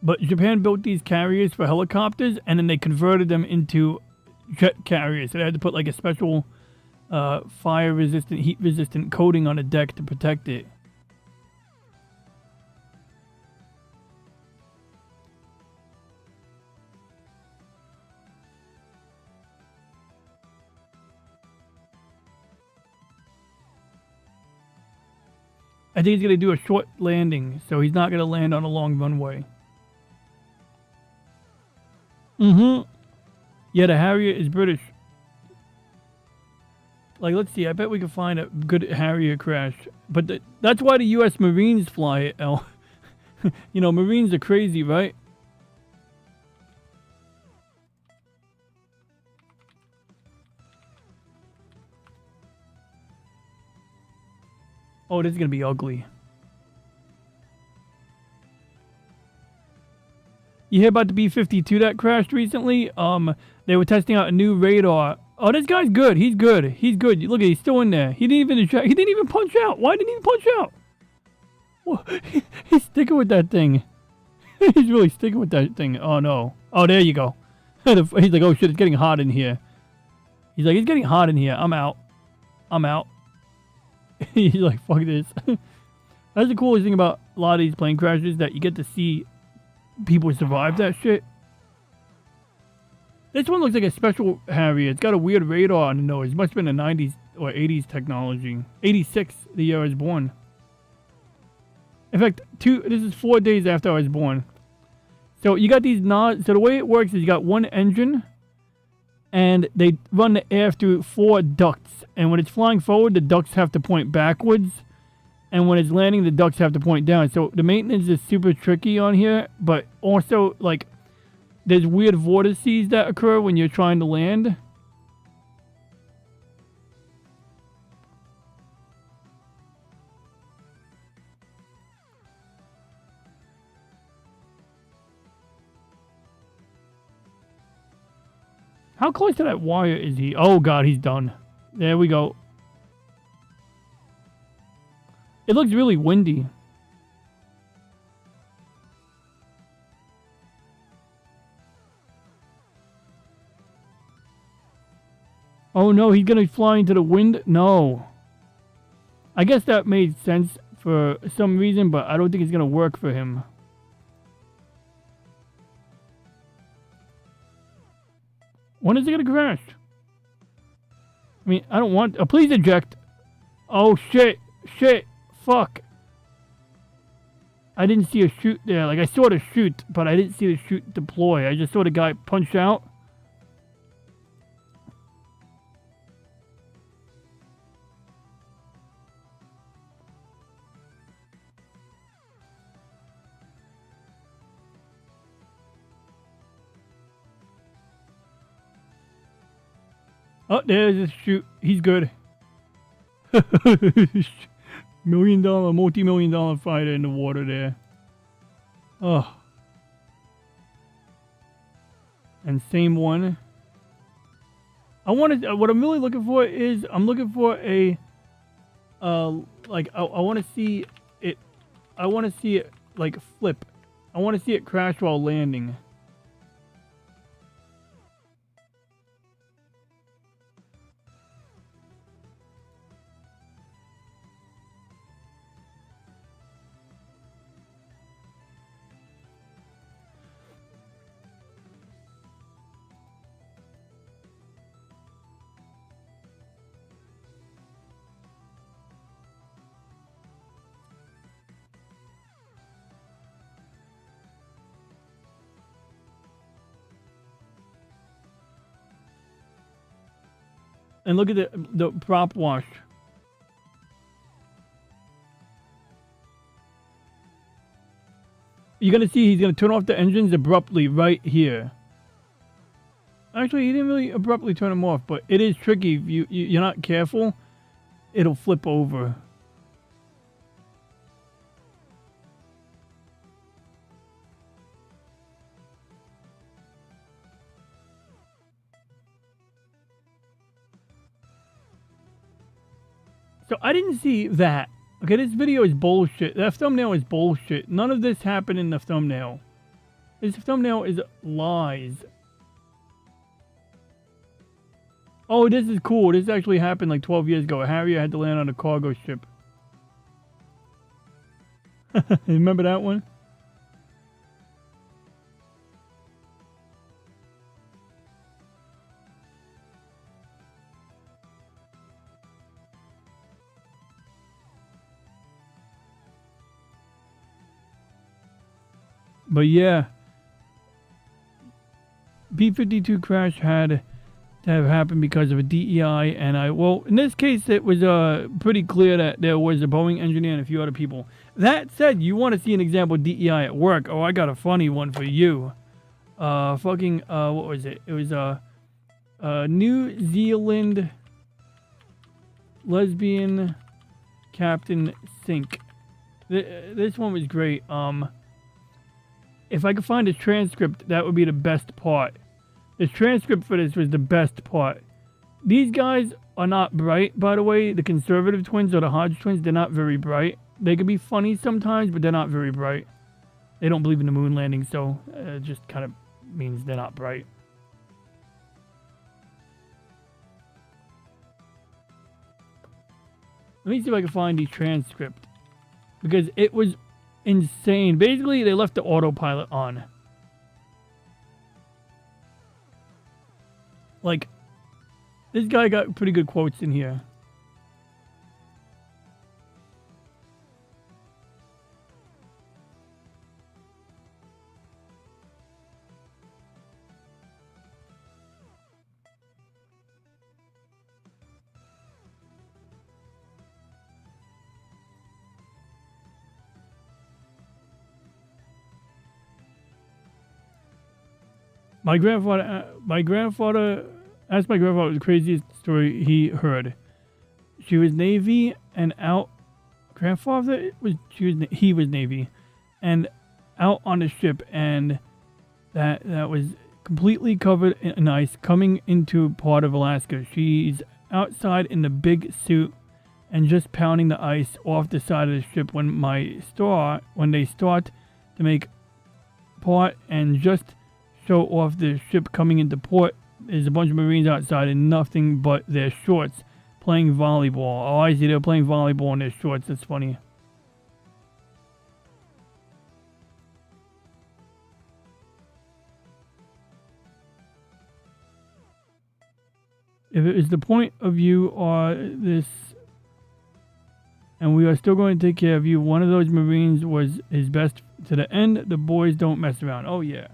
But Japan built these carriers for helicopters, and then they converted them into jet carrier, so they had to put like a special fire resistant, heat resistant coating on the deck to protect it. I think he's going to do a short landing, so he's not going to land on a long runway. Mm-hmm. Yeah, the Harrier is British. Like, let's see. I bet we can find a good Harrier crash. But that's why the U.S. Marines fly it, El. You know, Marines are crazy, right? Oh, this is going to be ugly. You hear about the B-52 that crashed recently? They were testing out a new radar. Oh, this guy's good. He's good. He's good. Look at, he's still in there. He didn't even punch out. Why didn't he punch out? Well, he's sticking with that thing. He's really sticking with that thing. Oh no. Oh, there you go. He's like, oh shit, it's getting hot in here. He's like, it's getting hot in here. I'm out. I'm out. He's like, fuck this. That's the coolest thing about a lot of these plane crashes, that you get to see people survive that shit. This one looks like a special Harrier. It's got a weird radar on the nose. It must have been a 90s or 80s technology. 86, the year I was born. In fact, this is 4 days after I was born. So you got these nods. So the way it works is you got one engine, and they run the air through 4 ducts. And when it's flying forward, the ducts have to point backwards. And when it's landing, the ducts have to point down. So the maintenance is super tricky on here. But also, like, there's weird vortices that occur when you're trying to land. How close to that wire is he? Oh god, he's done. There we go. It looks really windy. Oh no, he's gonna fly into the wind? No. I guess that made sense for some reason, but I don't think it's gonna work for him. When is it gonna crash? I mean, I don't want... please eject. Oh, shit. Shit. Fuck. I didn't see a chute there. Like, I saw the chute, but I didn't see the chute deploy. I just saw the guy punch out. Oh, there's his chute. He's good. Multi-million-dollar fighter in the water there. Oh. And same one. I want to. What I'm really looking for is I'm looking for a. Like I want to see it. I want to see it like flip. I want to see it crash while landing. And look at the prop wash. You're going to see he's going to turn off the engines abruptly right here. Actually, he didn't really abruptly turn them off, but it is tricky. If you're not careful, it'll flip over. So I didn't see that. Okay, this video is bullshit. That thumbnail is bullshit. None of this happened in the thumbnail. This thumbnail is lies. Oh, this is cool. This actually happened like 12 years ago. Harrier had to land on a cargo ship. Remember that one? But yeah, B-52 crash had to have happened because of a DEI, and well, in this case, it was pretty clear that there was a Boeing engineer and a few other people. That said, you want to see an example of DEI at work? Oh, I got a funny one for you. What was it? It was New Zealand lesbian Captain Sink. This one was great. If I could find a transcript, that would be the best part. The transcript for this was the best part. These guys are not bright, by the way. The conservative twins or the Hodge twins, they're not very bright. They can be funny sometimes, but they're not very bright. They don't believe in the moon landing, so it just kind of means they're not bright. Let me see if I can find the transcript, because it was insane. Basically, they left the autopilot on. Like, this guy got pretty good quotes in here. My grandfather asked my grandfather the craziest story he heard. She was Navy and out. He was Navy, and out on the ship, and that was completely covered in ice coming into part of Alaska. She's outside in the big suit and just pounding the ice off the side of the ship when they start to make port and just show off the ship coming into port. There's a bunch of Marines outside in nothing but their shorts playing volleyball. Oh, I see, they're playing volleyball in their shorts. That's funny. If it is the point of view or this, and we are still going to take care of you, one of those Marines was his best to the end. The boys don't mess around. Oh, yeah.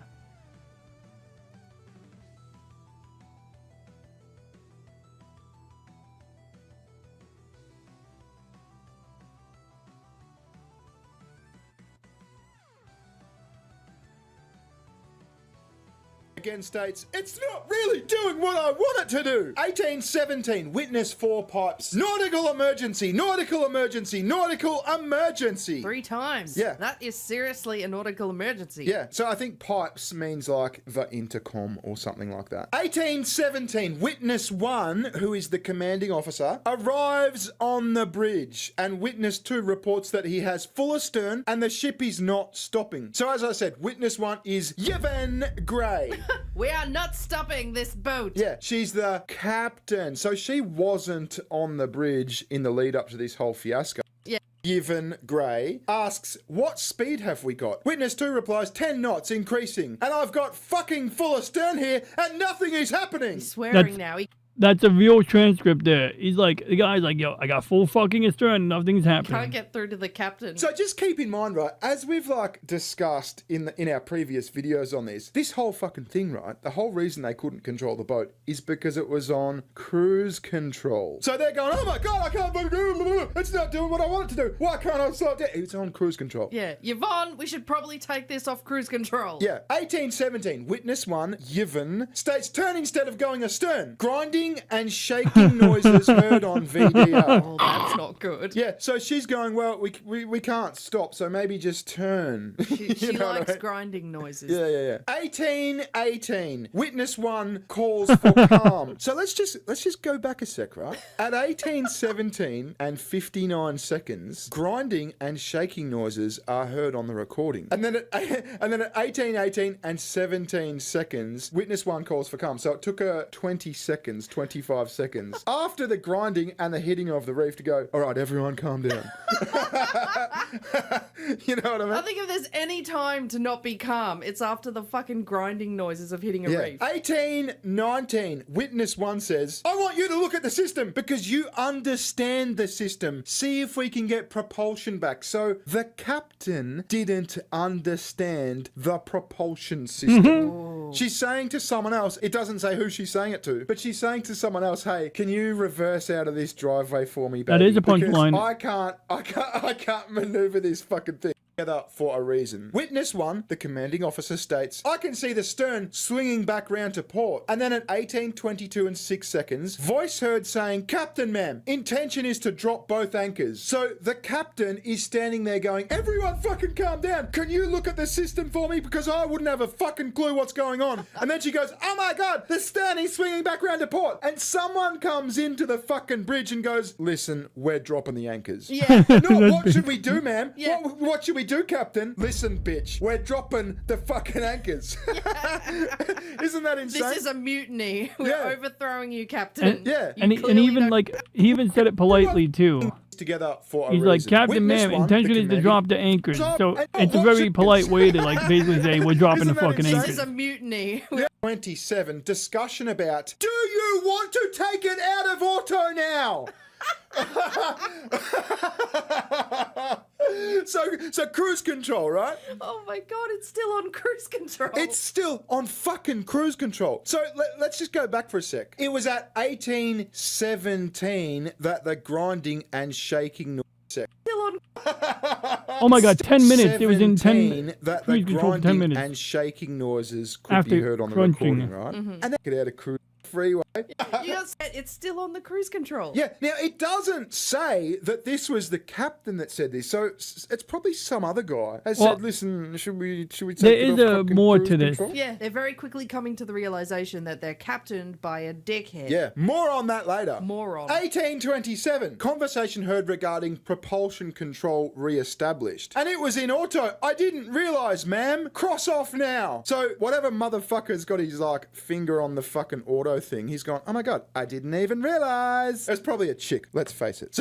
Again states, it's not really doing what I want it to do. 1817, witness 4 pipes. Nautical emergency, nautical emergency, nautical emergency. 3 times. Yeah. That is seriously a nautical emergency. Yeah, so I think pipes means like the intercom or something like that. 1817, witness 1, who is the commanding officer, arrives on the bridge, and witness 2 reports that he has full astern and the ship is not stopping. So as I said, witness 1 is Yvonne Gray. We are not stopping this boat. Yeah, she's the captain. So she wasn't on the bridge in the lead up to this whole fiasco. Yeah. Yvonne Gray asks, what speed have we got? Witness 2 replies, 10 knots increasing. And I've got fucking full astern here and nothing is happening. He's swearing now. That's a real transcript there. He's like, the guy's like, yo, I got full fucking astern, nothing's happening. Can't get through to the captain. So just keep in mind, right, as we've like discussed in our previous videos on this whole fucking thing, right, the whole reason they couldn't control the boat is because it was on cruise control. So they're going, oh my God, I can't fucking do it. It's not doing what I want it to do. Why can't I slow it down? It's on cruise control. Yeah, Yvonne, we should probably take this off cruise control. Yeah, 1817, witness 1, Yvonne, states turn instead of going astern. Grinding and shaking noises heard on VDR. Oh, that's not good. Yeah, so she's going, well, we can't stop, so maybe just turn. She likes grinding noises. Yeah. 1818, witness 1 calls for calm. So let's just go back a sec, right? At 1817 and 59 seconds, grinding and shaking noises are heard on the recording. And then at 1818 and 17 seconds, witness 1 calls for calm. So it took her 20 seconds 25 seconds after the grinding and the hitting of the reef to go, all right, everyone calm down. You know what I mean? I think if there's any time to not be calm, it's after the fucking grinding noises of hitting a reef. 1819, witness 1 says, I want you to look at the system because you understand the system. See if we can get propulsion back. So the captain didn't understand the propulsion system. She's saying to someone else, it doesn't say who she's saying it to, but she's saying to someone else, hey, can you reverse out of this driveway for me, baby? That is a Because punchline. I can't maneuver this fucking thing together for a reason. Witness 1, the commanding officer states, I can see the stern swinging back round to port. And then at 18:22 and 6 seconds, voice heard saying, Captain, ma'am, intention is to drop both anchors. So the captain is standing there going, everyone fucking calm down. Can you look at the system for me? Because I wouldn't have a fucking clue what's going on. And then she goes, oh my God, the stern is swinging back round to port. And someone comes into the fucking bridge and goes, listen, we're dropping the anchors. Yeah. No, what should we do, ma'am? Yeah. What should we do, Captain? Listen, bitch, we're dropping the fucking anchors. Isn't that insane? This is a mutiny. We're Yeah. overthrowing you, Captain. And, Yeah. and, he even like he even said it politely too. Together for a He's reason. like, Captain, Witness ma'am, 1, intention the is to commanding- drop the anchors. Stop. So And it's a what very should- polite way to like basically say we're dropping the Isn't that fucking insane? This anchors. is a mutiny. 27, discussion about, do you want to take it out of auto now? So cruise control, right? Oh my God, it's still on cruise control. It's still on fucking cruise control. So let's just go back for a sec. It was at 1817 that the grinding and shaking noise set. still on. Oh my God, 10 minutes. It was in 17 10. that the Cruise control for 10 grinding minutes. and shaking noises could After be heard on the crunching. recording, right? Mhm. And then get out of cruise freeway. Yes, it's still on the cruise control. Yeah, now it doesn't say that this was the captain that said this, so it's probably some other guy has Well, said, "Listen, should we take there it is off a fucking more cruise to this. control?" Yeah, they're very quickly coming to the realization that they're captained by a dickhead. Yeah, more on that later. More on. 1827, conversation heard regarding propulsion control re-established. And it was in auto. I didn't realise, ma'am. Cross off now. So whatever motherfucker's got his like finger on the fucking auto thing, he's gone, oh my God, I didn't even realise. It's probably a chick, let's face it.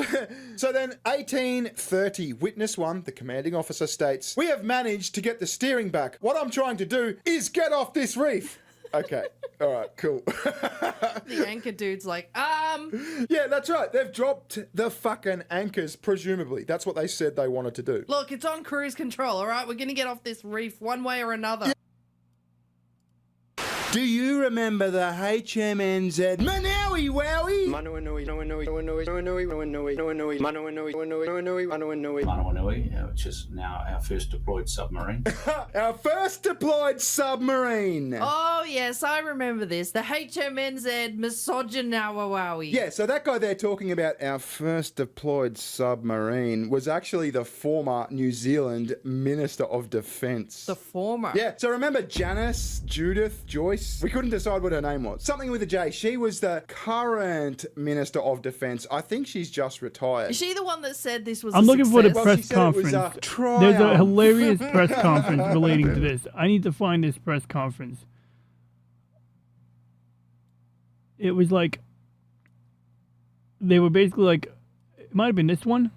So then 1830, witness 1, the commanding officer states, we have managed to get the steering back. What I'm trying to do is get off this reef. Okay, all right, cool. The anchor dude's like, Yeah, that's right. They've dropped the fucking anchors, presumably. That's what they said they wanted to do. look, it's on cruise control, all right? We're going to get off this reef one way or another. Do you remember the HMNZ Manawi Wowie? Manawanui, which is now our first deployed submarine. Our first deployed submarine. Oh, yes, I remember this. The HMNZ Misogynawawawi. Yeah, so that guy there talking about our first deployed submarine was actually the former New Zealand Minister of Defence. The former. Yeah, so remember Janice, Judith, Joyce? We couldn't decide what her name was. Something with a J. She was the current Minister of Defence. I think she's just retired. Is she the one that said this was I'm a looking for the success? press she said it was conference. a triumph. There's a hilarious press conference relating to this. I need to find this press conference. It was like they were basically like, it might have been this one.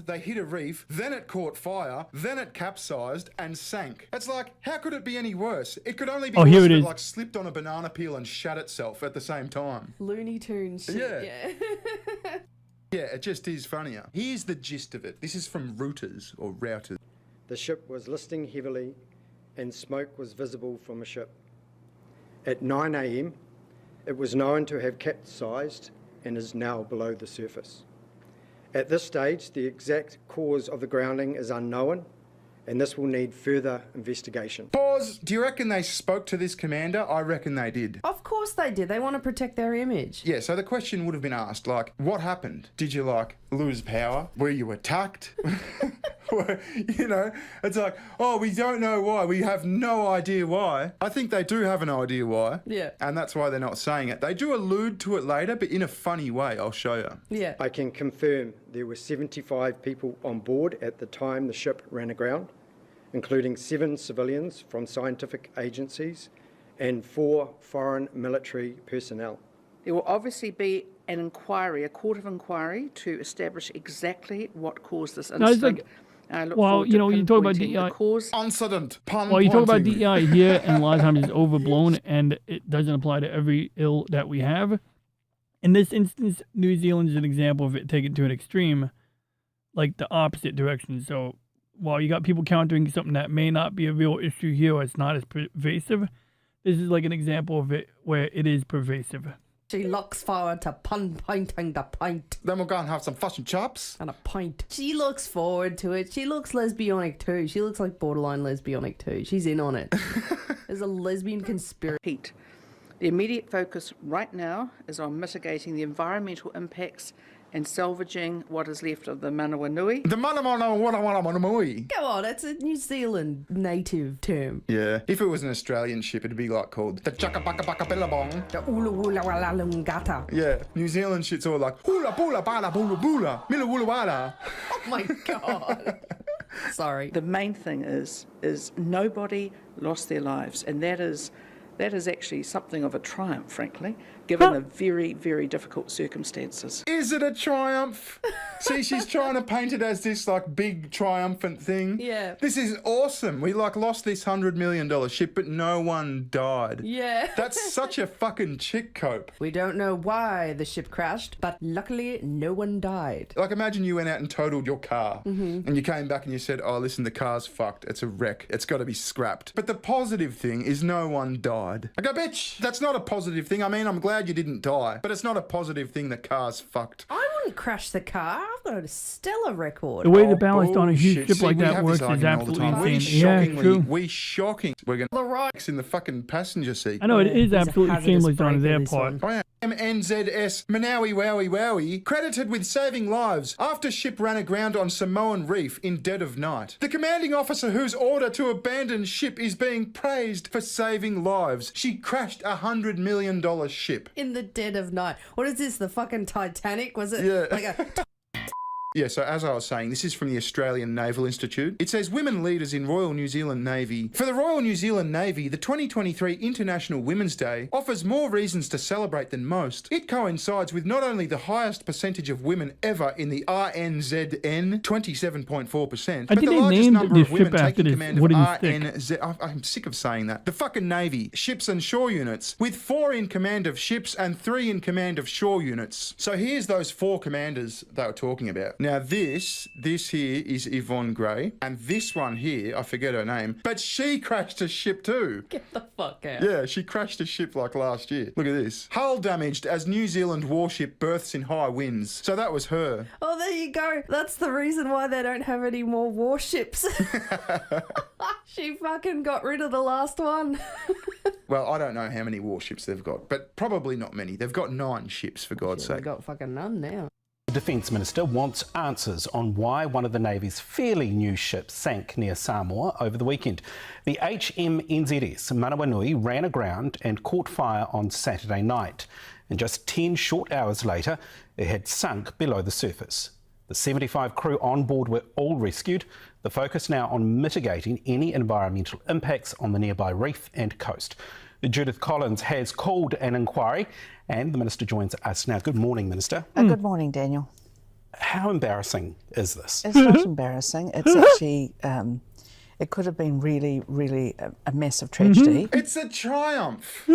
They hit a reef, then it caught fire, then it capsized and sank. It's like, how could it be any worse? It could only be Oh, worse here if it it is. like slipped on a banana peel and shat itself at the same time. Looney Tunes shit, Yeah. Yeah, it just is funnier. Here's the gist of it. This is from Reuters or Routers. The ship was listing heavily and smoke was visible from the ship. At 9 a.m., it was known to have capsized and is now below the surface. At this stage, the exact cause of the grounding is unknown, and this will need further investigation. Pause. Do you reckon they spoke to this commander? I reckon they did. Of course they did. They want to protect their image. Yeah, so the question would have been asked, like, what happened? Did you, like, lose power? Were you attacked? You know, it's like, oh, we don't know why. We have no idea why. I think they do have an idea why. Yeah. And that's why they're not saying it. They do allude to it later, but in a funny way. I'll show you. Yeah. I can confirm there were 75 people on board at the time the ship ran aground, including 7 civilians from scientific agencies and 4 foreign military personnel. There will obviously be an inquiry, a court of inquiry, to establish exactly what caused this No, it's incident. like, I look well, forward you to know, you talk about pinpointing the DEI. cause. Incident. Pun Well, you talk about pointing. DEI here, and a lot of times it's overblown, and it doesn't apply to every ill that we have. In this instance, New Zealand is an example of it taken to an extreme, like the opposite direction. So while you got people countering something that may not be a real issue here, or it's not as pervasive, this is like an example of it where it is pervasive. She looks forward to pinpointing the pint. Then we'll go and have some fucking chops. And a pint. She looks forward to it. She looks lesbianic too. She looks like borderline lesbianic too. She's in on it. There's a lesbian conspiracy. Heat. The immediate focus right now is on mitigating the environmental impacts and salvaging what is left of the Manawa Nui. The Manawa. Come on, it's a New Zealand native term. Yeah. If it was an Australian ship, it'd be like called the Chaka Baka Baka Billabong. The Ula Wula Wala Lungata. Yeah. New Zealand shit's all like hula bula bala bula bula mila wula wala. Oh my god. Sorry. The main thing is nobody lost their lives, and that is actually something of a triumph, frankly, given the very, very difficult circumstances. Is it a triumph? See, she's trying to paint it as this like big triumphant thing. Yeah. This is awesome. We like lost this $100 million ship, but no one died. Yeah. That's such a fucking chick cope. We don't know why the ship crashed, but luckily no one died. Like imagine you went out and totaled your car and you came back and you said, oh, listen, the car's fucked. It's a wreck. It's got to be scrapped. But the positive thing is no one died. I go, bitch, that's not a positive thing. I mean, I'm glad you didn't die, but it's not a positive thing the car's fucked. I wouldn't crash the car. I've got a stellar record. The way the ballast on a huge Bullshit. ship See, like we that have works this is argument all the absolutely time. insane. We shocking. We're going the right in the fucking passenger seat. I know, it is absolutely shameless on their part. MNZS Manawi Wowie Wowie credited with saving lives after ship ran aground on Samoan Reef in dead of night. The commanding officer whose order to abandon ship is being praised for saving lives. She crashed a $100 million ship. in the dead of night. What is this? The fucking Titanic? Was it like a Yeah, so as I was saying, this is from the Australian Naval Institute. It says women leaders in Royal New Zealand Navy. For the Royal New Zealand Navy, the 2023 International Women's Day offers more reasons to celebrate than most. It coincides with not only the highest percentage of women ever in the RNZN, 27.4%, but the they largest named number this of women ship after taking this command of wooden stick. RNZ. I'm sick of saying that. The fucking Navy, ships and shore units, with 4 in command of ships and 3 in command of shore units. So here's those 4 commanders they were talking about. Now this here is Yvonne Gray, and this one here, I forget her name, but she crashed a ship too. Get the fuck out. Yeah, she crashed a ship like last year. Look at this. Hull damaged as New Zealand warship berths in high winds. So that was her. Oh, there you go. That's the reason why they don't have any more warships. She fucking got rid of the last one. Well, I don't know how many warships they've got, but probably not many. They've got 9 ships, for God's They've sake. got fucking none now. The Defence Minister wants answers on why one of the Navy's fairly new ships sank near Samoa over the weekend. The HMNZS Manawa Nui ran aground and caught fire on Saturday night. And just 10 short hours later, it had sunk below the surface. The 75 crew on board were all rescued. The focus now on mitigating any environmental impacts on the nearby reef and coast. Judith Collins has called an inquiry and the Minister joins us now. Good morning, Minister. Good morning, Daniel. How embarrassing is this? It's not embarrassing. It's actually, it could have been really, really a massive tragedy. It's a triumph.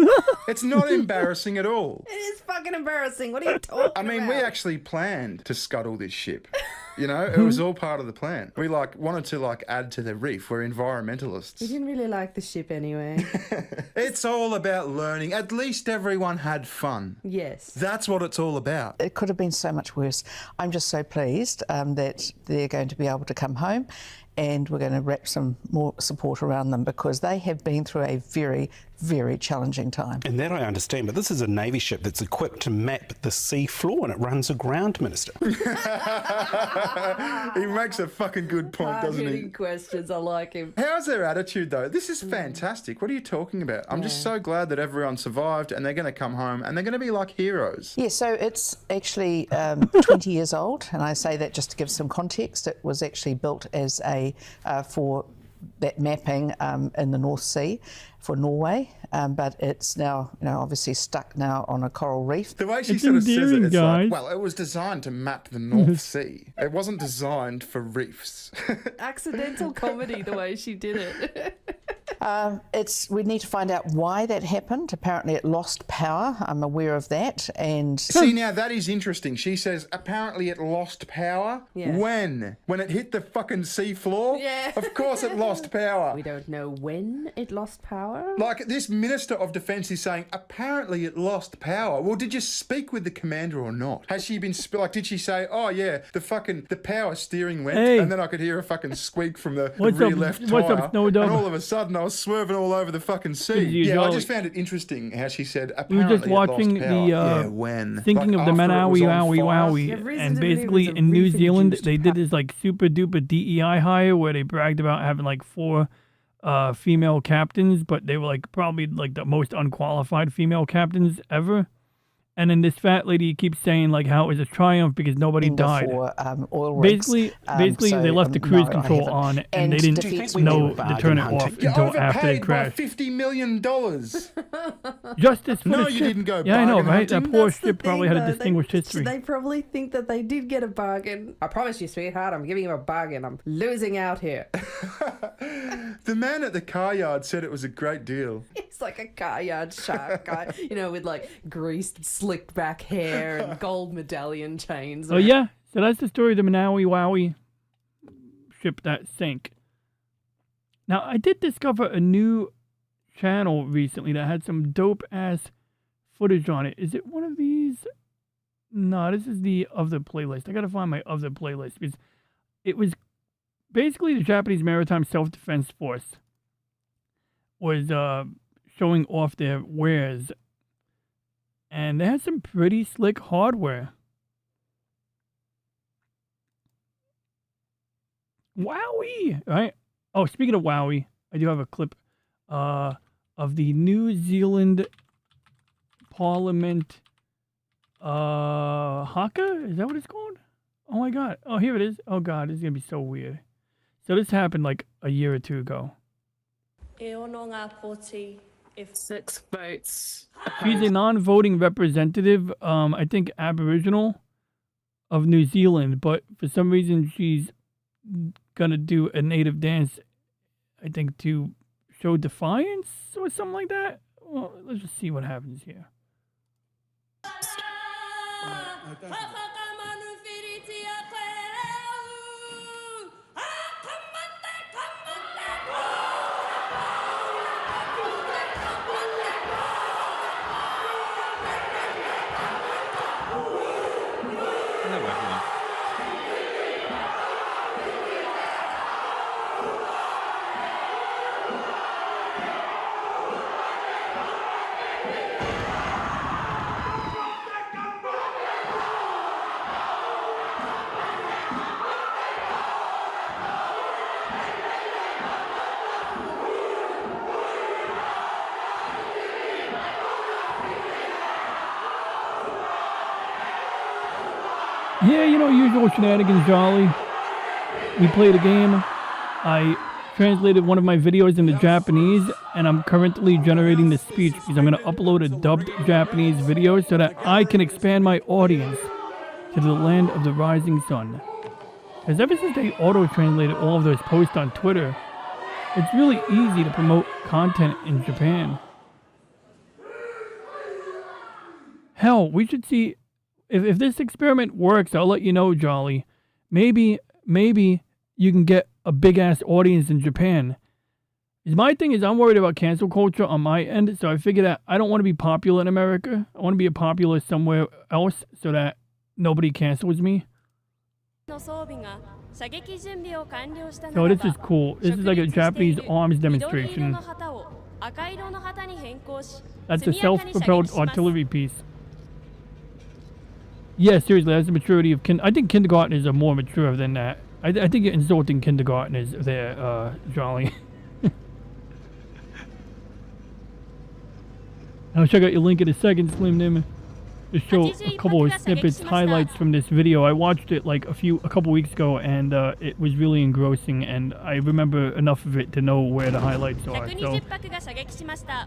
It's not embarrassing at all. It is fucking embarrassing. What are you talking about? I mean, we actually planned to scuttle this ship. You know, it was all part of the plan. We wanted to add to the reef. We're environmentalists. You didn't really like the ship anyway. It's all about learning. At least everyone had fun. Yes. That's what it's all about. It could have been so much worse. I'm just so pleased that they're going to be able to come home, and we're going to wrap some more support around them because they have been through a very, very challenging time. And that I understand, but this is a Navy ship that's equipped to map the sea floor and it runs aground, Minister. He makes a fucking good point, doesn't he? Hard-hitting questions. I like him. How's their attitude, though? This is fantastic. What are you talking about? I'm just so glad that everyone survived and they're going to come home and they're going to be like heroes. Yeah, so it's actually 20 years old, and I say that just to give some context. It was actually built as for that mapping in the North Sea for Norway, but it's now, obviously stuck now on a coral reef. The way she sort of says it, it's like, well, it was designed to map the North Sea. It wasn't designed for reefs. Accidental comedy, the way she did it. We need to find out why that happened. Apparently it lost power. I'm aware of that. And see, now that is interesting. She says apparently it lost power. Yeah. When it hit the fucking sea floor? Yeah. Of course it lost power. We don't know when it lost power. Like, this Minister of Defence is saying apparently it lost power. Well, did you speak with the commander or not? Has she been did she say, oh yeah, the power steering went, and then I could hear a fucking squeak from the rear left tyre, what's up, Snow Dog? and all of a sudden I was swerving all over the fucking sea. Yeah, I just found it interesting how she said We were apparently just watching it lost power. the when? thinking Like, of the after it was Manawi on Wowie fire? Wowie, and basically in New Zealand they did this like super duper DEI hire where they bragged about having like 4 female captains, but they were like probably like the most unqualified female captains ever. And then this fat lady keeps saying like how it was a triumph because nobody died. For, oil rigs. Basically, So, they left the cruise no, I control haven't. on, and And they didn't defense know women to turn it off You until after they overpaid by crashed. $50 million. Justice for No, the you ship. didn't go Yeah, I know, bargain right? That hunting. poor That's the ship probably thing, had a though. distinguished history. They probably think that they did get a bargain. I promise you, sweetheart, I'm giving you a bargain. I'm losing out here. The man at the car yard said it was a great deal. It's like a car yard shark guy, with like greased, slicked back hair and gold medallion chains. Oh yeah, so that's the story of the Manawi Wowie ship that sank. Now I did discover a new channel recently that had some dope ass footage on it. Is it one of these? No, this is the other playlist. I gotta find my other playlist because it was basically the Japanese Maritime Self-Defense Force was showing off their wares, and they had some pretty slick hardware. Wowie! Right? Oh, speaking of Wowie, I do have a clip of the New Zealand Parliament Haka? Is that what it's called? Oh my god. Oh, here it is. Oh god, this is gonna be so weird. So this happened like a year or two ago. 6 votes. She's a non-voting representative, I think Aboriginal of New Zealand, but for some reason she's gonna do a native dance, I think to show defiance or something like that. Well, let's just see what happens here. Yeah, usual shenanigans, Jolly. We played a game. I translated one of my videos into Japanese, and I'm currently generating the speech because I'm going to upload a dubbed Japanese video so that I can expand my audience to the land of the rising sun. Because ever since they auto-translated all of those posts on Twitter, it's really easy to promote content in Japan. Hell, we should see... If this experiment works, I'll let you know, Jolly. Maybe you can get a big-ass audience in Japan. My thing is I'm worried about cancel culture on my end, so I figured that I don't want to be popular in America. I want to be popular somewhere else so that nobody cancels me. So this is cool. This is like a Japanese arms demonstration. That's a self-propelled artillery piece. Yeah, seriously, that's the maturity of I think kindergartners are more mature than that. I think you're insulting kindergartners there, Jolly. I'll check out your link in a second, Slim Nim. to show a couple of snippets, highlights from this video. I watched it like a couple weeks ago, and it was really engrossing, and I remember enough of it to know where the highlights are. So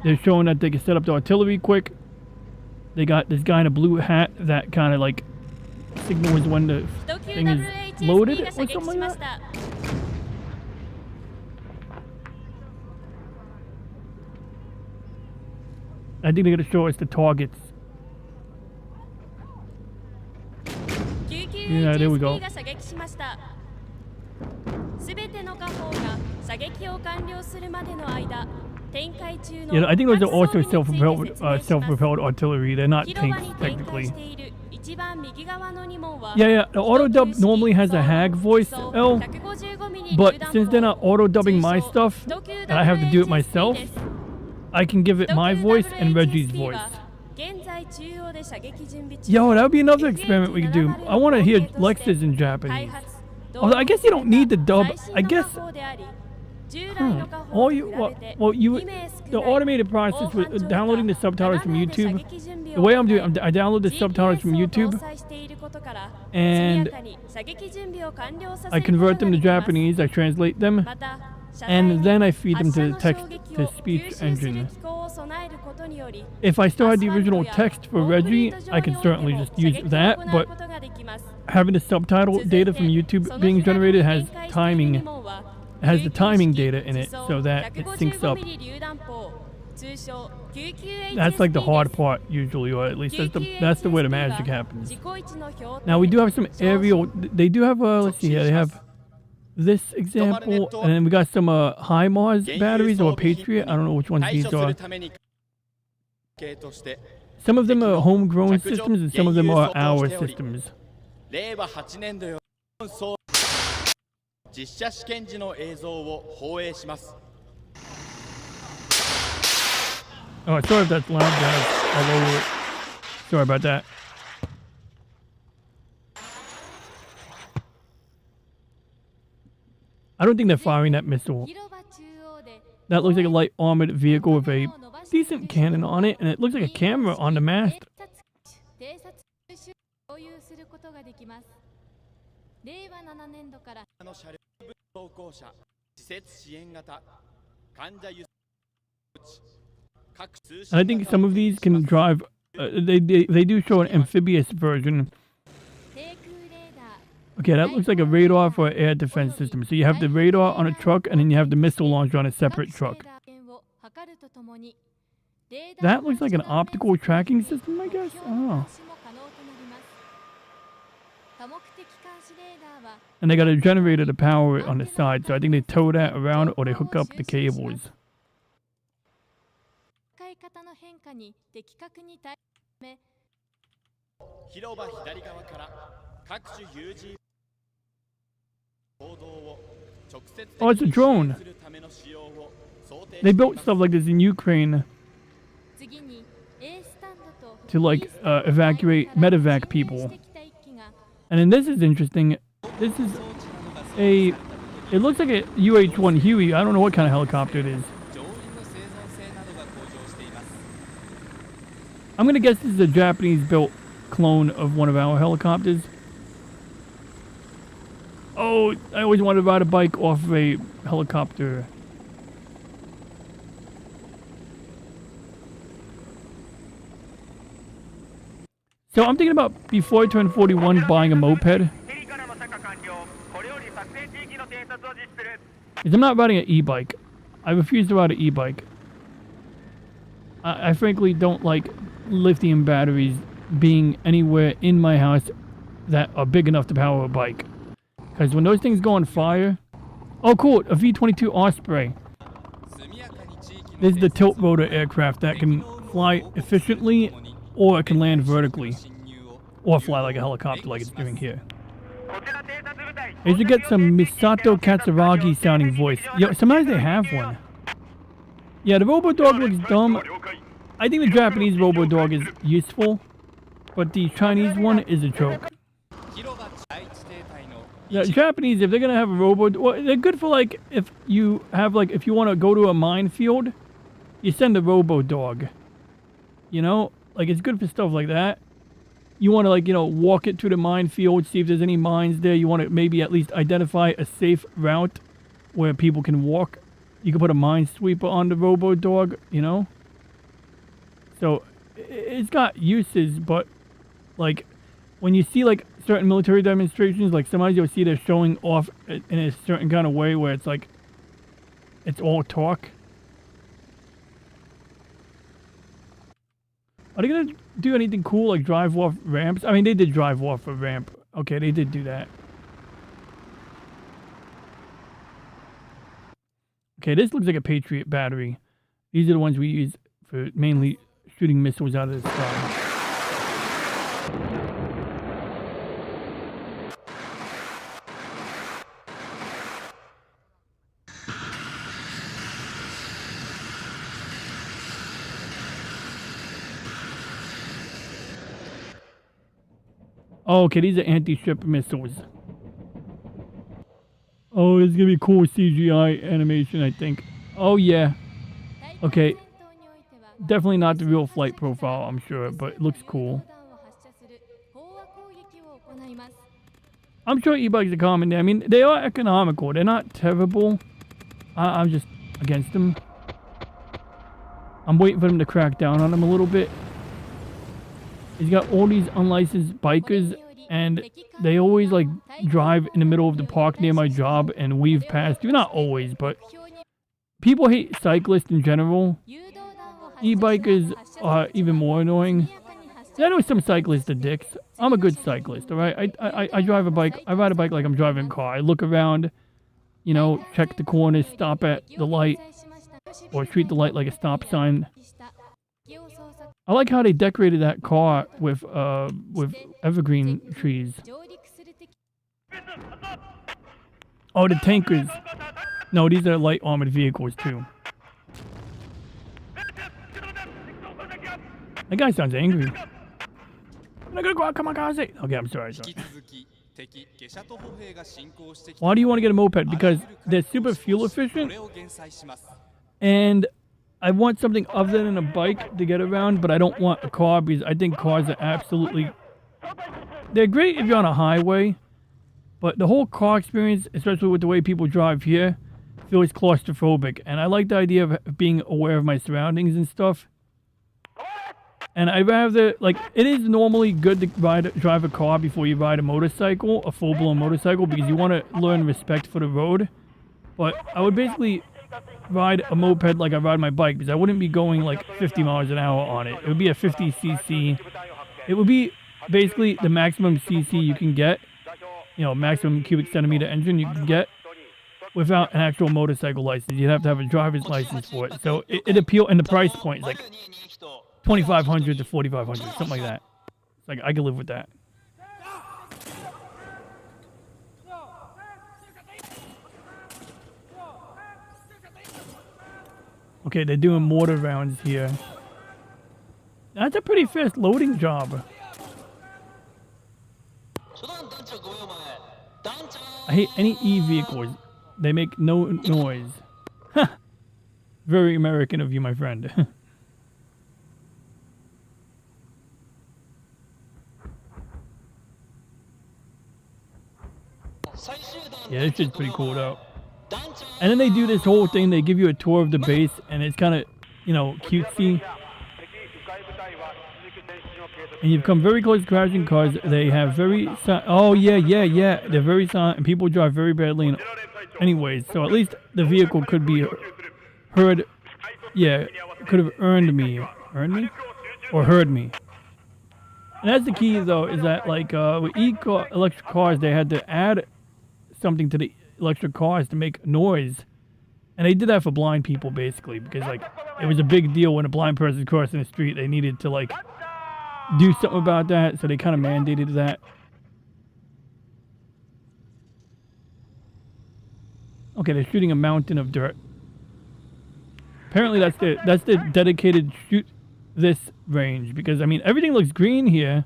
they're showing that they can set up the artillery quick. They got this guy in a blue hat that kind of like signals when the thing is loaded or something like that. I think they're going to show us the targets. Yeah, there we go. Yeah, I think those are also self-propelled artillery. They're not tanks, technically. Yeah, the auto dub normally has a hag voice, L, but since they're not auto dubbing my stuff, and I have to do it myself, I can give it my voice and Reggie's voice. Yo, that would be another experiment we could do. I want to hear Lex's in Japanese. Although I guess you don't need the dub. I guess. The automated process with downloading the subtitles from YouTube. The way I'm doing, I download the subtitles from YouTube, and I convert them to Japanese. I translate them, and then I feed them to the text-to-speech engine. If I still had the original text for Reggie, I could certainly just use that, but having the subtitle data from YouTube being generated has the timing data in it so that it syncs up. That's like the hard part usually, or at least that's the way the magic happens. Now we do have some aerial, they do have, let's see here, they have this example, and then we got some HIMARS batteries or Patriot. I don't know which ones these are. Some of them are homegrown systems and some of them are our systems. Oh, sorry if that's loud, guys. All over it. Sorry about that. I don't think they're firing that missile. That looks like a light armored vehicle with a decent cannon on it, and it looks like a camera on the mast. And I think some of these can drive. They do show an amphibious version. Okay, that looks like a radar for an air defense system. So you have the radar on a truck, and then you have the missile launcher on a separate truck. That looks like an optical tracking system, I guess. Oh. And they got a generator to power it on the side, so I think they tow that around or they hook up the cables. Oh, it's a drone. They built stuff like this in Ukraine to like medevac people. And then this is interesting. This is it looks like a UH-1 Huey. I don't know what kind of helicopter it is. I'm gonna guess this is a Japanese-built clone of one of our helicopters. Oh, I always wanted to ride a bike off of a helicopter. So I'm thinking about, before I turn 41, buying a moped. Because I'm not riding an e-bike. I refuse to ride an e-bike. I frankly don't like lithium batteries being anywhere in my house that are big enough to power a bike. Because when those things go on fire... Oh cool, a V-22 Osprey. This is the tilt rotor aircraft that can fly efficiently, or it can land vertically. Or fly like a helicopter like it's doing here. I should get some Misato Katsuragi sounding voice. Yo, sometimes they have one. Yeah, the Robodog looks dumb. I think the Japanese Robodog is useful, but the Chinese one is a joke. The Japanese, if they're gonna have a Robodog, well, they're good for like if you want to go to a minefield, you send a Robodog. You know, like it's good for stuff like that. you want to like, you know, walk it through the minefield, see if there's any mines there. You want to maybe at least identify a safe route where people can walk. You can put a minesweeper on the Robo Dog, you know. So it's got uses, but like when you see like certain military demonstrations, like sometimes you'll see they're showing off in a certain kind of way where it's like it's all talk. Are they gonna do anything cool like drive off ramps? I mean, they did drive off a ramp. Okay, they did do that. Okay, this looks like a Patriot battery. These are the ones we use for mainly shooting missiles out of the sky. Oh, okay, these are anti-ship missiles. Oh, it's gonna be cool CGI animation, I think. Oh, yeah. Okay. Definitely not the real flight profile, I'm sure, but it looks cool. I'm sure e-bikes are common there. I mean, they are economical. They're not terrible. I'm just against them. I'm waiting for them to crack down on them a little bit. He's got all these unlicensed bikers, and they always like drive in the middle of the park near my job and weave past you. Not always, but people hate cyclists in general. E-bikers are even more annoying. I know some cyclists are dicks. I'm a good cyclist, all right? I drive a bike. I ride a bike like I'm driving a car. I look around, you know, check the corners, stop at the light, or treat the light like a stop sign. I like how they decorated that car with evergreen trees. Oh, the tankers. No, these are light armored vehicles too. That guy sounds angry. Okay, I'm sorry. Why do you want to get a moped? Because they're super fuel efficient. And I want something other than a bike to get around, but I don't want a car because I think cars are absolutely... They're great if you're on a highway, but the whole car experience, especially with the way people drive here, feels claustrophobic. And I like the idea of being aware of my surroundings and stuff. And I'd rather, like, it is normally good to drive a car before you ride a motorcycle, a full-blown motorcycle, because you want to learn respect for the road. But I would basically ride a moped like I ride my bike, because I wouldn't be going like 50 miles an hour on it. It would be a 50cc. It would be basically the maximum cc you can get, you know, maximum cubic centimeter engine you can get without an actual motorcycle license. You'd have to have a driver's license for it. So it appeal, and the price point is like $2,500 to $4,500, something like that. It's like I can live with that. Okay, they're doing mortar rounds here. That's a pretty fast loading job. I hate any e-vehicles. They make no noise. Very American of you, my friend. Yeah, this shit's pretty cool though. And then they do this whole thing, they give you a tour of the base, and it's kind of, you know, cutesy. And you've come very close to crashing cars. They have very... Oh, yeah. They're very silent, and people drive very badly. Anyways, so at least the vehicle could be heard... Yeah, could have earned me. Earned me? Or heard me. And that's the key, though, is that, like, with electric cars, they had to add something to the electric cars to make noise. And they did that for blind people, basically, because, like, it was a big deal when a blind person crossing the street. They needed to, like, do something about that, so they kind of mandated that. Okay, they're shooting a mountain of dirt. Apparently that's the dedicated shoot this range, because I mean everything looks green here.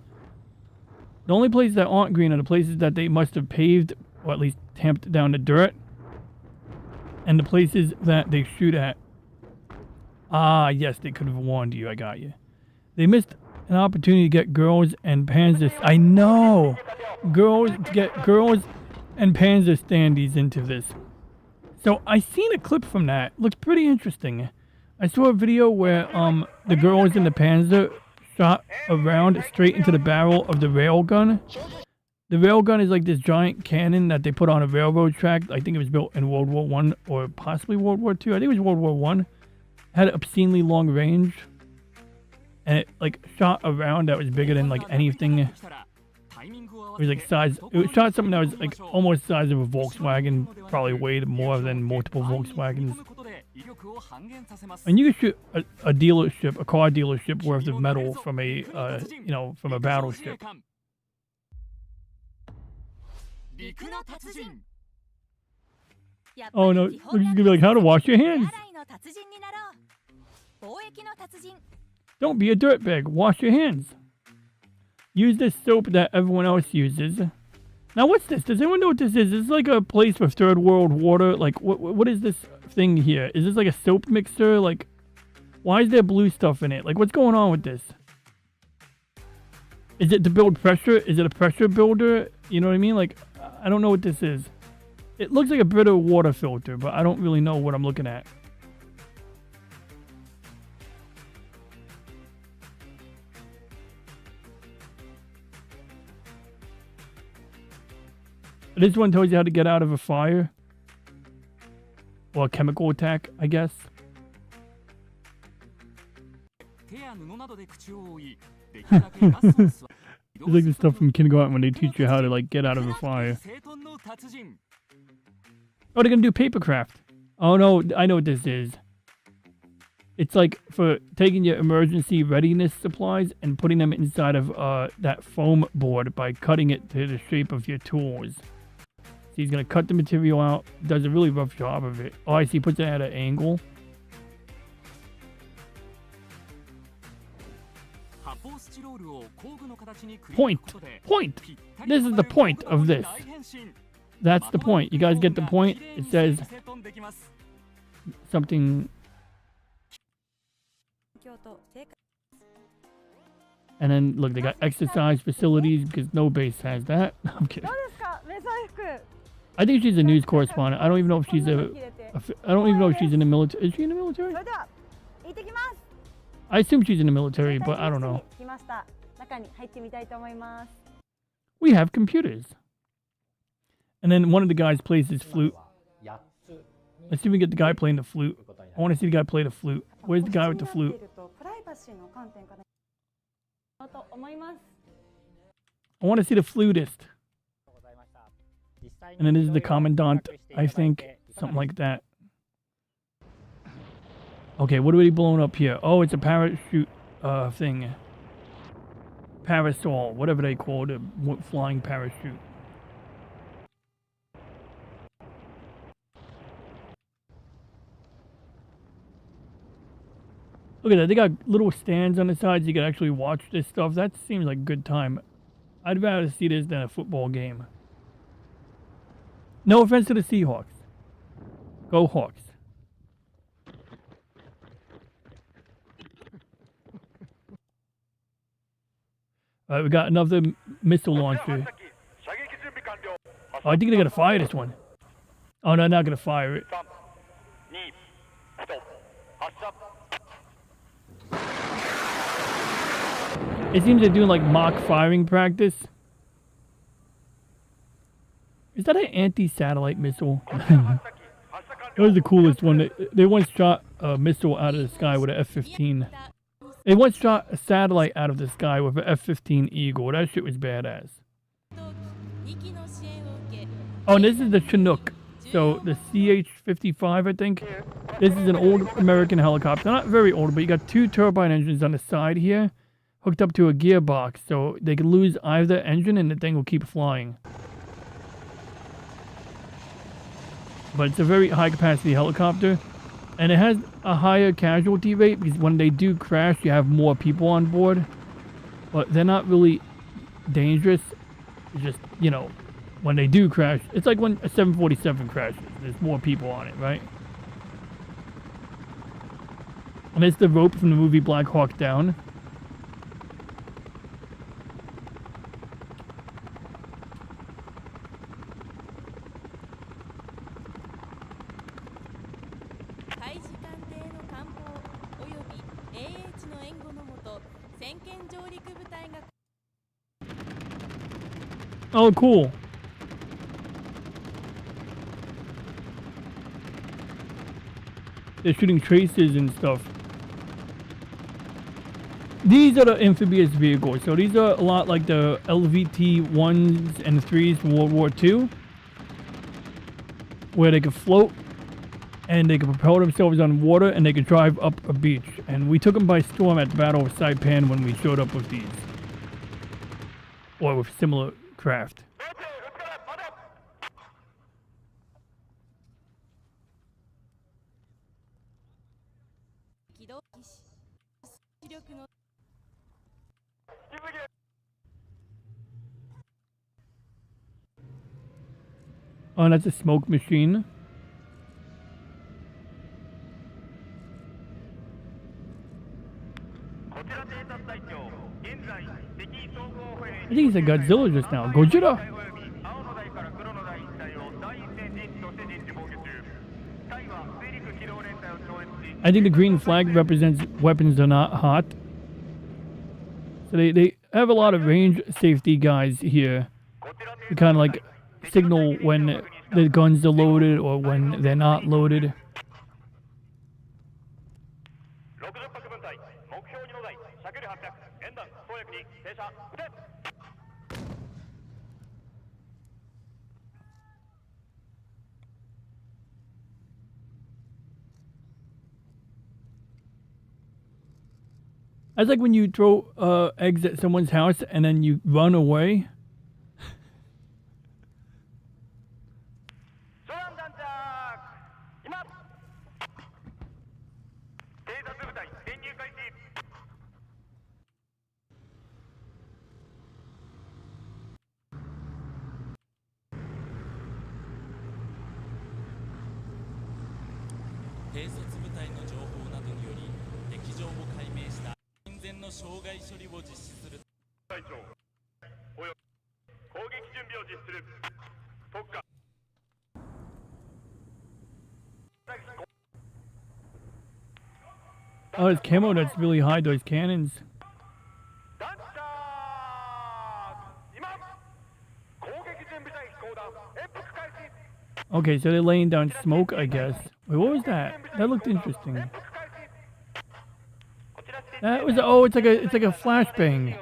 The only places that aren't green are the places that they must have paved or at least tamped down the dirt, and the places that they shoot at. Ah, yes, they could have warned you. I got you. They missed an opportunity to get girls and Panzer. I know, get girls and Panzer standees into this. So I seen a clip from that. Looks pretty interesting. I saw a video where the girls in the Panzer shot around straight into the barrel of the railgun. The railgun is like this giant cannon that they put on a railroad track. I think it was built in World War I or possibly World War II. I think it was World War I. Had an obscenely long range. And it like shot around that was bigger than like anything. It was like size. It shot something that was like almost the size of a Volkswagen. Probably weighed more than multiple Volkswagens. And you can shoot a dealership, a car dealership worth of metal from a, from a battleship. Oh no, she's gonna be like, how to wash your hands. Don't be a dirtbag, wash your hands. Use this soap that everyone else uses. Now what's this? Does anyone know what this is? Is this like a place for third world water? Like what is this thing here? Is this like a soap mixer? Like why is there blue stuff in it? Like what's going on with this? Is it to build pressure? Is it a pressure builder? You know what I mean? Like I don't know what this is. It looks like a Brita water filter, but I don't really know what I'm looking at. This one tells you how to get out of a fire. Or a chemical attack, I guess. It's like the stuff from kindergarten when they teach you how to like get out of a fire. Oh, they're gonna do papercraft. Oh no, I know what this is. It's like for taking your emergency readiness supplies and putting them inside of that foam board by cutting it to the shape of your tools. So he's gonna cut the material out. Does a really rough job of it. Oh, I see. Puts it at an angle. Point. This is the point of this. That's the point. You guys get the point? It says something. And then look, they got exercise facilities because no base has that. I'm kidding. I think she's a news correspondent. I don't even know if she's I don't even know if she's in the military. Is she in the military? I assume she's in the military, but I don't know. We have computers. And then one of the guys plays his flute. Let's see if we get the guy playing the flute. I want to see the guy play the flute. Where's the guy with the flute? I want to see the flutist. And then this is the commandant, I think. Something like that. Okay, what are we blowing up here? Oh, it's a parachute thing. Parasol, whatever they call it, a flying parachute. Look at that, they got little stands on the sides. You can actually watch this stuff. That seems like a good time. I'd rather see this than a football game. No offense to the Seahawks. Go Hawks. Alright, we got another missile launcher. Oh, I think they're gonna fire this one. Oh no, not gonna fire it. It seems they're doing like mock firing practice. Is that an anti-satellite missile? That was the coolest one. They once shot a missile out of the sky with an F-15. They once shot a satellite out of the sky with an F-15 Eagle. That shit was badass. Oh, and this is the Chinook. So the CH-55, I think. This is an old American helicopter. Not very old, but you got two turbine engines on the side here, hooked up to a gearbox, so they can lose either engine and the thing will keep flying. But it's a very high capacity helicopter, and it has a higher casualty rate because when they do crash you have more people on board, but they're not really dangerous. It's just, you know, when they do crash, it's like when a 747 crashes, there's more people on it, right? And it's the rope from the movie Black Hawk Down. Oh, cool. They're shooting tracers and stuff. These are the amphibious vehicles. So these are a lot like the LVT 1s and 3s from World War II, where they could float and they could propel themselves on water and they could drive up a beach. And we took them by storm at the Battle of Saipan when we showed up with these, or with similar craft. Oh, that's a smoke machine. I think he said Godzilla just now. Gojira! I think the green flag represents weapons are not hot. So they have a lot of range safety guys here. They kind of like signal when the guns are loaded or when they're not loaded. That's like when you throw eggs at someone's house and then you run away. Oh, it's camo that's really high, those cannons. Okay, so they're laying down smoke, I guess. Wait, what was that? That looked interesting. That was, oh, it's like a flashbang.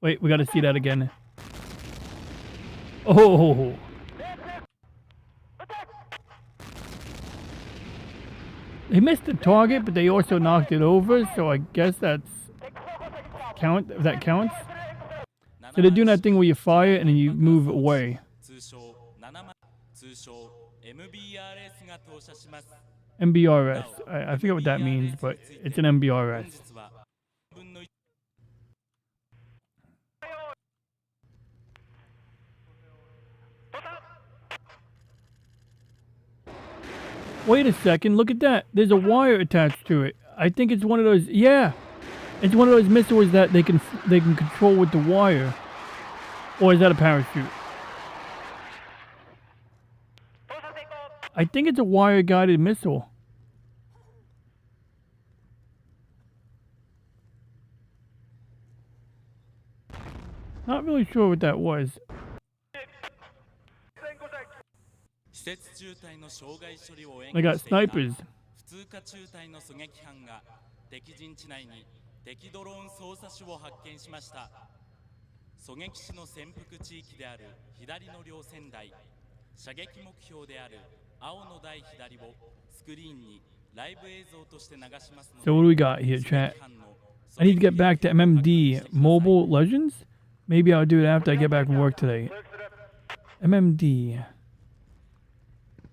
Wait, we gotta see that again. Oh. They missed the target, but they also knocked it over, so I guess that counts. So they're doing that thing where you fire and then you move away. MBRS. I forget what that means, but it's an MBRS. Wait a second, look at that. There's a wire attached to it. I think it's one of those, yeah. It's one of those missiles that they can control with the wire. Or is that a parachute? I think it's a wire-guided missile. Not really sure what that was. They got snipers. 青の台左をスクリーンにライブ映像として流しますので So what do we got here, chat? I need to get back to MMD. Mobile Legends? Maybe I'll do it after I get back from work today. MMD.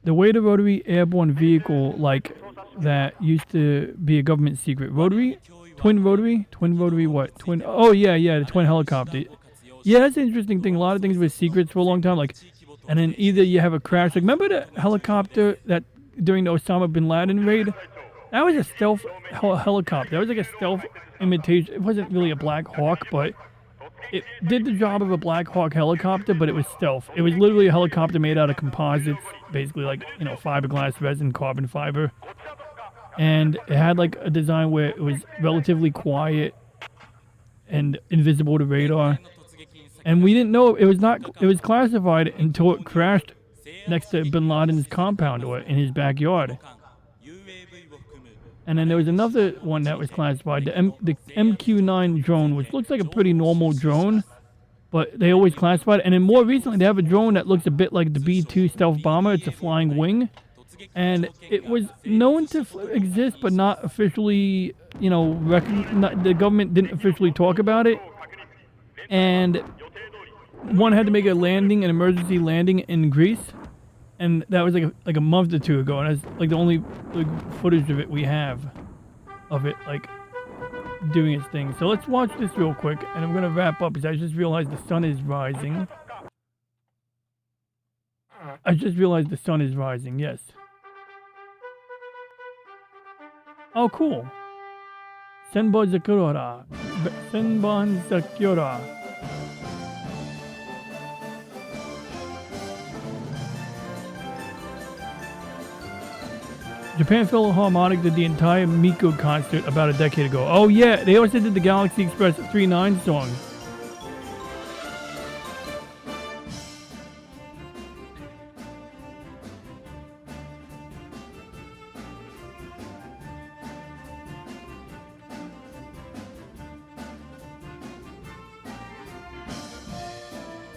The way the rotary airborne vehicle like that used to be a government secret. Rotary? Twin rotary? Twin rotary what? Twin... Oh, yeah, the twin helicopter. Yeah, that's an interesting thing. A lot of things were secrets for a long time. Like, and then either you have a crash. Like, remember the helicopter that during the Osama bin Laden raid? That was a stealth helicopter. That was like a stealth imitation. It wasn't really a Black Hawk, but it did the job of a Black Hawk helicopter, but it was stealth. It was literally a helicopter made out of composites, basically like, you know, fiberglass, resin, carbon fiber. And it had like a design where it was relatively quiet and invisible to radar. And we didn't know it was classified until it crashed next to Bin Laden's compound or in his backyard. And then there was another one that was classified, the MQ-9 drone, which looks like a pretty normal drone, but they always classified it. And then more recently, they have a drone that looks a bit like the B-2 stealth bomber. It's a flying wing. And it was known to exist, but not officially, you know, the government didn't officially talk about it. And one had to make a landing, an emergency landing in Greece. And that was like a month or two ago, and that's like the only footage of it we have, of it like doing its thing. So let's watch this real quick, and I'm gonna wrap up because I just realized the sun is rising. Yes. Oh, cool. Senbon Sakura. Senbon Sakura. Japan Philharmonic did the entire Miko concert about a decade ago. Oh yeah, they also did the Galaxy Express 39 song.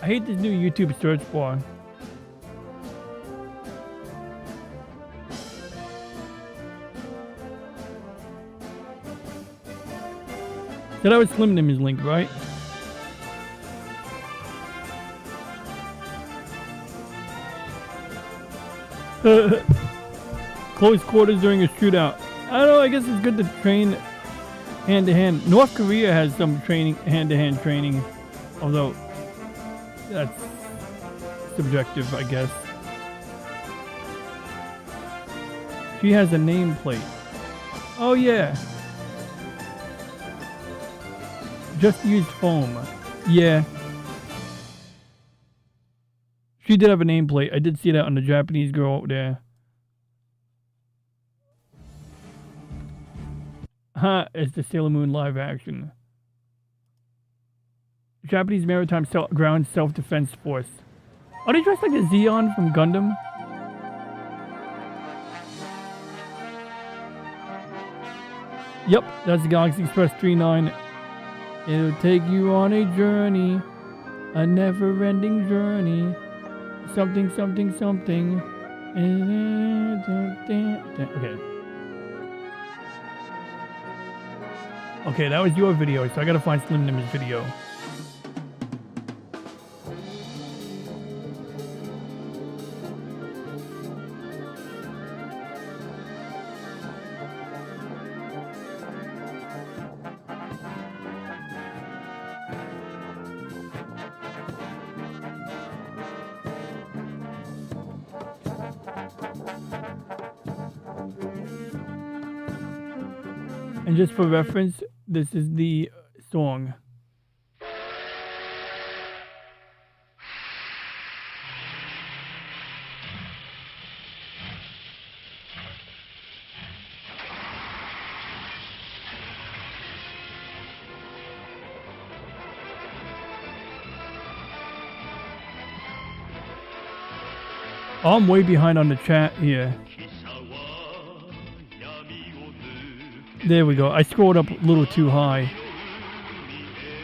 I hate this new YouTube search bar. So that was Slim Nim's link, right? Close quarters during a shootout. I don't know, I guess it's good to train hand-to-hand. North Korea has some training, hand-to-hand training. Although, that's subjective, I guess. She has a nameplate. Oh yeah. Just use foam. Yeah. She did have a nameplate. I did see that on the Japanese girl out there. Huh, it's the Sailor Moon live action. Japanese Maritime Ground Self-Defense Force. Are they dressed like a Zeon from Gundam? Yep, that's the Galaxy Express 39. It'll take you on a journey, a never-ending journey. Something, something, something. Okay. Okay, that was your video, so I gotta find Slim Nim's video. And just for reference, this is the song. Oh, I'm way behind on the chat here. There we go. I scrolled up a little too high.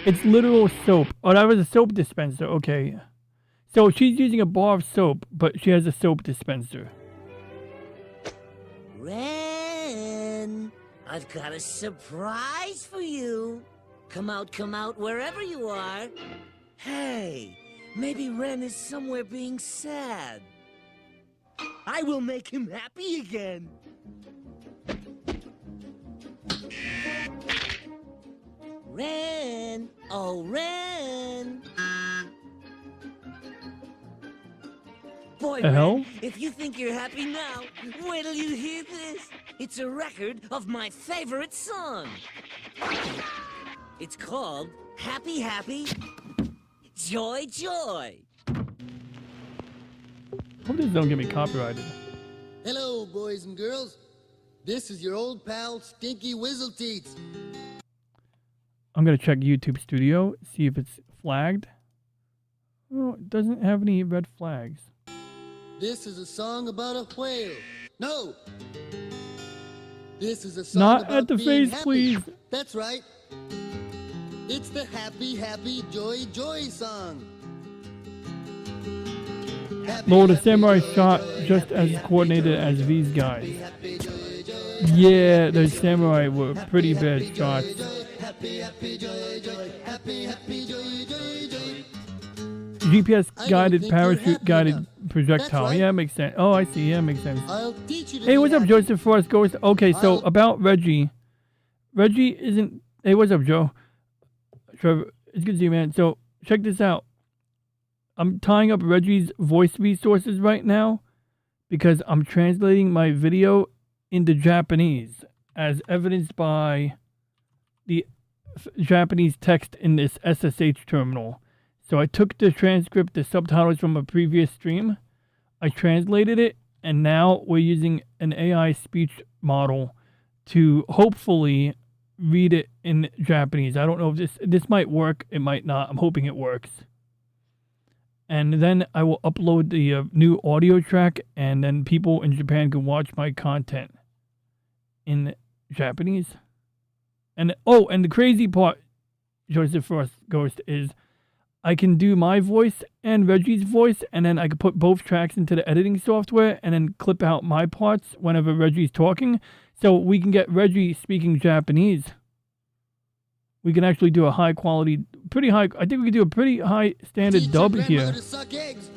It's literal soap. Oh, that was a soap dispenser. Okay. So she's using a bar of soap, but she has a soap dispenser. Ren, I've got a surprise for you. Come out, wherever you are. Hey, maybe Ren is somewhere being sad. I will make him happy again. Ren! Oh, Ren! Boy, Ren, if you think you're happy now, wait till you hear this. It's a record of my favorite song. It's called Happy Happy Joy, joy. Hope this don't get me copyrighted. Hello, boys and girls. This is your old pal, Stinky Whizzleteats. I'm gonna check YouTube Studio, see if it's flagged. Oh, it doesn't have any red flags. This is a song about a whale. No! This is a song Not about at the being face, happy. please. That's right. It's the happy, happy, joy, joy song. Happy, Lord, the happy, samurai joy, shot joy, just as coordinated as these guys. Yeah, the samurai were pretty bad shots. happy, happy, joy, joy, happy, happy, joy, joy, joy. GPS guided think you're parachute happy guided enough. projectile. That's right. Yeah, makes sense. Oh, I see. Yeah, makes sense. I'll teach you to Hey, be what's up, happy. Joseph Forrest Ghost? Okay, so about Reggie. Reggie isn't. Hey, what's up, Joe? Trevor, it's good to see you, man. So check this out. I'm tying up Reggie's voice resources right now because I'm translating my video into Japanese, as evidenced by the Japanese text in this SSH terminal. So I took the transcript, the subtitles from a previous stream, I translated it, and now we're using an AI speech model to hopefully read it in Japanese. I don't know if this might work, it might not. I'm hoping it works. And then I will upload the new audio track, and then people in Japan can watch my content in Japanese. And and the crazy part, Joseph Frost Ghost, is I can do my voice and Reggie's voice, and then I can put both tracks into the editing software and then clip out my parts whenever Reggie's talking. So we can get Reggie speaking Japanese. We can actually do a high quality, pretty high, I think we could do a pretty high standard Teach dub your here. grandmother to suck eggs.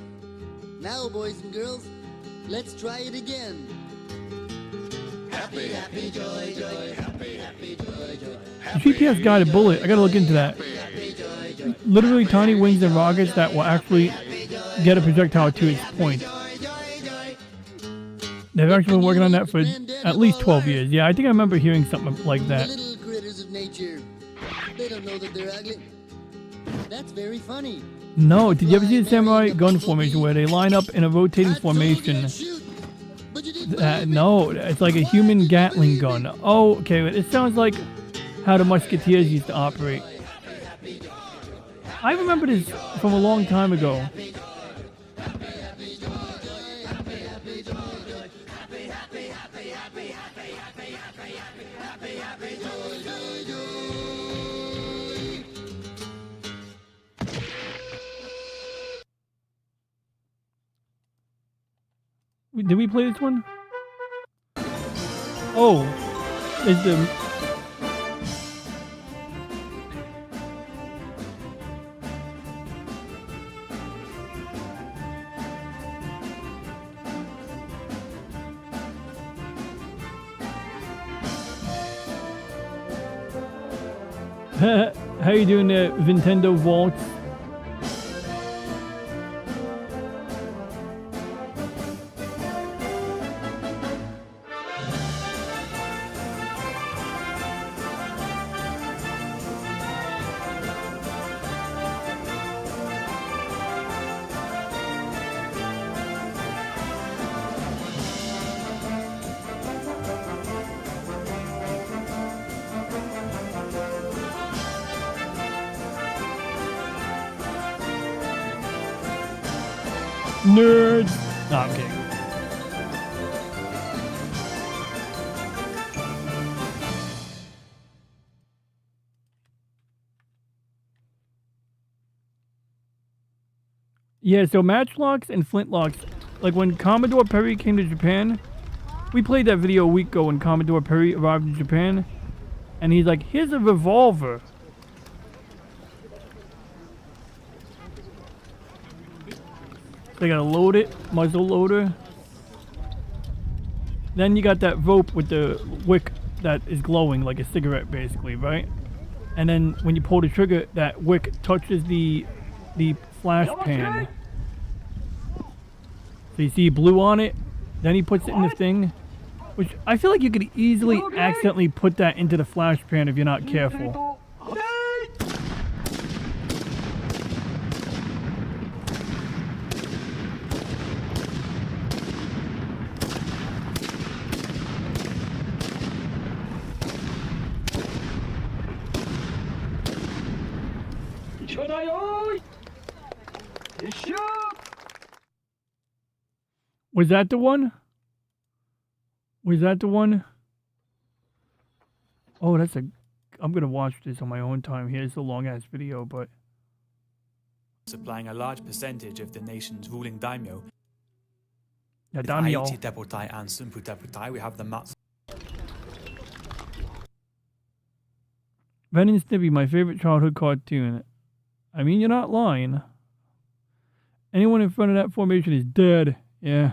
Now, boys and girls, let's try it again. Happy, happy, joy, joy, happy, happy, joy, joy. GPS guided bullet, I gotta look into that. Literally tiny wings and rockets that will actually get a projectile to its point. They've actually been working on that for at least 12 years. Yeah, I think I remember hearing something like that. Little critters of nature. They don't know that they're ugly. That's very funny. No, did you ever see the samurai gun formation where they line up in a rotating formation? No, it's like a human Gatling gun. Oh, okay, it sounds like how the musketeers used to operate. I remember this from a long time ago. Did we play this one? Oh, is the how you doing there, Nintendo Vault? Nerds! No, I'm kidding. Yeah, so matchlocks and flintlocks, like when Commodore Perry came to Japan, we played that video a week ago when Commodore Perry arrived in Japan, and he's like, here's a revolver. They gotta load it, muzzle loader. Then you got that rope with the wick that is glowing like a cigarette basically, right? And then when you pull the trigger, that wick touches the flash pan. So you see blue on it, then he puts it in the thing. Which I feel like you could easily accidentally put that into the flash pan if you're not careful. Was that the one? Was that the one? Oh, that's a... I'm going to watch this on my own time here. It's a long-ass video, but... Supplying a large percentage of the nation's ruling daimyo. Yeah, With daimyo. Aichi Tepotai and Sunpu Tepotai, we have the Matsu. Ren and Stimpy, my favorite childhood cartoon. I mean, you're not lying. Anyone in front of that formation is dead. Yeah.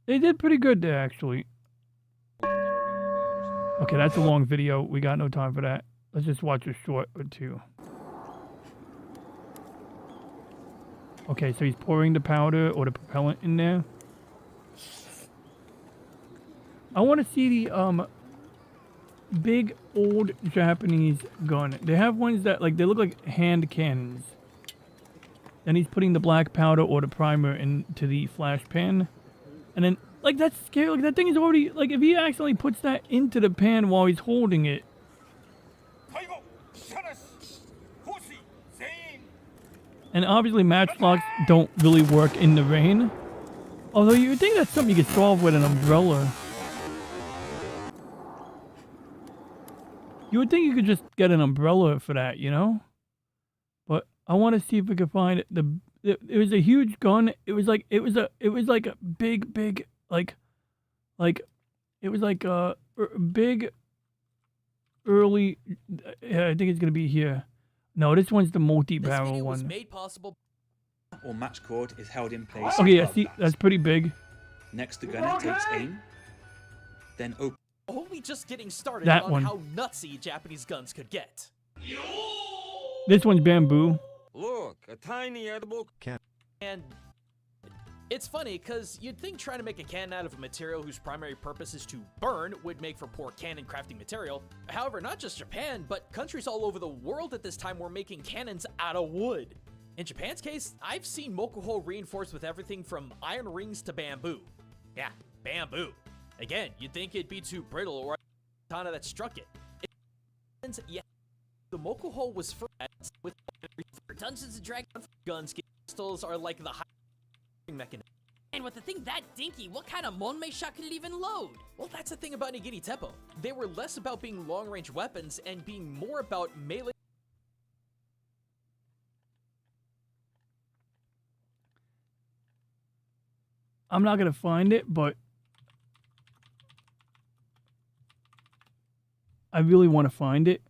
They did pretty good there, actually. Okay, that's a long video. We got no time for that. Let's just watch a short or two. Okay, so he's pouring the powder or the propellant in there. I want to see the big old Japanese gun. They have ones that like they look like hand cannons. Then he's putting the black powder or the primer into the flash pan. And then, like, that's scary. Like, that thing is already, like, if he accidentally puts that into the pan while he's holding it. And obviously matchlocks don't really work in the rain. Although you would think that's something you could solve with an umbrella. You would think you could just get an umbrella for that, you know? But I want to see if we can find it. It was a huge gun. It was like a big like it was like a big early. I think it's gonna be here. No, this one's the multi-barrel one. Was made possible or match cord is held in place. Okay, yeah, see, that's pretty big. Next, the gunner takes aim, then open. Only just getting started That on one. how nutsy Japanese guns could get. This one's bamboo. Look, a tiny edible can. And it's funny because you'd think trying to make a cannon out of a material whose primary purpose is to burn would make for poor cannon crafting material. However, not just Japan, but countries all over the world at this time were making cannons out of wood. In Japan's case, I've seen mokuho reinforced with everything from iron rings to bamboo. Yeah, bamboo. Again, you'd think it'd be too brittle or a katana that struck it. Yeah, the mokuho was for with Dungeons and Dragons guns. Pistols are like the high mechanism. And with a thing that dinky, what kind of monmei shot could it even load? Well, that's the thing about Nigiri Teppo. They were less about being long-range weapons and being more about melee. I'm not gonna find it, but I really want to find it.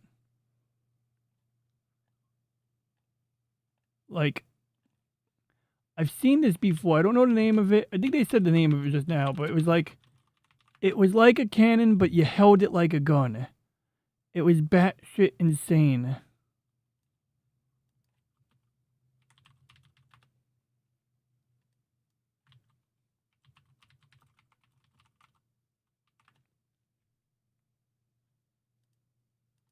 Like, I've seen this before. I don't know the name of it. I think they said the name of it just now, but it was like a cannon, but you held it like a gun. It was batshit insane.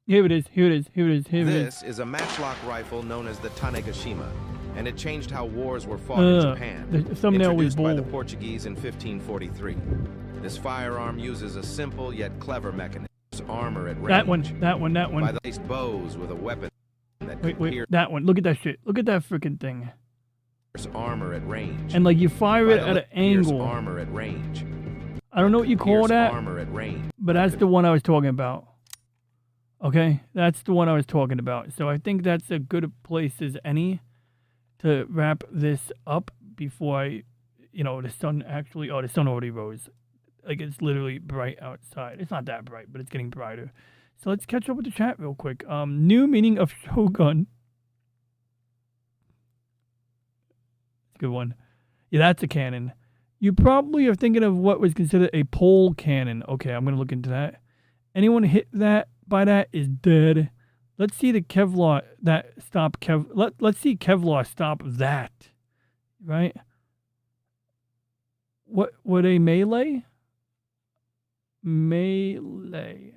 Here it is, here it is, here it is, here it is. This is a matchlock rifle known as the Tanegashima, and it changed how wars were fought in Japan. The thumbnail was introduced by the bold. Portuguese in 1543. This firearm uses a simple yet clever mechanism. Armor at range. That one. By the placed bows with a weapon that could pierce That one. Look at that shit. Look at that freaking thing. armor at range. And like you fire it By the at an pierce angle. armor at range. I don't know what you call Pierce that, armor at range. but that's the one I was talking about. Okay, that's the one I was talking about. So I think that's a good place as any to wrap this up before I, the sun actually, the sun already rose. Like it's literally bright outside. It's not that bright, but it's getting brighter. So let's catch up with the chat real quick. New meaning of Shogun. Good one. Yeah, that's a cannon. You probably are thinking of what was considered a pole cannon. Okay, I'm going to look into that. Anyone hit that by that is dead. Let's see the Kevlar that stop let's see Kevlar stop that. Right? What were they melee? Melee.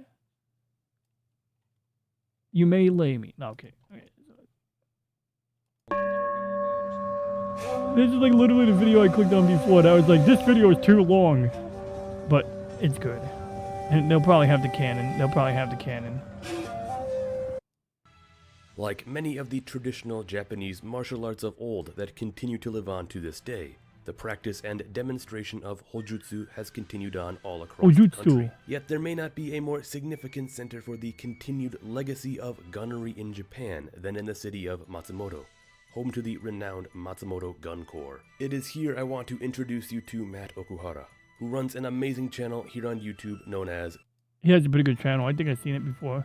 You melee me. No, okay. This is like literally the video I clicked on before. That was like, this video is too long. But it's good. And they'll probably have the cannon. Like many of the traditional Japanese martial arts of old that continue to live on to this day, the practice and demonstration of Hojutsu has continued on all across the country. Yet there may not be a more significant center for the continued legacy of gunnery in Japan than in the city of Matsumoto, home to the renowned Matsumoto Gun Corps. It is here I want to introduce you to Matt Okuhara, who runs an amazing channel here on YouTube known as... He has a pretty good channel. I think I've seen it before.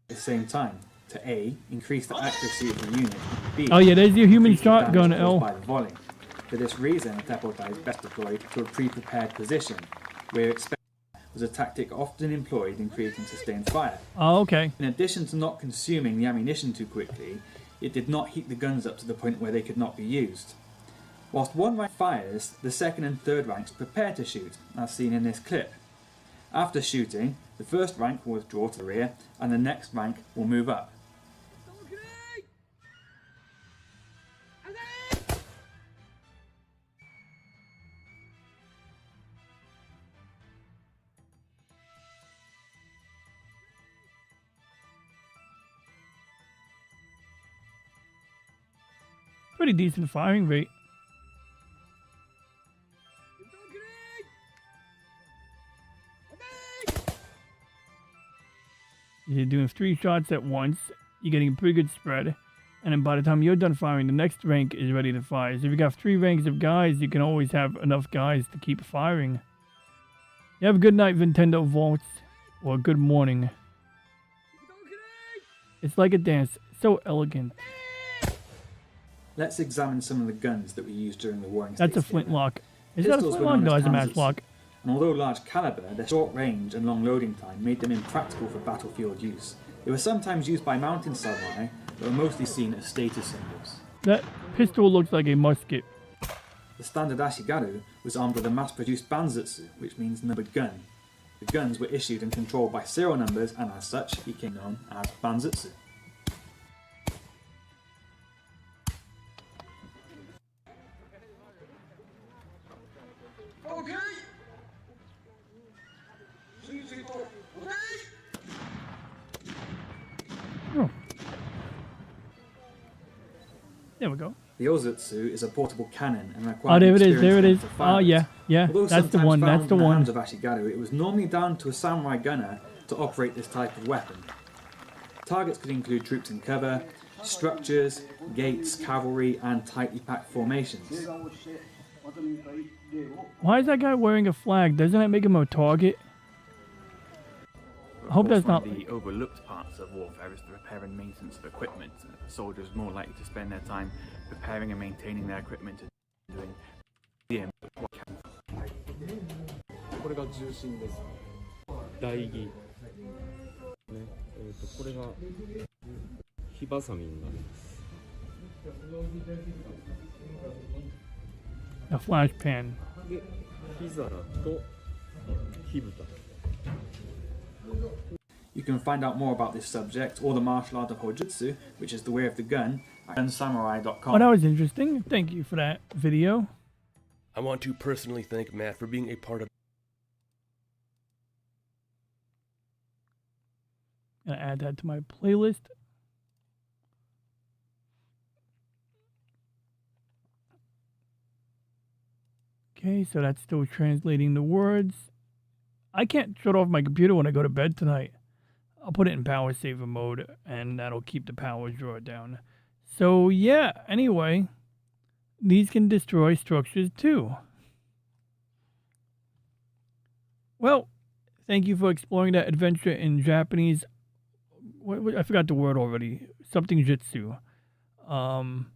At the same time, to A, increase the accuracy of the unit, B, oh yeah, there's your human increase the shotgun, damage L. caused by the volley. For this reason, a Teppota is best deployed to a pre-prepared position, where expect was a tactic often employed in creating sustained fire. Oh, okay. In addition to not consuming the ammunition too quickly, it did not heat the guns up to the point where they could not be used. Whilst one rank fires, the second and third ranks prepare to shoot, as seen in this clip. After shooting, the first rank will withdraw to the rear, and the next rank will move up. Pretty decent firing rate. You're doing 3 shots at once. You're getting a pretty good spread. And then by the time you're done firing, the next rank is ready to fire. So if you got 3 ranks of guys, you can always have enough guys to keep firing. You have a good night, Nintendo Vaults. Or good morning. It's like a dance. So elegant. Let's examine some of the guns that we used during the Warring That's States a flintlock. Is Pistols that a were flintlock? known No, as it's a Kansas. matchlock. And although large caliber, their short range and long loading time made them impractical for battlefield use. They were sometimes used by mountain samurai, but were mostly seen as status symbols. That pistol looks like a musket. The standard Ashigaru was armed with a mass-produced Banzutsu, which means numbered gun. The guns were issued and controlled by serial numbers, and as such became known as Banzutsu. Oh. There we go. The Ozutsu is a portable cannon and Oh, requires there it is. There it is. to fire Oh, it. yeah. Yeah. Although That's the sometimes one. found That's the in the one. hands of Ashigaru, it was normally down to a samurai gunner to operate this type of weapon. Targets could include troops in cover, structures, gates, cavalry, and tightly packed formations. Why is that guy wearing a flag? Doesn't that make him a target? I hope that's not. One of the overlooked parts of warfare is the repair and maintenance of equipment. Soldiers are more likely to spend their time repairing and maintaining their equipment and doing what can. これが重心です。台木。ね、これが火ばさみになります。 A flash pan. で、火皿と火蓋。 You can find out more about this subject or the martial art of Hojutsu, which is the way of the gun, at gunsamurai.com. Oh, that was interesting. Thank you for that video. I want to personally thank Matt for being a part of... Gonna add that to my playlist. Okay, so that's still translating the words. I can't shut off my computer when I go to bed tonight. I'll put it in power saver mode, and that'll keep the power draw down. So yeah, anyway, these can destroy structures too. Well, thank you for exploring that adventure in Japanese. I forgot the word already. Something jitsu. Hojutsu?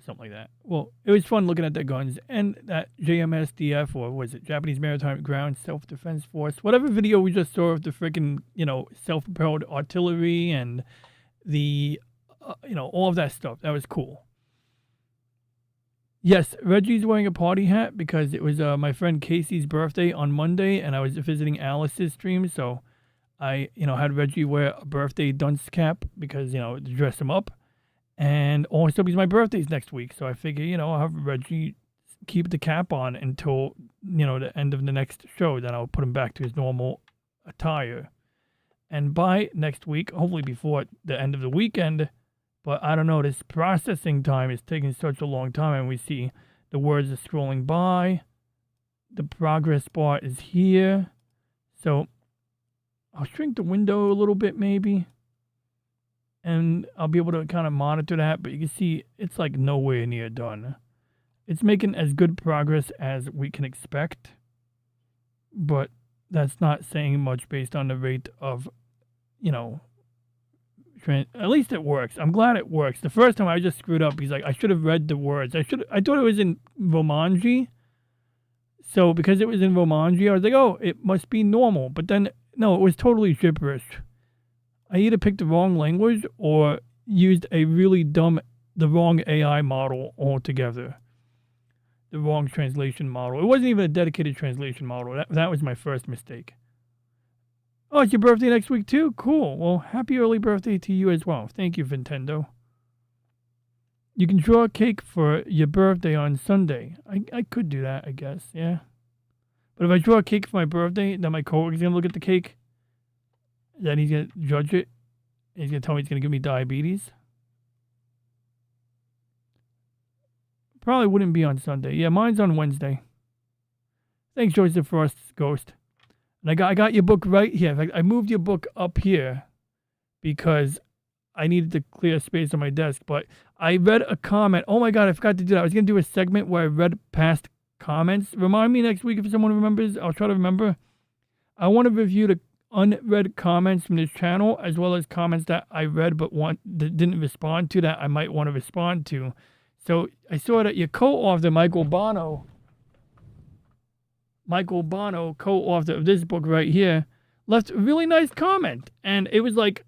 Something like that. Well, it was fun looking at the guns and that JMSDF, or was it Japanese Maritime Ground Self-Defense Force, whatever video we just saw of the freaking, self-propelled artillery and the, all of that stuff. That was cool. Yes, Reggie's wearing a party hat because it was my friend Casey's birthday on Monday, and I was visiting Alice's stream, so I, had Reggie wear a birthday dunce cap because, to dress him up. And also because my birthday's next week, so I figure, I'll have Reggie keep the cap on until, the end of the next show. Then I'll put him back to his normal attire. And by next week, hopefully before the end of the weekend, but I don't know, this processing time is taking such a long time, and we see the words are scrolling by. The progress bar is here. So I'll shrink the window a little bit maybe. And I'll be able to kind of monitor that, but you can see it's like nowhere near done. It's making as good progress as we can expect, but that's not saying much based on the rate of, at least it works. I'm glad it works. The first time I just screwed up. He's like, I should have read the words. I thought it was in Romanji. So because it was in Romanji, I was like, oh, it must be normal. But then, no, it was totally gibberish. I either picked the wrong language or used the wrong AI model altogether. The wrong translation model. It wasn't even a dedicated translation model. That was my first mistake. Oh, it's your birthday next week too? Cool. Well, happy early birthday to you as well. Thank you, Nintendo. You can draw a cake for your birthday on Sunday. I could do that, I guess, yeah. But if I draw a cake for my birthday, then my coworker's going to look at the cake. Then he's going to judge it. He's going to tell me he's going to give me diabetes. Probably wouldn't be on Sunday. Yeah, mine's on Wednesday. Thanks, Joseph Frost's Ghost. And I got your book right here. In fact, I moved your book up here because I needed to clear space on my desk. But I read a comment. Oh my God, I forgot to do that. I was going to do a segment where I read past comments. Remind me next week if someone remembers. I'll try to remember. I want to review the unread comments from this channel, as well as comments that I read but that didn't respond to that I might want to respond to. So I saw that your co-author, Michael Bono, co-author of this book right here, left a really nice comment. And it was like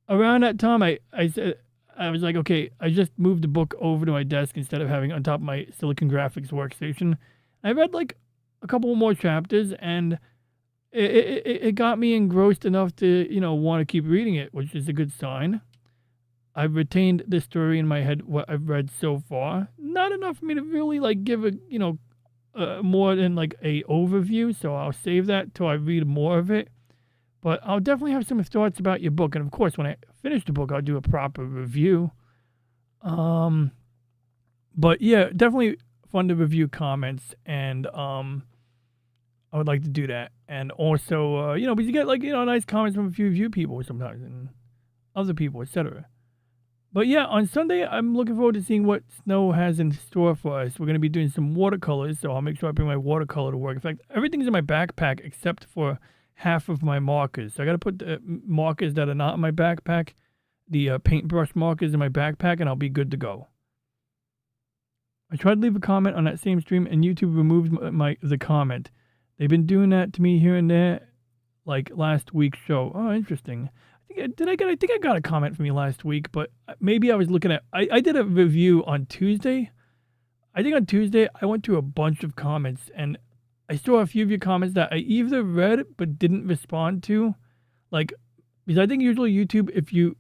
around that time I said, I was like, okay, I just moved the book over to my desk instead of having it on top of my Silicon Graphics workstation. I read like a couple more chapters, and it got me engrossed enough to, want to keep reading it, which is a good sign. I've retained the story in my head, what I've read so far. Not enough for me to really give a, more than a overview, so I'll save that till I read more of it. But I'll definitely have some thoughts about your book, and of course, when I finish the book, I'll do a proper review. But yeah, definitely fun to review comments, and I would like to do that. And also, because you get nice comments from a few people sometimes, and other people, etc. But yeah, on Sunday, I'm looking forward to seeing what Snow has in store for us. We're going to be doing some watercolors, so I'll make sure I bring my watercolor to work. In fact, everything's in my backpack except for half of my markers. So I got to put the markers that are not in my backpack, the paintbrush markers in my backpack, and I'll be good to go. I tried to leave a comment on that same stream, and YouTube removed the comment. They've been doing that to me here and there, like last week's show. Oh, interesting. I think I got a comment from you last week, but maybe I was looking at... I did a review on Tuesday. I think on Tuesday, I went through a bunch of comments, and I saw a few of your comments that I either read but didn't respond to. Because I think usually YouTube, if you...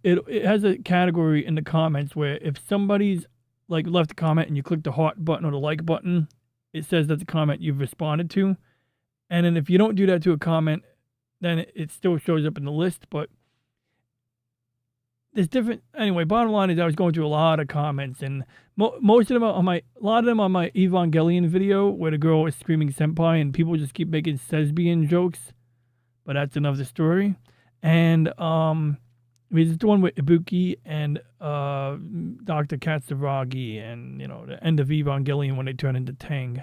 It has a category in the comments where if somebody's left a comment and you click the heart button or the like button, it says that's a comment you've responded to. And then if you don't do that to a comment, then it still shows up in the list. But there's different... Anyway, bottom line is I was going through a lot of comments, and most of them are on a lot of them on my Evangelion video where the girl is screaming senpai and people just keep making lesbian jokes. But that's another story. And there's the one with Ibuki and Dr. Katsuragi, and the end of Evangelion when they turn into Tang.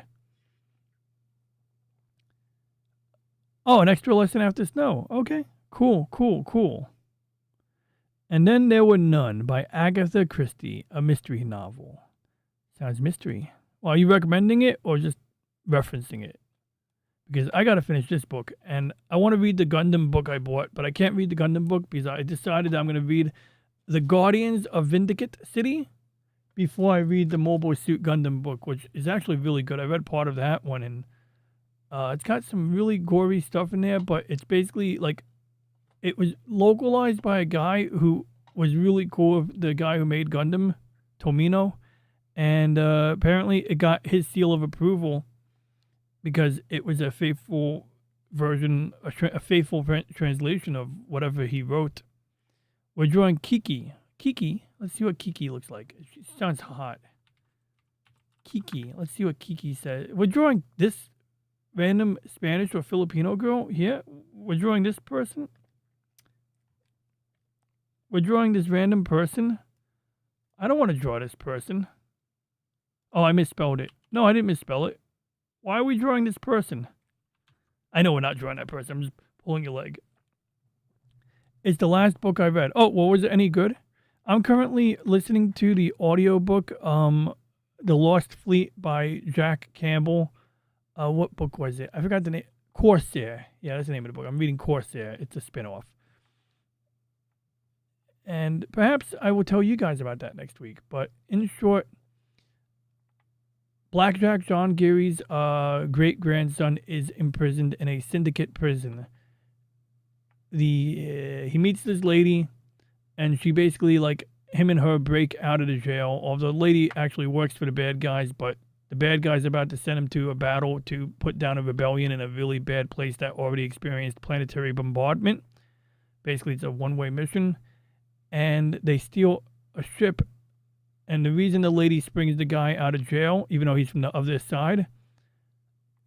Oh, an extra lesson after Snow. Okay, cool. And then there were None by Agatha Christie, a mystery novel. Sounds mystery. Well, are you recommending it or just referencing it? Because I got to finish this book, and I want to read the Gundam book I bought, but I can't read the Gundam book because I decided I'm going to read The Guardians of Vindicate City before I read the Mobile Suit Gundam book, which is actually really good. I read part of that one, and it's got some really gory stuff in there, but it's basically it was localized by a guy who was really cool of the guy who made Gundam, Tomino. And apparently it got his seal of approval because it was a faithful version, a faithful translation of whatever he wrote. We're drawing Kiki. Kiki, let's see what Kiki looks like. She sounds hot. Kiki, let's see what Kiki says. We're drawing this random Spanish or Filipino girl here. We're drawing this person. We're drawing this random person. I don't want to draw this person. Oh, I misspelled it. No, I didn't misspell it. Why are we drawing this person? I know we're not drawing that person. I'm just pulling your leg. It's the last book I read. Oh, well, was it any good? I'm currently listening to the audiobook, The Lost Fleet by Jack Campbell. What book was it? I forgot the name. Corsair. Yeah, that's the name of the book. I'm reading Corsair. It's a spin-off. And perhaps I will tell you guys about that next week. But in short, Blackjack John Geary's great-grandson is imprisoned in a syndicate prison. He meets this lady, and she basically, like, him and her break out of the jail. Although the lady actually works for the bad guys, but the bad guys are about to send him to a battle to put down a rebellion in a really bad place that already experienced planetary bombardment. Basically, it's a one-way mission. And they steal a ship. And the reason the lady springs the guy out of jail, even though he's from the other side,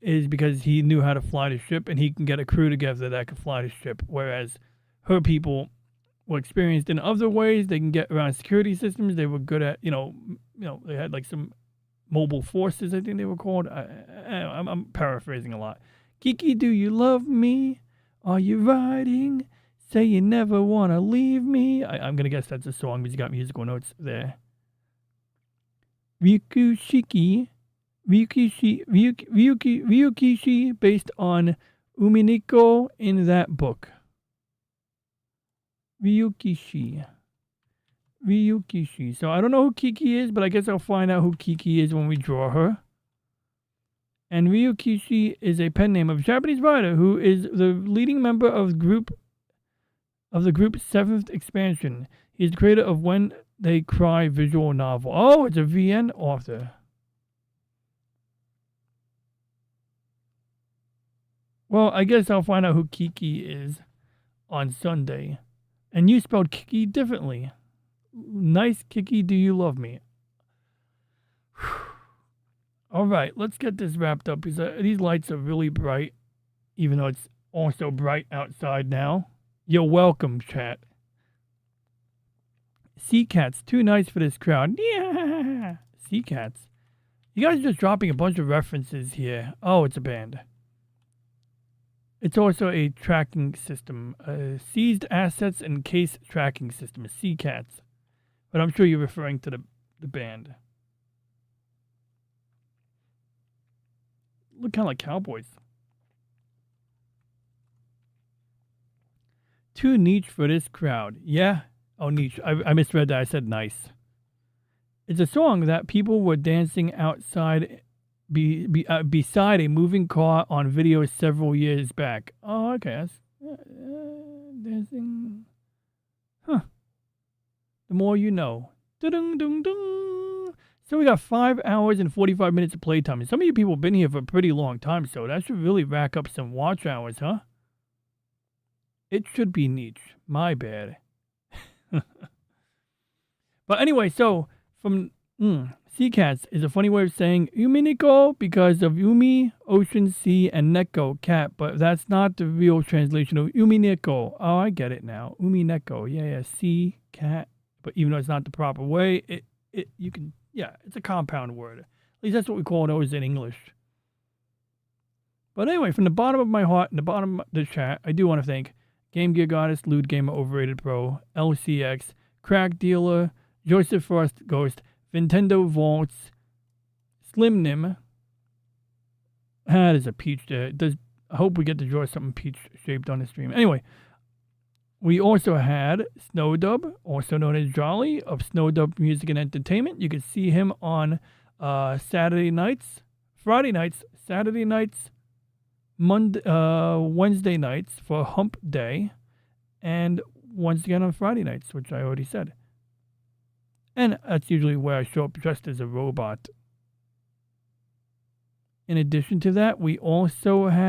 is because he knew how to fly the ship, and he can get a crew together that can fly the ship. Whereas her people were experienced in other ways. They can get around security systems. They were good at, they had like some mobile forces, I think they were called. I'm paraphrasing a lot. Kiki, do you love me? Are you riding? Say you never want to leave me. I'm going to guess that's a song because you got musical notes there. Ryukishi, based on Umineko in that book. Ryukishi. So I don't know who Kiki is, but I guess I'll find out who Kiki is when we draw her. And Ryukishi is a pen name of a Japanese writer who is the leading member of the group's 7th expansion. He's the creator of When They Cry visual novel. Oh, it's a VN author. Well, I guess I'll find out who Kiki is on Sunday. And you spelled Kiki differently. Nice, Kiki, do you love me? All right, let's get this wrapped up because these lights are really bright, even though it's also bright outside now. You're welcome, chat. Sea Cats, too nice for this crowd. Yeah, Sea Cats. You guys are just dropping a bunch of references here. Oh, it's a band. It's also a tracking system, seized assets and case tracking system, Sea Cats. But I'm sure you're referring to the band. Look kind of like cowboys. Too niche for this crowd. Yeah. Oh, niche. I misread that. I said nice. It's a song that people were dancing outside beside a moving car on video several years back. Oh, okay. That's, dancing. Huh. The more you know. Da-dung-dung-dung. So we got 5 hours and 45 minutes of playtime. And some of you people have been here for a pretty long time, so that should really rack up some watch hours, huh? It should be niche. My bad. But anyway, so from Sea Cats is a funny way of saying Umineko because of Umi, ocean, sea, and Neko, cat. But that's not the real translation of Umineko. Oh, I get it now. Umineko. Yeah, sea, cat. But even though it's not the proper way, it's a compound word. At least that's what we call those in English. But anyway, from the bottom of my heart and the bottom of the chat, I do want to thank Game Gear Goddess, Lewd Gamer Overrated Pro, LCX, Crack Dealer, Joseph Frost Ghost, Nintendo Vaults, Slim Nim. There's a peach there. I hope we get to draw something peach shaped on the stream. Anyway, we also had Snowdub, also known as Jolly, of Snowdub Music and Entertainment. You can see him on Friday nights, Saturday nights, Wednesday nights for Hump Day, and once again on Friday nights, which I already said. And that's usually where I show up dressed as a robot. In addition to that, we also had...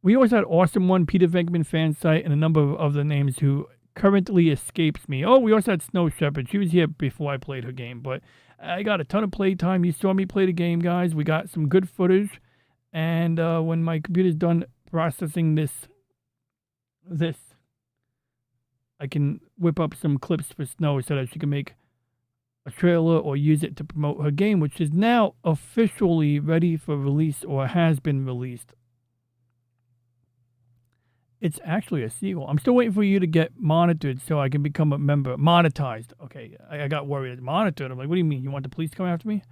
We always had Awesome One, Peter Venkman fan site, and a number of other names who currently escapes me. Oh, we also had Snow Shepherd. She was here before I played her game, but I got a ton of play time. You saw me play the game, guys. We got some good footage, and when my computer's done processing this, I can whip up some clips for Snow so that she can make a trailer or use it to promote her game, which is now officially ready for release or has been released. It's actually a sequel. I'm still waiting for you to get monitored so I can become a member. Monetized. Okay, I got worried. Monitored. I'm like, what do you mean? You want the police to come after me?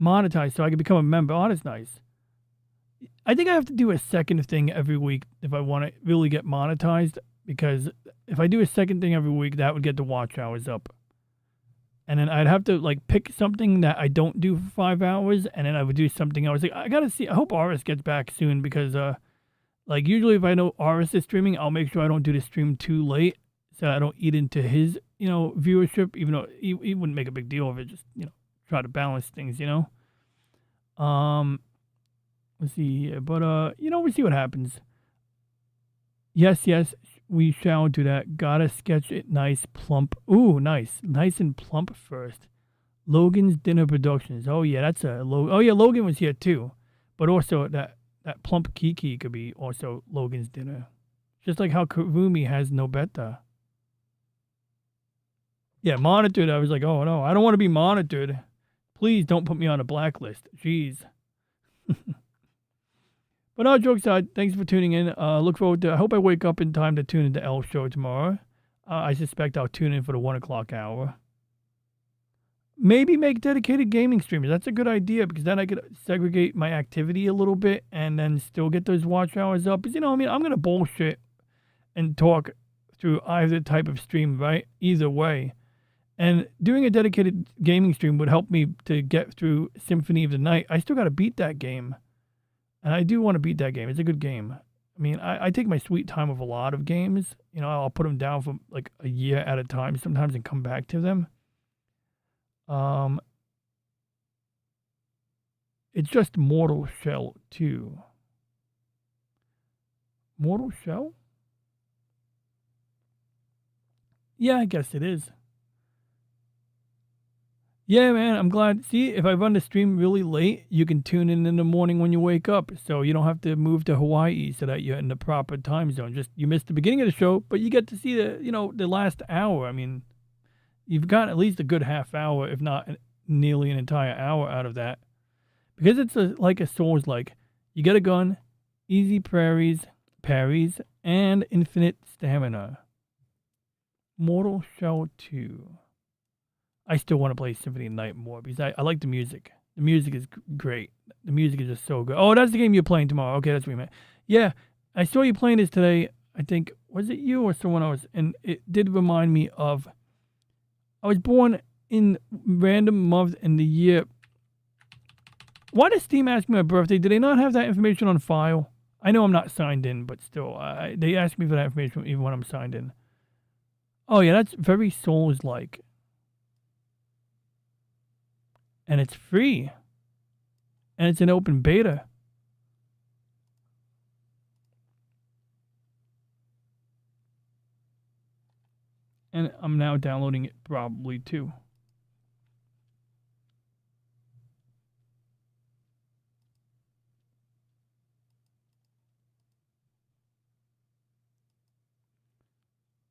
Monetized so I can become a member. Oh, that's nice. I think I have to do a second thing every week if I want to really get monetized, because if I do a second thing every week, that would get the watch hours up. And then I'd have to like pick something that I don't do for 5 hours, and then I would do something else. Like, I gotta see. I hope Aris gets back soon, because like usually if I know Aris is streaming, I'll make sure I don't do the stream too late so I don't eat into his, viewership, even though he wouldn't make a big deal of it. Just, try to balance things, Let's see here. But, we'll see what happens. Yes, we shall do that. Gotta sketch it nice, plump. Ooh, nice. Nice and plump first. Logan's Dinner Productions. Oh, yeah, that's a... Logan was here, too. But also, that plump Kiki could be also Logan's dinner. Just like how Kurumi has Nobeta. Yeah, monitored. I was like, oh no, I don't want to be monitored. Please don't put me on a blacklist. Jeez. But all jokes aside, thanks for tuning in. Look forward to... I hope I wake up in time to tune into L Show tomorrow. I suspect I'll tune in for the 1 o'clock hour. Maybe make dedicated gaming streamers. That's a good idea, because then I could segregate my activity a little bit and then still get those watch hours up. Because, I'm going to bullshit and talk through either type of stream, right? Either way. And doing a dedicated gaming stream would help me to get through Symphony of the Night. I still got to beat that game. And I do want to beat that game. It's a good game. I mean, I take my sweet time with a lot of games. I'll put them down for like a year at a time sometimes and come back to them. It's just Mortal Shell 2. Mortal Shell? Yeah, I guess it is. Yeah, man, I'm glad. See, if I run the stream really late, you can tune in the morning when you wake up. So you don't have to move to Hawaii so that you're in the proper time zone. Just, you missed the beginning of the show, but you get to see the last hour. I mean, you've got at least a good half hour, if not nearly an entire hour out of that. Because it's like a Souls-like. You get a gun, easy parries, and infinite stamina. Mortal Shell 2. I still want to play Symphony of the Night more because I like the music. The music is great. The music is just so good. Oh, that's the game you're playing tomorrow. Okay, that's what you meant. Yeah, I saw you playing this today. I think, was it you or someone else? And it did remind me of... I was born in random month in the year. Why does Steam ask me my birthday? Do they not have that information on file? I know I'm not signed in, but still, they ask me for that information even when I'm signed in. Oh yeah, that's very Souls-like. And it's free. And it's an open beta. And I'm now downloading it probably too.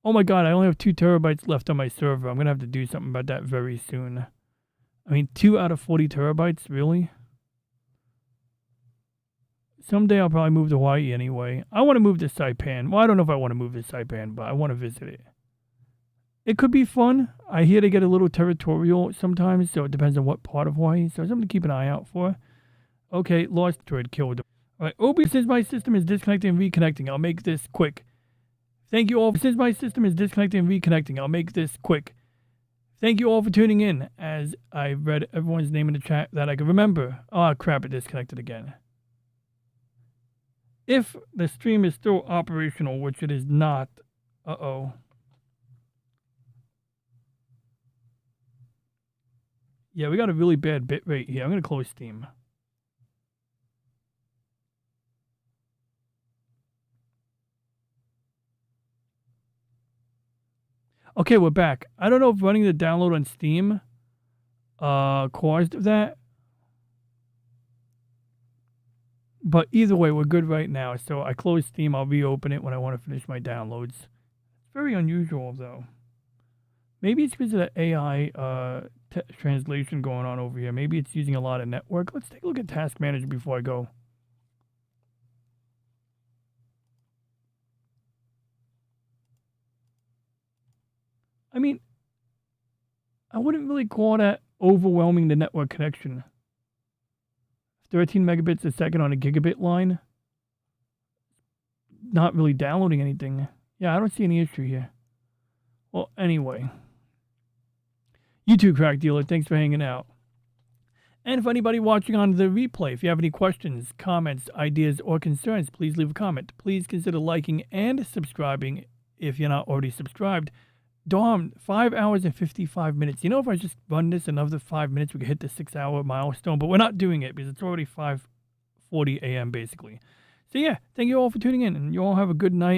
Oh my god, I only have 2 terabytes left on my server. I'm going to have to do something about that very soon. I mean, 2 out of 40 terabytes? Really? Someday I'll probably move to Hawaii anyway. I want to move to Saipan. Well, I don't know if I want to move to Saipan, but I want to visit it. It could be fun. I hear they get a little territorial sometimes, so it depends on what part of Hawaii. So something to keep an eye out for. Okay, Lost Droid killed. Alright, Obi, since my system is disconnecting and reconnecting, I'll make this quick. Thank you all. Since my system is disconnecting and reconnecting, I'll make this quick. Thank you all for tuning in as I read everyone's name in the chat that I can remember. Oh, crap, it disconnected again. If the stream is still operational, which it is not, uh-oh. Yeah, we got a really bad bit rate here. I'm going to close Steam. Okay, we're back. I don't know if running the download on Steam caused that. But either way, we're good right now. So I close Steam. I'll reopen it when I want to finish my downloads. It's very unusual, though. Maybe it's because of the AI translation going on over here. Maybe it's using a lot of network. Let's take a look at Task Manager before I go. I mean, I wouldn't really call that overwhelming the network connection. 13 megabits a second on a gigabit line. Not really downloading anything. Yeah, I don't see any issue here. Well, anyway. You too, Crack Dealer. Thanks for hanging out. And if anybody watching on the replay, if you have any questions, comments, ideas, or concerns, please leave a comment. Please consider liking and subscribing if you're not already subscribed. Dom, 5 hours and 55 minutes. You know, if I just run this another 5 minutes, we could hit the 6-hour milestone. But we're not doing it because it's already 5:40 a.m. basically. So yeah, thank you all for tuning in, and you all have a good night.